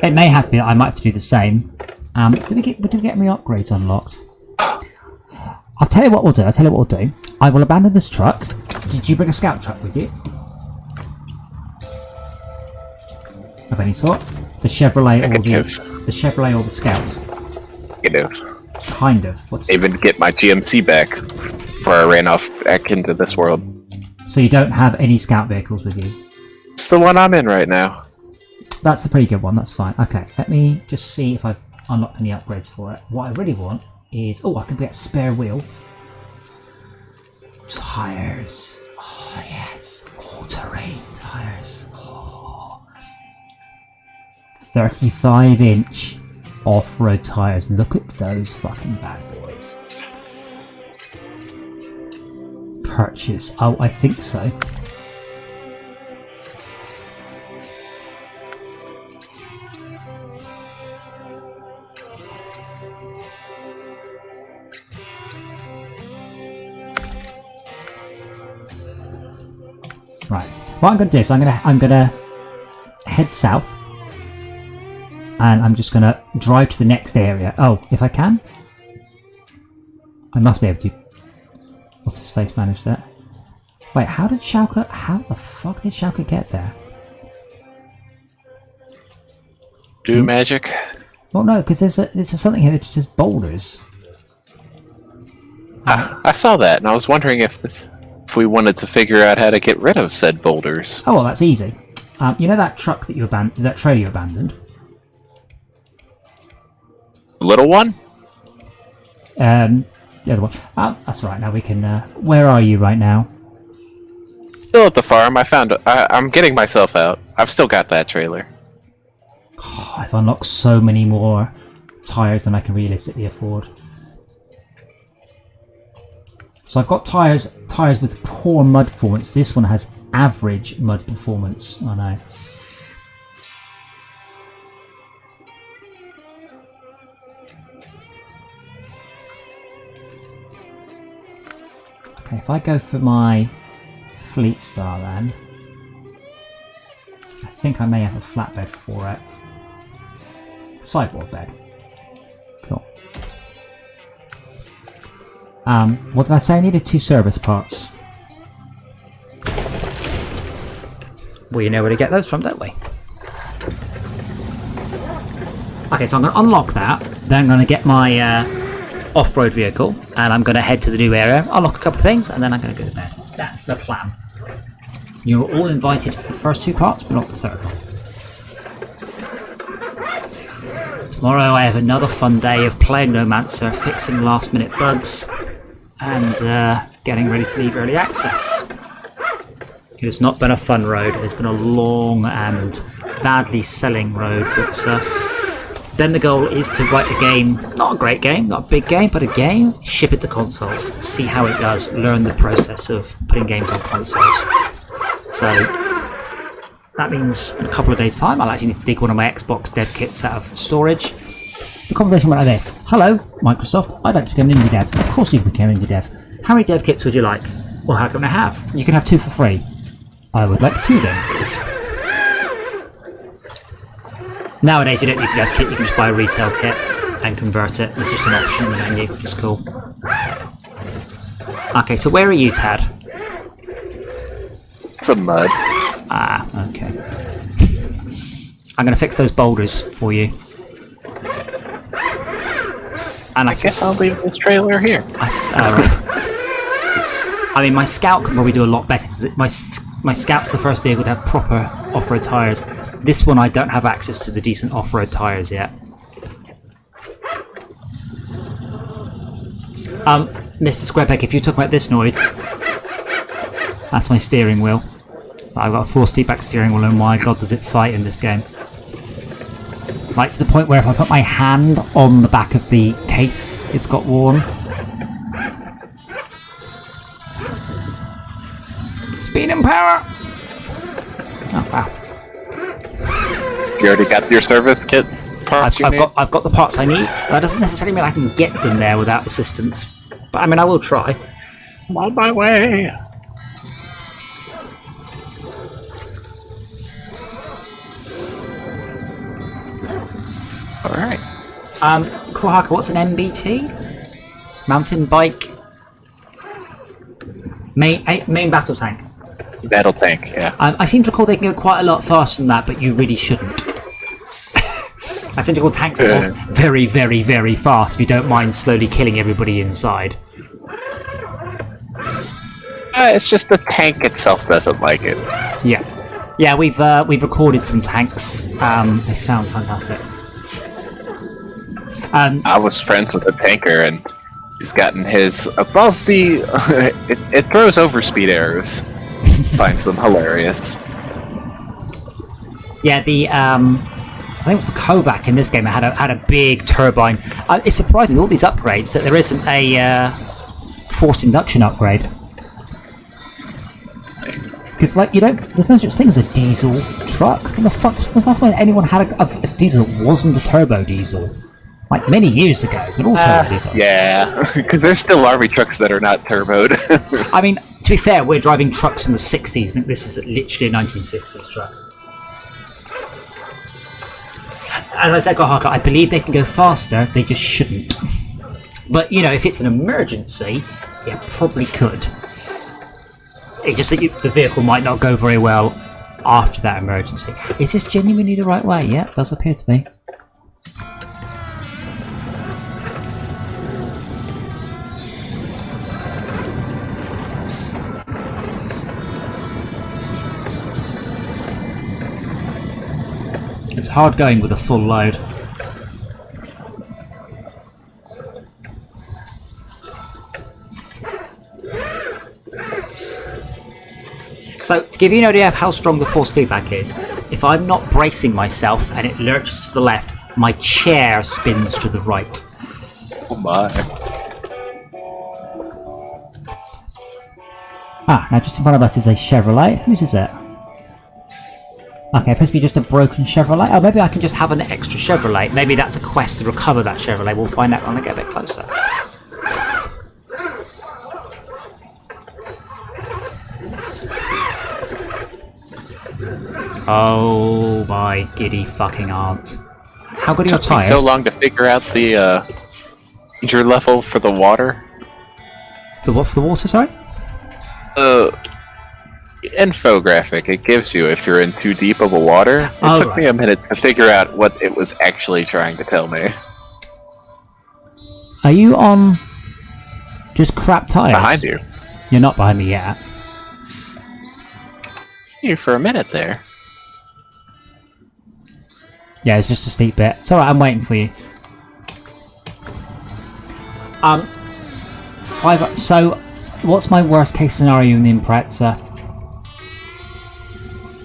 It may have to be that I might have to do the same. Did we get any upgrades unlocked? I'll tell you what we'll do. I will abandon this truck. Did you bring a scout truck with you? Of any sort? The Chevrolet or the Scout? Kind of. What's... Even get my GMC back before I ran off back into this world. So you don't have any Scout vehicles with you? It's the one I'm in right now. That's a pretty good one, that's fine. Okay, let me just see if I've unlocked any upgrades for it. What I really want is... Oh, I can get spare wheel. Tires. Oh, yes. All-terrain tires. Oh. 35-inch off-road tires. Look at those fucking bad boys. Purchase. Oh, I think so. Right. What I'm going to do is I'm going to head south, and I'm just going to drive to the next area. Oh, if I can, I must be able to. What's his face manage that? Wait, how the fuck did Shauka get there? Do magic. Well, no, because there's something here that just says boulders. I saw that, and I was wondering if we wanted to figure out how to get rid of said boulders. Oh, well, that's easy. You know that truck that that trailer you abandoned? Little one? The other one. That's all right. Now we can. Where are you right now? Still at the farm. I'm getting myself out. I've still got that trailer. Oh, I've unlocked so many more tires than I can realistically afford. So I've got tires with poor mud performance. This one has average mud performance. I know. Okay, if I go for my Fleet Star then, I think I may have a flatbed for it. Sideboard bed. Cool. What did I say? I needed 2 service parts. Well, you know where to get those from, don't we? Okay, so I'm going to unlock that. Then I'm going to get my off-road vehicle, and I'm going to head to the new area, unlock a couple of things, and then I'm going to go to bed. That's the plan. You're all invited for the first 2 parts, but not the third one. Tomorrow I have another fun day of playing Nomancer, fixing last-minute bugs, and getting ready to leave early access. It has not been a fun road. It's been a long and badly selling road, but then the goal is to write a game, not a great game, not a big game, but a game, ship it to consoles, see how it does, learn the process of putting games on consoles. So that means in a couple of days' time I'll actually need to dig one of my Xbox dev kits out of storage. The conversation went like this. Hello, Microsoft, I'd like to become an indie dev. Of course you can become an indie dev. How many dev kits would you like? Well, how can I have? You can have 2 for free. I would like 2 then, please. Nowadays you don't need a dev kit, you can just buy a retail kit and convert it. There's just an option in the menu, which is cool. Okay, so where are you, Tad? Some mud. Ah, okay. I'm going to fix those boulders for you. And I guess I'll leave this trailer here. I mean, my Scout can probably do a lot better, because my Scout's the first vehicle to have proper off-road tyres. This one I don't have access to the decent off-road tyres yet. Mr. Squarepeck, if you talk about this noise, that's my steering wheel. I've got a force feedback steering wheel, and my god, does it fight in this game. Like, to the point where if I put my hand on the back of the case, it's got warm. Speed and power! Oh, wow. You already got your service kit parts I've got the parts I need. That doesn't necessarily mean I can get them there without assistance. But, I mean, I will try. I'm on my way. Alright. Kuhaka, what's an MBT? Mountain bike? Main battle tank. Battle tank, yeah. I seem to recall they can go quite a lot faster than that, but you really shouldn't. I seem to recall tanks go very, very, very fast if you don't mind slowly killing everybody inside. It's just the tank itself doesn't like it. Yeah. Yeah, we've recorded some tanks. They sound fantastic. I was friends with a tanker, and he's gotten his above the. It throws overspeed arrows. Finds them hilarious. Yeah, the I think it was the Kovac in this game. It had a big turbine. It's surprising all these upgrades that there isn't a forced induction upgrade. Because, like, there's no such thing as a diesel truck. What the fuck was the last time anyone had a diesel that wasn't a turbo diesel? Like, many years ago. They're all turbo diesels. Yeah, because there's still army trucks that are not turboed. I mean, to be fair, we're driving trucks from the 60s. I think this is literally a 1960s truck. As I said, Gohaka, I believe they can go faster, they just shouldn't. But, if it's an emergency, yeah, probably could. It's just that the vehicle might not go very well after that emergency. Is this genuinely the right way? Yeah, it does appear to be. It's hard going with a full load. So, to give you an idea of how strong the force feedback is, if I'm not bracing myself and it lurches to the left, my chair spins to the right. Oh my. Now just in front of us is a Chevrolet. Whose is it? Okay, it appears to be just a broken Chevrolet. Oh, maybe I can just have an extra Chevrolet. Maybe that's a quest to recover that Chevrolet. We'll find out when I get a bit closer. Oh my giddy fucking aunt. How good are your It took me tyres? so long to figure out the danger level for the water. The what for the water, sorry? Infographic it gives you if you're in too deep of a water. It took me a minute to figure out what it was actually trying to tell me. Are you on just crap tyres? Behind you. You're not behind me yet. You for a minute there. Yeah, it's just a steep bit. It's alright, I'm waiting for you. So, what's my worst case scenario in the Impreza?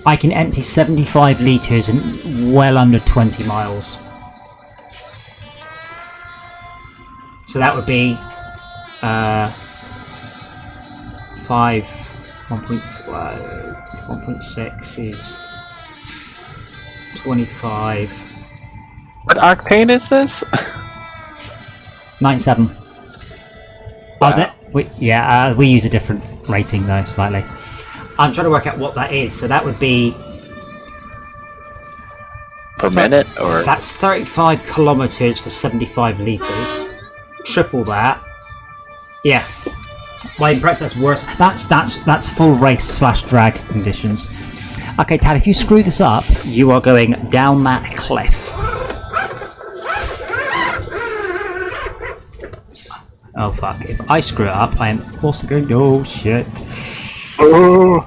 I can empty 75 litres in well under 20 miles. So that would be 1.6 is 25. What octane is this? 97. Wow. We use a different rating though, slightly. I'm trying to work out what that is. So that would be Per minute, or that's 35 kilometers for 75 liters. Triple that. Yeah. My Impreza's worse. That's full race / drag conditions. Okay, Tad, if you screw this up, you are going down that cliff. Oh fuck! If I screw it up, I am also going. Oh shit! oh,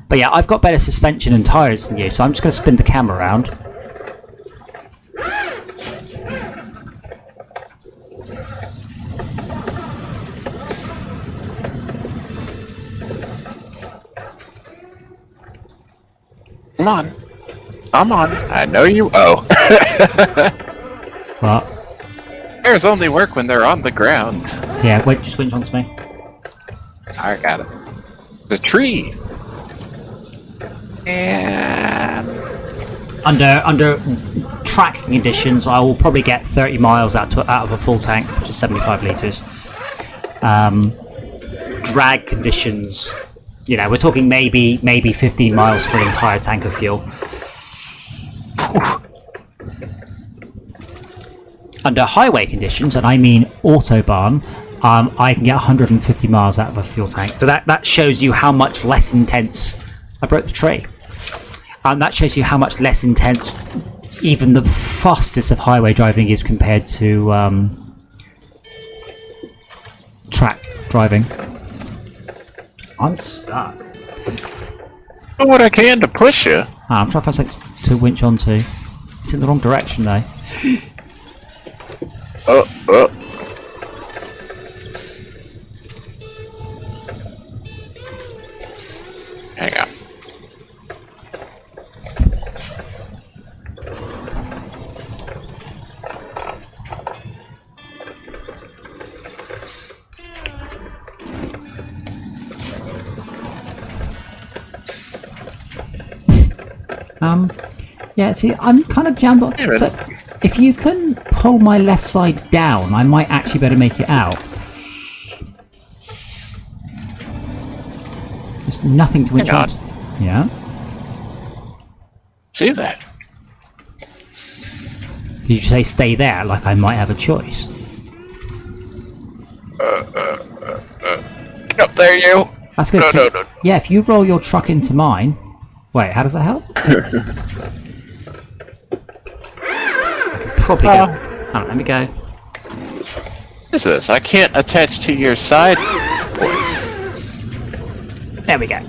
But yeah, I've got better suspension and tires than you, so I'm just going to spin the camera around. Come on. Come on. I know you. Oh. What? Airs only work when they're on the ground. Yeah, wait, just winch onto me. I got it. The tree. And Under track conditions, I will probably get 30 miles out of a full tank, which is 75 litres. Drag conditions, you know, we're talking maybe 15 miles for an entire tank of fuel. Under highway conditions, and I mean autobahn, I can get 150 miles out of a fuel tank. So that shows you how much less intense. I broke the tree. That shows you how much less intense even the fastest of highway driving is compared to track driving. I'm stuck. do what I can to push you. I'm trying to find something to winch onto. It's in the wrong direction though. Hang on. Yeah, see, I'm kind of jammed on. So, if you can pull my left side down, I might actually better make it out. There's nothing to winch on. Yeah? See that? Did you say stay there, like I might have a choice? Get up there, you! That's good. No. Yeah, if you roll your truck into mine... Wait, how does that help? Probably go. Hold on, let me go. What is this? I can't attach to your side point. There we go.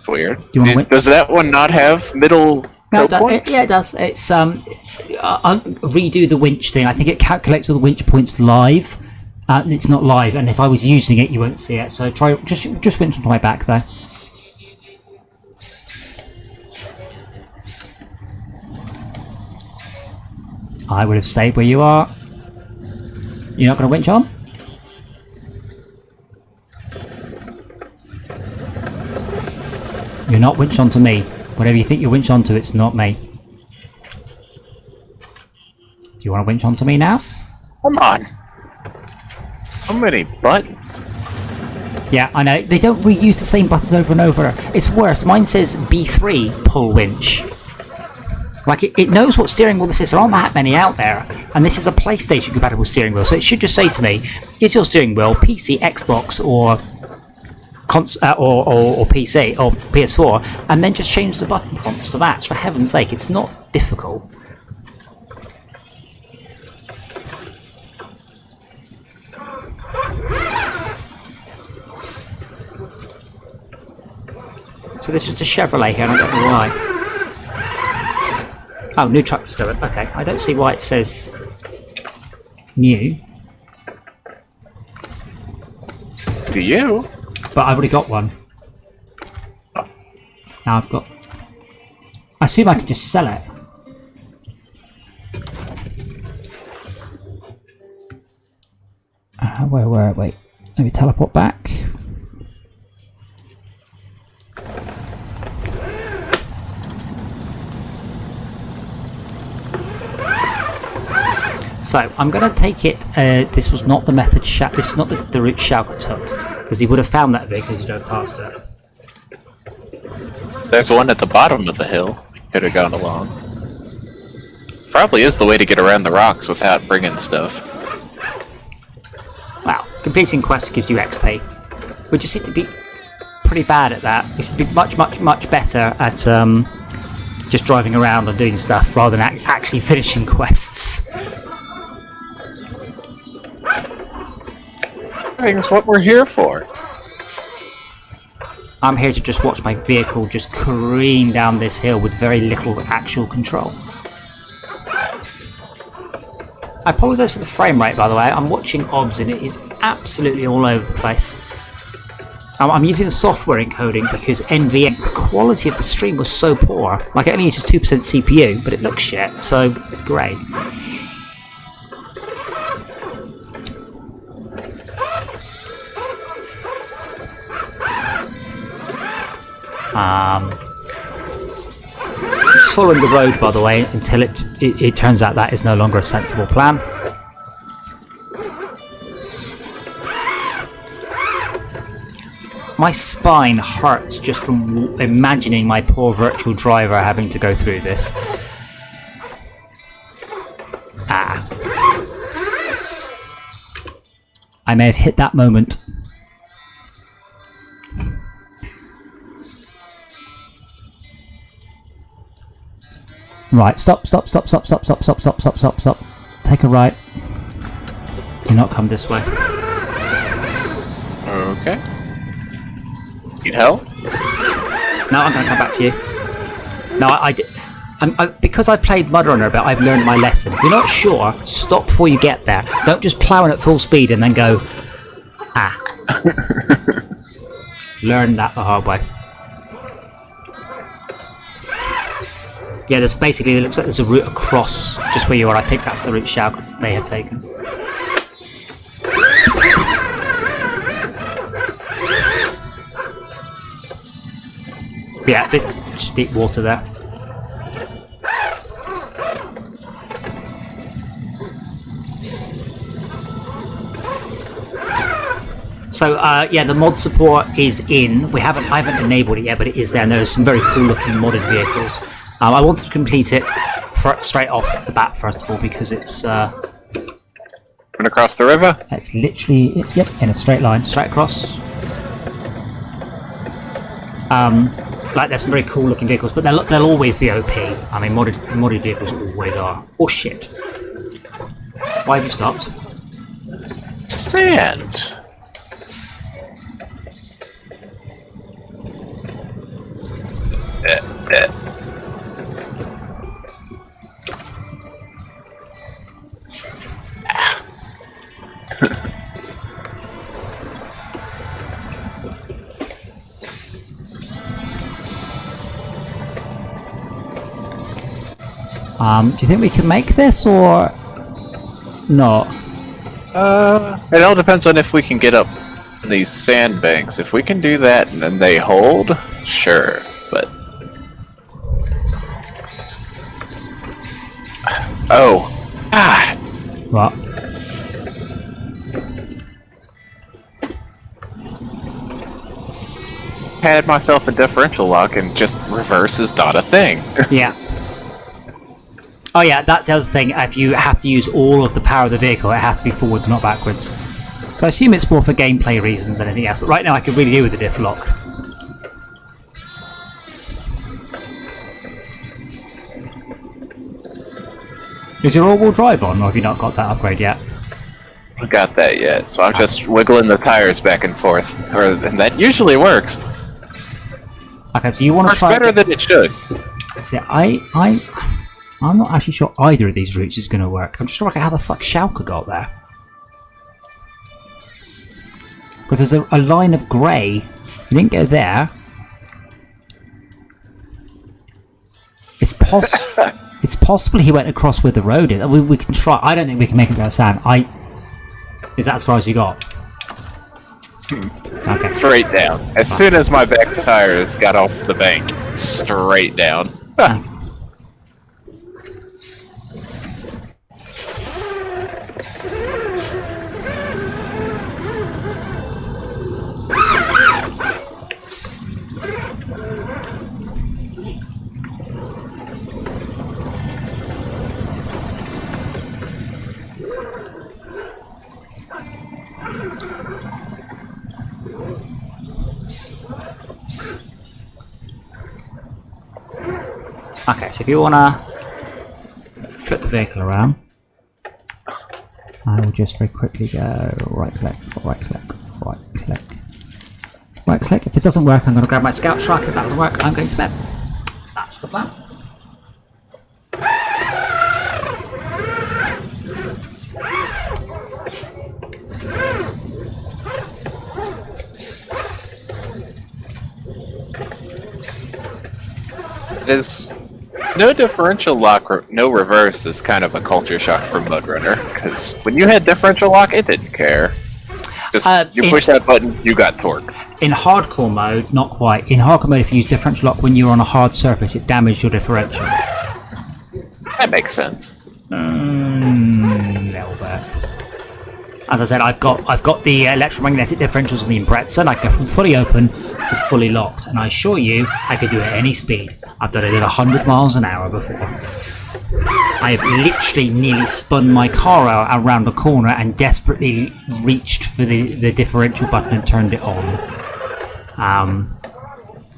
Weird. Do you want to Does that one not have middle points? Yeah, it does. It's I'll redo the winch thing. I think it calculates all the winch points live. It's not live, and if I was using it, you won't see it. So try just winch onto my back there. I would have stayed where you are. You're not going to winch on? You're not winch onto me. Whatever you think you're winch onto, it's not me. Do you want to winch onto me now? Come on. So many buttons. Yeah, I know. They don't reuse the same buttons over and over. It's worse. Mine says B3 pull winch. Like, it knows what steering wheel this is. There aren't that many out there. And this is a PlayStation compatible steering wheel. So it should just say to me, is your steering wheel PC, Xbox, or PC, or PS4? And then just change the button prompts to match. For heaven's sake, it's not difficult. So this is a Chevrolet here, and I don't know why. Oh, new truck discovered. Okay, I don't see why it says new. Do you? But I've already got one. Now I've got... I assume I can just sell it. Wait. Let me teleport back. So I'm going to take it. This was not the method. This is not the route Schalke took, because he would have found that bit because you drove past it. There's one at the bottom of the hill. Could have gone along. Probably is the way to get around the rocks without bringing stuff. Wow, completing quests gives you XP. We just seem to be pretty bad at that. We seem to be much better at just driving around and doing stuff rather than actually finishing quests. That's what we're here for. I'm here to just watch my vehicle just careen down this hill with very little actual control. I apologise for the frame rate, by the way. I'm watching OBS and it is absolutely all over the place. I'm using software encoding because NVMe, the quality of the stream was so poor. Like, it only uses 2% CPU, but it looks shit, so great. Just following the road, by the way, until it turns out that is no longer a sensible plan. My spine hurts just from imagining my poor virtual driver having to go through this. Ah. I may have hit that moment. Right, stop. Take a right. Do not come this way. Okay. Need help? No, I'm going to come back to you. No, because I played MudRunner a bit, I've learned my lesson. If you're not sure, stop before you get there. Don't just plow in at full speed and then go, ah. Learn that the hard way. Yeah, there's basically, it looks like there's a route across just where you are. I think that's the route Shao may have taken. Yeah, just deep water there. So yeah, the mod support is in. I haven't enabled it yet, but it is there. And there's some very cool looking modded vehicles. I wanted to complete it straight off the bat first of all because it's Run across the river. It's literally in a straight line, straight across. Like there's some very cool looking vehicles, but they'll always be OP. I mean, modded vehicles always are. Oh shit! Why have you stopped? Sand. Do you think we can make this or not? It all depends on if we can get up these sandbanks. If we can do that and then they hold, sure. But oh, ah, What? had myself a differential lock and just reverse is not a thing. Yeah. Oh yeah, that's the other thing. If you have to use all of the power of the vehicle, it has to be forwards, not backwards. So I assume it's more for gameplay reasons than anything else. But right now, I can really do with the diff lock. Is your all-wheel drive on, or have you not got that upgrade yet? I got that yet, so I'm just wiggling the tires back and forth, and that usually works. Okay, so you want to Works try better than it should. See, I'm not actually sure either of these routes is going to work. I'm just trying to work out how the fuck Schalke got there. Because there's a line of grey. You didn't go there. It's possible he went across where the road is. We can try. I don't think we can make him go sand. Is that as far as you got? Okay. Straight down. As soon as my back tires got off the bank, straight down. Okay. Okay, so if you want to flip the vehicle around, I will just very quickly go right click, right click, right click, right click. If it doesn't work, I'm going to grab my scout truck. If that doesn't work, I'm going to bed. That's the plan. is no differential lock, no reverse is kind of a culture shock for MudRunner, because when you had differential lock, it didn't care. Just you push that button, you got torque. In hardcore mode, not quite. In hardcore mode, if you use differential lock when you're on a hard surface, it damages your differential. That makes sense. Little bit. As I said, I've got the electromagnetic differentials in the Impreza, and I go from fully open to fully locked. And I assure you, I could do it at any speed. I've done it at 100 miles an hour before. I have literally nearly spun my car out around a corner and desperately reached for the differential button and turned it on.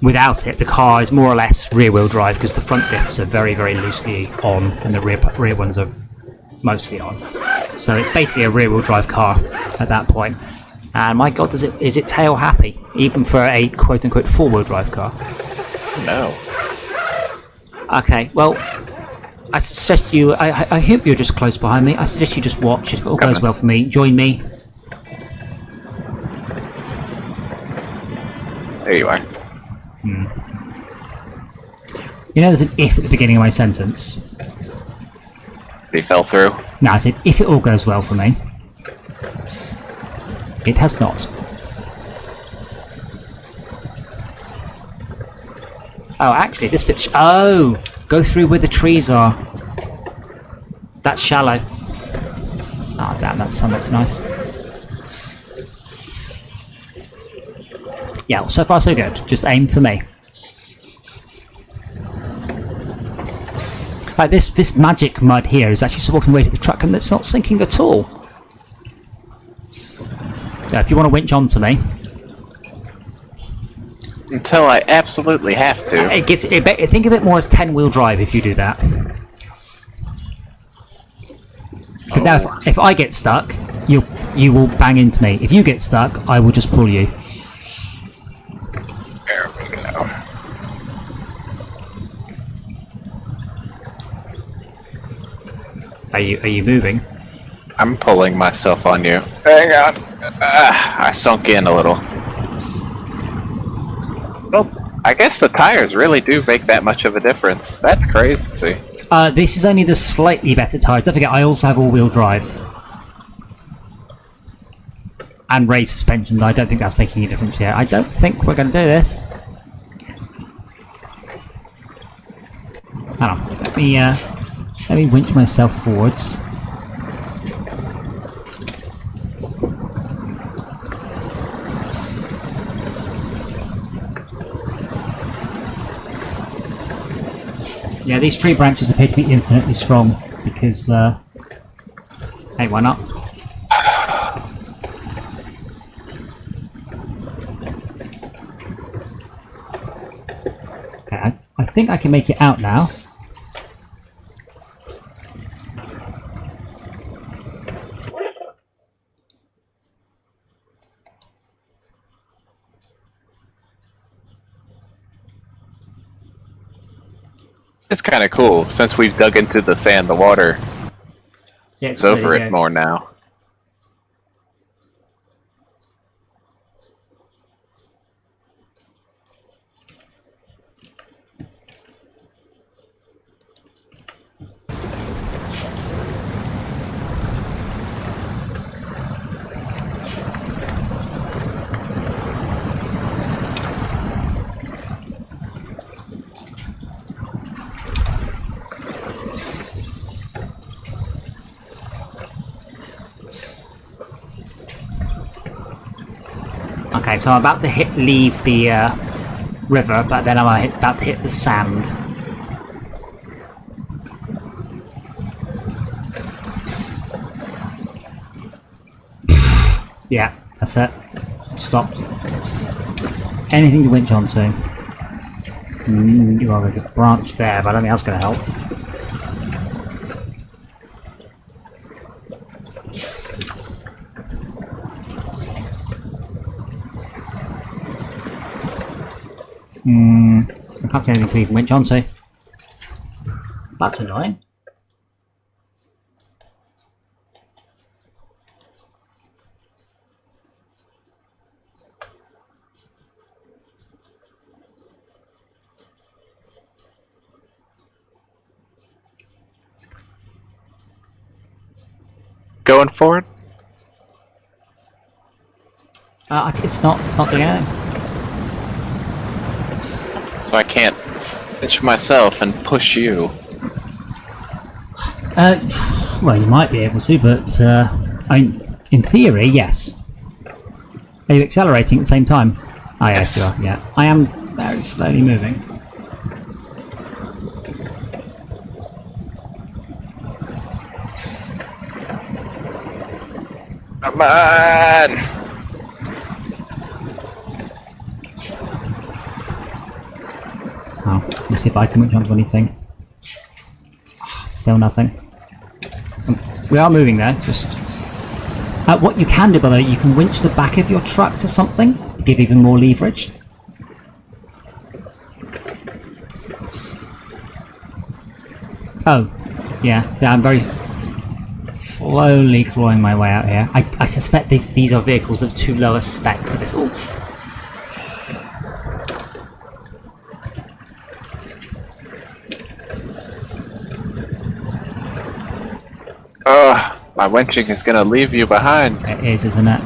Without it, the car is more or less rear-wheel drive because the front diffs are very, very loosely on and the rear ones are mostly on. So it's basically a rear-wheel drive car at that point. And my God, is it tail happy, even for a quote-unquote four-wheel drive car? No. Okay, well, I suggest you. I hope you're just close behind me. I suggest you just watch. If it all goes well for me, join me. There you are. You know, there's an if at the beginning of my sentence. He fell through. No, I said if it all goes well for me. It has not. Oh, actually, this bit. Oh, go through where the trees are. That's shallow. Oh, damn, that sun looks nice. Yeah, well, so far so good. Just aim for me. Like this magic mud here is actually supporting the weight of the truck, and it's not sinking at all. So if you want to winch onto me. Until I absolutely have to. Think of it more as 10-wheel drive if you do that. Because now, if I get stuck, you will bang into me. If you get stuck, I will just pull you. There we go. Are you moving? I'm pulling myself on you. Hang on. I sunk in a little. Well, I guess the tires really do make that much of a difference. That's crazy. This is only the slightly better tyres. Don't forget, I also have all-wheel drive. And raised suspension. I don't think that's making a difference here. I don't think we're going to do this. Hang on. Let me winch myself forwards. Yeah, these tree branches appear to be infinitely strong because, hey, why not? Okay, I think I can make it out now. It's kind of cool since we've dug into the sand. The water Yeah, is over it more now. Okay, so I'm about to leave the river, but then I'm about to hit the sand. Yeah, that's it. Stopped. Anything to winch onto. Well, there's a branch there, but I don't think that's going to help. I can't see anything to even winch onto. That's annoying. going forward? It's not doing anything. So I can't pitch myself and push you. Well, you might be able to, but I mean, in theory, yes. Are you accelerating at the same time? Oh, yes, you are. Yeah, I am very slowly moving. Come on! Oh, let's see if I can reach onto anything. Still nothing. We are moving there. Just what you can do, by the way, you can winch the back of your truck to something to give even more leverage. Oh, yeah. See, I'm very slowly clawing my way out here. I suspect these are vehicles of too low a spec for this. Ooh. My winching is gonna leave you behind. It is, isn't it?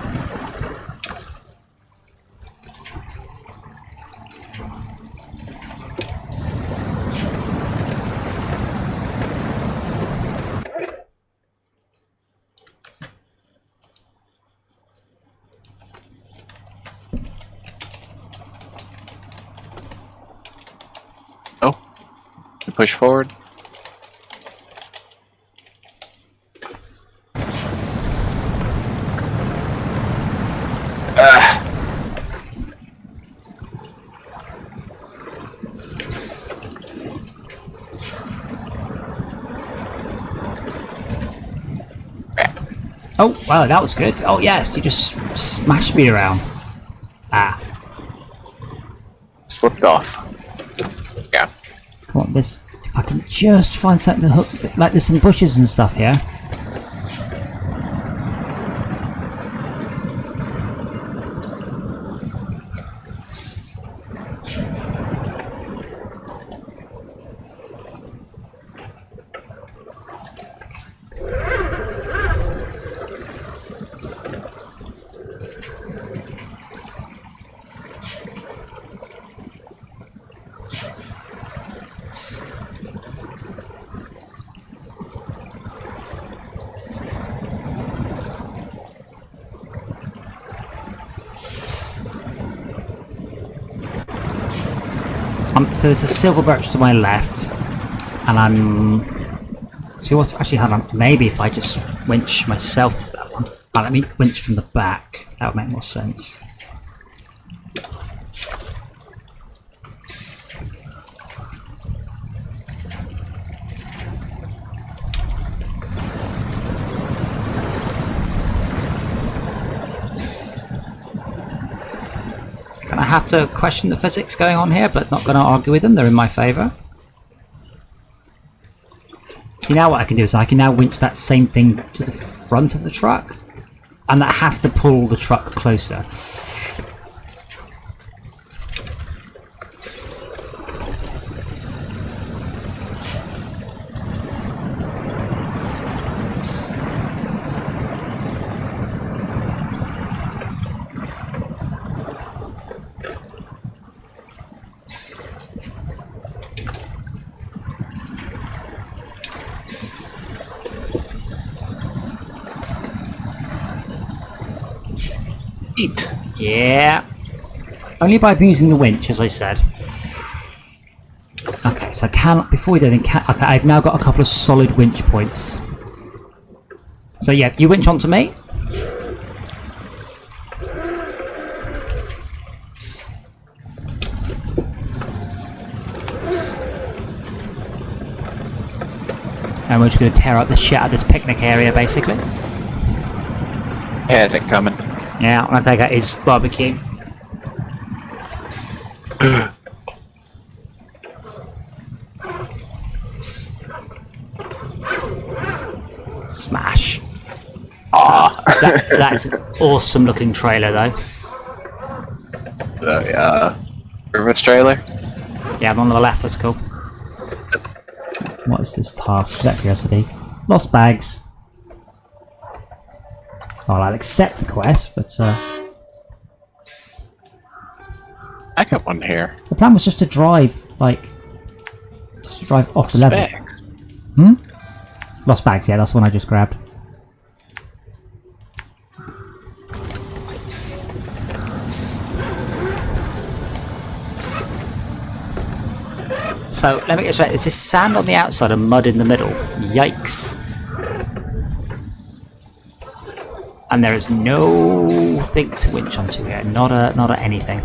Oh, you push forward. Oh, wow, that was good. Oh, yes, you just smashed me around. Ah. Slipped off. Yeah. Come on, this... If I can just find something to hook... Like, there's some bushes and stuff here. So there's a silver birch to my left, and I'm... So what? Actually, hold on. Maybe if I just winch myself to that one. Oh, let me winch from the back. That would make more sense. I have to question the physics going on here, but not going to argue with them. They're in my favour. See, now what I can do is I can now winch that same thing to the front of the truck, and that has to pull the truck closer. Eat. Yeah. Only by using the winch, as I said. Okay, so I can, before we do anything, okay, I've now got a couple of solid winch points. So yeah, you winch onto me. And we're just going to tear up the shit out of this picnic area, basically. Had it coming. Yeah, I'm going to take out his barbecue. Smash. Ah. That's an awesome looking trailer, though. Service trailer. Yeah, I'm on the left, that's cool. What is this task? Is that curiosity? Lost bags. Well, I'll accept the quest, but I got one here. the plan was just to drive, off the level. Specs. Lost bags, yeah, that's the one I just grabbed. So, let me get straight. Is this sand on the outside and mud in the middle? Yikes. And there is no thing to winch onto here. Not a anything.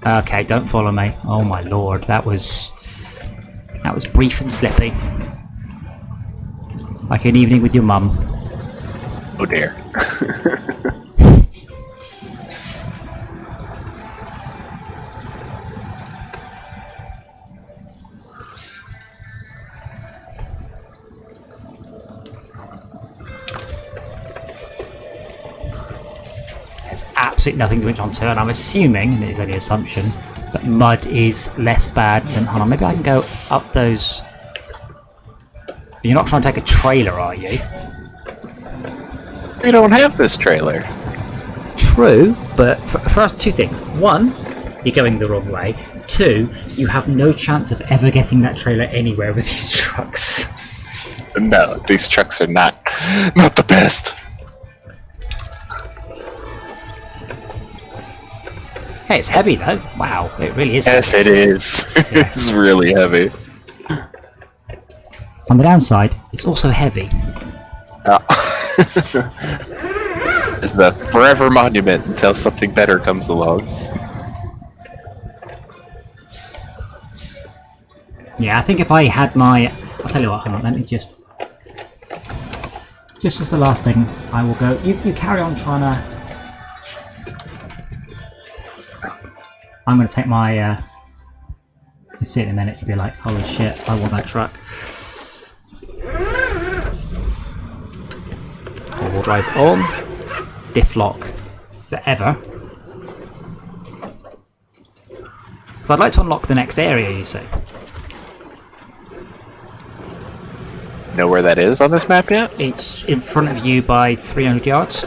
Okay, don't follow me. Oh my lord, that was brief and slippy. Like an evening with your mum. Oh dear. There's absolutely nothing to winch onto, and I'm assuming, and it is only an assumption, that mud is less bad than... Hold on, maybe I can go up those... You're not trying to take a trailer, are you? We don't have this trailer. True, but first, two things. One, you're going the wrong way. Two, you have no chance of ever getting that trailer anywhere with these trucks. No, these trucks are not the best. Hey, it's heavy though. Wow, it really is. Yes, heavy. it is. It's really heavy. On the downside, it's also heavy. It's the forever monument until something better comes along. Yeah, I think if I had my... I'll tell you what, hold on, let me just... Just as the last thing, I will go... You carry on trying to... I'm going to take my... You'll see it in a minute, you'll be like, holy shit, I want that truck. All-wheel drive on. Diff lock forever. So I'd like to unlock the next area, you see. Know where that is on this map yet? It's in front of you by 300 yards.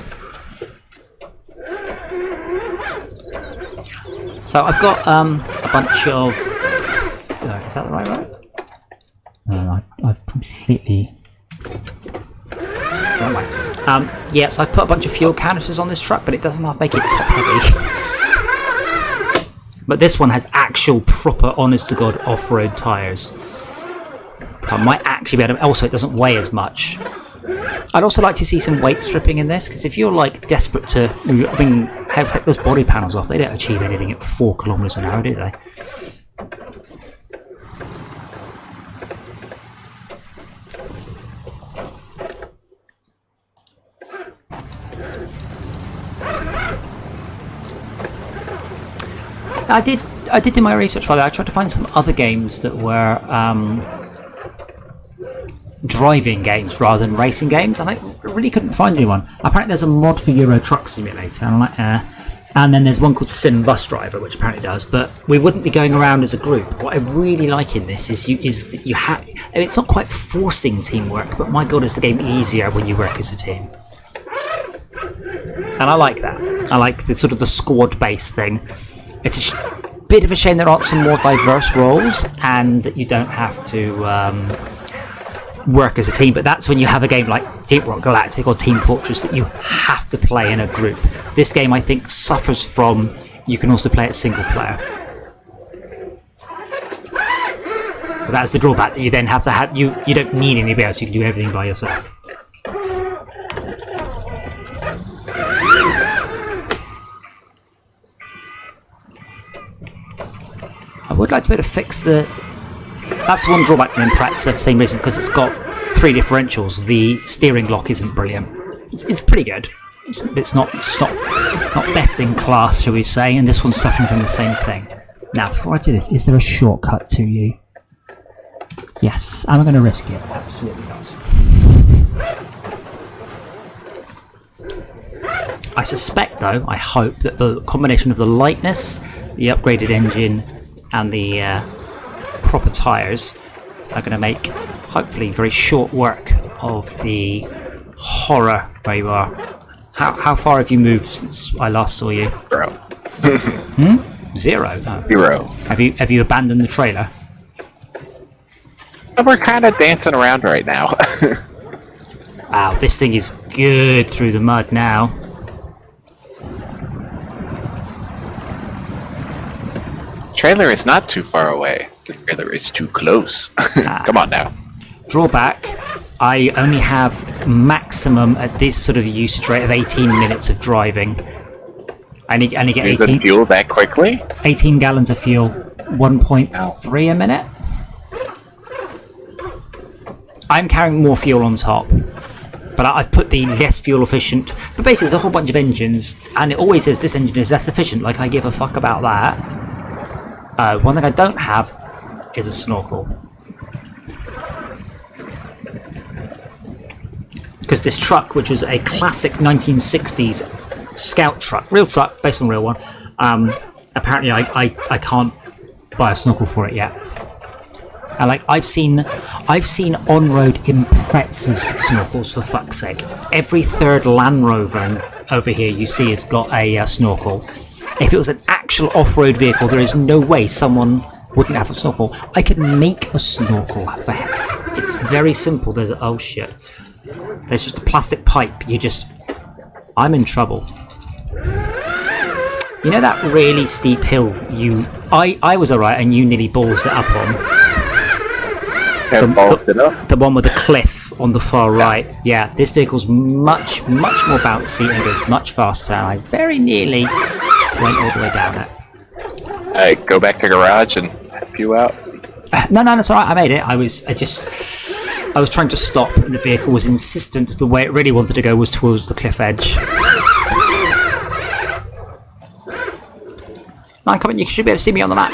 So I've got a bunch of... is that the right one? No, I've completely... Wrong way. Yes, I've put a bunch of fuel canisters on this truck, but it doesn't make it top heavy. But this one has actual proper, honest-to-God off-road tyres. So I might actually be able to... Also, it doesn't weigh as much. I'd also like to see some weight stripping in this, because if you're like desperate to... I mean, take those body panels off, they don't achieve anything at 4 kilometers an hour, do they? I did do my research by the way. I tried to find some other games that were driving games rather than racing games, and I really couldn't find anyone. Apparently there's a mod for Euro Truck Simulator, and I'm like, and then there's one called Sim Bus Driver, which apparently does, but we wouldn't be going around as a group. What I really like in this is that you have... I mean, it's not quite forcing teamwork, but my god, is the game easier when you work as a team. And I like that. I like the sort of the squad-based thing. It's a bit of a shame there aren't some more diverse roles, and that you don't have to work as a team, but that's when you have a game like Deep Rock Galactic or Team Fortress that you have to play in a group. This game, I think, suffers from you can also play it single player. But that's the drawback, that you then have to have... You don't need anybody else, you can do everything by yourself. I would like to be able to fix the... That's one drawback in practice for the same reason, because it's got 3 differentials. The steering lock isn't brilliant. It's pretty good. It's not best in class, shall we say, and this one's suffering from the same thing. Now, before I do this, is there a shortcut to you? Yes. Am I going to risk it? Absolutely not. I suspect, though, I hope that the combination of the lightness, the upgraded engine, and the proper tyres are going to make, hopefully, very short work of the horror where you are How far have you moved since I last saw you? 0. 0. Oh. 0. Have you abandoned the trailer? We're kind of dancing around right now. Wow, this thing is good through the mud now. Trailer is not too far away. The trailer is too close. Come on now. Drawback, I only have maximum at this sort of usage rate of 18 minutes of driving. I only get You can 18, fuel that quickly? 18 gallons of fuel, 1.3 a minute. I'm carrying more fuel on top, but I've put the less fuel efficient. But basically, there's a whole bunch of engines, and it always says this engine is less efficient. Like I give a fuck about that. One thing I don't have is a snorkel. Because this truck, which was a classic 1960s scout truck, real truck, based on a real one, apparently I can't buy a snorkel for it yet. And like I've seen on-road Imprezas with snorkels, for fuck's sake. Every third Land Rover over here you see has got a snorkel. If it was an actual off-road vehicle, there is no way someone wouldn't have a snorkel. I could make a snorkel. For heck. It's very simple. There's oh shit. There's just a plastic pipe. I'm in trouble. You know that really steep hill I was alright and you nearly balls it up on? The one with the cliff on the far right. Yeah, this vehicle's much more bouncy and goes much faster. And I very nearly went all the way down it. Alright, go back to garage and help you out. No, that's alright. I made it. I was trying to stop, and the vehicle was insistent. The way it really wanted to go was towards the cliff edge. No, come on, you should be able to see me on the map.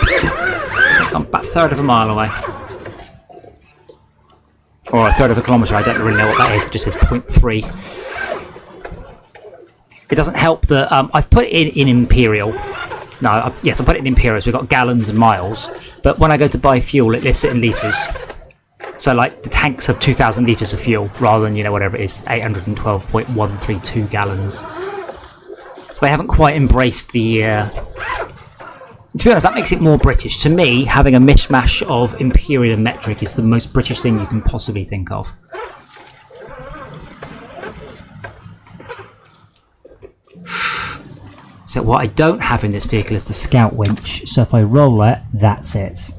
I'm about a third of a mile away. Or a third of a kilometre, I don't really know what that is, it just says 0.3. It doesn't help that I've put it in Imperial. Yes, I put it in Imperial, so we've got gallons and miles. But when I go to buy fuel, it lists it in litres. So like the tanks have 2,000 litres of fuel, rather than, whatever it is, 812.132 gallons. So they haven't quite embraced the... To be honest, that makes it more British. To me, having a mishmash of Imperial and metric is the most British thing you can possibly think of. So what I don't have in this vehicle is the scout winch. So if I roll it, that's it.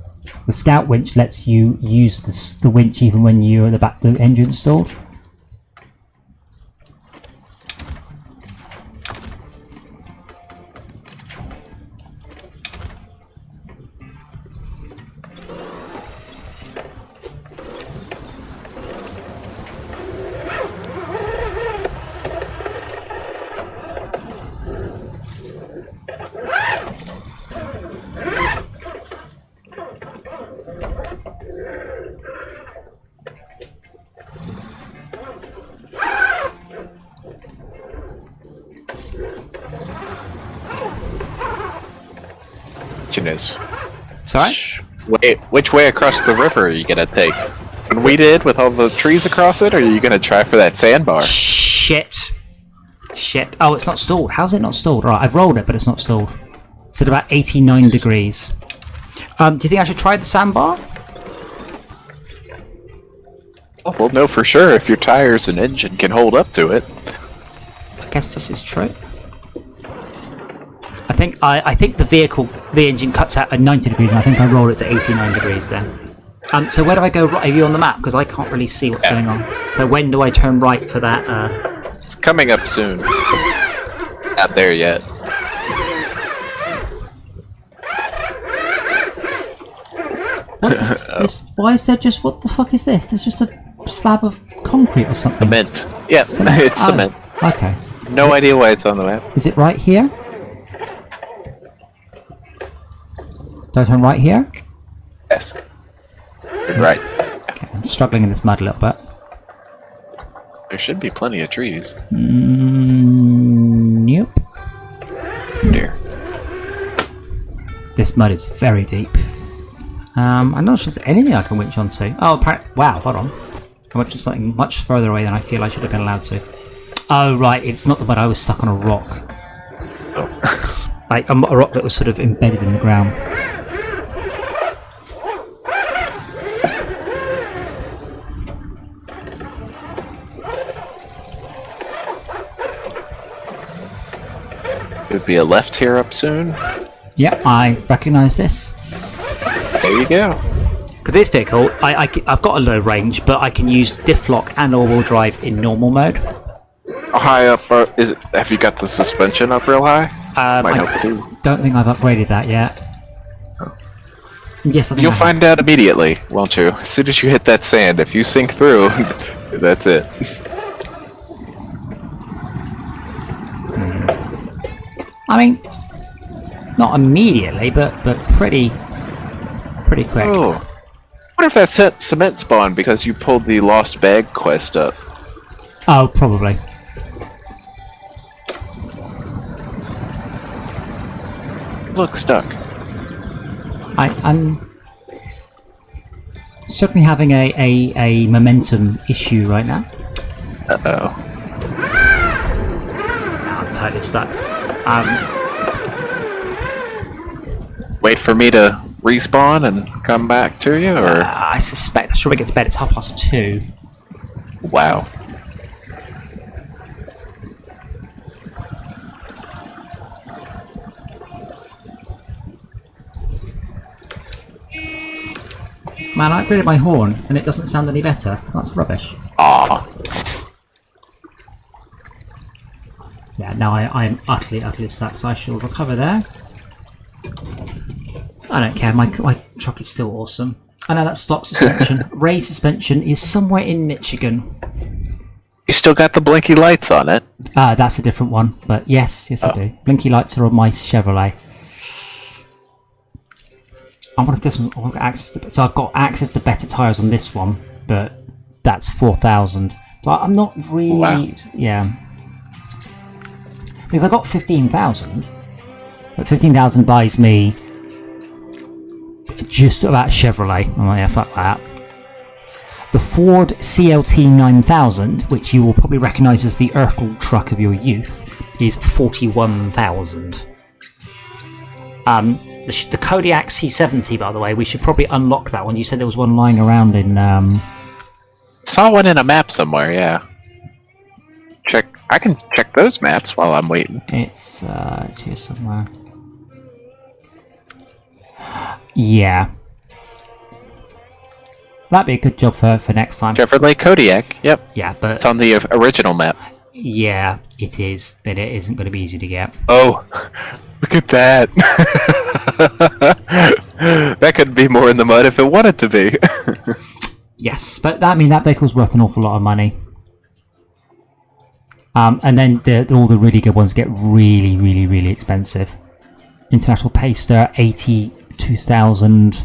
The scout winch lets you use the winch even when you're at the back of the engine installed. Is Sorry? Which way across the river are you gonna take? When we did with all the trees across it, or are you gonna try for that sandbar? Shit. Oh, it's not stalled. How's it not stalled? Right, I've rolled it, but it's not stalled. It's at about 89 degrees. Do you think I should try the sandbar? Oh, we'll know for sure if your tires and engine can hold up to it. I guess this is true. I think the engine cuts out at 90 degrees, and I think I roll it to 89 degrees then. So where do I go right? Are you on the map? Because I can't really see what's going on. So when do I turn right for that? It's coming up soon. Not there yet. Why is there just... What the fuck is this? There's just a slab of concrete or something. Cement. Yeah, it's cement. Okay. No idea why it's on the map. Is it right here? Do I turn right here? Yes. You're right. Okay, I'm struggling in this mud a little bit. There should be plenty of trees. Nope. Dear. This mud is very deep. I'm not sure if there's anything I can winch onto. Oh, wow, hold on. I went to something much further away than I feel I should have been allowed to. Oh, right, it's not the one I was stuck on a rock. Oh. Like a rock that was sort of embedded in the ground. There'd be a left here up soon. Yep, I recognise this. There you go. Because this vehicle, I've got a low range, but I can use diff lock and all-wheel drive in normal mode. How high up is it? Have you got the suspension up real high? Might help I too. don't think I've upgraded that yet. Yes, I think You'll find out immediately, won't you? As soon as you hit that sand, if you sink through, that's it. I mean, not immediately, but pretty quick. Oh, what if that set cement spawned because you pulled the lost bag quest up? Oh, probably. Look, stuck. I'm certainly having a momentum issue right now. Uh-oh. I'm totally stuck. Wait for me to respawn and come back to you, or? I suspect I should probably get to bed. It's 2:30. Wow. Man, I upgraded my horn and it doesn't sound any better. That's rubbish. Aw. Yeah, now I'm utterly stuck, so I shall recover there. I don't care, my truck is still awesome. I know that's stock suspension. Ray suspension is somewhere in Michigan. You still got the blinky lights on it. That's a different one, but yes, I do. Blinky lights are on my Chevrolet. I wonder if this one, I've got access to, so I've got access to better tyres on this one, but that's 4,000. So I'm not really, yeah. Because I got 15,000, but 15,000 buys me just about Chevrolet. Oh yeah, fuck that. The Ford CLT 9000, which you will probably recognise as the Urkel truck of your youth, is 41,000. The Kodiak C70, by the way, we should probably unlock that one. You said there was one lying around in. Saw one in a map somewhere. Yeah. I can check those maps while I'm waiting. It's here somewhere. Yeah. That'd be a good job for next time. Chevrolet Kodiak. Yep. Yeah, but It's on the original map. yeah, it is, but it isn't going to be easy to get. Oh, look at that. That could be more in the mud if it wanted to be. Yes, but I mean that vehicle's worth an awful lot of money. And then all the really good ones get really expensive. International Pacer, 82,000.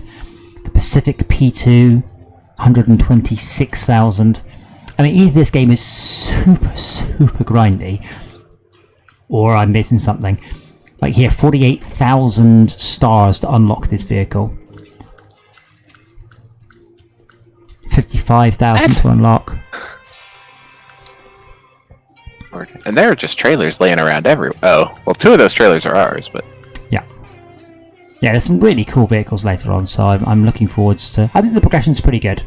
The Pacific P2, 126,000. I mean, either this game is super grindy, or I'm missing something. Like here, 48,000 stars to unlock this vehicle. 55,000 to unlock. And there are just trailers laying around everywhere. Oh, well, 2 of those trailers are ours, but... Yeah, there's some really cool vehicles later on, so I'm looking forwards to... I think the progression's pretty good,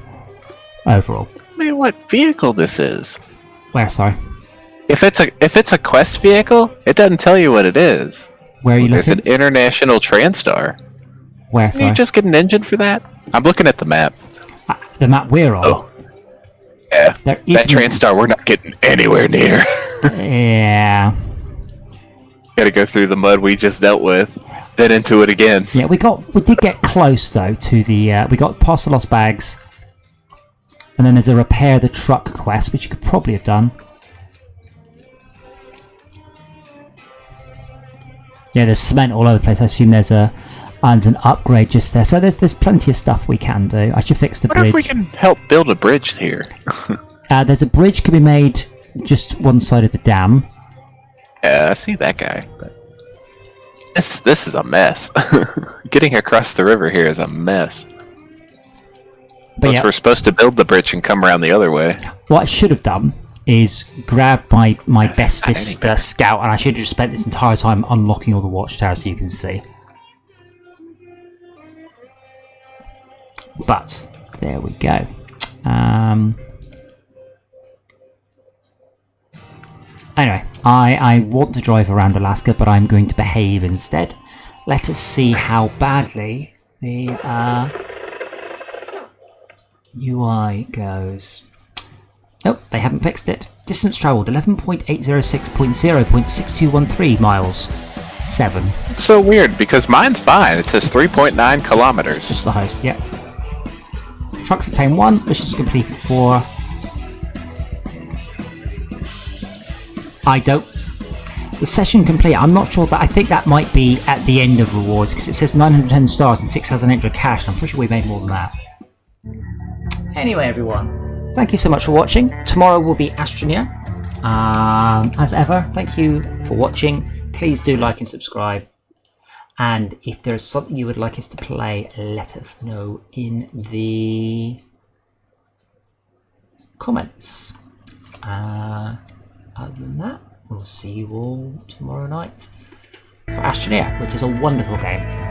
overall. I mean, what vehicle this is? Where, sorry? If it's a quest vehicle, it doesn't tell you what it is. Where are you There's looking? an International Transtar. Where, Can sorry? you just get an engine for that? I'm looking at the map. The map we're on. Oh. Yeah, There that isn't- Transtar we're not getting anywhere near. Yeah. Gotta go through the mud we just dealt with, then into it again. Yeah, we did get close though to the we got past the lost bags, and then there's a repair the truck quest, which you could probably have done. Yeah, there's cement all over the place. I assume there's an upgrade just there. So there's plenty of stuff we can do. I should fix the What bridge. if we can help build a bridge here? There's a bridge could be made just one side of the dam. Yeah, I see that guy. But this is a mess. Getting across the river here is a mess. But Plus, yeah, we're supposed to build the bridge and come around the other way. what I should have done is grab my bestest scout, and I should have spent this entire time unlocking all the watchtowers so you can see. But there we go. Anyway, I want to drive around Alaska, but I'm going to behave instead. Let us see how badly the UI goes. Nope, they haven't fixed it. Distance travelled 11.806.0.6213 miles. 7. It's so weird because mine's fine. It says 3.9 kilometers. Just the host, yep. Trucks obtained 1, missions completed 4. The session complete, I'm not sure that, I think that might be at the end of rewards because it says 910 stars and 6,800 cash. I'm pretty sure we made more than that. Anyway, everyone, thank you so much for watching. Tomorrow will be Astroneer. As ever, thank you for watching. Please do like and subscribe. And if there's something you would like us to play, let us know in the comments. Other than that, we'll see you all tomorrow night for Astroneer, which is a wonderful game.